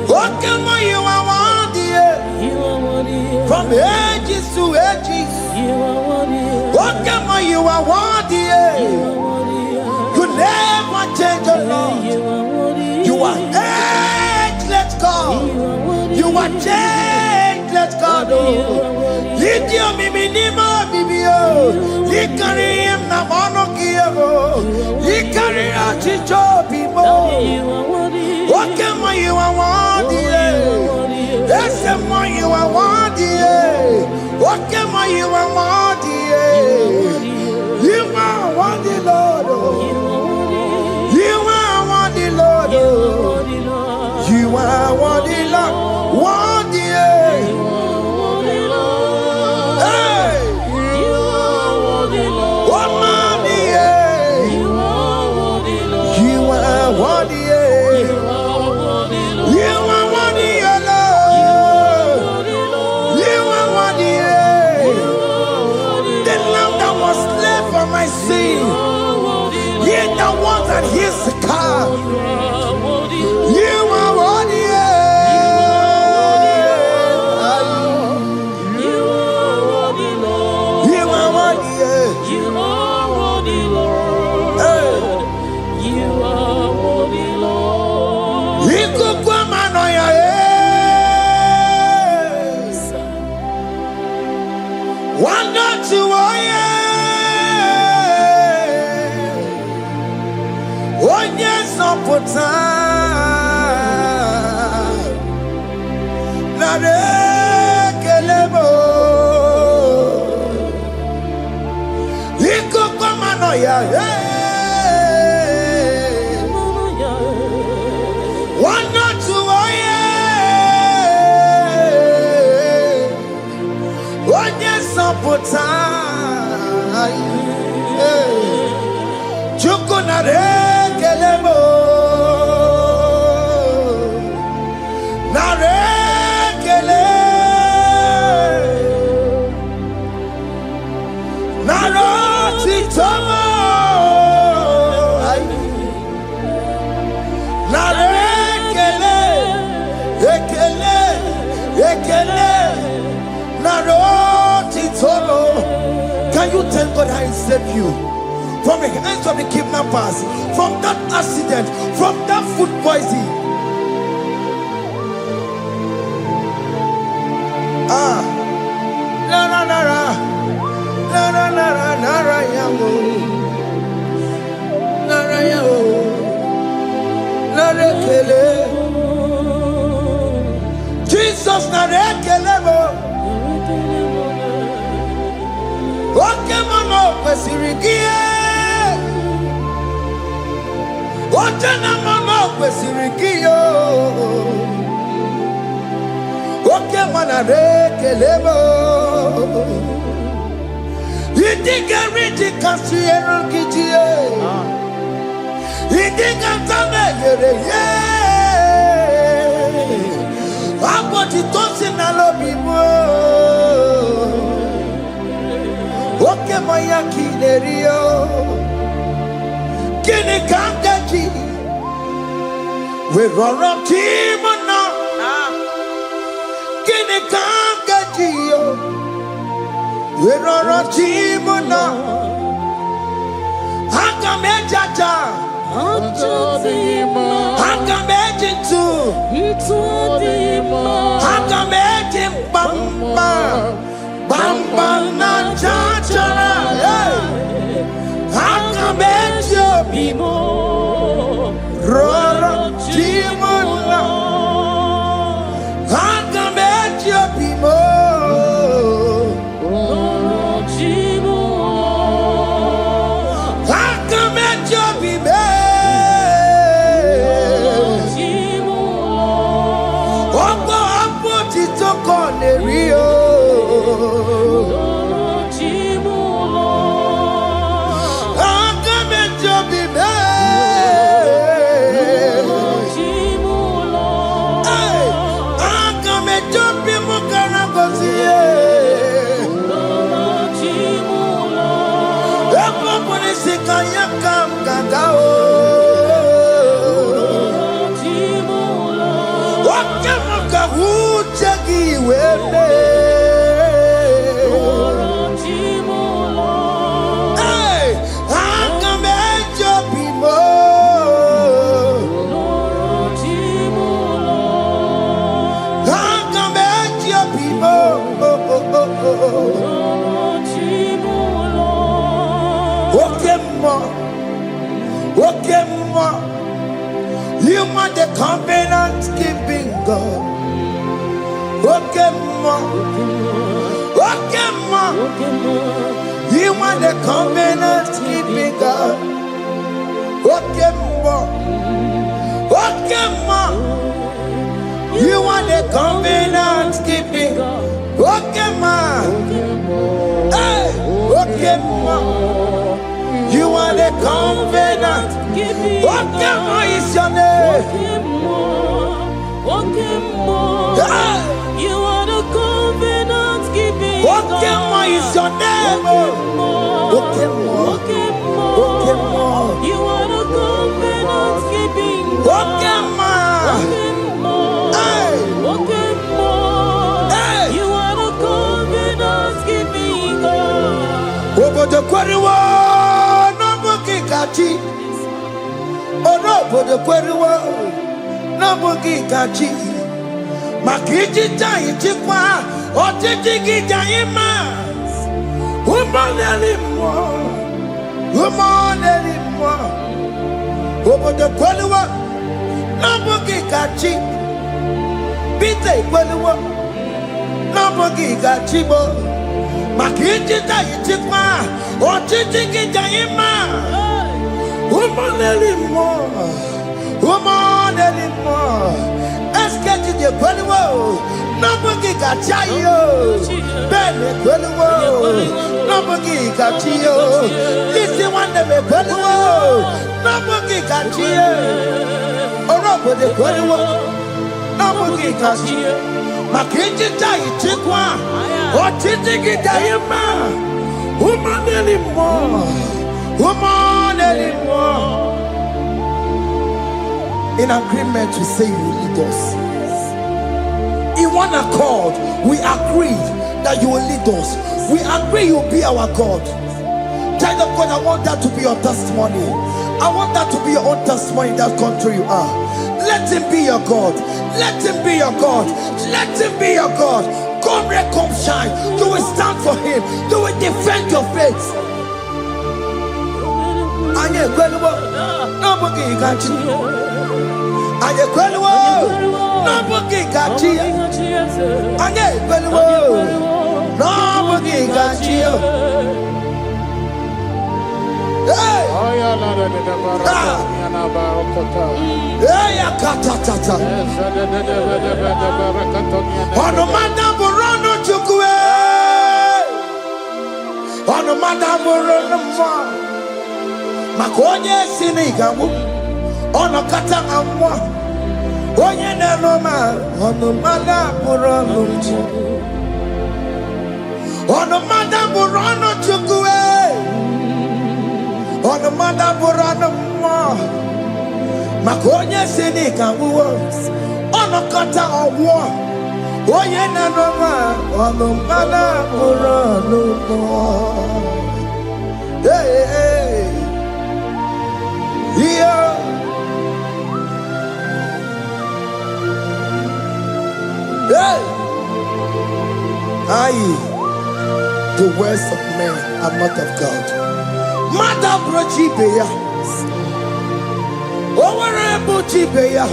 what can you are worthy? From ages to ages, what can you are worthy? You never change, oh Lord. You are ageless God. You are changeless God. Lithium minima bibio. Likari na monokia. Likari achicho bimo. What can you are worthy? Yes, you are worthy. What can you are worthy? You are worthy, Lord. You are worthy, Lord. You are worthy, Lord. Worthy. Hey. Oh, mommy, you are worthy. You are worthy, Lord. You are worthy. The lamb that was slain for my sin. He that was and he's the car. You are worthy. You are worthy. One not to one yes up for time. Not a kelebo. He could come on, one not to one yes up for time. Chukunare kelebo. Nare kele. Naro titomo. Can you thank God how He saved you from the hands of the kidnappers, from that accident, from that food poisoning? Jesus narekelemo. Oke mama kwesirigie. Ote na mama kwesirigie. Oke mana rekelemo. Idiga riti kasiero kijie. Idiga tame yere ye. Aboti tosi na lobi mo. Oke moya kinerio. Kini kangaji. We roro timo na. Kini kangaji yo. We roro timo na. Hanga mejaja. Hanga mejintu. Hanga mejin bamba. Bamba na jajara. Hanga mejo bimo. Roro timo na. Hanga mejo bimo. Hanga mejo bimo. Ogo apo titoko nerio. You are the covenant keeping God. Okay, ma. You are the covenant keeping God. Okay, ma. You are the covenant keeping God. Okay, ma. Hey, okay, ma. You are the covenant. What is your name? You are the covenant keeping. What is your name? You are the covenant keeping. You are the covenant keeping. Over the quarry. Onobodo kweruwo n'obugi kachi makiji tayi chikwa otiti gijayi ma umoneli mo obodo kweruwo n'obugi kachi bite kweruwo n'obugi kachi bo makiji tayi chikwa otiti gijayi ma umoneli mo. Eskeji de kweluwo, n'obugi gachayo. Bene kweluwo, n'obugi gachiyo. Lisi wande me kweluwo, n'obugi gachiyo. Orobo de kweluwo, n'obugi gachiyo. Makiji tayi chikwa, otiti gidayima. Umaneli mo. In agreement, we say you lead us. In one accord, we agree that you will lead us. We agree you'll be our God. Child of God, I want that to be your testimony. I want that to be your own testimony in that country you are. Let him be your God. Let him be your God. Let him be your God. Come red, come shine. You will stand for him. You will defend your faith. Anye kwelwo, nobody got you. Anye kwelwo, nobody got you. Anye kwelwo, nobody got you. Hey! Hey, katatata. Ono madam Borono chukwe. Ono madam Borono mwa. Makonye sinigamu. Ono kata amwa. Onye nenoma. Ono madam Borono chukwe. Ono madam Borono chukwe. Ono madam Borono mwa. Makonye sinigamu. Ono kata amwa. Onye nenoma. Ono madam Borono mwa. Hey, hey. Yeah. Hey. Aye. The words of men are not of God. Mother Brochibeya. Overable Chibeya.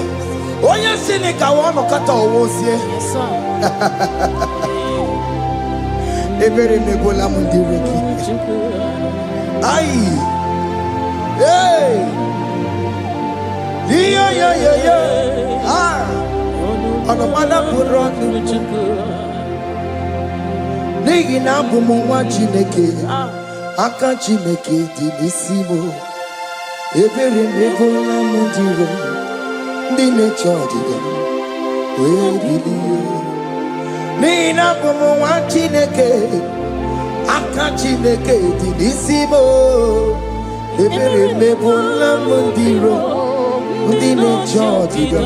Oya Seneca one of Kata was here. Yes, sir. Every Nebola Mundiriki. Aye. Hey. Yeah, yeah, yeah, yeah. Ah. On the mother put on Nigi na bumu Chineke. Aka Chineke di disimo. Ebere nebola mundiro. Dine chodiga. We biliye. Nigi na bumu Chineke. Aka Chineke di disimo. Ebere nebola mundiro. Dine chodiga.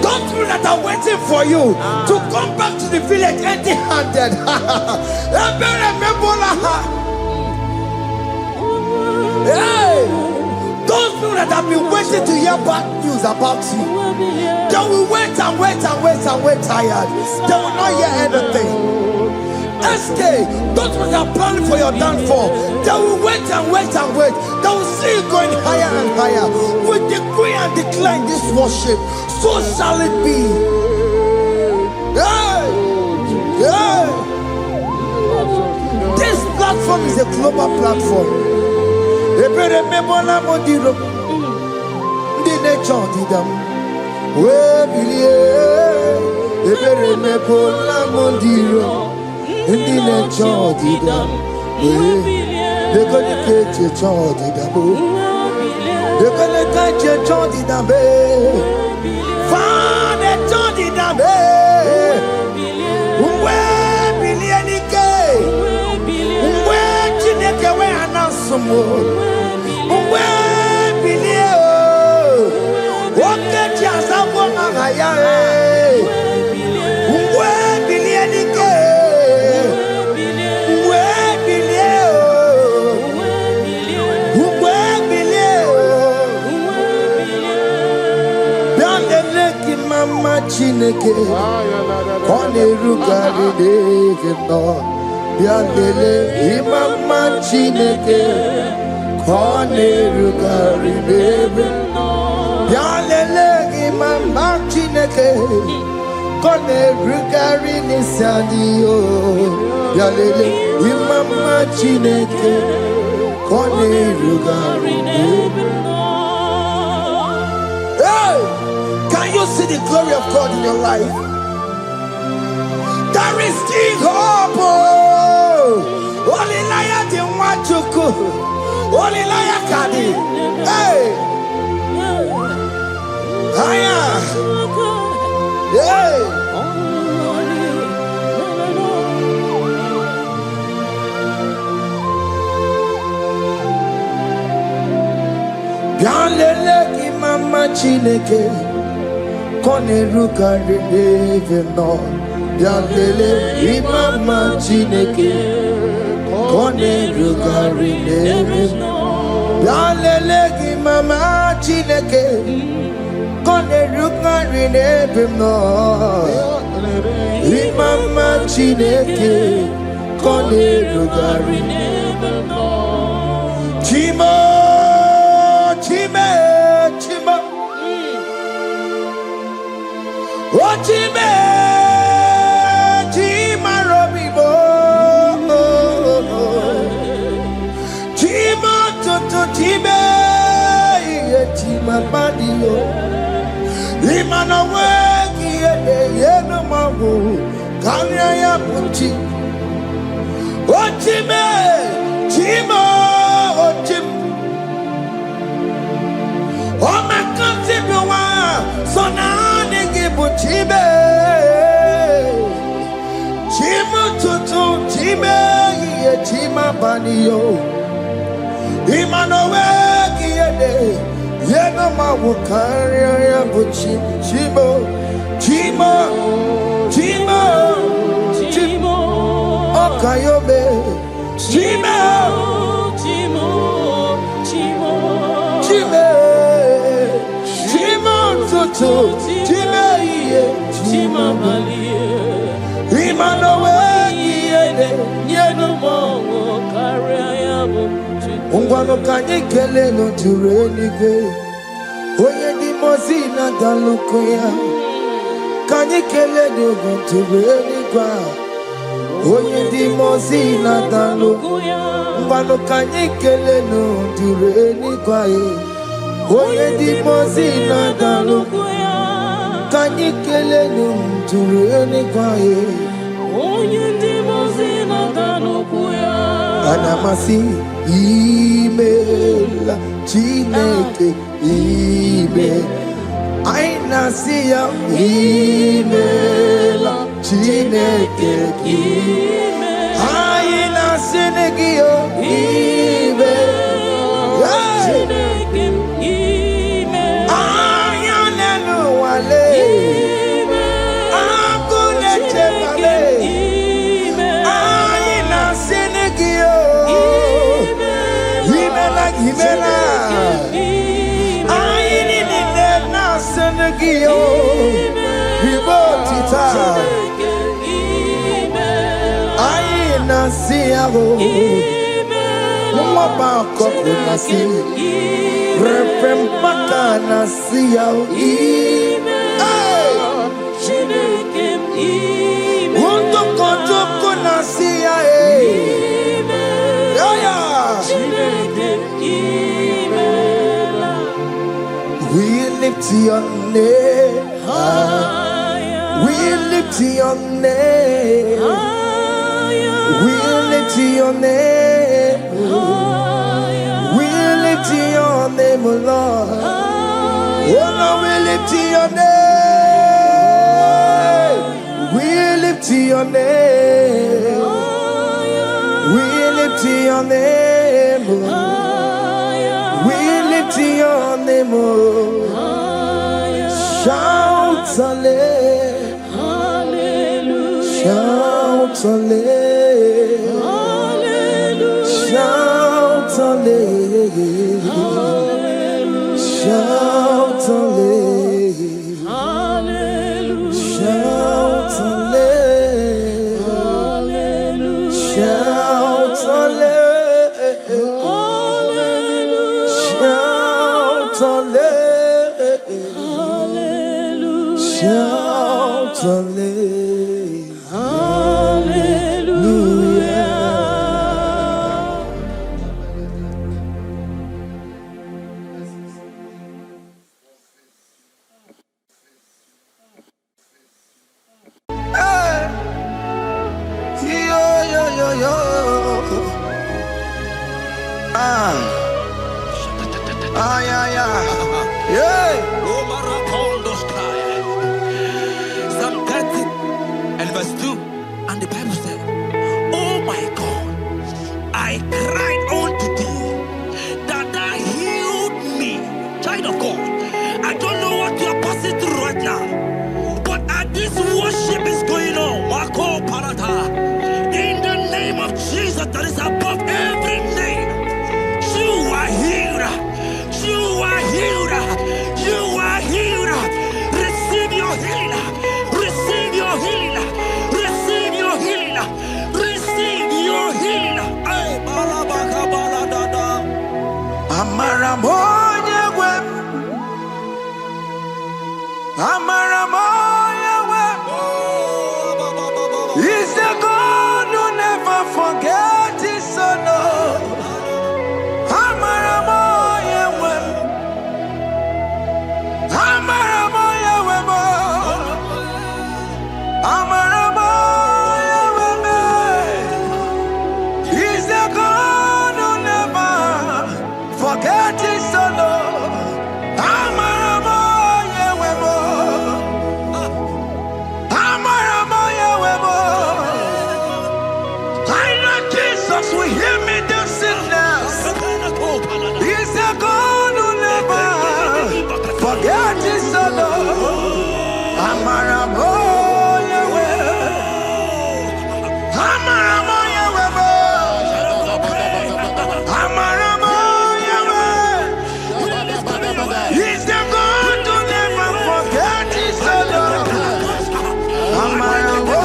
Those people that are waiting for you to come back to the village empty-handed. Hey, those people that have been waiting to hear bad news about you, they will wait and wait and wait and wait tired. They will not hear anything. SK, those people that are planning for your downfall, they will wait and wait and wait. They will see you going higher and higher. We decree and declare this worship, so shall it be. Hey! Hey! This platform is a global platform. Ebere mebola modiro, the nature didam. We believe. Ebere mebola modiro. Ndi ne chodi da, de gani keche chodi da bo, de gani keche chodi da be, fa ne chodi da be, umwe bilieni ke, umwe chineke we anasumo, umwe bilie o, oke chiasawo angaya umwe bilieni ke. Mama Chineke, Kone Rugari Devino, Yandele, Mama Chineke, Kone Rugari Devino, Yandele, Mama Chineke, Kone Rugari Nisadio, Yandele, Mama Chineke, Kone Rugari Devino. Can you see the glory of God in your life? There is still hope. Only liar didn't want to go. Only liar can. Hey. Hiya. Hey. Bianlele ki mama Chineke. Kone rugari devino, Yalele imama Chineke Kone rugari nebe Yalele imama Chineke Kone rugari nebe no Imama Chineke Kone rugari nebe no Chimo Chime Chimo Oh Chime Chima Robibo Chima Toto Chime Chima Badio Imana Wegi Yeno Mawu Kanya ya Puchi Oh Chime Chima Oh Chim Oh Makanti Biwa Sonane Gibu Chime Chima Toto Chime Chima Badio Imana Wegi Yeno Mawu Kanya ya Puchi Chimo Chima Chima Chimo Okayobe Chima Chimo Chimo Chime Chima Toto Chime Chima Balie Imana Wegi Yeno Mawu Kanya ya Puchi Ungwano kanye kele no turenike Oye di mozina dalukuya Kanye kele no turenikwa Oye di mozina dalukuya Ungwano kanye kele no turenikwa Oye di mozina dalukuya Kanye kele no turenikwa Oye di mozina dalukuya Anamasi email Chineke email Aina siya email Chineke email Aina sinigio email Chineke email Ayanenu wale email Akule chebale Aina sinigio Himela Aini ni na senegio Hibotita Aina siago Mama koko nasi Repempaka nasiao Unto koto nasia We lift your name higher. We lift your name higher. We lift your name higher. We lift your name, Lord. Oh no, we lift your name. We lift your name. We lift your name, we lift your name, shout hallelujah, shout hallelujah, shout hallelujah, shout hallelujah, shout hallelujah, shout hallelujah. Shout hallelujah. Hey. Yo, yo, yo, yo. Ah, yeah, yeah. Yeah. Psalm 30 and verse 2. And the Bible said, oh my God, I cried unto thee that thou healed me. Child of God, I don't know what you are passing through right now, but as this worship is going on, He's the God who never forgets his son. He's the God who never forgets his son. Will hear me the sickness. He's a God who never forget his son. Amaramo Yahweh. Amaramo Yahweh. Amaramo Yahweh. He's the God who never forget his son. Amaramo.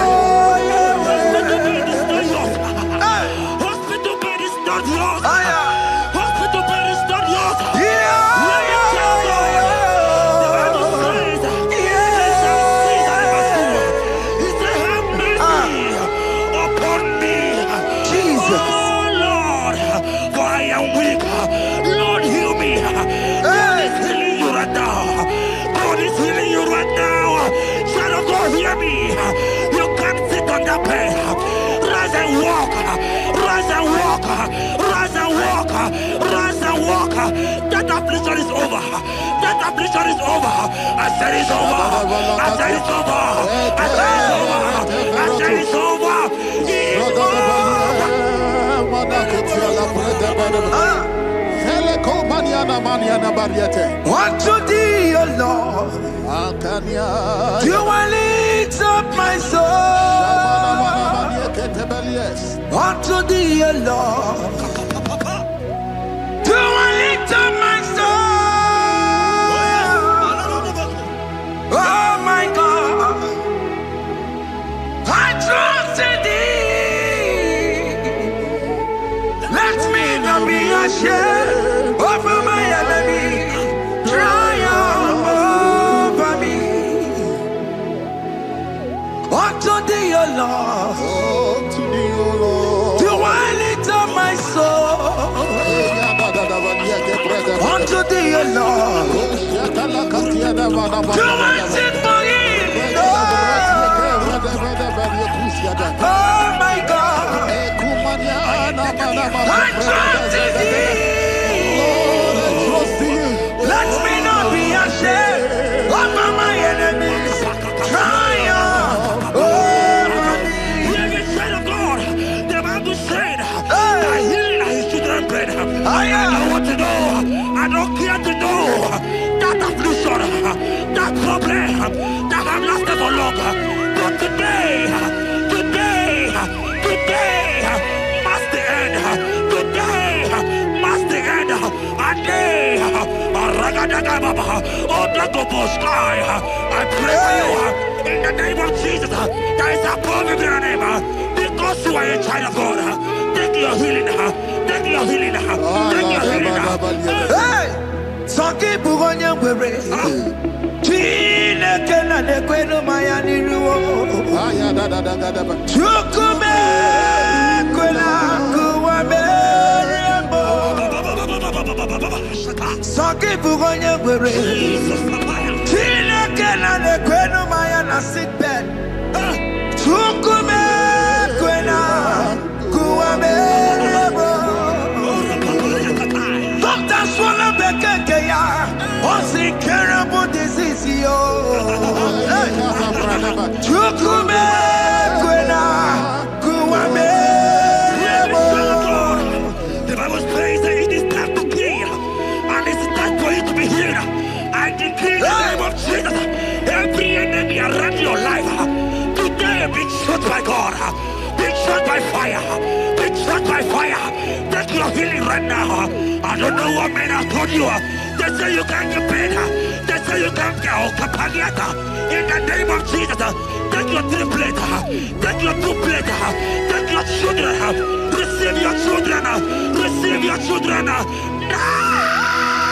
That affliction is over. That affliction is over. I said it's over. I said it's over. I said it's over. I said it's over. Unto thee, O Lord, do I lift up my soul. Unto thee, O Lord, do I lift up my soul. Oh my God, I trust in thee. Let me not be ashamed over my enemy. Triumph over me. Unto thee, O Lord, do I lift up my soul. Unto thee, O Lord, do I sing for him? Oh my God, I trust in thee. Let me not be ashamed over my enemies. Triumph over me. Hear the said of God. The Bible said, I heal his children bread. I don't want to know. I don't care to know that affliction, that problem, that have lasted for long. But today must the end. Today must the end. I pray for you in the name of Jesus. There is a problem in your name because you are a child of God. Take your healing. Take your healing. Take your healing. Hey! Saki bugonya were. Chile kena de kweno mayani ruo. Chukume kwena kuwame. Saki bugonya were. Chile kena de kweno mayana sick bed. Chukume kwena kuwame. Doctors wanna be kaya. What's incurable disease, yo? Chukume kwena kuwame. The Bible says that it is time to kill, and it's time for you to be healed. I decree in the name of Jesus, every enemy around your life today be shot by God, be shot by fire, be shot by fire. Take your healing right now. I don't know what men have told you. They say you can't get paid. They say you can't get Okapagiata. In the name of Jesus, take your 3 plate, take your 2 plate, take your children, receive your children, receive your children. Now!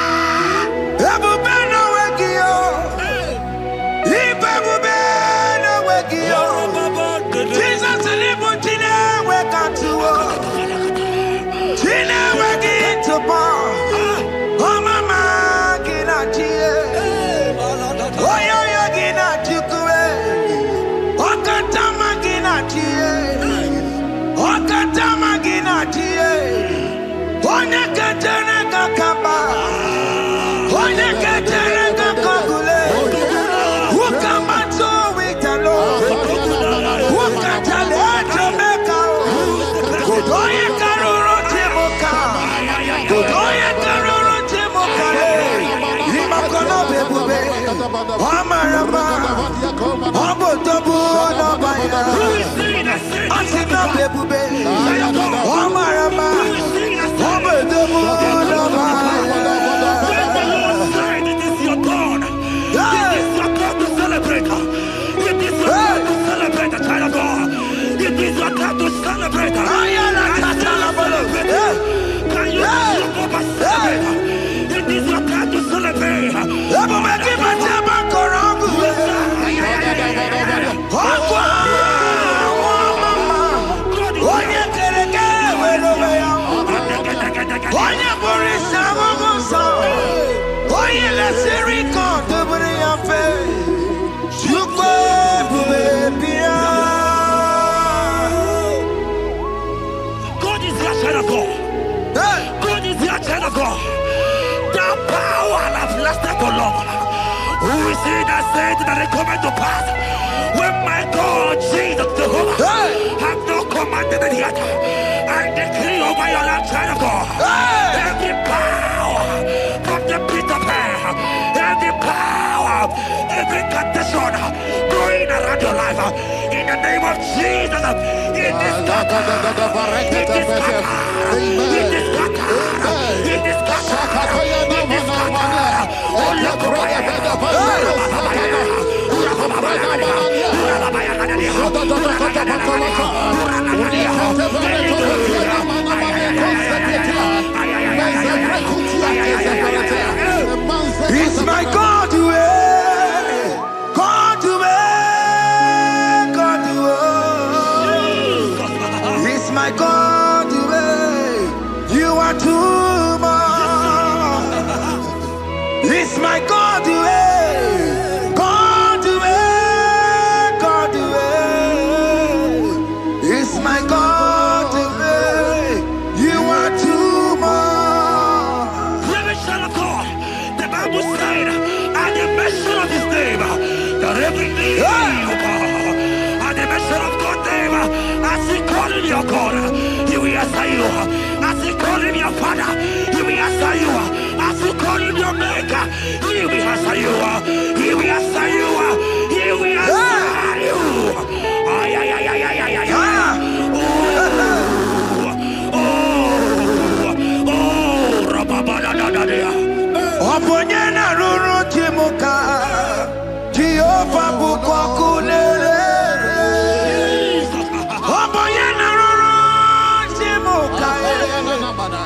Who is he that said that it coming to pass? When my God, Jesus Jehovah, have not commanded it yet, I decree over your life, child of God, every power from the pit of hell, every power, every condition going around your life, in the name of Jesus, it is scattered, it is scattered, it is scattered, it is scattered, it is scattered. It's my God to God to God to It's my God to you are too much. It's my God to God to God to It's my God to you are too much. Revelation of God. The Bible said, at the mention of His name, that every knee will bow. At the mention of God's name, as He call Him your God, He will answer you. As He call Him your Father, He will answer you. As He call Him your Maker, He will answer you. He will answer you. He will answer you. Ay, ay, ay, ay, ay, ay, ay, ay. Oponyena ruru timuka Jehova bukwa kunere Oponyena ruru timuka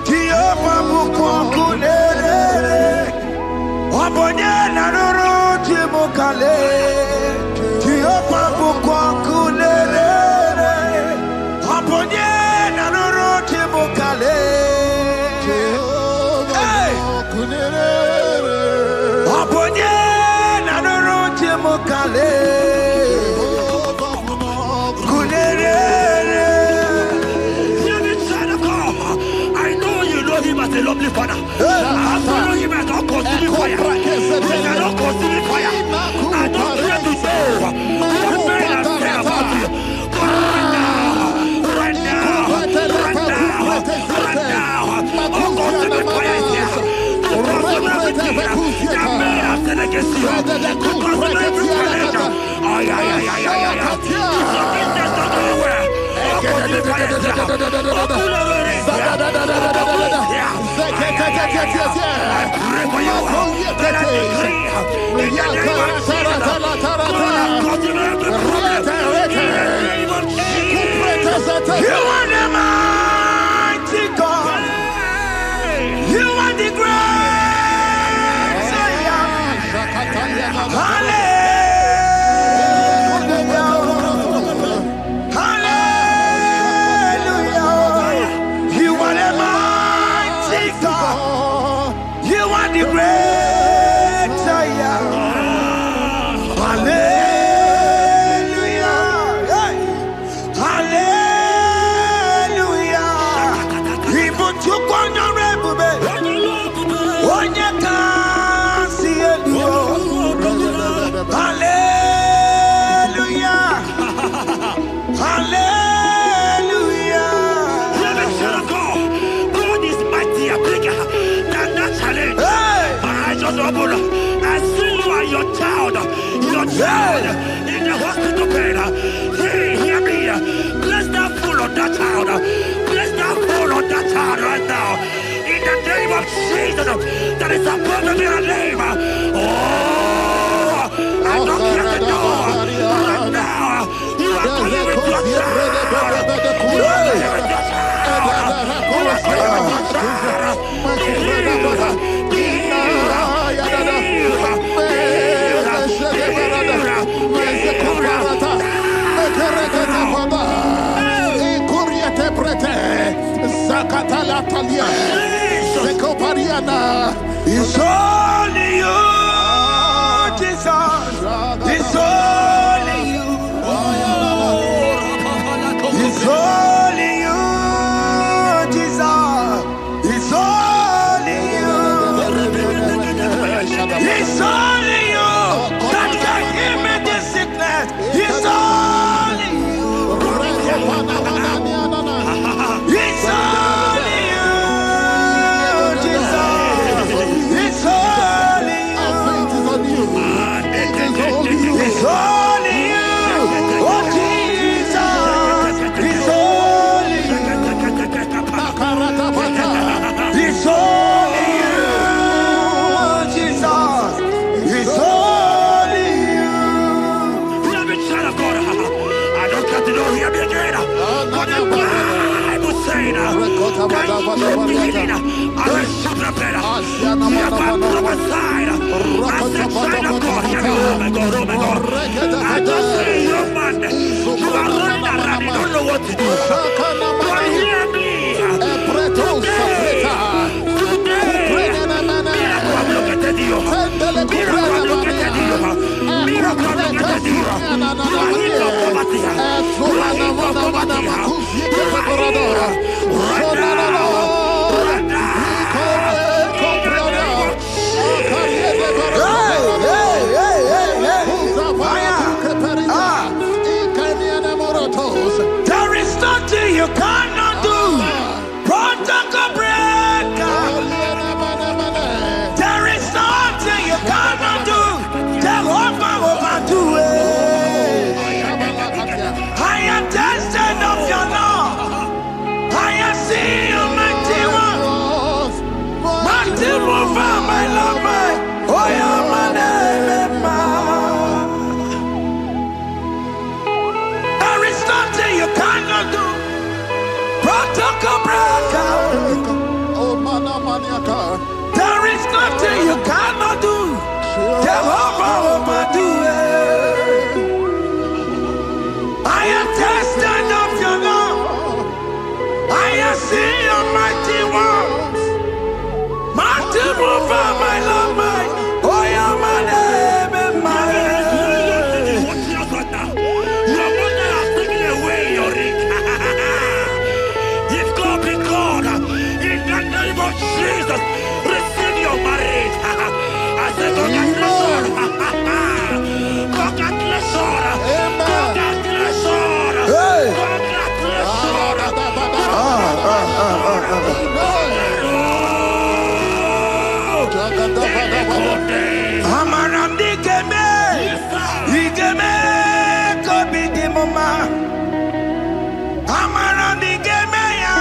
Jehova bukwa kunere Oponyena ruru timuka le Jehova bukwa kunere Oponyena ruru timuka le I know you know Him as a lovely Father. I follow Him as a consuming fire. He is not consuming fire. I don't care to know what men have said about you. But right now, oh, consuming fire is here. To consume everything that men have said against you. To consume every challenge. Ay, ay, ay, ay, ay, ay. It's your business not going well. Oh, consuming fire is here. Oh, consuming is here. I pray for you. That I decree in the name of Jesus. God, consume every problem. In the name of Jesus. You are the mighty God. You are the great Zion. Hallelujah. Hallelujah. Hallelujah. Let me share a God. God is mighty and bigger than that challenge. Hey. My eyes just open. I see you and your child in the hospital bed. Hey, hear me. Bless that fool on that child. Bless that fool on that child right now. In the name of Jesus, that is above the mirror name. Oh, I don't hear the door. Right now, you are coming with your child. You are coming with your child. You are coming with your child. It's only you, Jesus. It's only you. It's only you, Jesus. It's only you. It's only you that can heal me this sickness. It's only you. It's only you, Jesus. It's only you. It's only you. Oh, Jesus. It's only you. It's only you, Jesus. It's only you. Hear me, child of God. I don't got to know, hear me again. But the Bible saying, I will shut the bed. You have got prophesied. I said, child of God, hear me. Oh my God, oh my God. I just see you, man. You are running around, you don't know what to do. But hear me. There is nothing you cannot do. Protocol breaker. There is nothing you cannot do. Jehovah overdo it. I am tested of your love. I have seen you, mighty one. Mighty mover, my love, my. Oh, you're my name, there is nothing you cannot do. Protocol breaker. There is nothing you cannot do. Jehovah overdo it. I am tested of your love. I have seen your mighty ones. Mighty mover, my love, my. Oh, you're my name, Your mother has taken away your ring. If God be God, in the name of Jesus, receive your marriage. I said, congratulations. Congratulations. Congratulations. Hey. Congratulations. Amaram digeme, digeme, kobi di mama. Amaram digeme ya,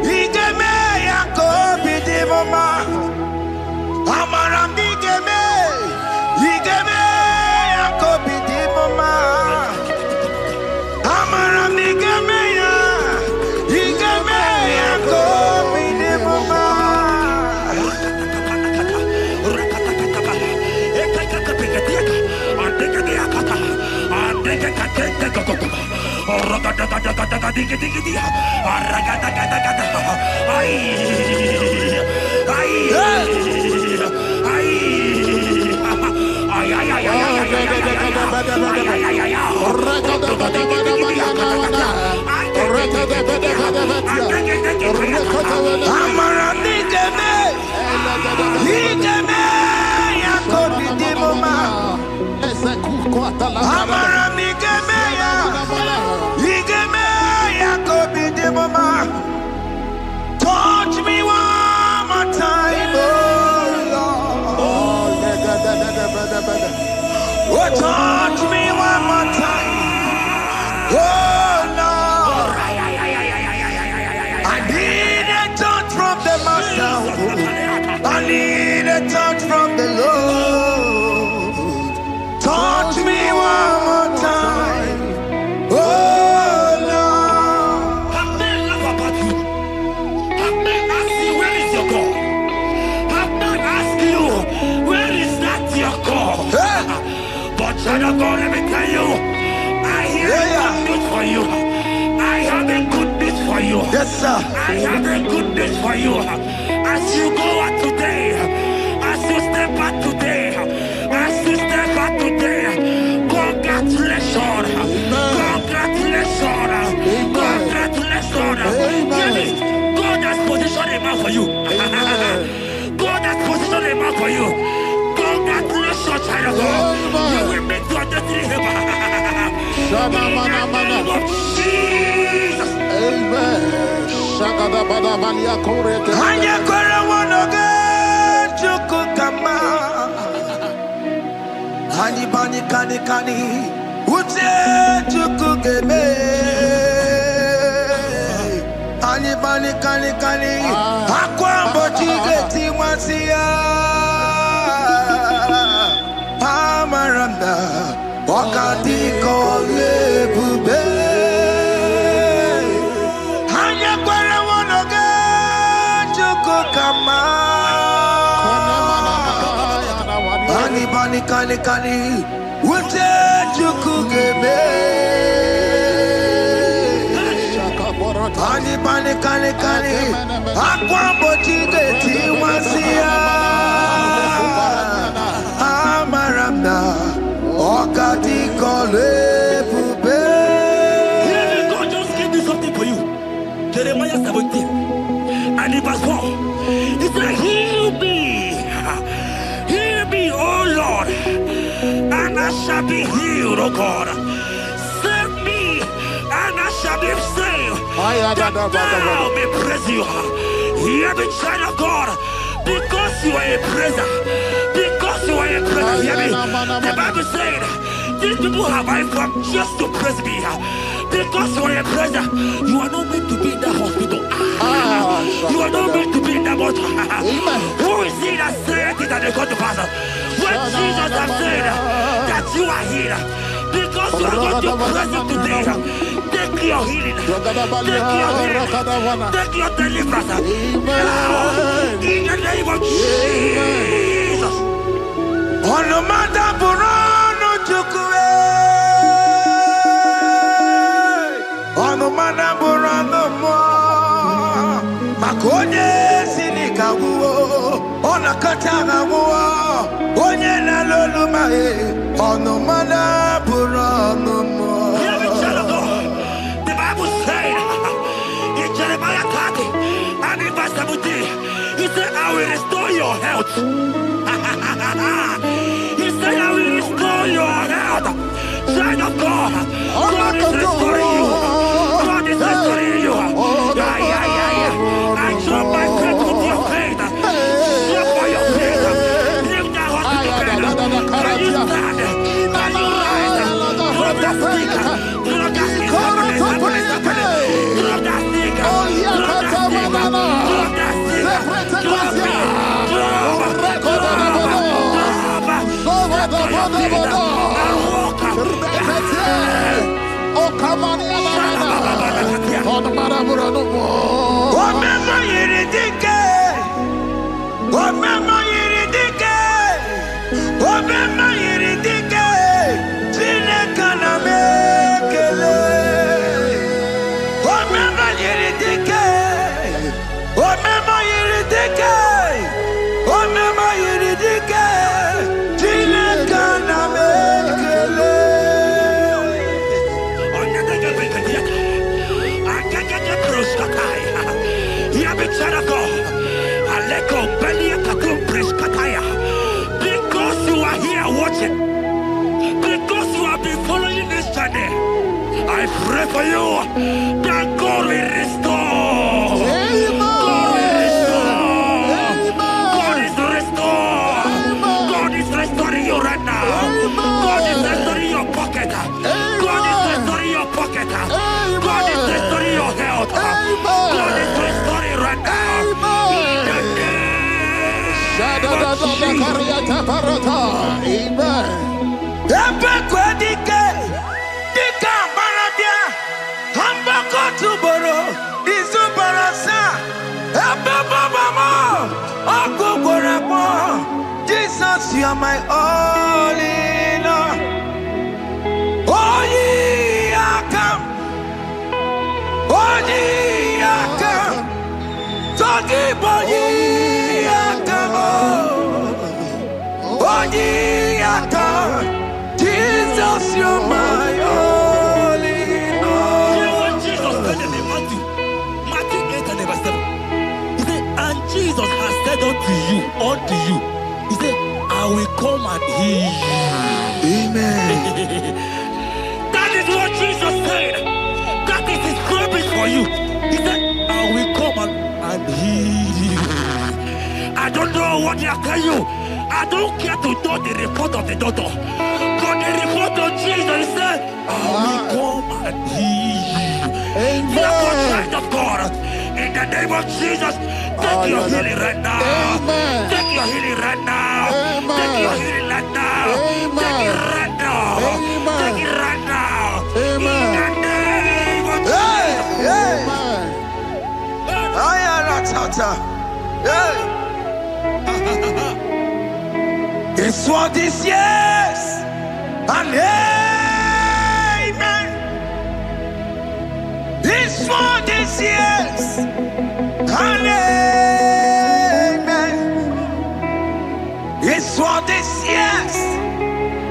digeme ya, kobi di mama. Amaram digeme, digeme ya, kobi di mama. Amaram digeme ya, digeme ya, kobi di mama. Child of God, let me tell you, I hear good news for you. I have a good news for you. Yes, sir. I have a good news for you. As you go out today, as you step out today, as you step out today, congratulations. Congratulations. Congratulations. God has positioned a man for you. God has positioned a man for you. Congratulations, child of God. You will make your destiny helper. In the name of Jesus. Amen. Anya kwere wonoge chukukama. Hani bani kani kani uche chukugeme. Hani bani kani kani akwambo chigeti wasia. Amaranda wakati kole bube. Anya kwere wonoge chukukama. Bani bani kani kani uche chukugeme. Bani bani kani kani akwambo chigeti wasia. Amaranda wakati kole bube. Hear me, God just gave me something for you. Jeremiah 17 and in verse 4. He said, heal me, oh Lord, and I shall be healed, oh God. Save me, and I shall be saved. That thou may praise you. Hear me, child of God, because you are a praiser. Because you are a praiser, hear me. The Bible said, these people have I come just to praise me. Because you are a praiser, you are not meant to be in that hospital. You are not meant to be in that motor. Who is he that said it that they got to pass? When Jesus has said that you are healed, because you are going to praise him today, take your healing, take your deliverance. Now, in the name of Jesus. Onomada burano chukwe. Onomada burano mo. Makonye sinikawo. Onakataga wo. Onye na loluma e. Onomada burano mo. Hear me, child of God. The Bible said in Jeremiah 30 and in verse 17, he said, I will restore your health. He said, I will restore your health. Child of God, God is restoring you. God is restoring you. I join my faith with your faith. Show for your faith. Leave that hospital bed. Can you stand? Can you rise? Drop that stick. Drop that stick. Drop that stick. Drop that stick. Drop that stick. Drop it. Because you are here watching, because you have been following this journey, I pray for you that God will restore. God will restore. God is restoring. God is restoring you right now. God is restoring your pocket. God is restoring your pocket. God is restoring your health. God is restoring right now. Jesus, you are my all in all. Jesus, you're my only Lord. You know what Jesus said in Matthew 8 and verse 7? He said, and Jesus has said unto you, he said, I will come and heal you. Amen. That is what Jesus said. That is his promise for you. He said, I will come and heal you. I don't know what they are telling you. I don't care to know the report of the doctor. But the report of Jesus said, I will come and heal you. Therefore, child of God, in the name of Jesus, take your healing right now. Amen. Take your healing right now. Amen. Take your healing right now. Amen. Take it right now. Amen. Take it right now. Amen. In the name of Hey, hey. Amen. Hey. It's what this yes and amen. It's what this yes and amen. It's what this yes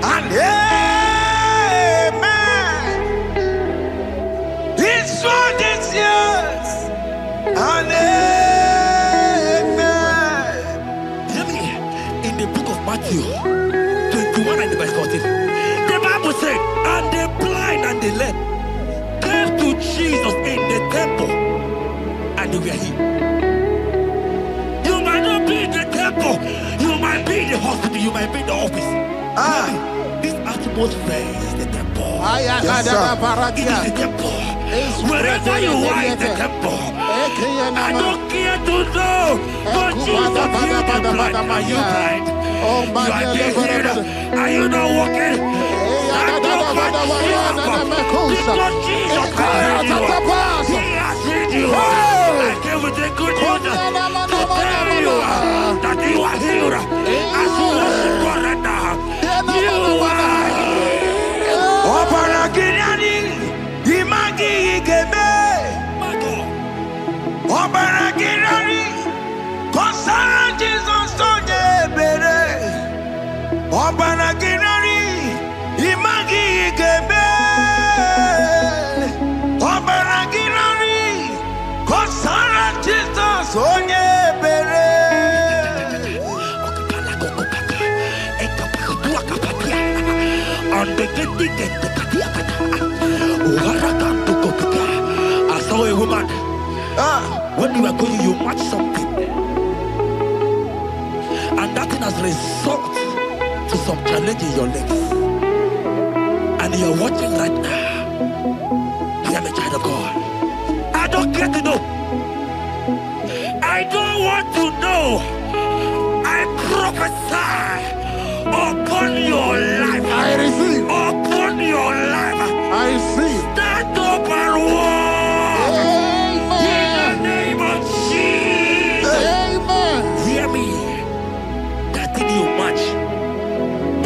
and amen. It's what this yes and amen. Hear me. In the book of Matthew 21 and verse 14, the Bible said, and the blind and the lame came to Jesus in the temple, and they were healed. You might not be in the temple, you might be in the hospital, you might be in the office. This atmosphere is the temple. Yes, sir. It is the temple. Wherever you are in the temple, I don't care to know, but Jesus healed the blind. Are you blind? You are being healed. Are you not walking? Stand up and stand up. Because Jesus has healed you. He has healed you. I came with the good news to tell you that you are healed. As you worship God right now, you are healed. Obaragirani, imagi igebe. My God. Obaragirani, kosara Jesus onye ebere. Obaragirani, imagi igebe. Obaragirani, kosara Jesus onye ebere. I saw a woman. When you were going, you match something, and that thing has resulted to some challenge in your legs, and you're watching right now. Hear me, child of God. I don't care to know. I don't want to know. I prophesy upon your life. I receive. Upon your life. I receive. Stand up and walk. Amen. In the name of Jesus. Amen. Hear me. That thing you match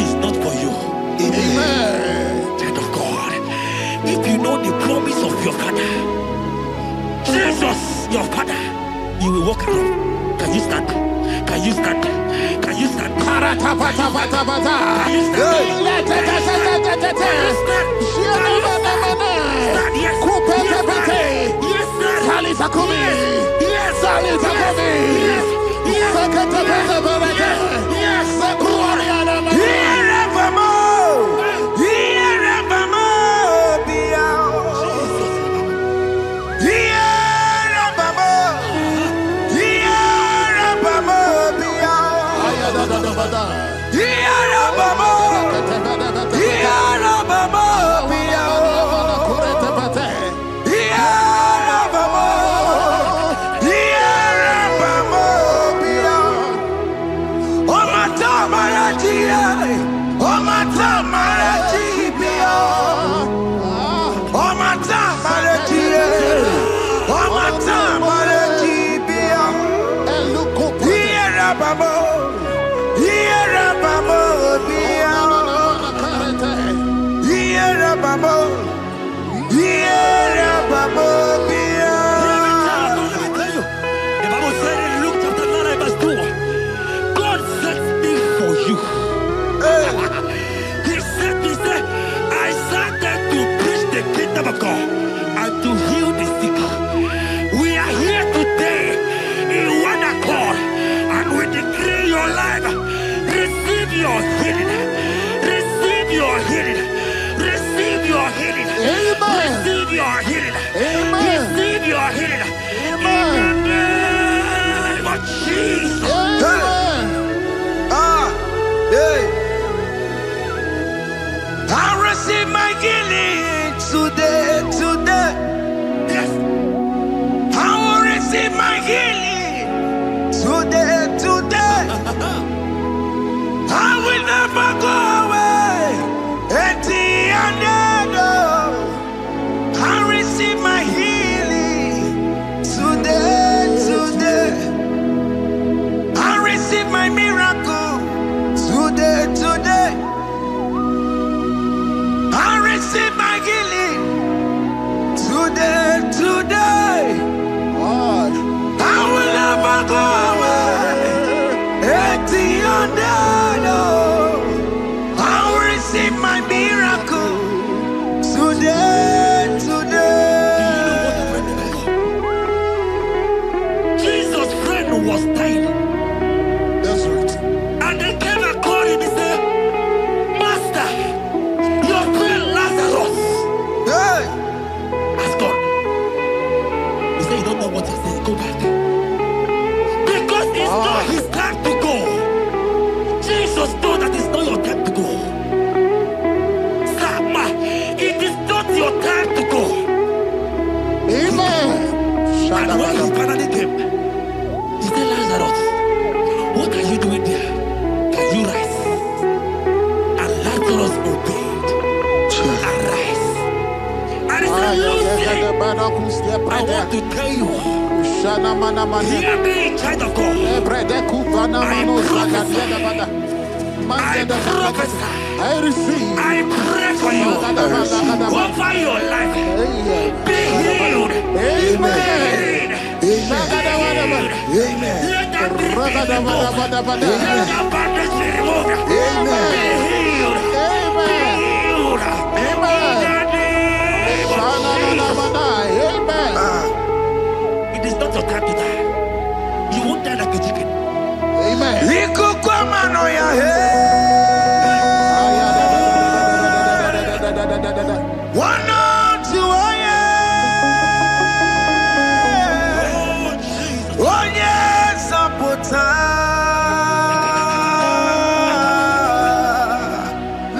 is not for you. Amen. Child of God. If you know the promise of your father, Jesus, your father, you will walk around. Can you stand? Can you stand? Can you stand? Can you stand? Can you stand? Yes. Yes, sir. Yes, sir. Yes. Yeah. your healing. Receive your healing. Receive your healing. Amen. Receive your healing. Amen. Receive your healing. Amen. In the name of Jesus. Amen. Hey. I receive my healing today. Yes. I will receive my healing today. I will never go away empty-handed. I receive my healing today. I receive my miracle today. I receive my healing today. God. I will never go away empty-handed. I will receive my miracle today. Jesus' friend was dying. That's right. And they came and called him and said, Master, your friend Lazarus Hey. has gone. He said, you don't know what he said. Go back. Because it's not his time to go. Jesus knows that it's not your time to go. Sama, it is not your time to go. Amen. And when he finally came, he said, Lazarus, what are you doing there? Can you rise? And Lazarus obeyed. Arise. And he said, Lucy, I want to tell you, hear me in child of God. I receive. I pray for you. Over your life. Be healed. Amen. Amen. Let that be removed. Let that bandage be removed. Be healed. Be healed. In the name of Jesus. It is not your time to die. You won't die like a chicken. Amen. Ikukwamano ya he. Wana tuwaye. Onye sapota.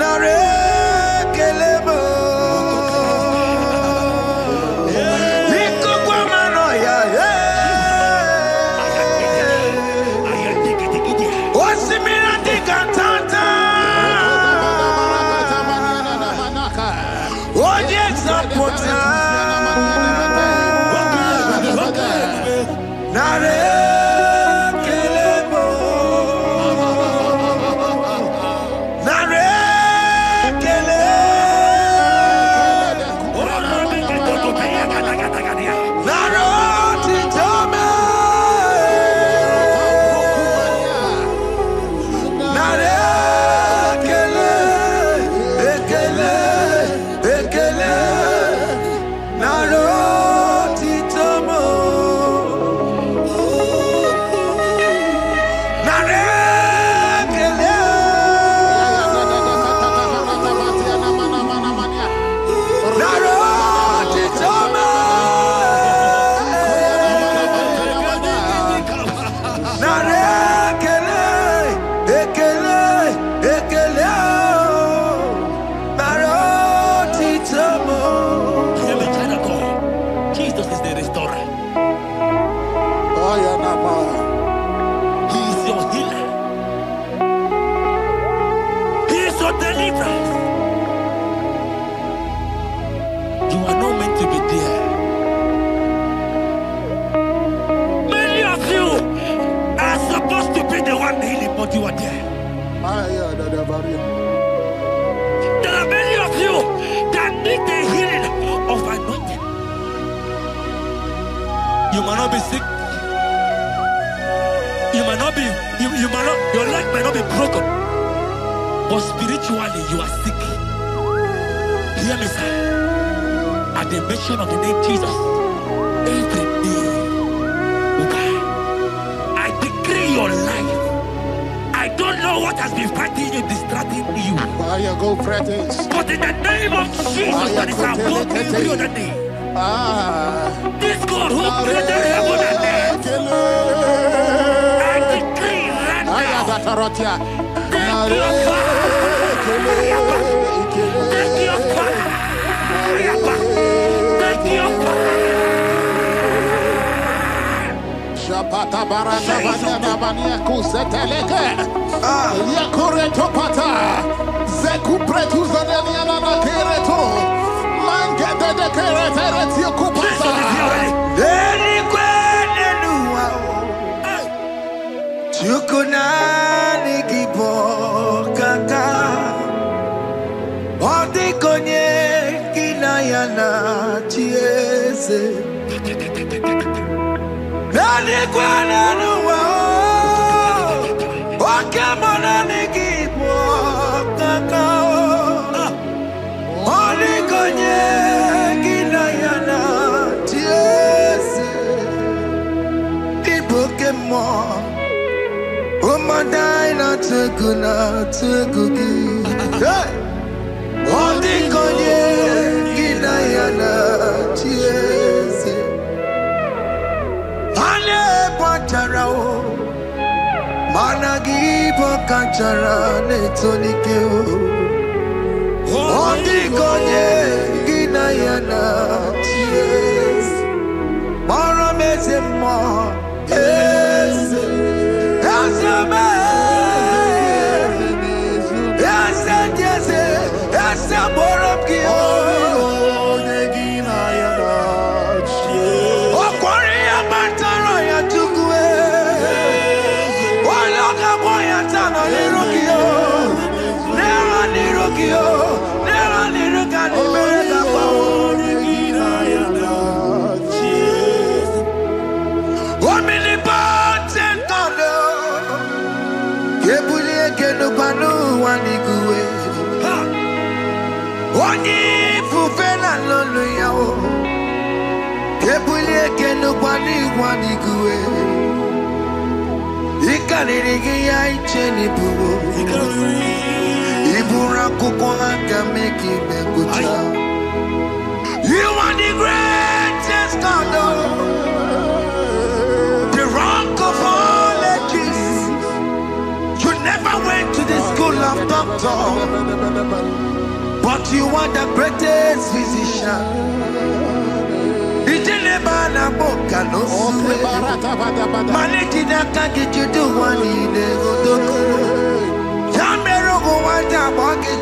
Narekelemo. Ikukwamano ya he. Osimira dikatata. Onye sapota. Narekelemo. Narekele. Narotitome. Narekele. Ekele. Narotitomo. Narekele. Narotitome. Narekele. Ekele. Narotitomo. Hear me, child of God. Jesus is the restorer. He is your healer. He is your deliverer. You are not meant to be there. Many of you are supposed to be the one healing, but you are there. There are many of you that need the healing of anointing. You might not be sick. You might not be, you might not, your leg might not be broken. But spiritually, you are sick. Hear me, sir. At the mention of the name Jesus, every knee will bow. I decree your life. I don't don't know what has been fighting you, distracting you. I go practice. But in the name of Jesus, that is above every other name. This God who created heaven and earth, I decree right now, take your fire. Take your fire. Take your fire. Shapata barata banya banya kuseteleke. Yakore topata. Zeku pretu zadenia na kereto. Mangete de keretere tio kupasa. Deni kwene nuwa. Chukunani kipo kaka. Odi konye kinayana chiese. Deni kwene nuwa. Wakemona nikipo kaka. Odi konye kinayana chiese. Ibokemo. Umadina tukuna tukuki. Hey! Odi konye kinayana chiese. Ale pacharao. Managi pokachara netonike o. Odi konye kinayana chiese. Mara meze mo. Yes. Yes, you are the greatest God, the rock of all ages. You never went to the school of doctor, but you are the greatest physician. Bana boka no suwe Maniki daka get you do one in the Godoko Yamero go wata boki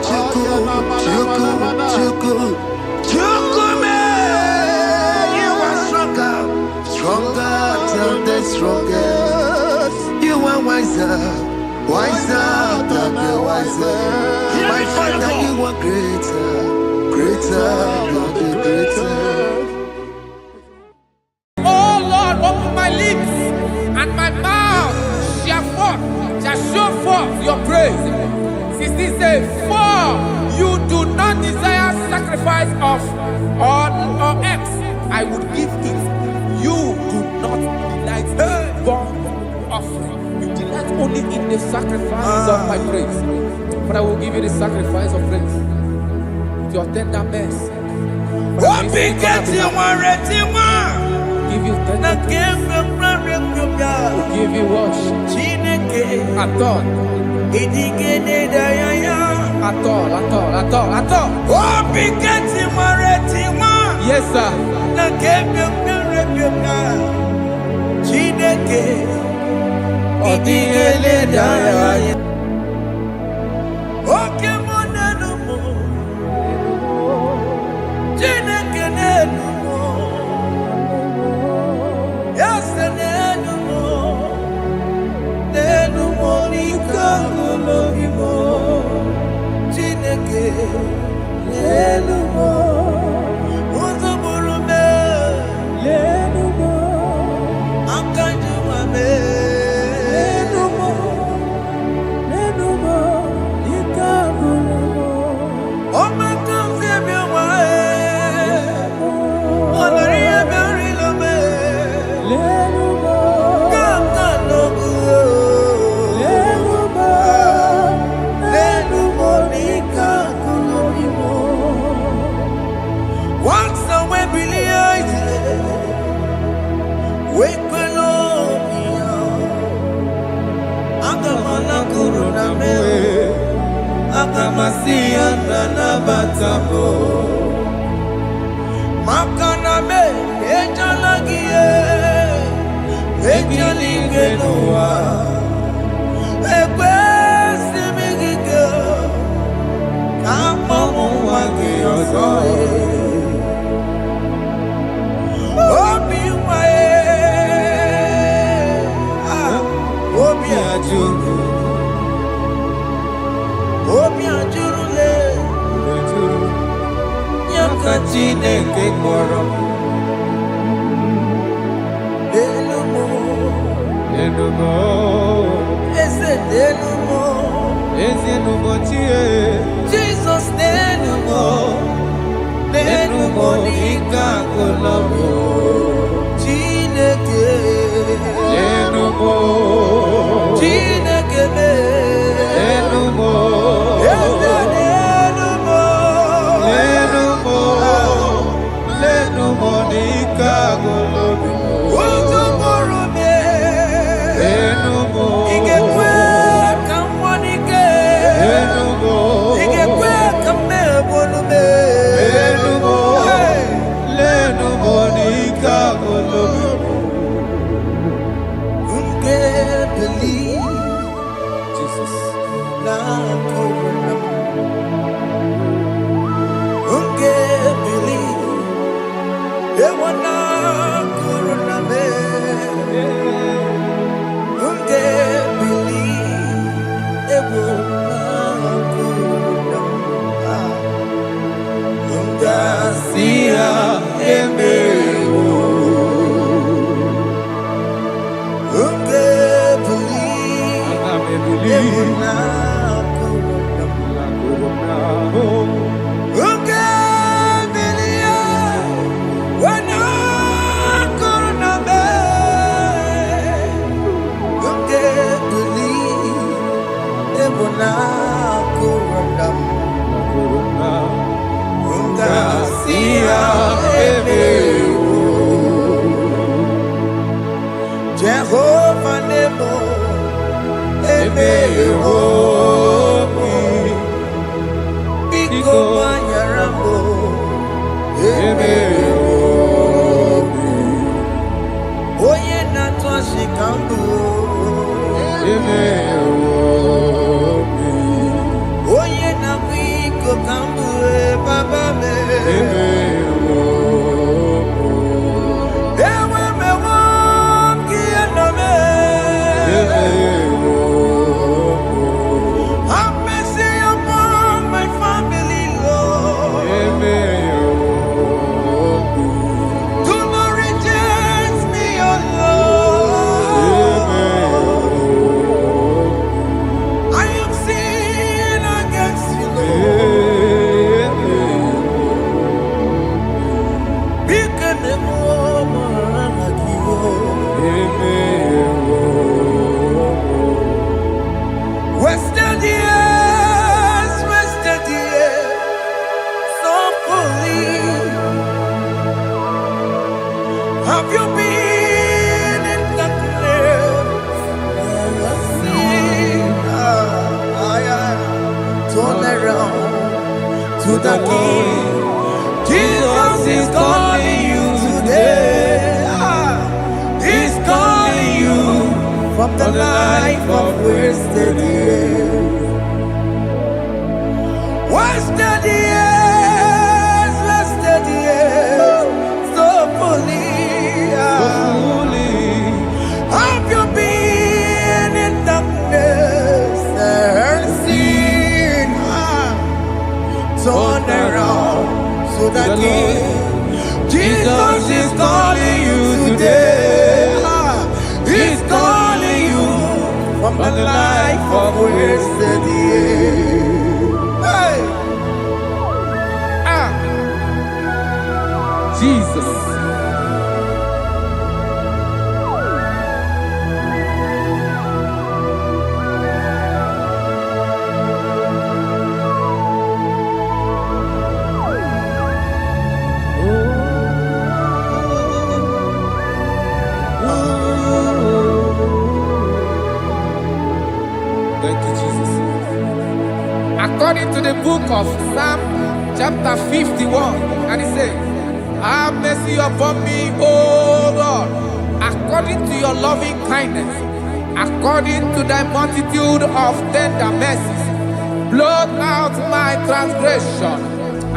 chuku me. You are stronger than the strongest. You are wiser than the wiser. My Father, you are greater than the greater. Open my lips and my mouth shall show forth your praise. 16 says, for you do not desire sacrifice of or X, I would give it. You do not delight in burnt offering. You delight only in the sacrifice of my praise. But I will give you the sacrifice of praise. With your tender mercy. Give you tender give you worship. At all. Yes, sir. Agamasia Nanabatamo Makaname Ejalagie Ejaligenua Ekwesimigike Kamamu Wagi Ozoe Obi Wae Obi Ajuru Obi Ajurule Yakachine Kekoro Delumo Delumo Ese Delumo Ese Numo Chie Jesus Delumo Delumo Nika Kolamo Chineke Delumo Chineke Delumo Monica Golobi Utuburume Enumo Igekwe Kamwanike Enumo Igekwe Kamebolume Enumo Lenu Monica Golobi Unge believe Jesus na korona Unge believe Ewana korona me Unge believe Ewana korona Unga siya emewo Unge believe Ewana korona Unge Jehovah Nebo Emeho Biko Wanyarambo Emeho Oye Natwa Shikambu Emeho Oye Nakwiko Kambu Baba Me Emeho Have mercy upon my family, Lord. Do not reject me, oh Lord. I have sinned against you, Lord. Become a woman like you. Wasted years, so fully. Have you been in darkness? Turn around to the King. Jesus is calling you today. He's calling you from the life of wasted years. Wasted years, so fully. Have you been in darkness and seen? Turn around so that Jesus is calling you today. He's calling you from the life of wasted years. Hey! Jesus. Thank you, Jesus. according to the book of Psalm chapter 51, and it says, have mercy upon me, O God, according to your loving kindness, according to thy multitude of tender mercies, blot out my transgression.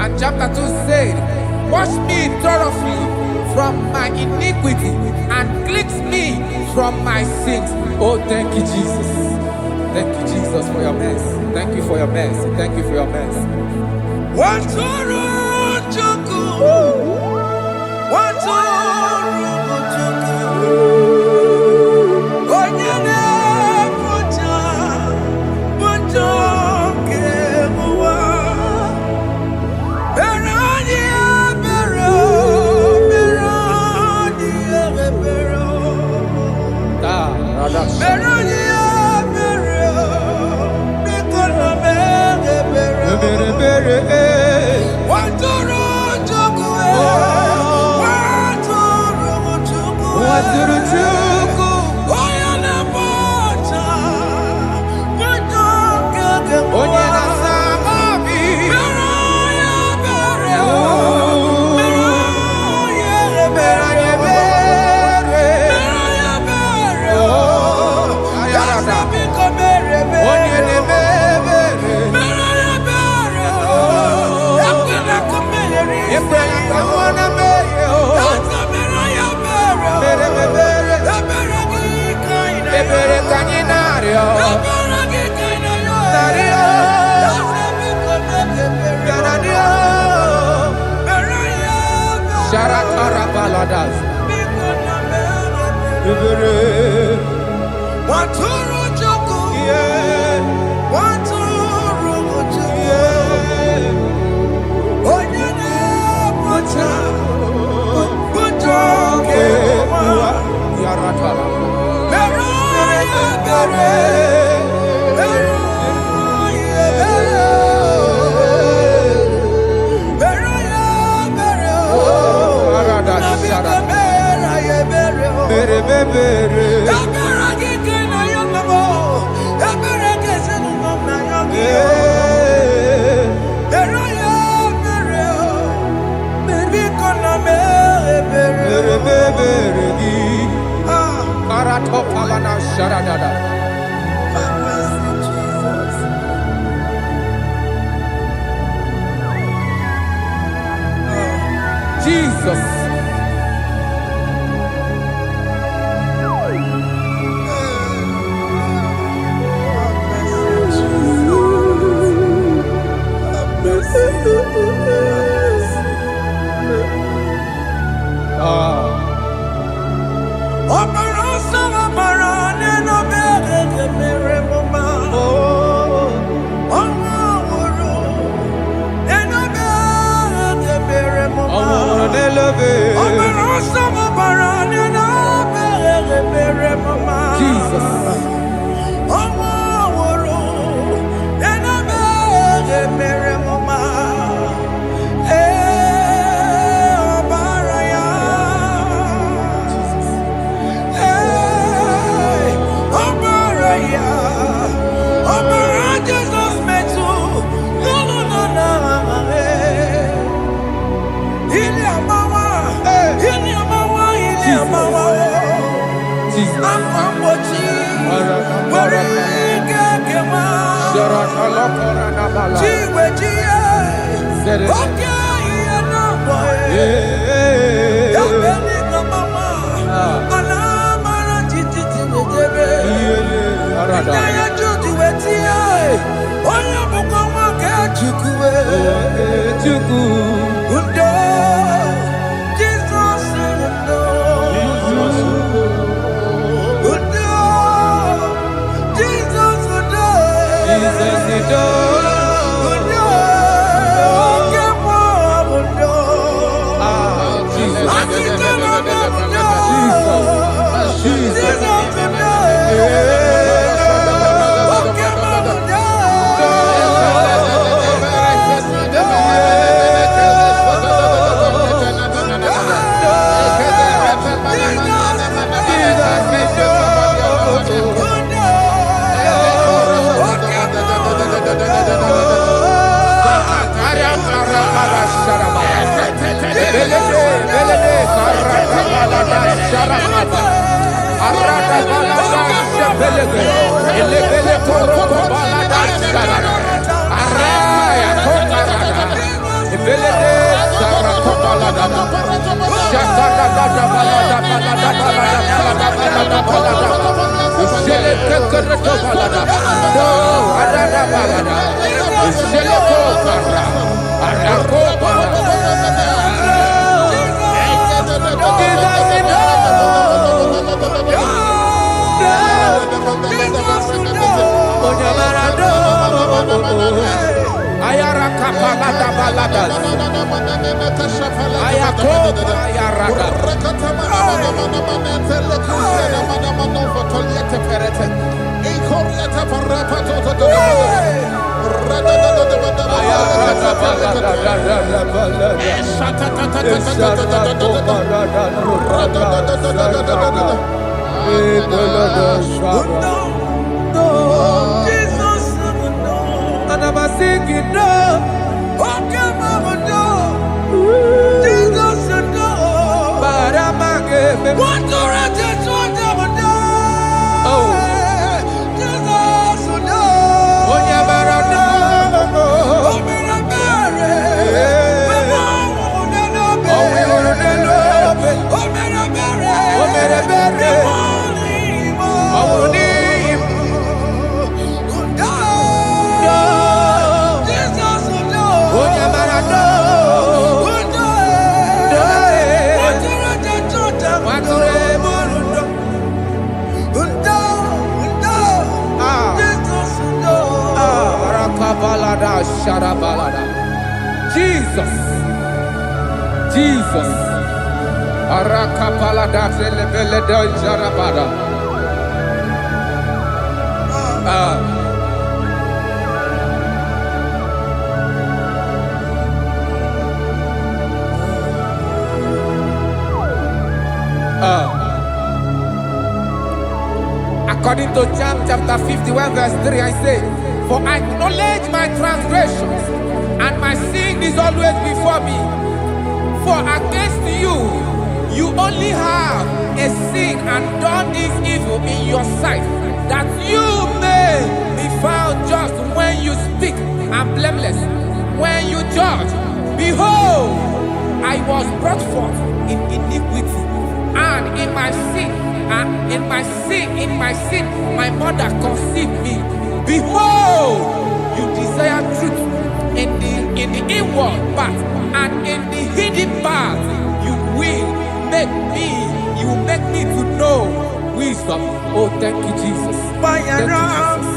And chapter 2 said, wash me thoroughly from my iniquity and cleanse me from my sins. Oh, thank you, Jesus. Thank you, Jesus, for your mercy. Thank you for your mercy. Thank you for your mercy. Jesus. According to Psalm chapter 51 verse 3, I say, for I acknowledge my transgressions, and my sin is always before me. For against you, you only have a sin and done this evil in your sight, that you may be found just when you speak, and blameless when you judge. Behold, I was brought forth in iniquity, and in my sin, my mother conceived me. Behold, you desire truth in the inward part, and in the hidden part, you will make me to know wisdom. Oh, thank you, Jesus. Thank you, Jesus.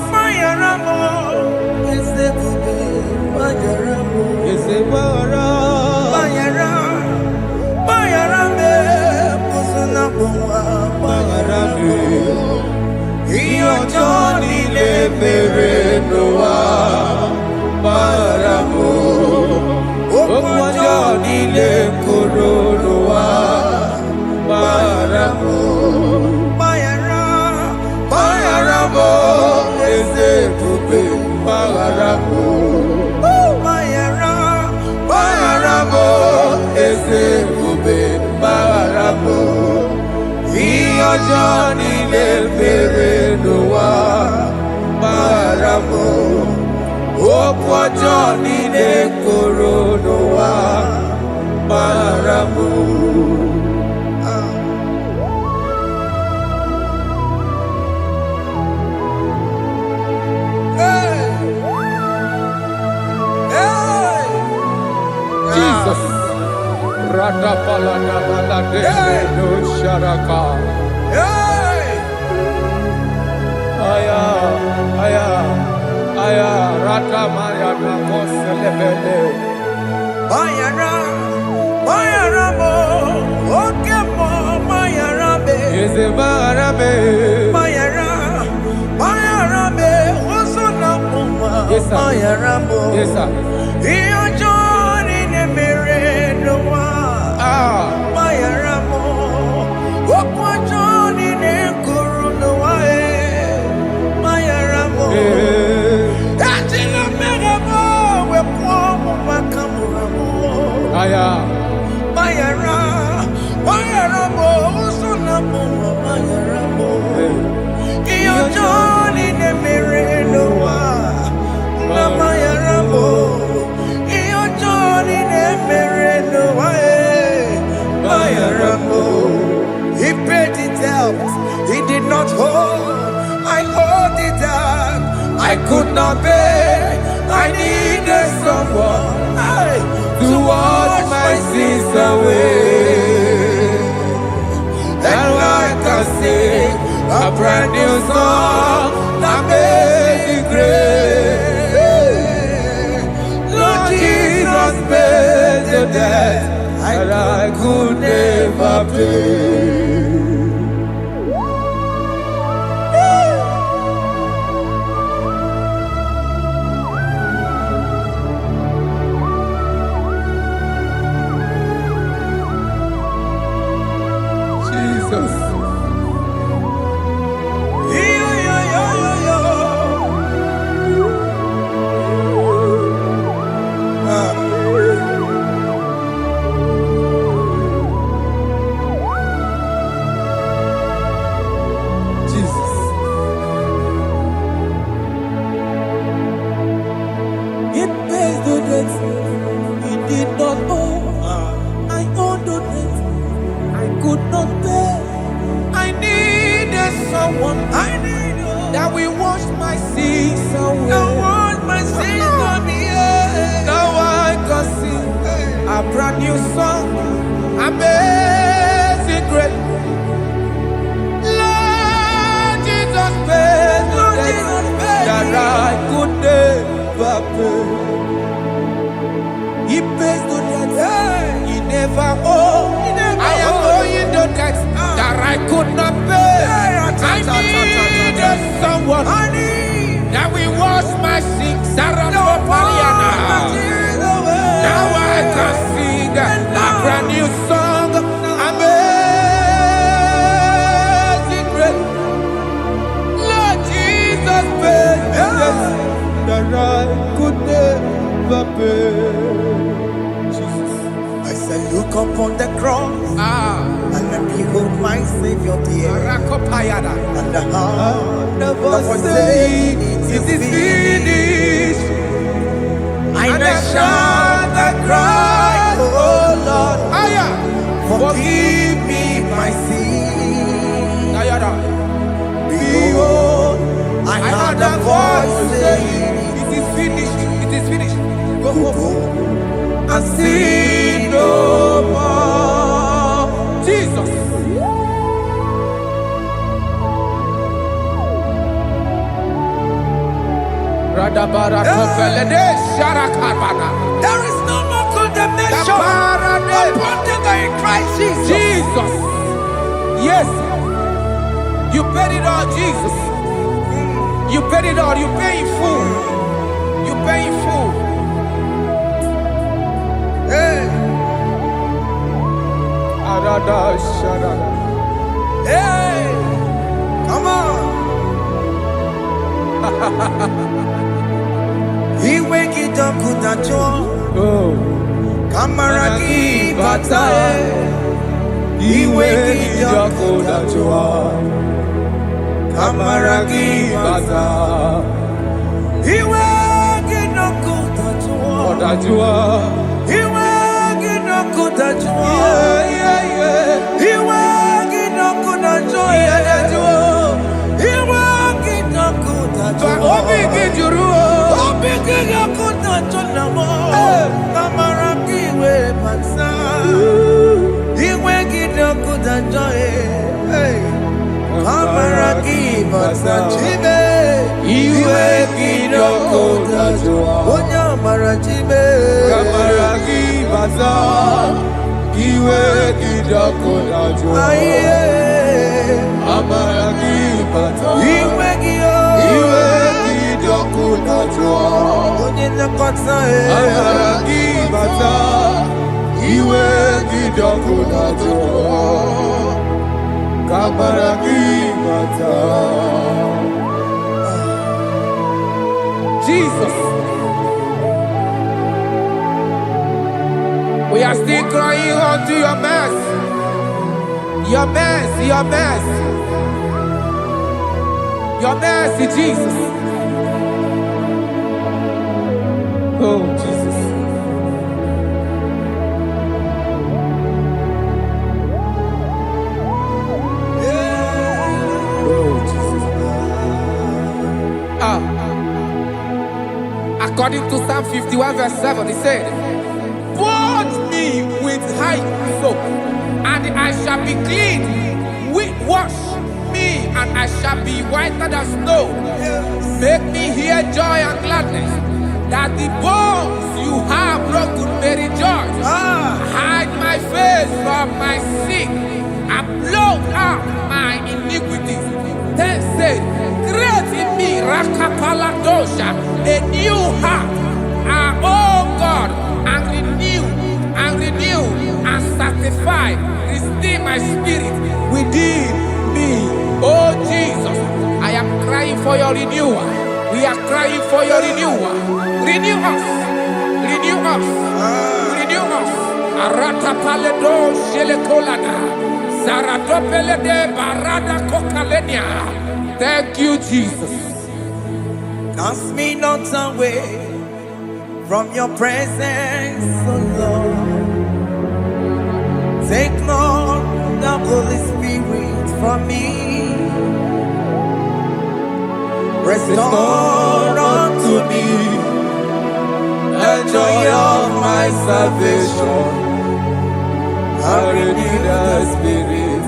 Yes, sir. Come Aya. Mayara, Mayara mo, Sona mo, Mayara mo. Iyo Johnny ne merenoa, na Mayara mo. Iyo Johnny ne merenoa, Mayara mo. He paid it out, he did not hold. I owed it out, I could not pay. I needed someone To wash my sins away. And I can sing a brand new song, Amazing Grace. Lord Jesus paid the debt that I could never pay. Jesus. Jesus. It pays the debt he did not owe. I owed the debt I could not pay. I needed someone. That will wash my sins away. Now I can sing a brand new song. Amazing Grace. Lord Jesus paid the debt that I could never pay. He pays the debt he never owed. I am owing the debt that I could not pay. I needed someone that will wash my sins. Now I can sing a brand new song. Amazing Grace. Lord Jesus paid the debt that I could never pay. Jesus. I said, look upon the cross and then behold my Savior dear. Rakopayada. And the heart The that was voice saying, it is finished. I And I shout shout and and cry, cry, oh Lord, Aya. forgive me my sin. Ayada. Behold, I heard a voice saying, it is finished. It is finished. Go go home and and sin no more. Jesus. Radabara kofelede sharakabana. There is no more condemnation Dabarade. upon them that are in Christ Jesus. Jesus. Yes. You paid it all, Jesus. You paid it all. You pay in full. You pay in full. Hey, Arada sharada. hey, come on. He wake it up with a joy. Oh. Kamaraki batae. He wake it up with a joy. Kamaraki batae. He wake it up with a joy. Odajua. He wake it up with a joy. Yeah. He wake it up with a joy. He wake it up with a joy. Obi kijuru. Obi kijuru na mo. Kamaraki we pansa. He wake it up with a joy. Kamaraki pansa chibe. Iwe kidoko tajua. Onya marachibe. Kamaraki baza. Iwe kidoko tajua. Aye. Amaraki baza. Iwe kidoko tajua. Onye nakotsa Amaraki baza. Iwe kidoko tajua. Kamaraki baza. Jesus. We are still crying unto your mercy. Your mercy, your mercy. Your mercy, Jesus. Oh, Jesus. Oh, Jesus. According to Psalm 51 verse 7, he said, "Wash me with high soap, and I shall be clean. Wash me, and I shall be whiter than snow. Make me hear joy and gladness, that the bones you have broken may rejoice. Hide my face from my sin, and blot out my iniquities. Then say, create in me Rakapaladosha, a new heart, oh God, and renew, and sanctify, restore my spirit within me." Oh Jesus, I am crying for your renewal. We are crying for your renewal. Renew us, renew us, renew us. Arata paledo shelekolada, zaradopelede barada kokalenia. Thank you, Jesus. Cast me not away from your presence, oh Lord. Take not the Holy Spirit from me. Restore unto me the joy of my salvation, and renew the spirit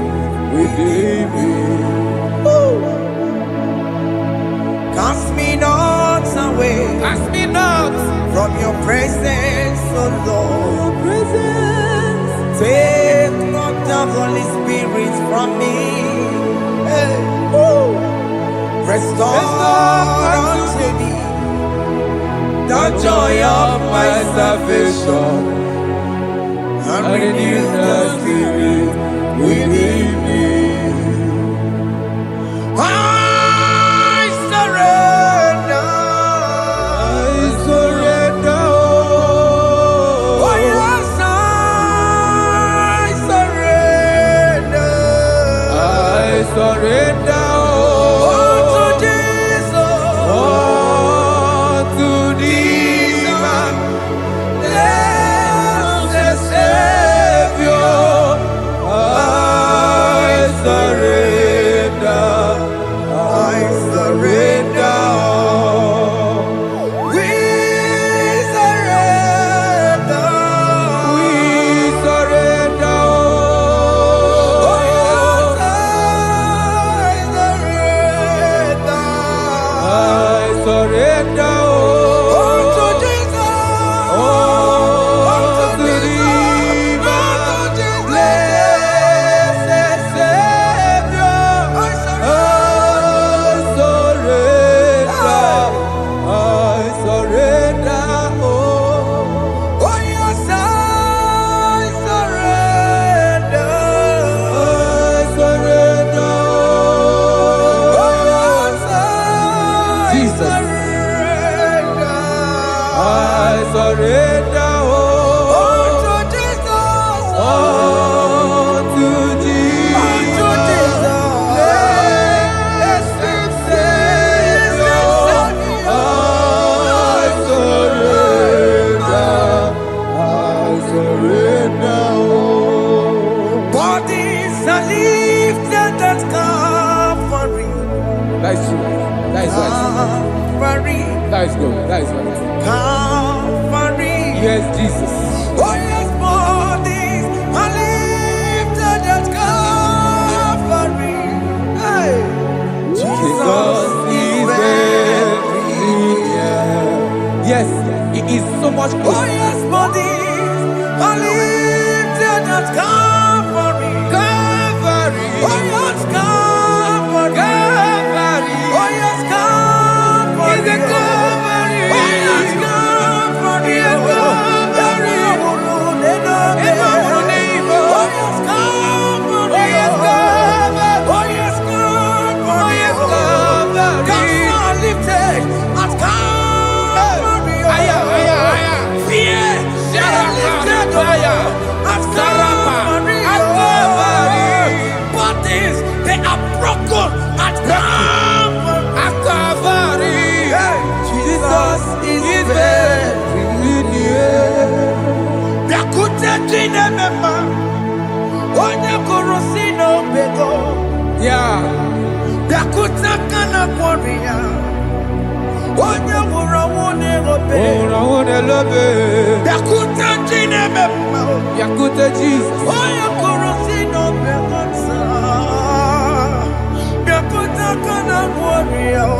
within me. Cast me not away, Cast me not from your presence, oh Lord. Take not the Holy Spirit from me. Hey. Restore unto me the joy of my salvation, and renew the spirit within me. I surrender. I surrender. Oh yes, I surrender. I surrender. That is good. That is right. Calvary. Yes, Jesus. Oh yes, bodies are lifted at Calvary. Hey. Jesus is everywhere. Yes, it is so much good. Oh yes, bodies are lifted at Calvary. Calvary. Oh yes, Calvary. Calvary. Oh yes, Calvary. Is it Calvary? Oh yes, Calvary. Yes, Calvary. Fire. Onye wura wune obe. Ora one lobe. Yakuta jine mema. Yakute Jesus. Oya kurosino bekonsa. Yakuta kana warrior.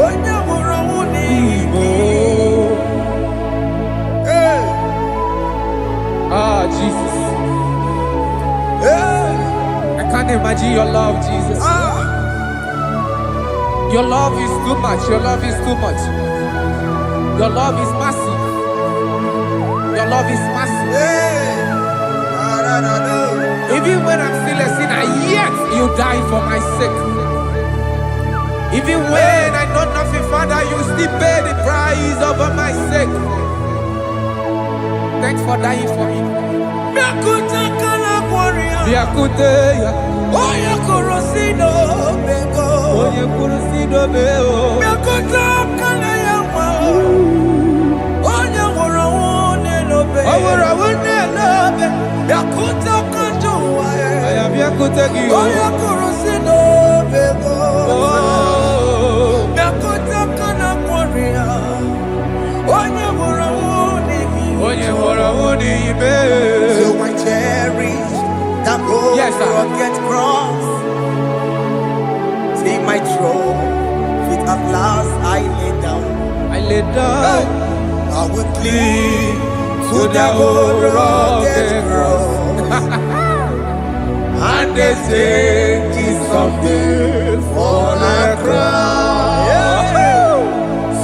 Onye wura wune Igbo. Hey. Ah, Jesus. Hey. I can't imagine your love, Jesus. Your love is too much. Your love is too much. Your love is massive. Your love is massive. Hey. Even when I'm still a sinner, yet you die for my sake. Even when I know nothing, Father, you still pay the price over my sake. Thanks for dying for me. Yakuta kana warrior. Yakute, Oya kurosino beko. oye kurusido beo. Yakuta kana yawa. Oya wura wune lobe. Ora one lobe. Yakuta kanjuwa. I am Yakute Gio. Oya kurosino beko. Oh, Yakuta kana warrior. Oya wura wune oye ora one ibe. So I cherish that gold Yes, sir. rugged cross. See my throne, feet at last I lay down. I lay down I will cling to to the old rugged cross. and they say it's someday for a crown.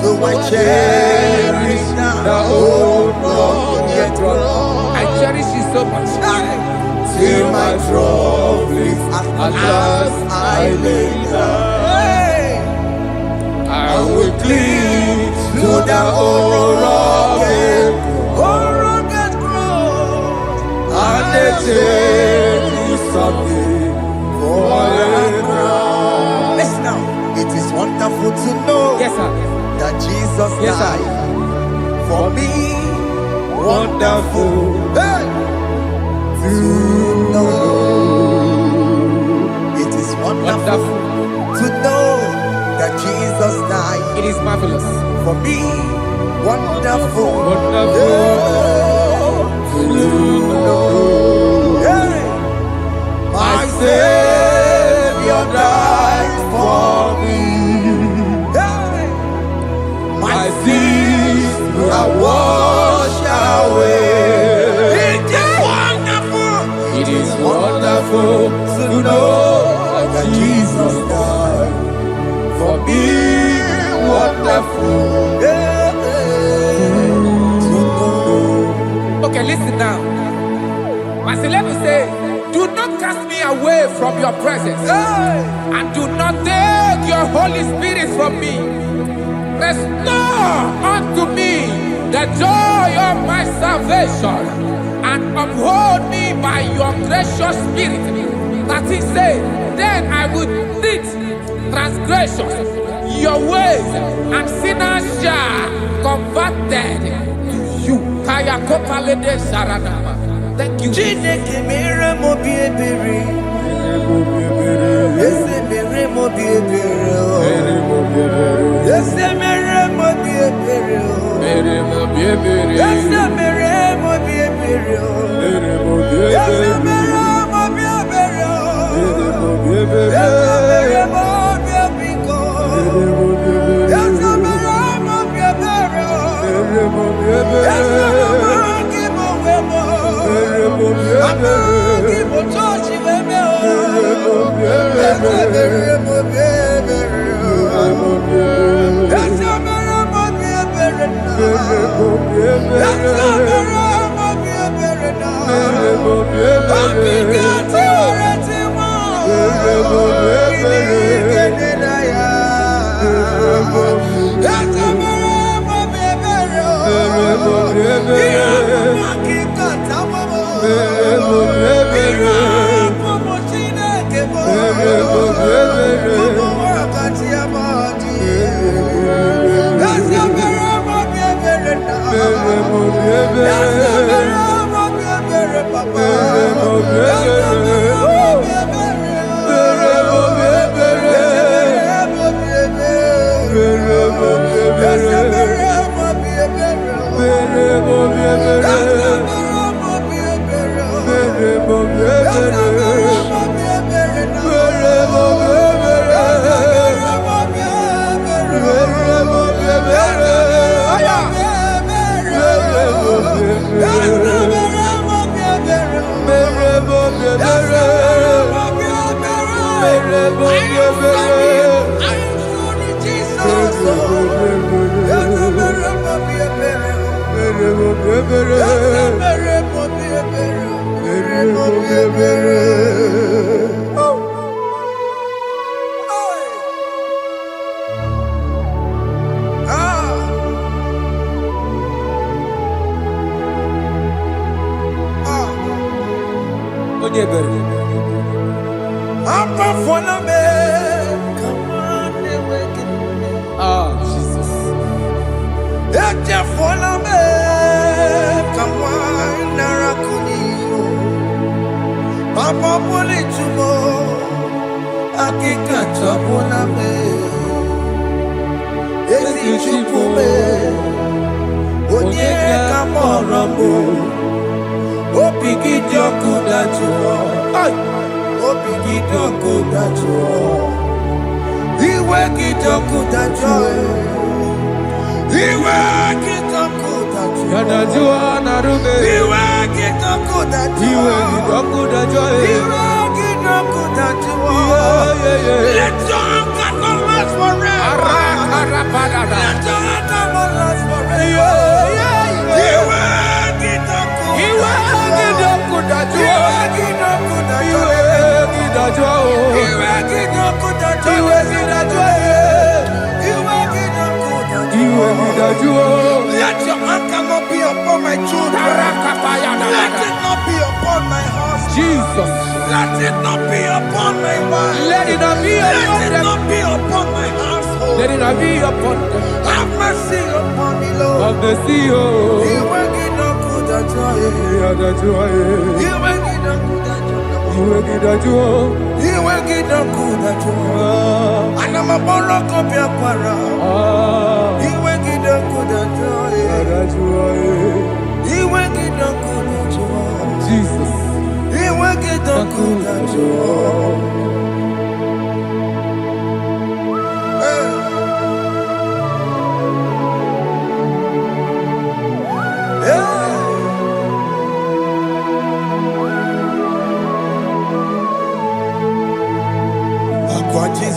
So I cherish The old old rugged cross. I cherish it so much. Till my trophies at last I lay down. I will cling To the old rugged cross. and they say it's someday for a crown. Listen now, it is wonderful to know Yes, sir. that Jesus Yes, sir. died for me. Wonderful. Hey! To know. It is wonderful Wonderful. to know that Jesus died It is marvelous. for me. Wonderful. Wonderful. To know. Hey! My Savior died for me. Hey! My sins are washed away. It is wonderful. It is wonderful to know that Jesus died for me. Wonderful. Okay, listen now. My celeb say, do not cast me away from your presence, and do not take your Holy Spirit from me. Restore unto me the joy of my salvation, and uphold me by your gracious spirit. That is say, then I will teach transgressions your ways, and sinners shall converted to you. Kaya kopalede saranama. Thank you. Chineke mere mo bi ebere. Ese mere mo bi ebere. Ese mere mo bi ebere. Mere mo biebere. Ese mere mo bi ebere. Mere mo Ese biebere. mere mo bi ebere. Mere mo biebere. Ese mere mo bi ebiko. Mere mo biebere. Ese mere mo bi ebere. Mere mo biebere. Ese mere mo wemo. Mere mo Ama biebere. ki mo chochi weme o. Mere mo biebere. Ese mere mo bi ebere. Mere mo biebere. Ese mere mo bi ebere na. Mere mo biebere. Ese mere mo bi ebere na. Mere mo biebere. Apika ti ore ti mo. Mere mo biebere. Kini na ya. Ese mere mo bi ebere o. Mere mo biebere. Iya mo kika ta mo mo. Mere mo biebere. Iya mo Chineke mo. Mere mo biebere. Mo wakati ya maji. Ese mere mo bi ebere na. Mere mo biebere. Ese mere mo bi ebere papa. Mere mo biebere. Ese mere mo bi ebere. Mere mo biebere. Ese mere mo bi ebere. Mere mo Jesus. Papa pole tumo akika tabona me ezi chupume onye kamoramo opigidyo kudajuo opigidyo kudajuo iwe gidyo kudajuo iwe gidyo kudajuo Yadajua narube iwe gidyo kudajuo iwe gidyo kudajuo let your anger not last forever. Let your anger not last forever. Let your anger not be upon my children. Let it not be upon my house. Jesus. Let it not be upon my wife. Let it not be upon Let it them. not be upon my household. Let it not be upon them. Have mercy upon me, Lord. Of the sea, oh. Jesus.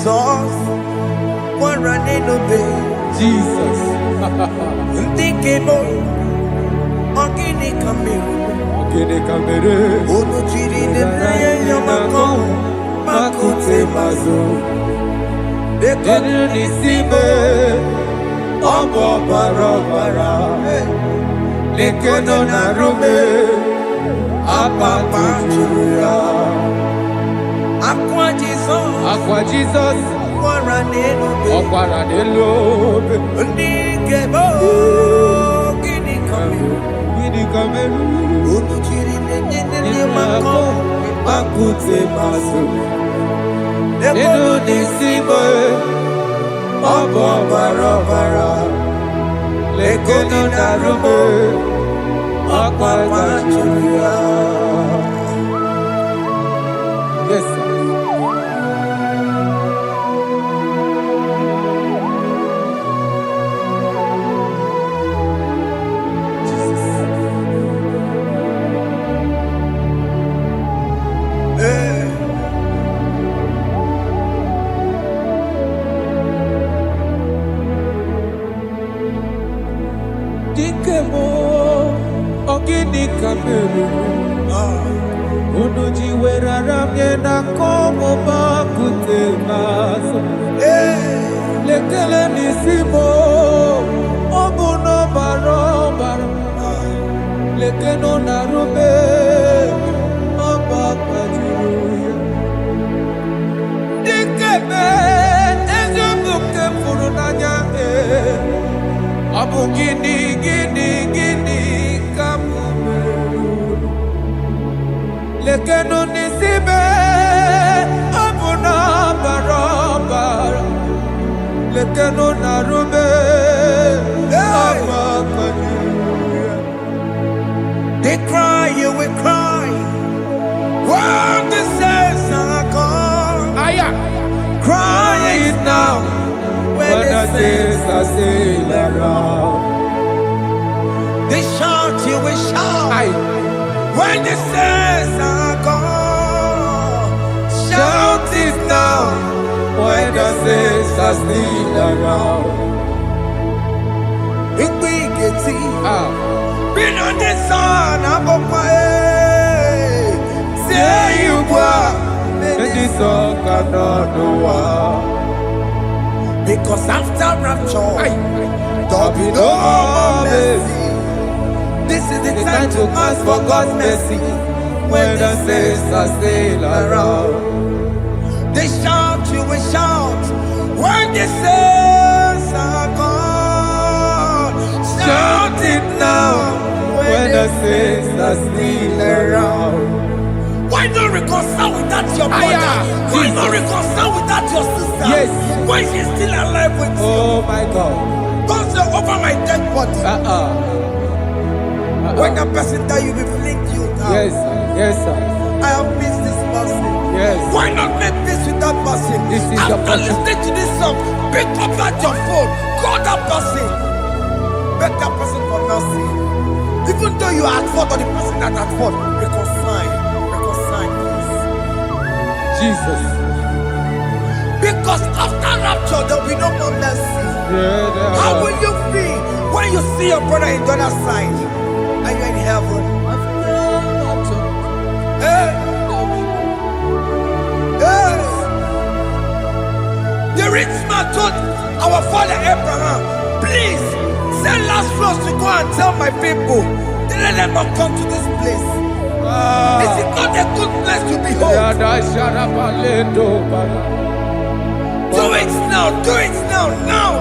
Jesus, one running obey. Jesus. Thinking Ogini Kamiru. Ogini Kamiru. Ono chiri de prayer yamako. Makute mazo. Denu nisibe. Obo barabara. Lekono narume. Apa churia. Aqua Jesus. Aqua Jesus. Okwara de lobe. Ndikebo. Ogini Kamiru. Ogini Kamiru. Ono chiri de yamako. Makute mazo. Denu nisibe. Obo barabara. Lekono narume. Apa churia. Yes, sir. Ogini Kamiru. Unuji weraramye na komo bakute maso. Lekele nisimo. Obuno barobara. Lekeno narube. Abakajuya. Dikebe. Ezobuke furunanya. Abu gini kamumeru. Lekeno nisibe. Abu na barabara. Lekeno narube. Abakajuya. They shout, you will shout. Aye. When the saints are gone, shout it now. When the saints are still around. Igbo igeti, Ah. been on the sun, I'm on my way. Say you go, And this song cannot do what. because after rapture, Aye. there'll be no more mercy. This is the time to ask for God's mercy. When the saints are still around. They shout, you will shout. When the saints are gone, shout it now. When the saints are still around. Why not reconcile with that your brother? Aya, Why Jesus. not reconcile with that your sister? Yes. When she's still alive with you. Oh my God. Don't say over my dead body. When that person die, you will fling you down. Yes, sir. Yes, sir. I have missed this person. Yes. Why not make peace with that person? This is your After person. listening to this song, pick up that your phone, call that person, beg that person for mercy. Even though you are at fault or the person that at fault, reconcile, please. Jesus. Because after rapture, there will be no more mercy. Yeah, How will you feel when you see your brother in the other side and you're in heaven? Hey. Hey. The rich man told our father Abraham, please send Lazarus to go and tell my people, let them not come to this place. Is it not a good place to behold? Do it now, do it now, now.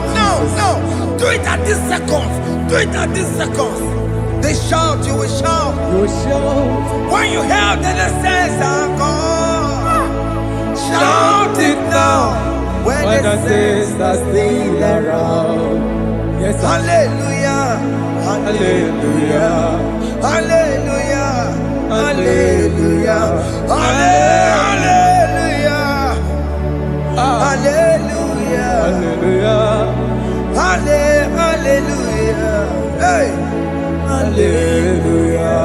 Do it at this second, do it at this second. They shout, you will shout. When you hear that the saints are gone, shout it now. When the saints are still around. Yes, sir. Hallelujah, hallelujah, hallelujah, hallelujah, hallelujah, hallelujah, Hallelujah. hallelujah, hey, Hallelujah.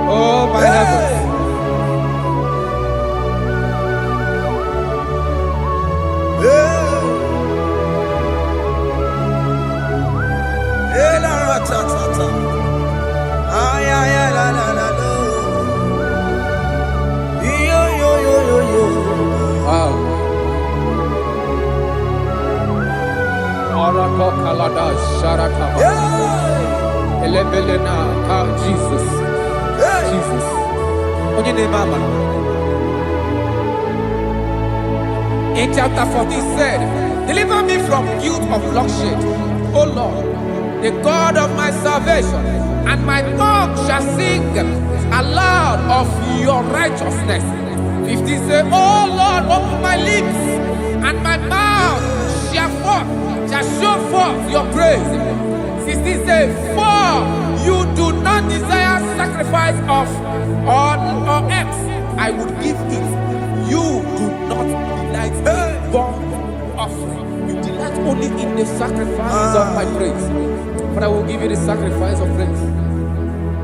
Oh, my heavens. Wow. Arako kalada sharataba. Elebelena ka Jesus. Jesus. Onye name mama. In chapter 14 said, deliver me from guilt of bloodshed, O Lord, the God of my salvation, and my tongue shall sing aloud of your righteousness. 15 say, O Lord, open my lips, and my mouth shall show forth your praise. 16 say, for you do not desire sacrifice of or eggs, I would give it. You do not delight in burnt offering. You delight only in the sacrifice of my praise. But I will give you the sacrifice of praise.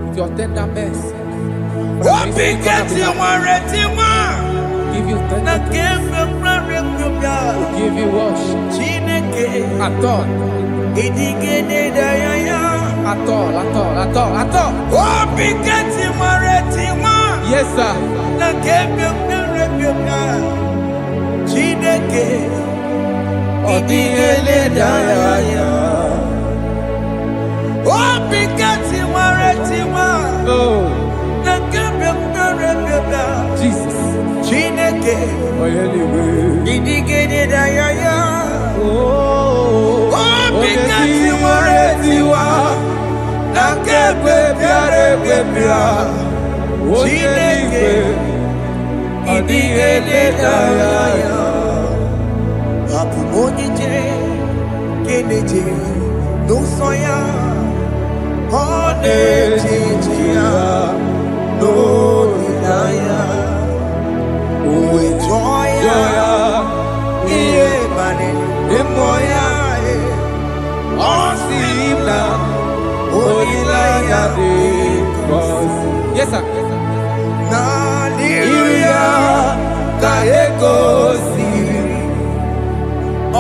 With your tender mercy. Give you tender praise. Give you worship. At all. At all. Yes, sir. Oh, Jesus. Osina, Olilaya de Gosi. Yes, sir. Naliria kaegosi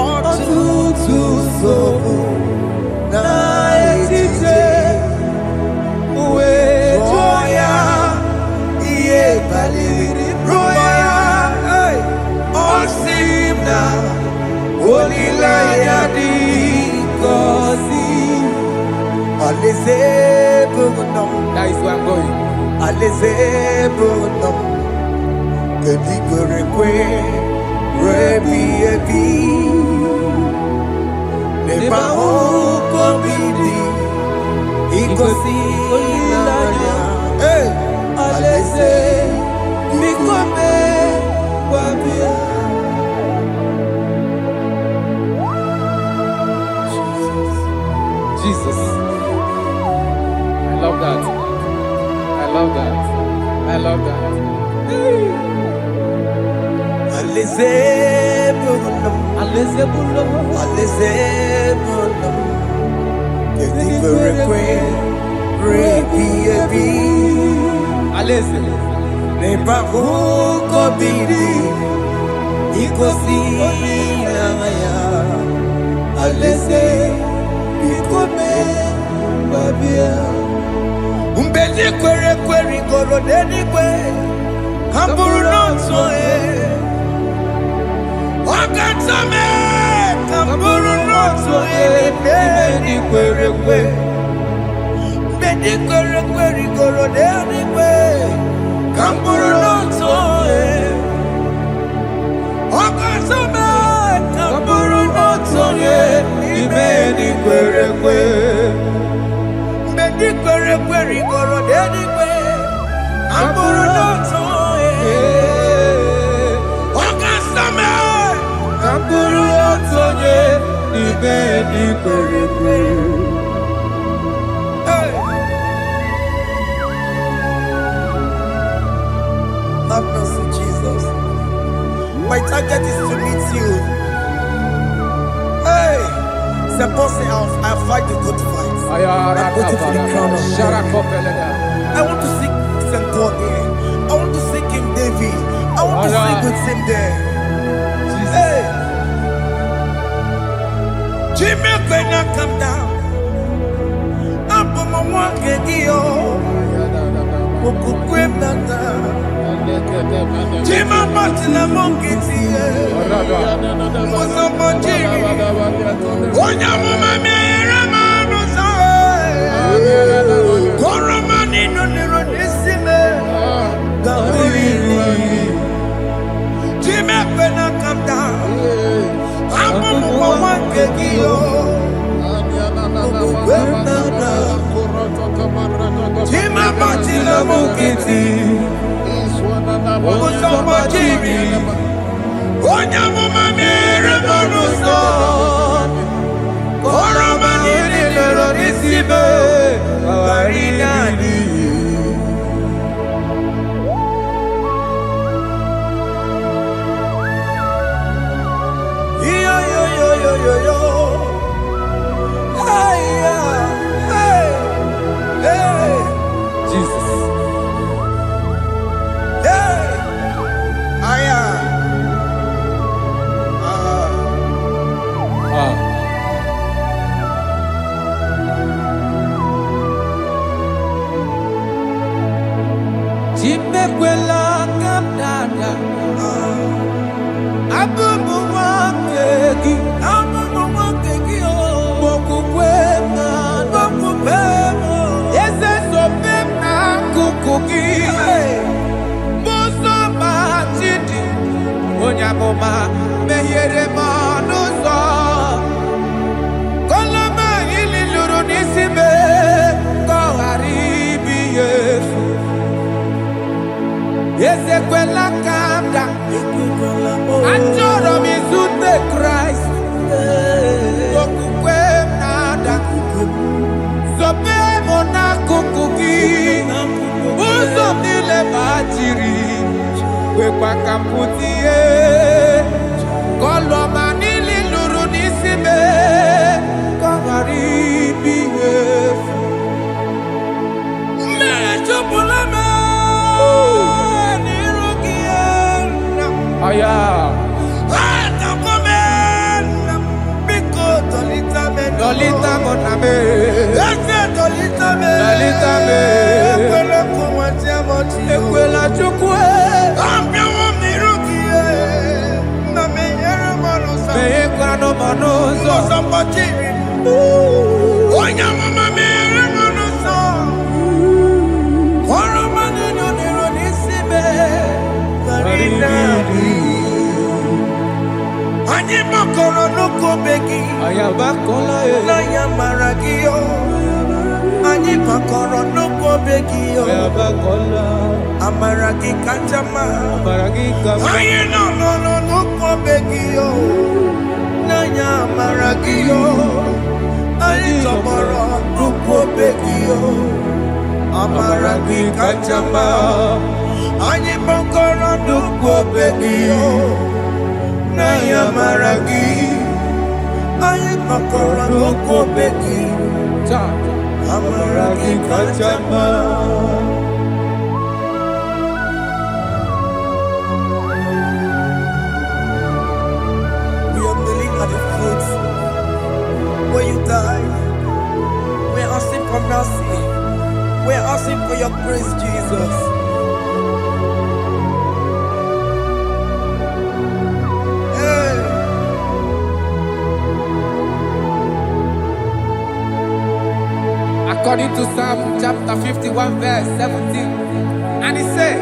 ọtụtụ nsogbu na etiti uwe jụọ ya ihe baliri rụọ ya ọ sị m na olileanya dị gọzi alaeze bụ nọ That is where I'm going. alaeze bụ nọ kedu kwere kwe rebi ebi n'ebe ahụ kobi dị igosi olileanya alaeze biko mee gbabịa. Jesus. I love that. I love that. I love that. Alaeze bụ nọ Alaeze bulo. alaeze bụ nọ kedu kwere kwe rebi ebi Alaeze. n'ebe ahụ kobi dị igosi olileanya alaeze biko mee gbabịa. Mgbe ndị kwere ekwe rigoro n'eluigwe ha bụrụ n'otu onye ọ ga-ata mee ka m bụrụ n'otu onye n'ime ndị kwere ekwe. Mgbe ndị kwere ekwe rigoro n'eluigwe ka m bụrụ n'otu onye ọ ga-ata mee ka m bụrụ n'otu onye n'ime ndị kwere ekwe. Mgbe ndị kwere ekwe rigoro n'eluigwe ka m bụrụ n'otu onye ọ ga-asa mee ka m bụrụ n'otu onye n'ime ndị kwere ekwe. Hey! Have mercy, Jesus. My target is to meet you. Hey! C'est pensé I fight the good fight. I'm waiting for the crown of glory. I want to seek St. God here. I want to seek King David. I want to sing with him there. Hey! Jimmy Kwena come down. I'm on my walk again. Okukwemnata. Jimmy Martina Monkiti. Mosamba Jimmy. Onya mama mera manu sae. Koromani no nero nisime. Gabiri. Jimmy Kwena come down. I'm on my walk again. Okukwemnata. Jimmy Martina Monkiti. Mosamba Jimmy. Onya mama mera manu sae. Koromani no nero nisime. Barinani. Yo yo yo yo yo yo. Hey hey hey. Jesus. Hey. Aya. Ah. Chimekwela kamdada. Abubu wakegi. Amumu wakegi o. Mokukwema. Mokukwema. Ese sopema kukugi. Muso machidi. Onyamoma mehiere manuso. Koloma ili luru nisime. Koharibi Yesu. Ese kwela kamda. Anjoro mizute Christ. Okukwemnada. Sope mona kukugi. Uzo nile bajiri. Wekwa kamputie. Koloma nili luru nisime. Kohari na me. Ese tolita me. Tolita me. Ekwela kumwatia mochi. Ekwela chukwe. Ambia wa mirukie. Na meyere monosa. Meyekwa no monoso. Mosa pachiri. Onya mama meyere monosa. Koro manino niro nisime. Karina. Anyi makoro nuko begi. Ayabakola e. Na ya maragio. Anyi makoro nuko begi. Ayabakola. Amaragi kanjama. Amaragi kama. Anyi no nuko begi. Na ya maragio. Anyi tomoro nuko begi. Amaragi kanjama. Anyi makoro nuko begi. Naya maragi, ayi makora loko beki, amaragi kachama. We are kneeling at the foot where you died. We are asking for mercy. We are asking for your grace, Jesus. According to Psalm chapter 51 verse 17. And he said,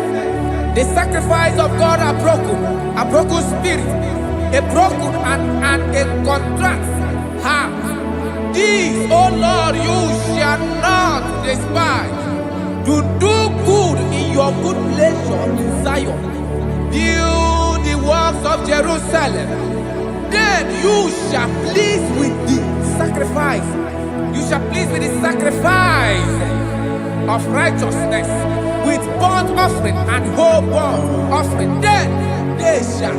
the sacrifice of God are broken spirit, a broken and a contrite heart. These, O Lord, you shall not despise. To do good in your good pleasure in Zion. Build the works of Jerusalem. Then you shall please with the sacrifice. You shall please with the sacrifice of righteousness, with burnt offering and whole burnt offering. Then they shall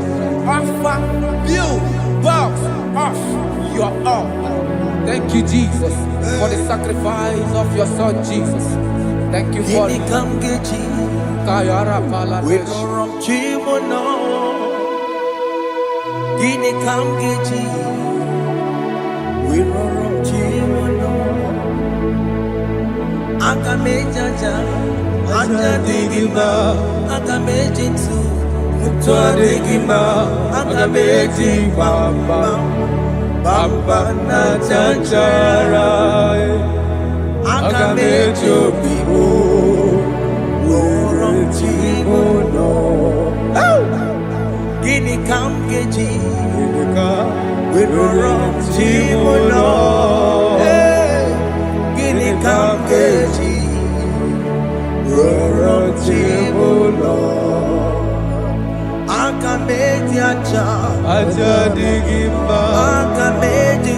offer build works of your own. Thank you, Jesus, for the sacrifice of your Son, Jesus. Thank you for it. Kayara Paladesh. Akamejaja, ajadigima, akamejitu, mutuadigima, akameji bamba, bamba na chanchara, akamejo bibo, worom chimono. Gini kamgeji, worom chimono. Kamkeji, Roro Chibulo, Akameji Aja Digima, Akameji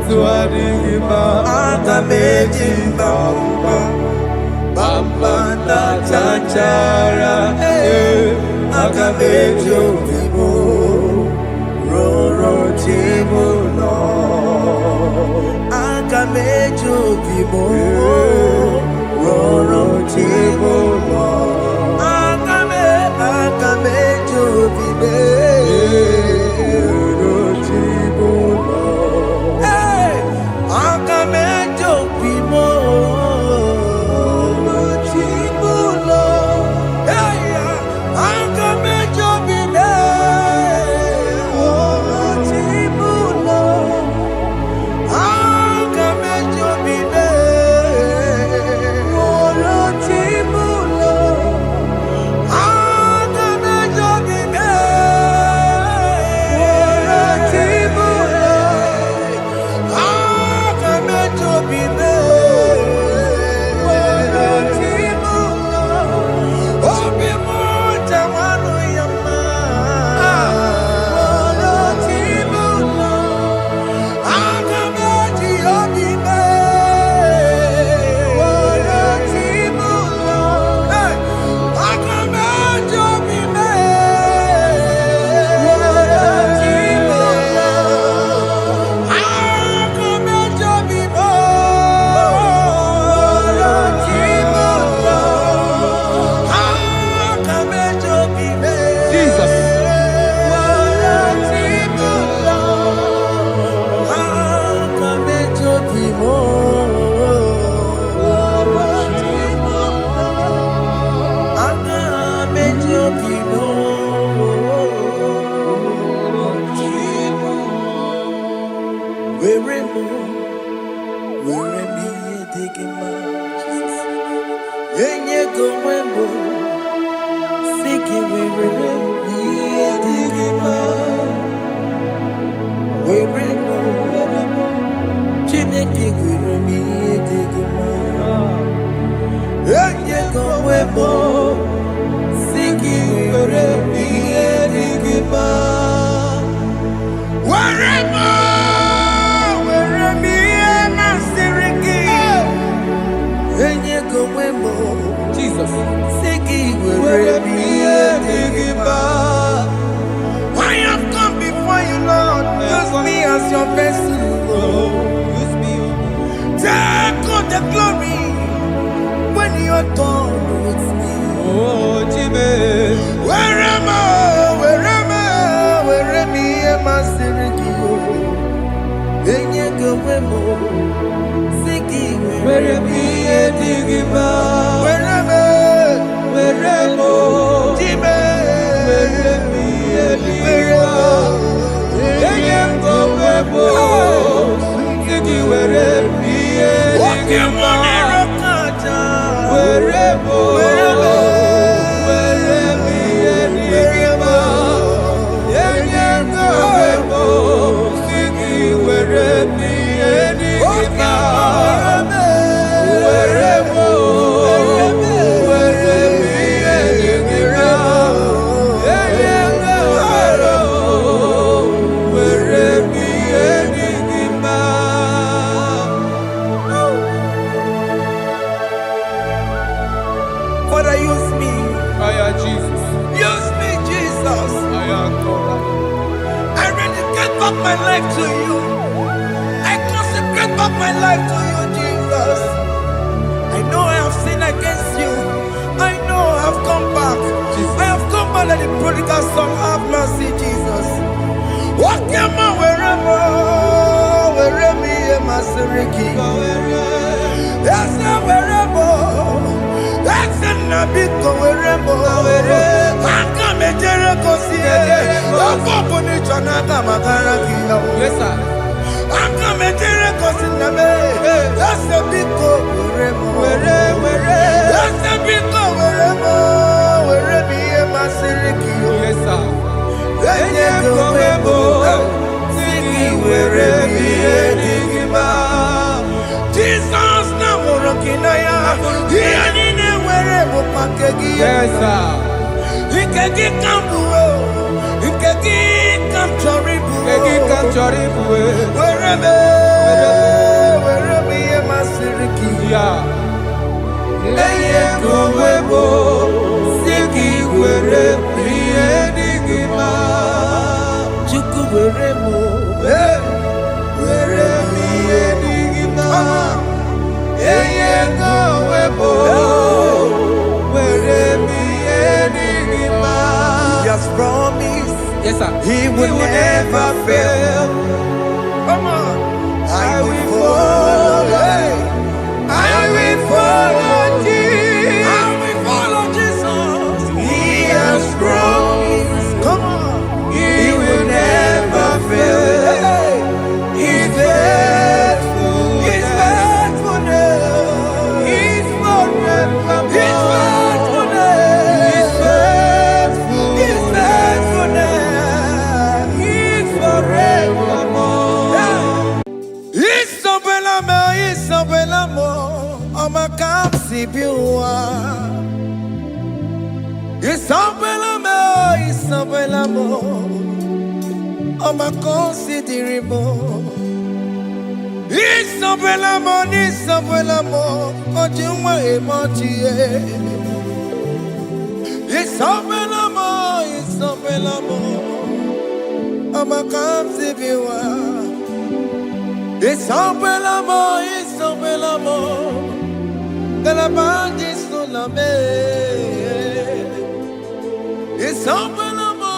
Tuadigima, Akameji Bamba, Bamba na Chanchara, Akameji Obibo, Roro Chibulo. Akamejo bibo, roro chibo, akamejo bibe, roro chibo, akamejo bibo, roro chibo, akamejo bibe, roro chibo. Akamejo bibe, roro chibo. Jesus. I have come before you, Lord. Use me as your vessel, Lord. Use me. Take all the glory when you're done with me. Oh, Jesus. Where am I? Am I Sirikio? Enyegowemo, Siki, Where am I? Digima. Where am I? Jime, Father, use me. Jesus. Use me, Jesus. I dedicate back my life to you. I consecrate back my life to you, Jesus. I know I have sinned against you. I know I have come back. I have come back like the prodigal son. Have mercy, Jesus. Walk your man wherever me and my Siriki. Yes, wherever. That's a nabiko wherever. I come a Jericho see. Yes, sir. I come a Jericho see. That's a big go wherever. That's a big go wherever me and my Siriki. Yes, sir. Jesus na morokina ya yani ne wherever pakegi. Yes, sir. Ikegi kambuo, ikegi kamchoribu, Kegi kamchoribu. wherever ye masiriki. Yeah. Eye kowebo, siki wherever ye digima. Chuku wherever, wherever ye digima. Eye kowebo, wherever ye digima. He has promised. Yes, sir. He will never fail. Come on. I will follow. I will follow Jesus. I will follow Jesus. He has promised. Come on. He will never fail. He's faithful. He's faithful. He's forever. He's faithful. He's faithful. He's faithful. He's forevermore. Isabelamo, I'ma come see you. Isabelamo, I'ma consider more. Isabelamo, Ojuma emoji. Isabelamo, I'ma come see you. Isabelamo, de la bande solame. Isabelamo,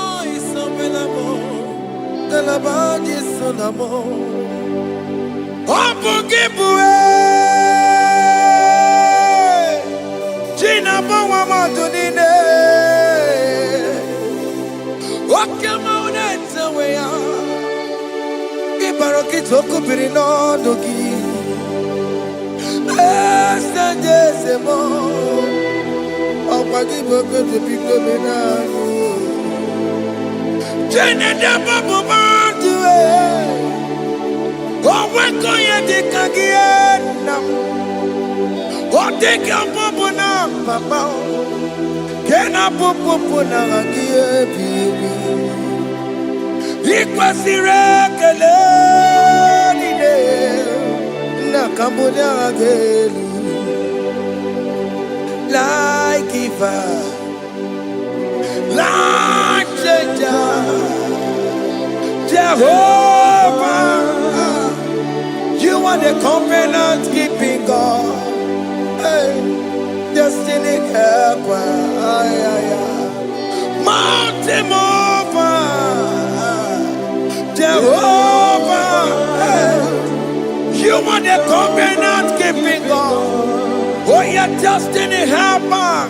de la bande solamo. Opungibue China Bawa Madunine Wakama Uneta Wea Ibarokitoku Pirino Dogi Sanjezemo Opagiboko to Pico Benano China Babu Mandue Oh, when go you take again now? Oh, take your popo now, papa. Can I popo now again, baby? Equals the regular na Cambodia again. Like Eva, like Jehovah. You are the covenant keeping God, hey, destiny helper, mountain mover, Jehovah, hey. You are the covenant keeping God, oh yeah, destiny helper,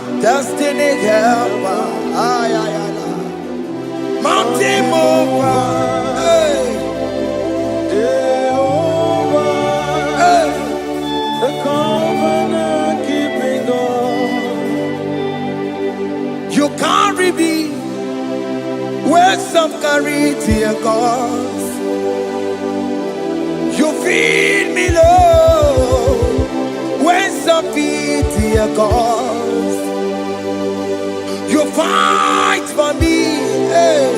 mountain mover, hey. You carry me where some carry tear gods. You feed me low when some feed tear gods. You fight for me, hey,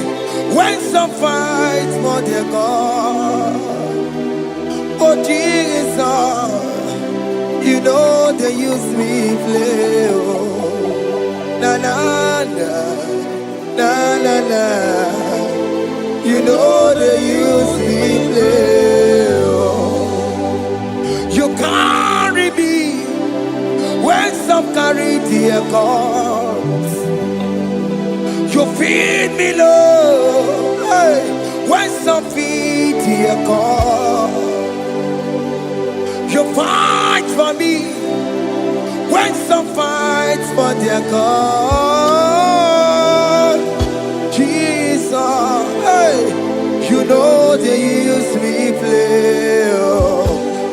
when some fight for their God. Oh Jesus, you know they use me play. Oh. Na na na, na na na. You know they use me play. Oh. You carry me when some carry their gods. You feed me low, hey, when some feed their gods. You fight for me when some fights for their God. Jesus, hey, you know they use me play. Oh.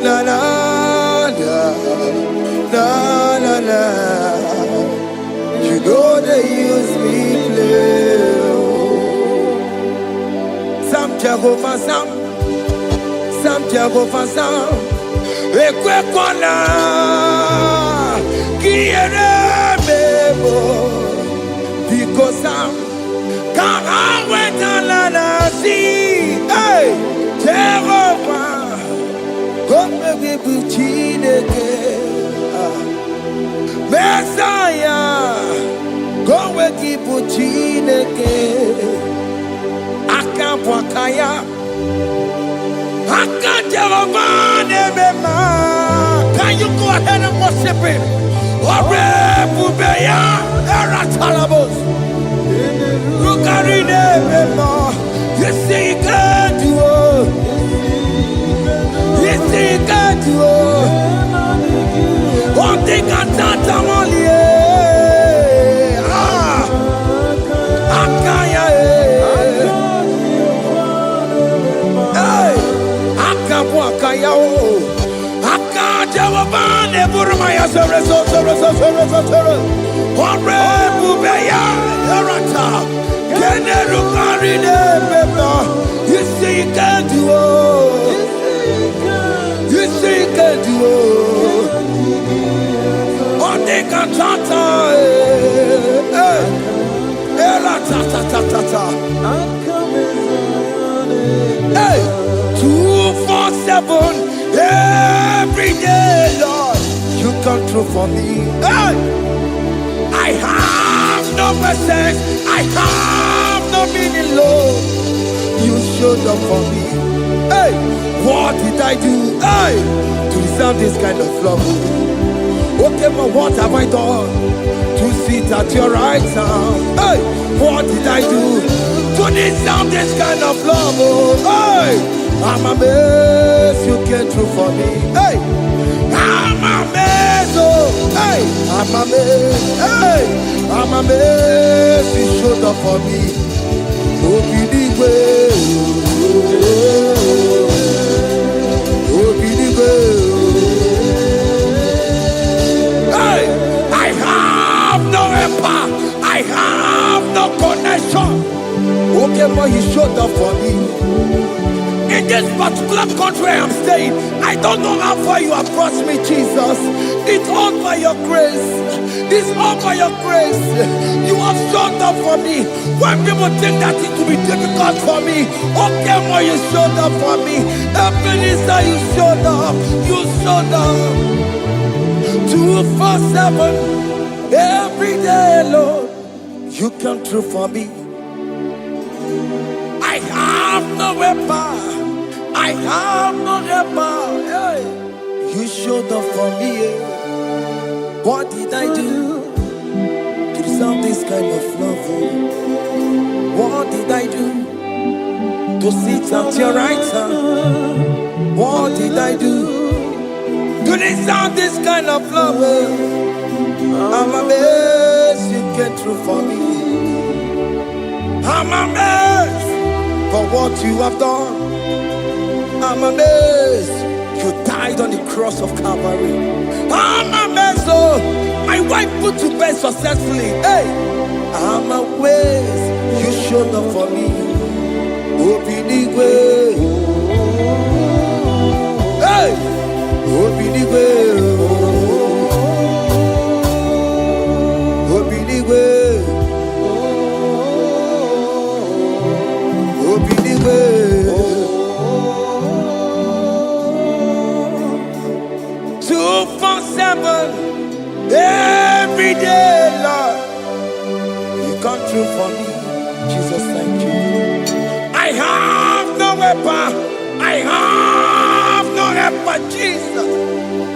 Na na na, na na na. You know they use me play. Oh. Some Jehovah, some Jehovah, some. Ekwe kona kiere mebo because I'm kama wetala na si hey Jehovah come give chineke Messiah come give chineke akapwakaya can you go ahead and worship him? Look at it, you see he can do it. You see he can do it. One thing I can't only you see you can do it. You see you can do it. One thing I can't hey, 247 every day, Lord, you come through for me. Hey, I have no patience, I have no meaning, Lord. You showed up for me. Hey, what did I do? Hey, to deserve this kind of love? Okay, but what have I done to sit at your right hand? Hey, what did I do to deserve this kind of love? Oh, hey. I'm amazed you came through for me. Hey, I'm amazed. Oh, hey, I'm amazed. Hey, I'm amazed you showed up for me. Oh, hey, I have no helper. I have no connection. Okay, but you showed up for me. In this particular country I am staying, I don't know how far you have brought me, Jesus. It's all by your grace. It's all by your grace. You have showed up for me. When people think that it will be difficult for me, okay, well, you showed up for me. Ebenezer, you showed up. You showed up. 247 every day, Lord. You come through for me. I have no weapon. I have no helper. Hey. You showed up for me. What did I do to deserve this kind of love? What did I do to sit at your right hand? What did I do to deserve this kind of love? I'm amazed you came through for me. I'm amazed for what you have done. I'm amazed you died on the cross of Calvary. I'm amazed, oh, my wife put to bed successfully. Hey, I'm amazed you showed up for me. Obinigwe, hey, Obinigwe, Obinigwe, Obinigwe. 247 every day, Lord. You come through for me, Jesus. Thank you. I have no weapon. I have no helper, Jesus.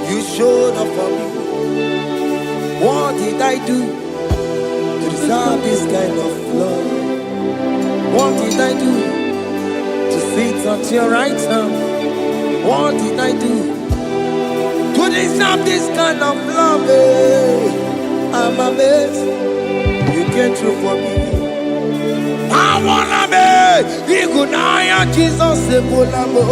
You showed up for me. What did I do to deserve this kind of love? What did I do to sit at your right hand? What did I do to deserve this kind of love? I'm amazed you came through for me. I wanna be Igunaya Jesus Sebulamo.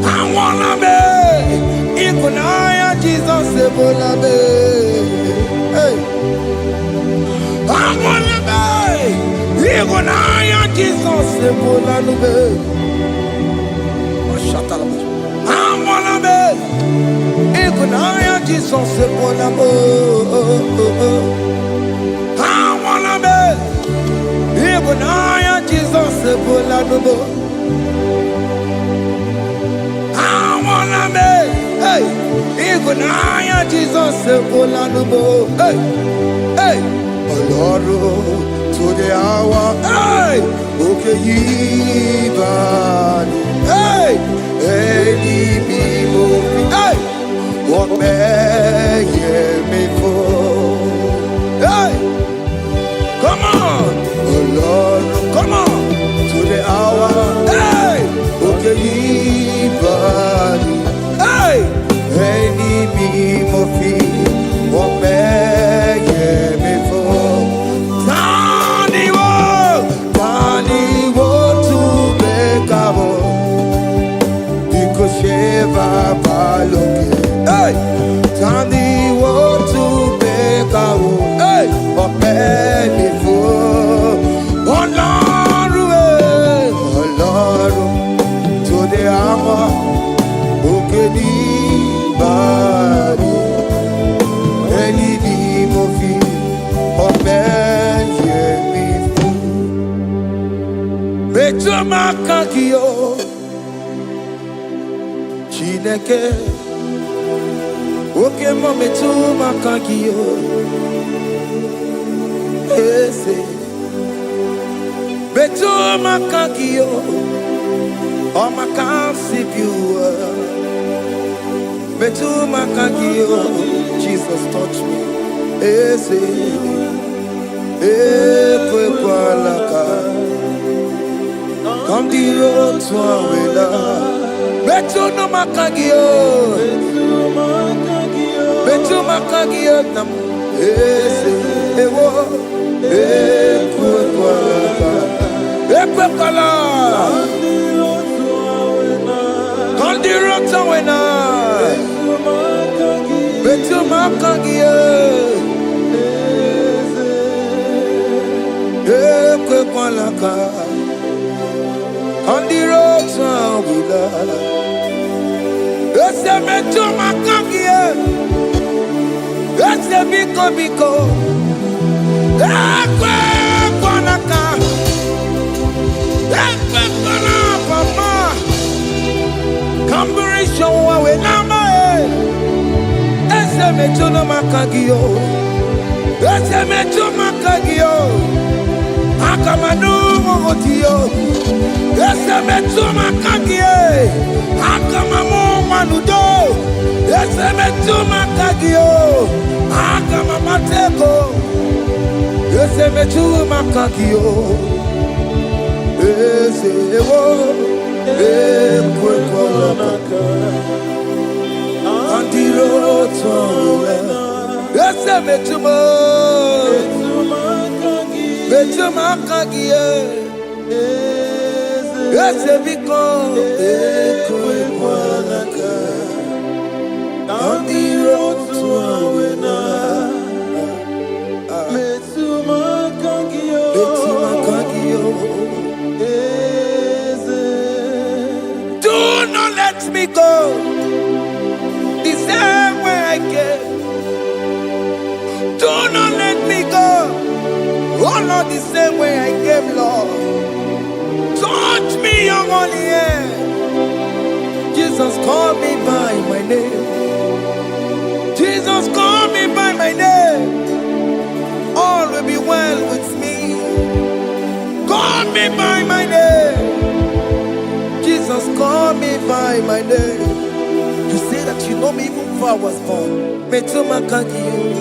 I wanna be Igunaya Jesus Sebulame. Hey, I wanna be Igunaya Jesus Sebulame. I wanna be Igunaya Jesus Sebulamo. I wanna be Igunaya Jesus Sebulamo. I wanna be, hey, Igunaya Jesus Sebulamo. Hey, hey, Oloro to the hour, hey, okay, Yibani, hey, hey, hey, what may me for? Hey, come on, oh Lord, come on, to the hour, hey, okay, Yibani, hey, any me what may me for? Tani wo to make up. Sheva baloke, hey, Tani wo to beka wo, hey, open before, Olaru, to the hour, okedi bari, any mofi, open before, Betuma kakio. Chineke, oke mometu makagiyo, ese, betu makagiyo, o makansibiwa, betu makagiyo, Jesus touch me, ese, ekwe kwalaka, Come the road to Awela. Betu no makagio. Betu makagio nam. Ewo. Ekwekwala. Come the road to Awela. Betu makagio. Ekwekwala ka. On the road to Awela, ese metu makagie, ese biko, ekwe kwanaka, ekwe kwana papa, kamburisho wawe namae, ese metu no makagio, ese metu makagio, akamanu motiyo. Ese metu makagie, akamamu manudo. Ese metu makagio, akamamateko. Ese metu makagio, ese ewo, ekwekwalaka. Andiro towe, ese metu makagie. Ese biko ekwekwalaka. Andiro tuawena. Metu makagio. Do not let me go the same way I came. Do not let me go. Oh, not the same way I came, Lord. Touch me, young holy hand. Jesus, call me by my name. Jesus, call me by my name. All will be well with me. Call me by my name. Jesus, call me by my name. You say that you know me even before I was born. Metumakagio.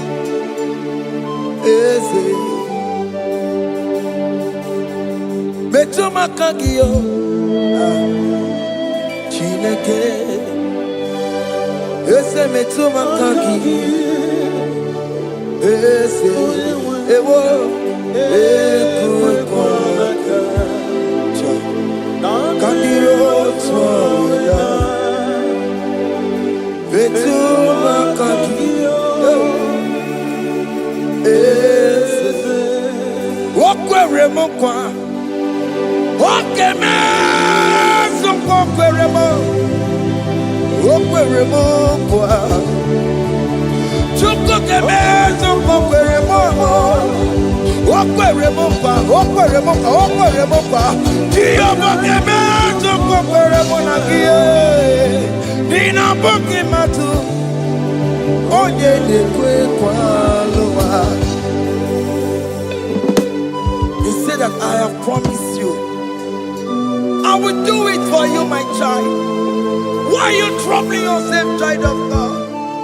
Metu makagio, Chineke. Ese metu makagio, ese ewo, ekwekwalaka. Kandiro toya, metu makagio, ese okwere mokwa. Okay, man, some okweremo, kwa. Chuko keme, some okweremo kwa. Diyo keme, some okweremo na kie. Nina boki matu, onye nekwe kwa loa. He said that I have promised you. I will do it for you, my child. Why are you troubling yourself, child of God?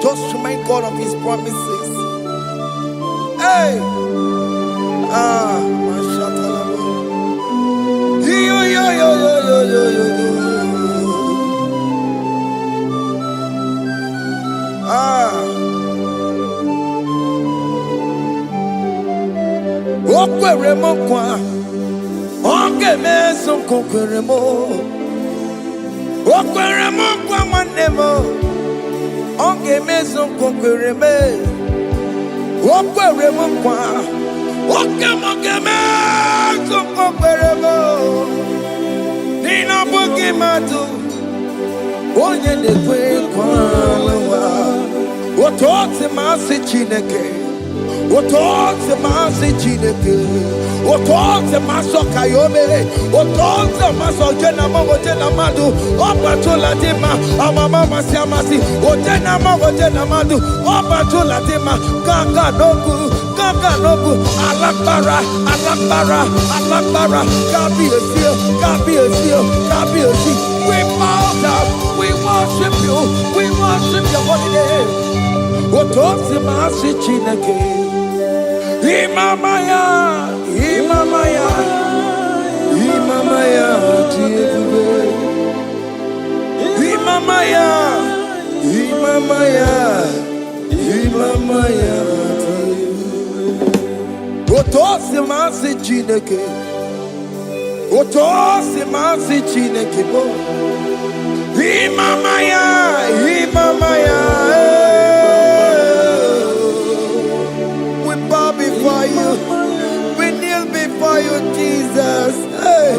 Just remind God of His promises. Hey! Mashatalaba. Yo. Okweremo kwa. Oke meso kokweremo. Okweremo kwa manemo. Oke meso kokwereme. Okweremo kwa. Oke meso kokweremo. Nina boki matu. Onye nekwe kwa lowa. Otote masi Chineke. Otote masi Chineke. Otote maso kayome. Otote maso jena madu. Opatola dima. Amama masi amasi. Ojena madu. Opatola dima. Kaka nobu. Alakbara. Gabi a seal. We bow down. We worship you. We worship your holy name. Otote masi Chineke. Imamaya. Imamaya, Imamaya, Imamaya, Imamaya. Otosi masi Chineke, Otosi masi Chineke bo. Imamaya, Imamaya. We bow before you, we kneel before you, Jesus. Hey.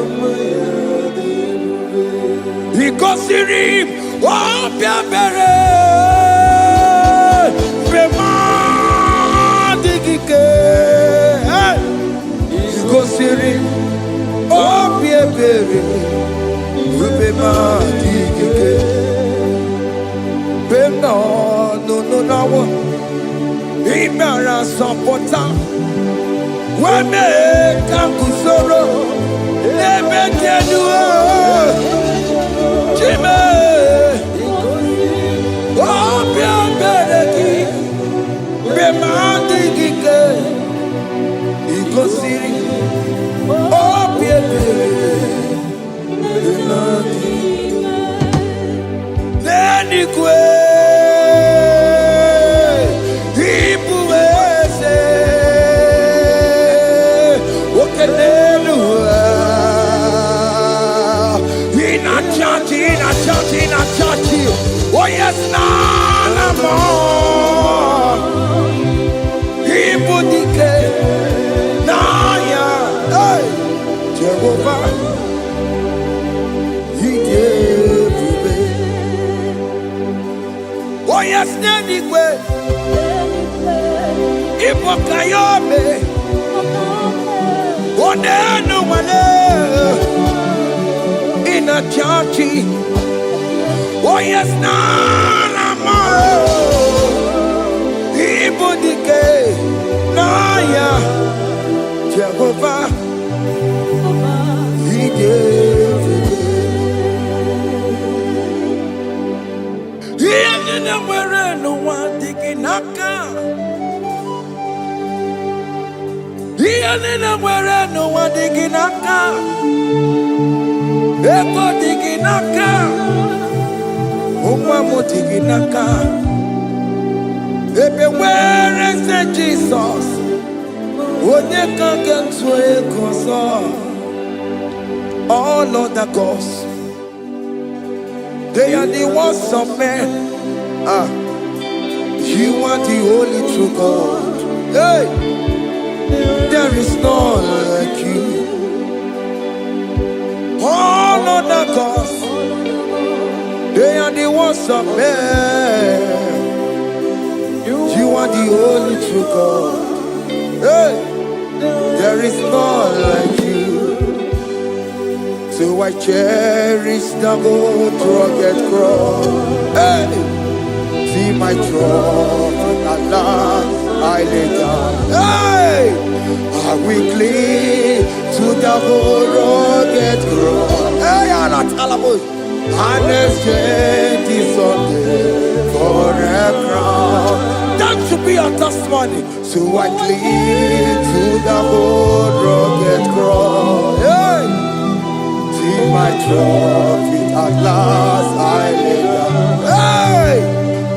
Ikosiri, oh biabere, bema digike. Ikosiri, oh biabere, bema digike. Bema no no. Imara sapota, wame kakusoro, lebe kedua, chime, obia bereki, bemandi gike, ikosiri, obia bereki, neni kwe. Oh yes, nana more. Ibudike, naya, hey, Jehovah, he gave me. Oh yes, nanigwe, Ibokayome, oh nenu male, in a churchy. Oh yes, nana more. Ibudike, naya, Jehovah, he gave it. He didn't wear no one digging naka. He didn't wear no one digging naka. Ebo digging naka. Naka. Everywhere is Jesus. All other gods, they are the works of men. You are the only true God. Hey, there is none like you. All other gods, they are the works of men. You are the only true God. Hey, there is none like you. So I cherish the old rugged cross. Hey, see my throne at last I lay down. Hey, I will cling to the whole rugged cross. Hey, I'm not Alamos. And exchange is someday for a crown. That should be our testimony. So I cling to the whole rugged cross. Hey, see my trophy at last I lay down. Hey,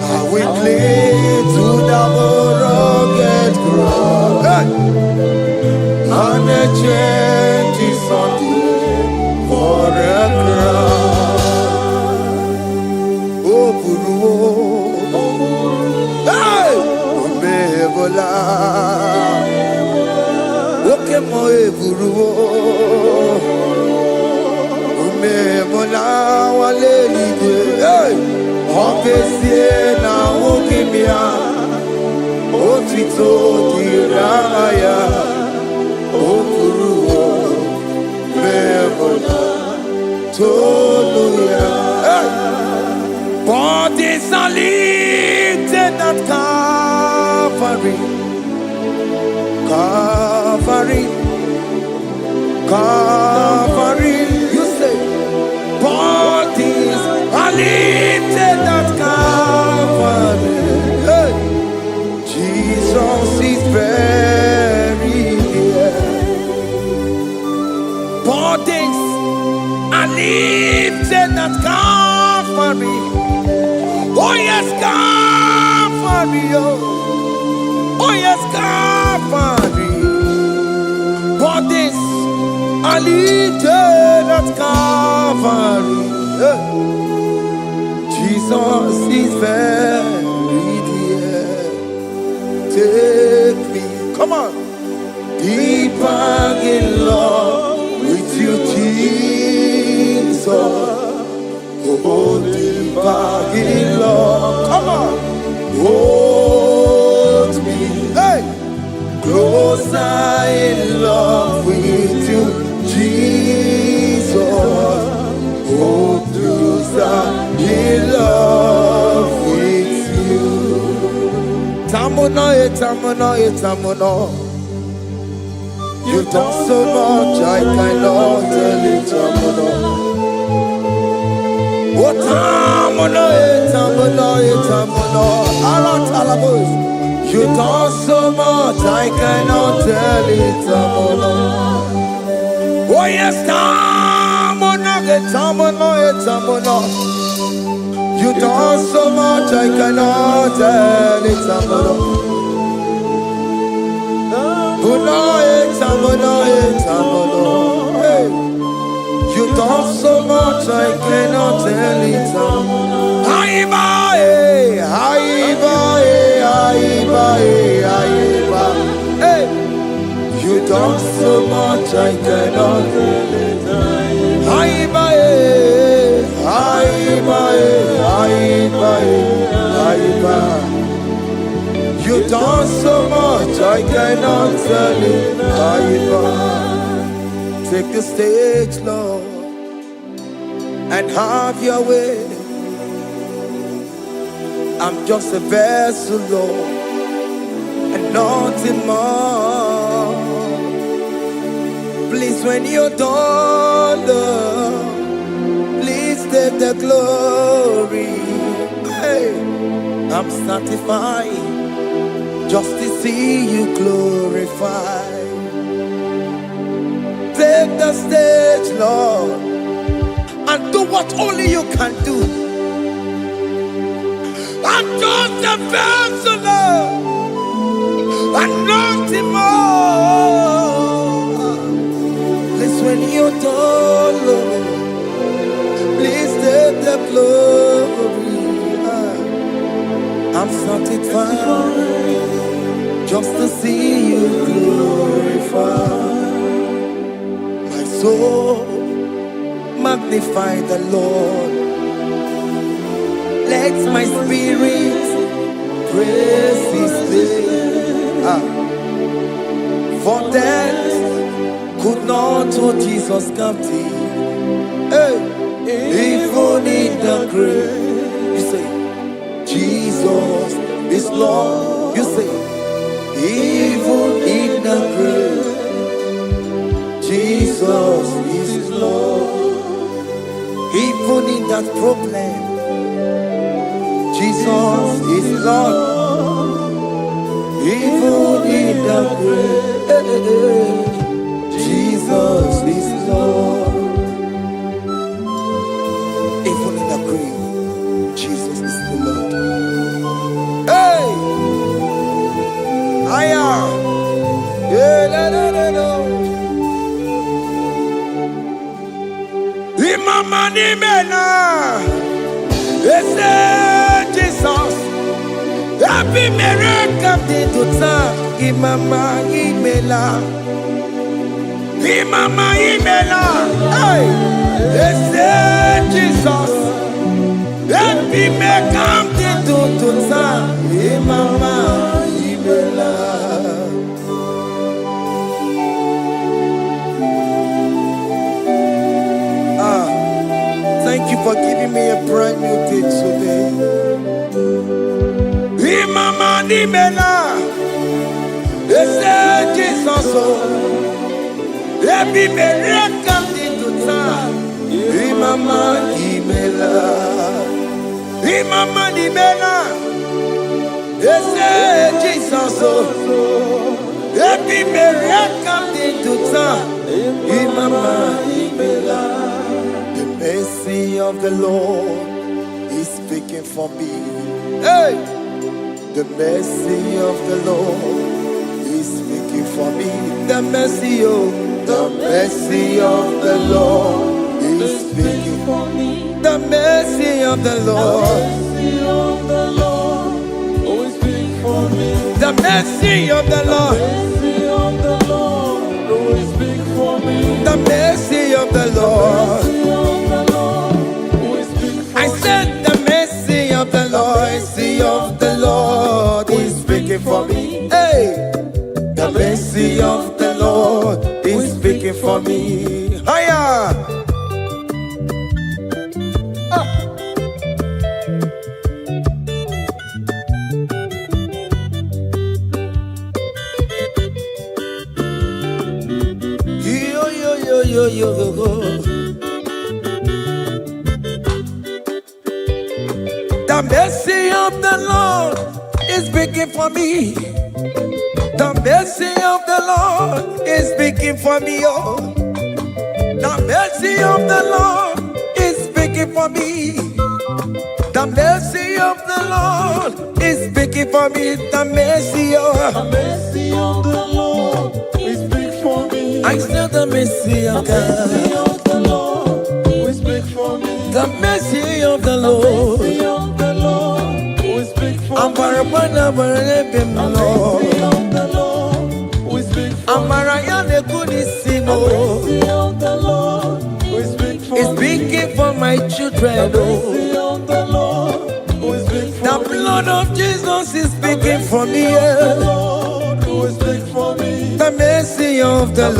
I will cling to the whole rugged cross. Hey, and exchange is someday for a crown. Hey, Omebola, Oke mo eburu, Omebola wale ide. Hey, Okesie na okimia, Otito diraya, Okuru, Omebola, Toluya. Hey. Bodies are lifted at Calvary, Calvary, Calvary. You say, bodies are lifted at Calvary. Hey. Jesus is very near. Bodies yes, Calvary. Oh, yes, Calvary. What is I lifted at Calvary? Jesus is very dear. Take me, come on, deeper in love with you, Jesus. Oh, deeper in love, come on, hold me, hey, closer in love with you, Jesus. Oh, closer in love with you. Tamuno, tamuno, tamuno. You've done so much, I cannot tell it, tamuno. Oh, tamuno, tamuno, tamuno. Arat alabos. You've done so much, I cannot tell it, tamuno. Oh, yes, tamuno, tamuno, tamuno. You done so much, I cannot tell it, tamuno. Tamuno, tamuno. Hey, you done so much, I cannot tell it, tamuno. Aiba, aiba, aiba, aiba. Hey, you done so much, I cannot tell it, aiba, aiba, aiba, aiba. You done so much, I cannot tell it, aiba. Take the stage, Lord, and have your way. I'm just a vessel, Lord, and nothing more. Please, when you're done, Lord, please take the glory. Hey, I'm satisfied just to see you glorified. Take the stage, Lord, and do what only you can do. I'm just a vessel, Lord, and nothing more. Please, when you're done, Lord, please take the glory. I'm satisfied just to see you glorified. My soul magnify the Lord. Let my spirit praise His name. For death could not hold Jesus captive. Hey, even in the grave, you say, Jesus is Lord. You say, even in the grave, Jesus is Lord. Even in that problem, Jesus is Lord. Even in the grave, Jesus is Lord. Even in the grave, Jesus is the Lord. Hey! I am. Yeah, no, no, no, no. Imama ni mena. Ese Jesus. Happy miracle to time. Imama imela. Imama imela. Hey. Ese Jesus. Happy miracle to time. Imama imela. Thank you for giving me a brand new day today. Imama nimela, ese Jesus o, ebi miracle into time. Imama nimela, Imama nimela, ese Jesus o, ebi miracle into time. Imama nimela. The mercy of the Lord is speaking speaking for me. Hey, the mercy of the Lord is speaking for me. The mercy, oh, the mercy of the Lord is speaking for me. The mercy of the Lord, always speak for me. the mercy of the Lord, Mercy of the Lord, always speak for me. the mercy of the Lord. Mercy of the Lord, always speak for I me. said the mercy of the Lord, mercy of the Lord is speaking for me. Hey, the mercy of the Lord is speaking for me. Higher. Yo, yo, yo, yo, yo, yo. The mercy of the Lord is speaking for me. The mercy of the Lord is speaking for me. Oh, the mercy of the Lord is speaking for me. The mercy of the Lord is speaking for me. The mercy, The oh, mercy of the Lord, we speak for me. I still the mercy of Mercy God. of the Lord, we speak for me. The mercy of the Lord. Mercy of the Lord, we speak for I'm me. para Lord. Mercy of the Lord, we speak for I'm me. Marianne Kunisimo. Mercy of the Lord, we speak for It's me. speaking for my children. Oh. Mercy of the Lord, we speak The for me. blood of Jesus is speaking for me. The Yeah. Lord, we speak for me. The mercy of the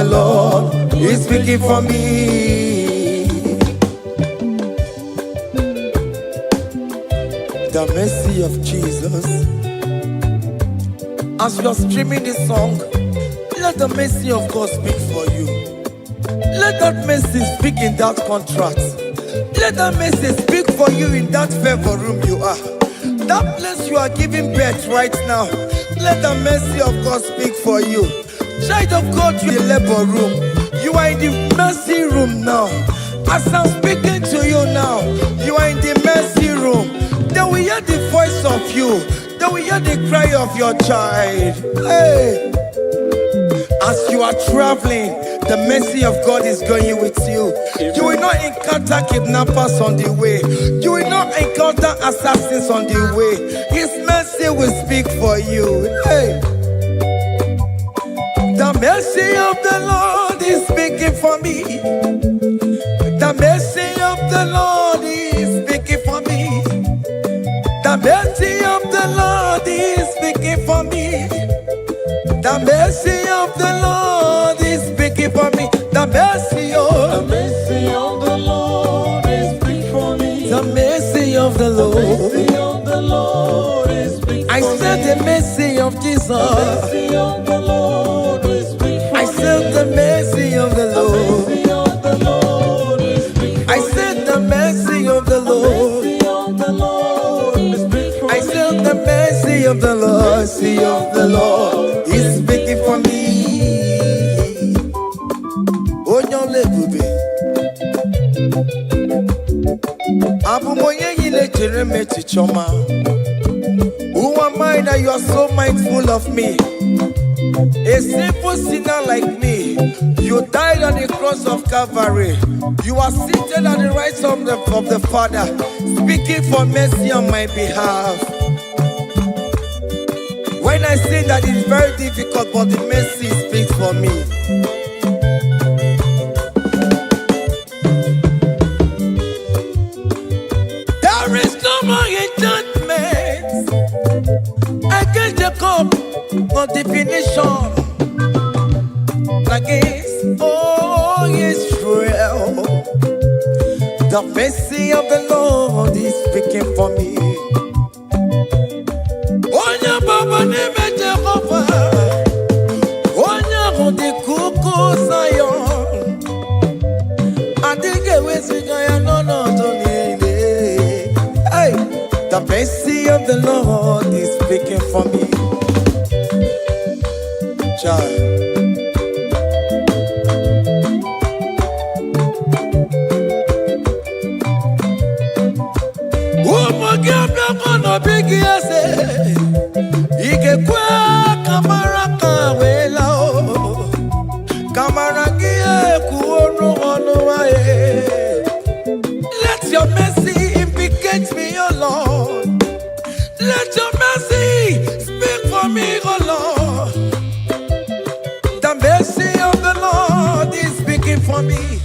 Lord is speaking for me. The mercy of Jesus. As you are streaming this song, let the mercy of God speak for you. Let that mercy speak in that contract. Let that mercy speak for you in that favor room you are. That place you are giving birth right now. Let the mercy of God speak for you. Child of God, you are in the labor room. You are in the mercy room now. As I'm speaking to you now, you are in the mercy room. They will hear the voice of you. They will hear the cry of your child. Hey. As you are traveling, the mercy of God is going with you. You will not encounter kidnappers on the way. You will not encounter assassins on the way. His mercy will speak for you. Hey. The mercy of the Lord is speaking for me. The mercy of the Lord is speaking for me. The mercy of the Lord is speaking for me. The mercy of the Lord is speaking for me. The mercy, The oh, mercy of the Lord is speak for me. the mercy of the Lord. Mercy of the Lord is speak I for me. said the mercy of Jesus. Mercy of the Lord is speak for me. I said the mercy of the Lord. Mercy of the Lord is speak for I said the mercy of the Lord. Mercy of the Lord is speak for I said the mercy of the Lord. Mercy of the Lord is speaking for me. Onyolebube. Abumoye yile jereme chichoma. Who am I that you are so mindful of me? A simple sinner like me. You died on the cross of Calvary. You are seated at the right of the Father, speaking for mercy on my behalf. When I say that it's very difficult, but the mercy speaks for me. There is no more enchantment against Jacob, no definition against all Israel. The mercy of the Lord is speaking for me. Onya baba neme Jehovah, onya hodi kuku Zion. Adige wesigaya no tonile. Hey, the mercy of the Lord is speaking for me. Child. Ogiabia kono bigi ese. Ike kwa kamara kawela o. Kamara gie kuonu onu wae. Let your mercy implicate me, O Lord. Let your mercy speak for me, O Lord. The mercy of the Lord is speaking for me.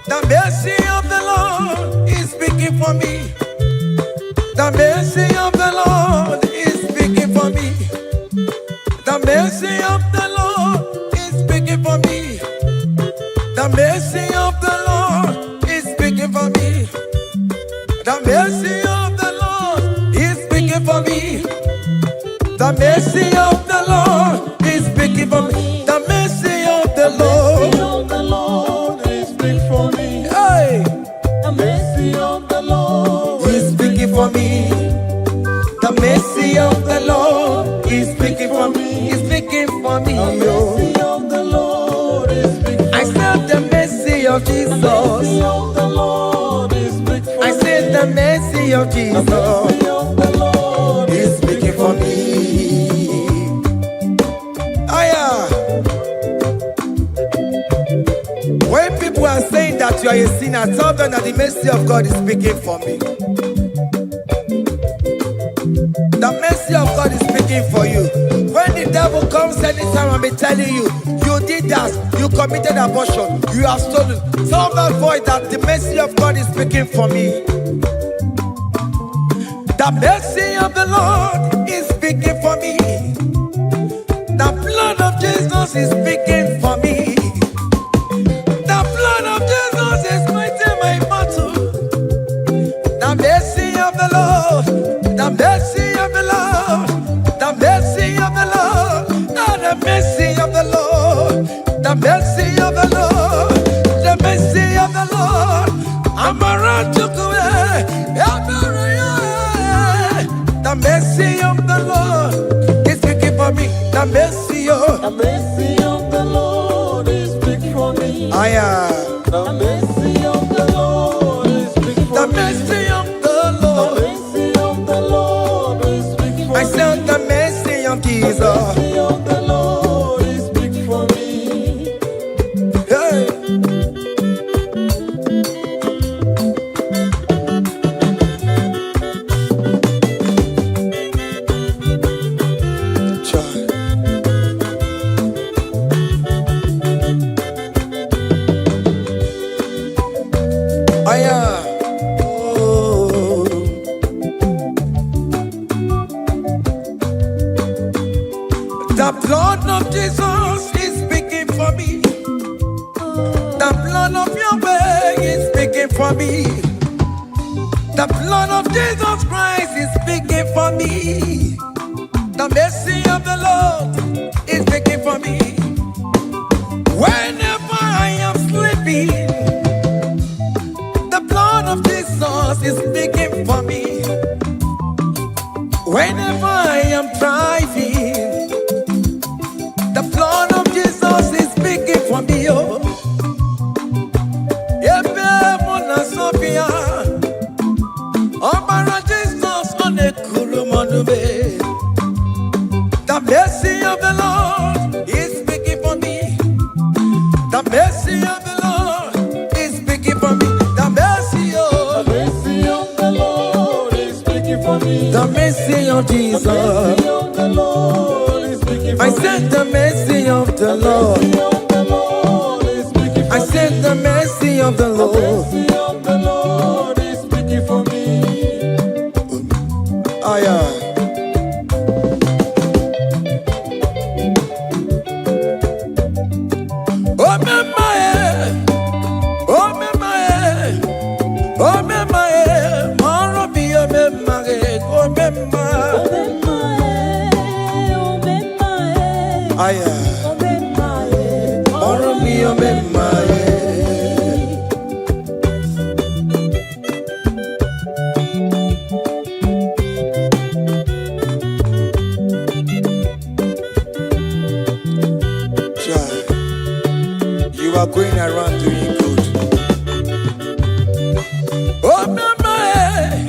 The mercy of the Lord is speaking for me. The mercy of the Lord is speaking for me. The mercy of the Lord is speaking for me. The mercy of the Lord is speaking for me. The mercy of the Lord is speaking for me. The mercy of the Lord is speaking for me. The mercy of the Lord is speaking for me. Hey. The mercy of the Lord He's speaking for me. The mercy of the Lord is speaking for me. He's speaking for me. The mercy of the Lord is speaking for me. I said the mercy of Jesus. The mercy of the Lord is speaking for me. I said the mercy of Jesus. The mercy of the Lord He's speaking for me. Aya. When people are saying that you are a sinner, tell them that the mercy of God is speaking for me. The mercy of God is speaking for you. When the devil comes anytime and be telling you, you did that, you committed abortion, you have stolen, tell that voice that the mercy of God is speaking for me. The mercy of the Lord is speaking for me. The blood of Jesus is speaking for me. The blood of Jesus is fighting my battle. The mercy of the Lord, the mercy of the Lord, the mercy of the Lord, the mercy of the Lord, the mercy of the Lord, the mercy of the Lord. I'm around to go. The mercy of the Lord is speaking for me. The mercy of the Lord is speaking for me. I am. The mercy of the Lord is speaking for The me. mercy of the The Lord. mercy of the Lord is speaking for I me. said the mercy of The Jesus. mercy of the Lord is speaking for me. Hey. Child. I am. Oh. The blood of Jesus is speaking for me. The blood of Yahweh is speaking for me. The blood of Jesus Christ is speaking for me. The mercy of the Lord is speaking for me. Whenever I am sleeping, the blood of Jesus is speaking for me. Whenever I am driving, the blood of Jesus is speaking for me. Oh, Ebe mona Sophia, Obara Jesus on a kurumanube. The mercy of the Lord is speaking for me. The mercy of the Lord is speaking for me. The mercy The of mercy of the Lord is speaking for me. the mercy of The Jesus. mercy of the Lord is speaking for I me. said the mercy of the The Lord. mercy of the Lord is speaking for I me. said the mercy of the The Lord. mercy of the Lord is speaking for me. I am. Oh, me, my, oh, me, my, oh, me, my, oh, me, oh, me, my, oh, me, my. I am. Oh, me, oh, me, my. You are going around doing good. Oh, mama,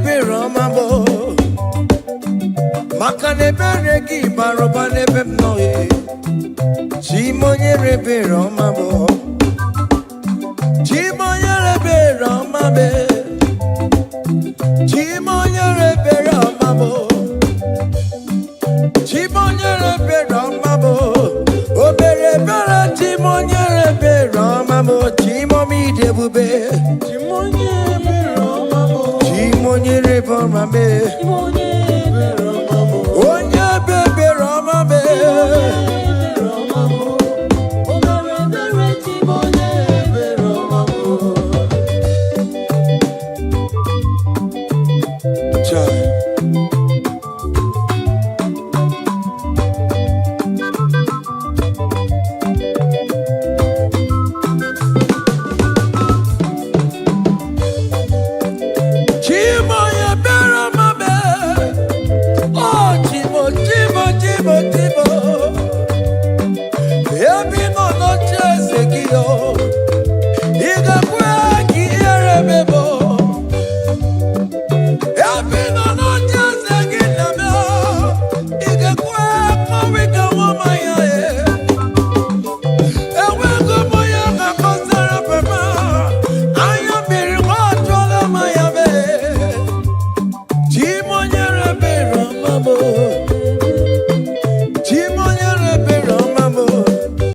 ebere ọma bụ maka na ebere gị bara ụba n'ebe m nọ Chimonyere ebere ọma bụ Chimonyere ebere ọma bụ Chimonyere ebere ọma bụ Chimonyere ebere ọma bụ obere ebere Chimonyere ebere ọma bụ Chimomide ebube Chimonyere ebere ọma bụ Chimonyere ebere ọma bụ onye ebere ọma bụ Chai.